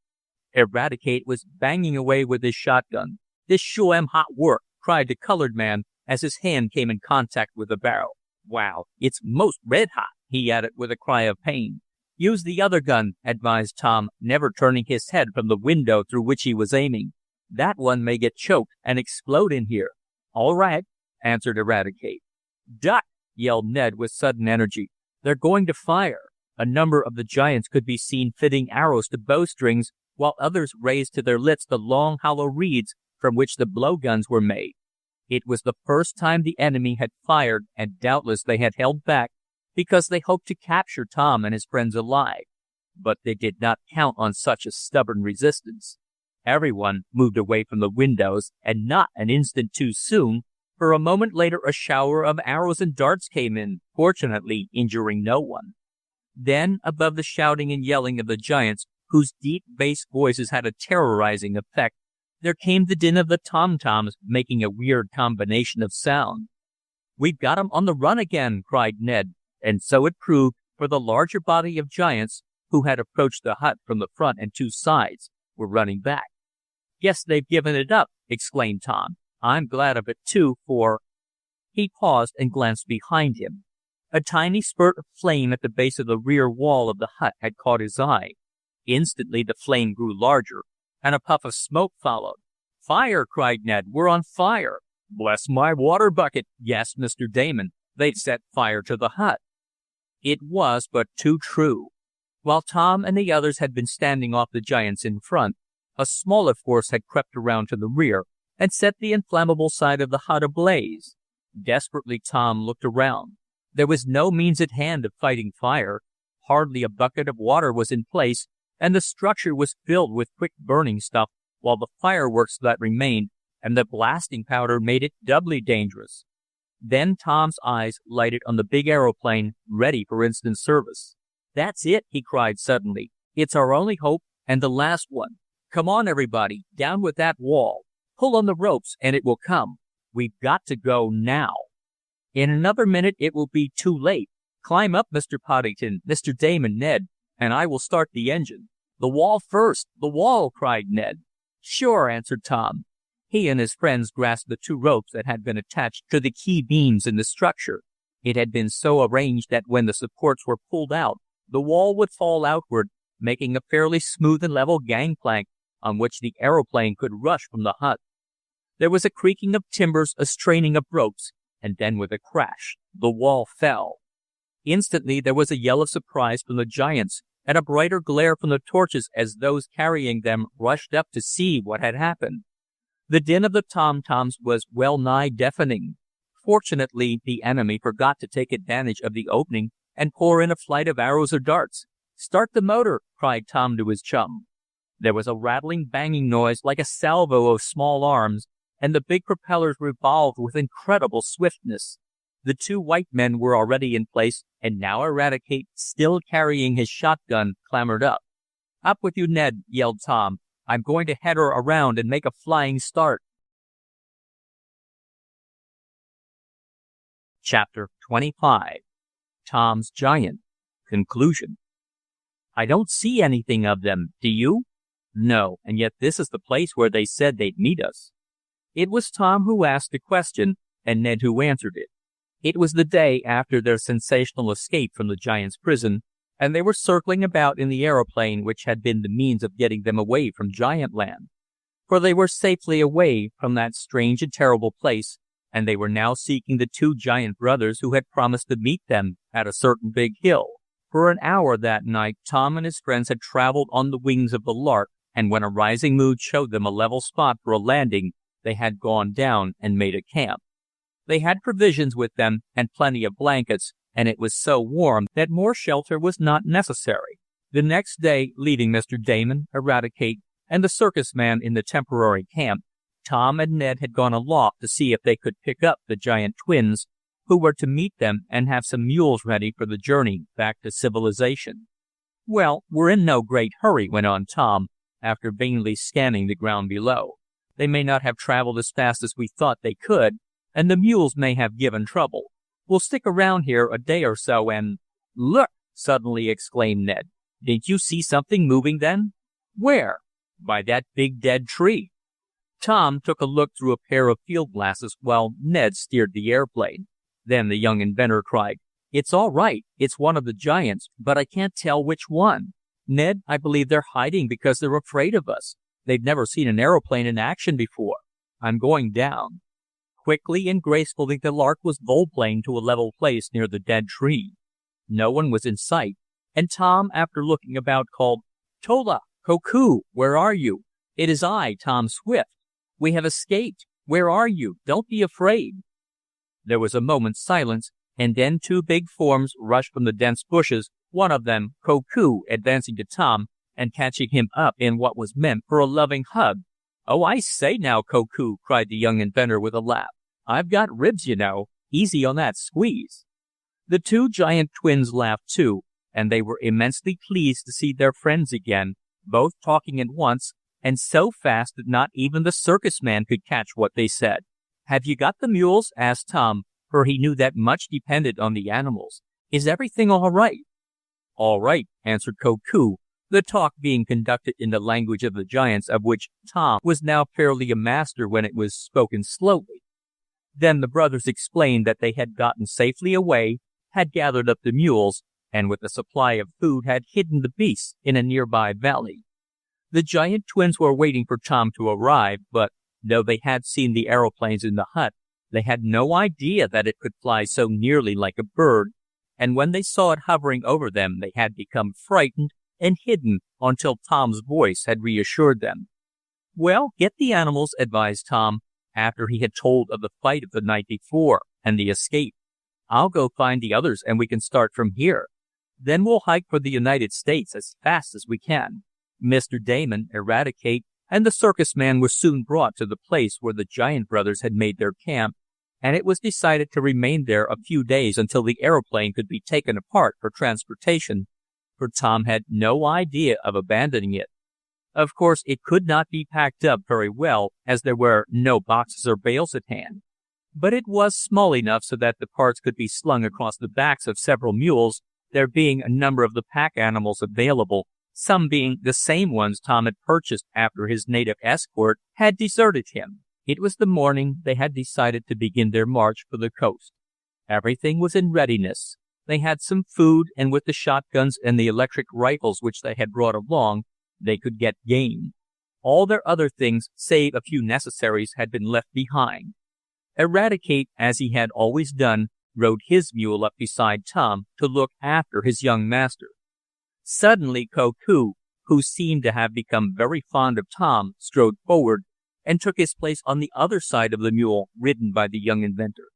Eradicate was banging away with his shotgun. "This sure am hot work," cried the colored man as his hand came in contact with the barrel. "Wow, it's most red hot," he added with a cry of pain. "Use the other gun," advised Tom, never turning his head from the window through which he was aiming. "That one may get choked and explode in here." "All right," answered Eradicate. "Duck!" yelled Ned with sudden energy. "They're going to fire." A number of the giants could be seen fitting arrows to bowstrings, while others raised to their lips the long hollow reeds from which the blowguns were made. It was the first time the enemy had fired, and doubtless they had held back because they hoped to capture Tom and his friends alive. But they did not count on such a stubborn resistance. Everyone moved away from the windows, and not an instant too soon, for a moment later a shower of arrows and darts came in, fortunately injuring no one. Then, above the shouting and yelling of the giants, whose deep bass voices had a terrorizing effect, there came the din of the tom-toms, making a weird combination of sound. "We've got 'em on the run again," cried Ned, and so it proved, for the larger body of giants, who had approached the hut from the front and 2 sides, were running back. "Guess they've given it up," exclaimed Tom. "I'm glad of it, too, for—" He paused and glanced behind him. A tiny spurt of flame at the base of the rear wall of the hut had caught his eye. Instantly the flame grew larger, and a puff of smoke followed. "Fire!" cried Ned. "We're on fire!" "Bless my water bucket!" gasped Mr. Damon. "They've set fire to the hut." It was but too true. While Tom and the others had been standing off the giants in front, a smaller force had crept around to the rear and set the inflammable side of the hut ablaze. Desperately Tom looked around. There was no means at hand of fighting fire. Hardly a bucket of water was in place, and the structure was filled with quick burning stuff, while the fireworks that remained and the blasting powder made it doubly dangerous. Then Tom's eyes lighted on the big aeroplane, ready for instant service. "That's it!" he cried suddenly. "It's our only hope, and the last one. Come on, everybody, down with that wall. Pull on the ropes, and it will come. We've got to go now. In another minute it will be too late. Climb up, Mr. Poddington, Mr. Damon, Ned, and I will start the engine." "The wall first! The wall!" cried Ned. "Sure," answered Tom. He and his friends grasped the 2 ropes that had been attached to the key beams in the structure. It had been so arranged that when the supports were pulled out, the wall would fall outward, making a fairly smooth and level gangplank on which the aeroplane could rush from the hut. There was a creaking of timbers, a straining of ropes, and then with a crash, the wall fell. Instantly there was a yell of surprise from the giants, and a brighter glare from the torches as those carrying them rushed up to see what had happened. The din of the tom-toms was well nigh deafening. Fortunately, the enemy forgot to take advantage of the opening and pour in a flight of arrows or darts. "Start the motor!" cried Tom to his chum. There was a rattling, banging noise like a salvo of small arms, and the big propellers revolved with incredible swiftness. The 2 white men were already in place, and now Eradicate, still carrying his shotgun, clambered up. "Up with you, Ned!" yelled Tom. "I'm going to head her around and make a flying start." Chapter 25. Tom's Giant. Conclusion. "I don't see anything of them, do you?" "No, and yet this is the place where they said they'd meet us." It was Tom who asked the question, and Ned who answered it. It was the day after their sensational escape from the giant's prison, and they were circling about in the aeroplane which had been the means of getting them away from Giant Land. For they were safely away from that strange and terrible place, and they were now seeking the two giant brothers who had promised to meet them at a certain big hill. For an hour that night, Tom and his friends had traveled on the wings of the lark, and when a rising moon showed them a level spot for a landing, they had gone down and made a camp. They had provisions with them and plenty of blankets, and it was so warm that more shelter was not necessary. The next day, leaving Mr. Damon, Eradicate, and the Circus Man in the temporary camp, Tom and Ned had gone aloft to see if they could pick up the giant twins, who were to meet them and have some mules ready for the journey back to civilization. "Well, we're in no great hurry," went on Tom, after vainly scanning the ground below. "They may not have traveled as fast as we thought they could, and the mules may have given trouble. We'll stick around here a day or so and—" "Look!" suddenly exclaimed Ned. "Didn't you see something moving then?" "Where?" "By that big dead tree." Tom took a look through a pair of field glasses while Ned steered the airplane. Then the young inventor cried, "It's all right. It's one of the giants, but I can't tell which one. Ned, I believe they're hiding because they're afraid of us. They've never seen an aeroplane in action before. I'm going down." Quickly and gracefully the Lark was volplaned to a level place near the dead tree. No one was in sight, and Tom, after looking about, called, "Tola! Koku! Where are you? It is I, Tom Swift. We have escaped. Where are you? Don't be afraid." There was a moment's silence, and then two big forms rushed from the dense bushes, one of them, Koku, advancing to Tom and catching him up in what was meant for a loving hug. "Oh, I say now, Koku," cried the young inventor with a laugh. "I've got ribs, you know. Easy on that squeeze." The two giant twins laughed too, and they were immensely pleased to see their friends again, both talking at once, and so fast that not even the Circus Man could catch what they said. "Have you got the mules?" asked Tom, for he knew that much depended on the animals. "Is everything all right?" "All right," answered Koku, the talk being conducted in the language of the giants, of which Tom was now fairly a master when it was spoken slowly. Then the brothers explained that they had gotten safely away, had gathered up the mules, and with a supply of food had hidden the beasts in a nearby valley. The giant twins were waiting for Tom to arrive, but though they had seen the aeroplanes in the hut, they had no idea that it could fly so nearly like a bird, and when they saw it hovering over them they had become frightened and hidden until Tom's voice had reassured them. "Well, get the animals," advised Tom, after he had told of the fight of the night before and the escape. "I'll go find the others and we can start from here. Then we'll hike for the United States as fast as we can." Mr. Damon, Eradicate, and the Circus Man were soon brought to the place where the giant brothers had made their camp, and it was decided to remain there a few days until the aeroplane could be taken apart for transportation, for Tom had no idea of abandoning it. Of course, it could not be packed up very well, as there were no boxes or bales at hand, but it was small enough so that the parts could be slung across the backs of several mules, there being a number of the pack animals available, some being the same ones Tom had purchased after his native escort had deserted him. It was the morning they had decided to begin their march for the coast. Everything was in readiness. They had some food, and with the shotguns and the electric rifles which they had brought along, they could get game. All their other things, save a few necessaries, had been left behind. Eradicate, as he had always done, rode his mule up beside Tom to look after his young master. Suddenly Koku, who seemed to have become very fond of Tom, strode forward and took his place on the other side of the mule ridden by the young inventor.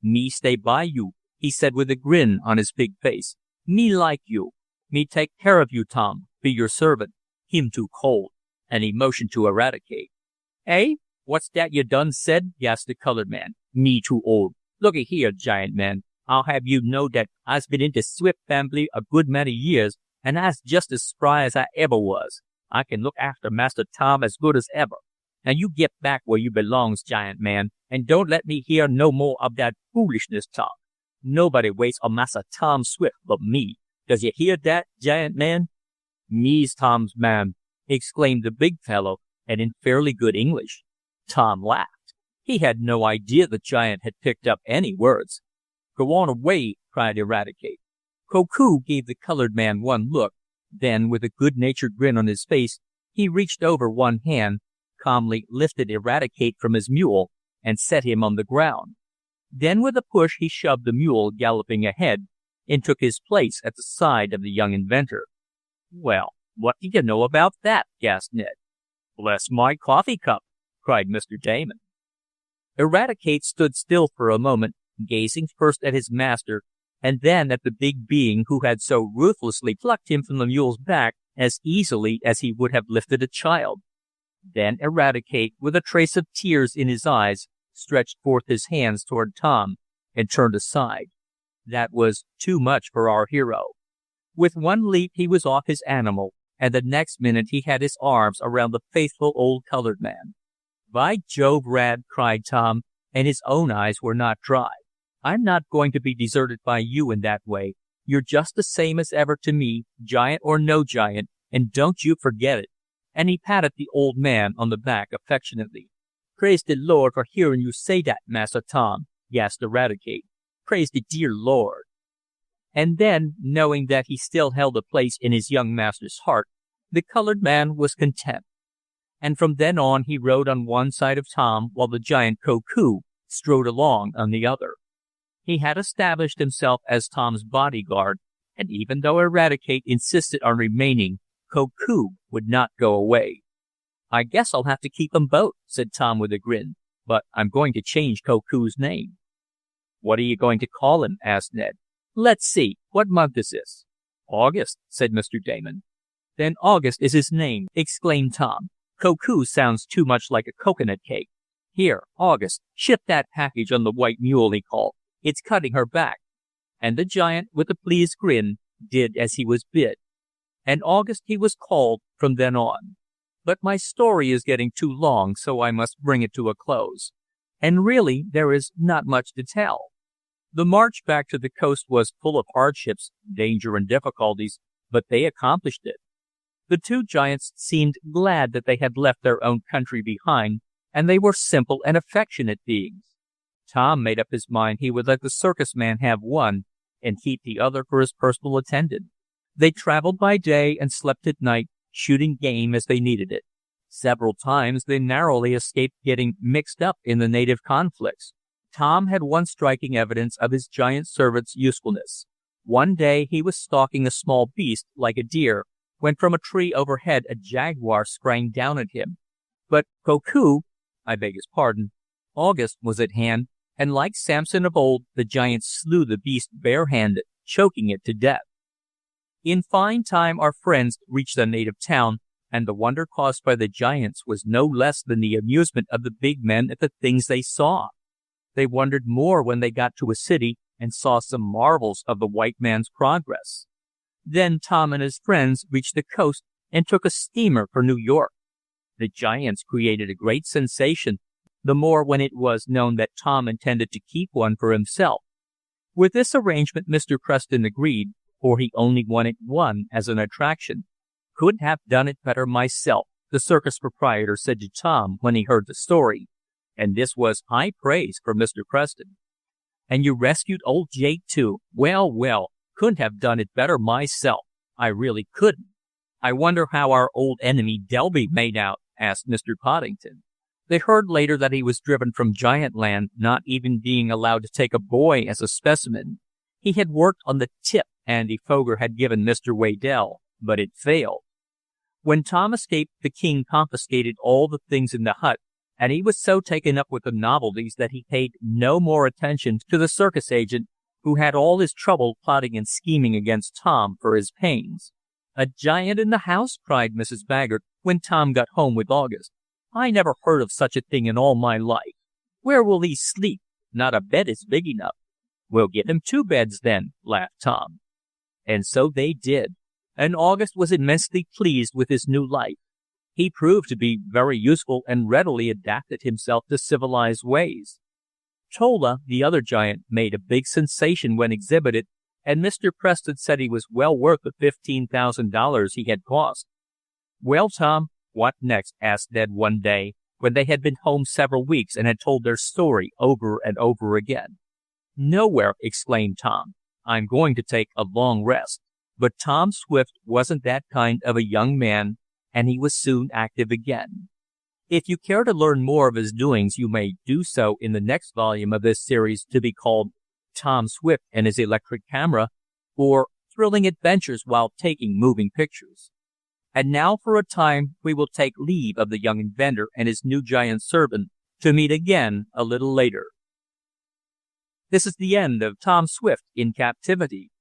"Me stay by you," he said with a grin on his big face. "Me like you. Me take care of you, Tom. Be your servant. Him too cold." And he motioned to Eradicate. "Eh? What's that you done said?" gasped the colored man. "Me too old. Looky here, giant man. I'll have you know that I's been in the Swift family a good many years, and I's just as spry as I ever was. I can look after Master Tom as good as ever. Now you get back where you belongs, giant man, and don't let me hear no more of that foolishness talk. Nobody waits on Master Tom Swift but me. Does you hear that, giant man?" "Me's Tom's man," exclaimed the big fellow, and in fairly good English. Tom laughed. He had no idea the giant had picked up any words. "Go on away," cried Eradicate. Koku gave the colored man one look, then, with a good-natured grin on his face, he reached over one hand, calmly lifted Eradicate from his mule, and set him on the ground. Then with a push he shoved the mule galloping ahead and took his place at the side of the young inventor. "Well, what do you know about that?" gasped Ned. "Bless my coffee cup!" cried Mr. Damon. Eradicate stood still for a moment, gazing first at his master and then at the big being who had so ruthlessly plucked him from the mule's back as easily as he would have lifted a child. Then Eradicate, with a trace of tears in his eyes, stretched forth his hands toward Tom and turned aside. That was too much for our hero. With one leap he was off his animal, and the next minute he had his arms around the faithful old colored man. "By Jove, Rad!" cried Tom, and his own eyes were not dry. "I'm not going to be deserted by you in that way. You're just the same as ever to me, giant or no giant, and don't you forget it." And he patted the old man on the back affectionately. "Praise the Lord for hearing you say that, Massa Tom," gasped Eradicate. "Praise the dear Lord." And then, knowing that he still held a place in his young master's heart, the colored man was content. And from then on he rode on one side of Tom while the giant Koku strode along on the other. He had established himself as Tom's bodyguard, and even though Eradicate insisted on remaining, Koku would not go away. "I guess I'll have to keep 'em both," said Tom with a grin, "but I'm going to change Koku's name." "What are you going to call him?" asked Ned. "Let's see, what month is this?" "August," said Mr. Damon. "Then August is his name," exclaimed Tom. "Koku sounds too much like a coconut cake. Here, August, shift that package on the white mule," he called. "It's cutting her back." And the giant, with a pleased grin, did as he was bid. And August he was called from then on. But my story is getting too long, so I must bring it to a close. And really, there is not much to tell. The march back to the coast was full of hardships, danger, and difficulties, but they accomplished it. The two giants seemed glad that they had left their own country behind, and they were simple and affectionate beings. Tom made up his mind he would let the Circus Man have one and keep the other for his personal attendant. They traveled by day and slept at night, shooting game as they needed it. Several times they narrowly escaped getting mixed up in the native conflicts. Tom had one striking evidence of his giant servant's usefulness. One day he was stalking a small beast like a deer, when from a tree overhead a jaguar sprang down at him. But August was at hand, and like Samson of old, the giant slew the beast barehanded, choking it to death. In fine time our friends reached the native town, and the wonder caused by the giants was no less than the amusement of the big men at the things they saw. They wondered more when they got to a city and saw some marvels of the white man's progress. Then Tom and his friends reached the coast and took a steamer for New York. The giants created a great sensation, the more when it was known that Tom intended to keep one for himself. With this arrangement Mr. Preston agreed, for he only wanted one as an attraction. "Couldn't have done it better myself," the circus proprietor said to Tom when he heard the story, and this was high praise for Mr. Preston. "And you rescued old Jake, too. Well, well, couldn't have done it better myself. I really couldn't." "I wonder how our old enemy Delby made out?" asked Mr. Poddington. They heard later that he was driven from Giantland, not even being allowed to take a boy as a specimen. He had worked on the tip Andy Foger had given Mr. Waddell, but it failed. When Tom escaped, the king confiscated all the things in the hut, and he was so taken up with the novelties that he paid no more attention to the circus agent, who had all his trouble plotting and scheming against Tom for his pains. "A giant in the house!" cried Mrs. Baggert when Tom got home with August. "I never heard of such a thing in all my life. Where will he sleep? Not a bed is big enough." "We'll give him 2 beds then," laughed Tom. And so they did, and August was immensely pleased with his new life. He proved to be very useful and readily adapted himself to civilized ways. Tola, the other giant, made a big sensation when exhibited, and Mr. Preston said he was well worth the $15,000 he had cost. "Well, Tom, what next?" asked Ned one day, when they had been home several weeks and had told their story over and over again. "Nowhere," exclaimed Tom. "I'm going to take a long rest." But Tom Swift wasn't that kind of a young man, and he was soon active again. If you care to learn more of his doings, you may do so in the next volume of this series, to be called Tom Swift and His Electric Camera, or Thrilling Adventures While Taking Moving Pictures. And now for a time we will take leave of the young inventor and his new giant servant, to meet again a little later. This is the end of Tom Swift in Captivity,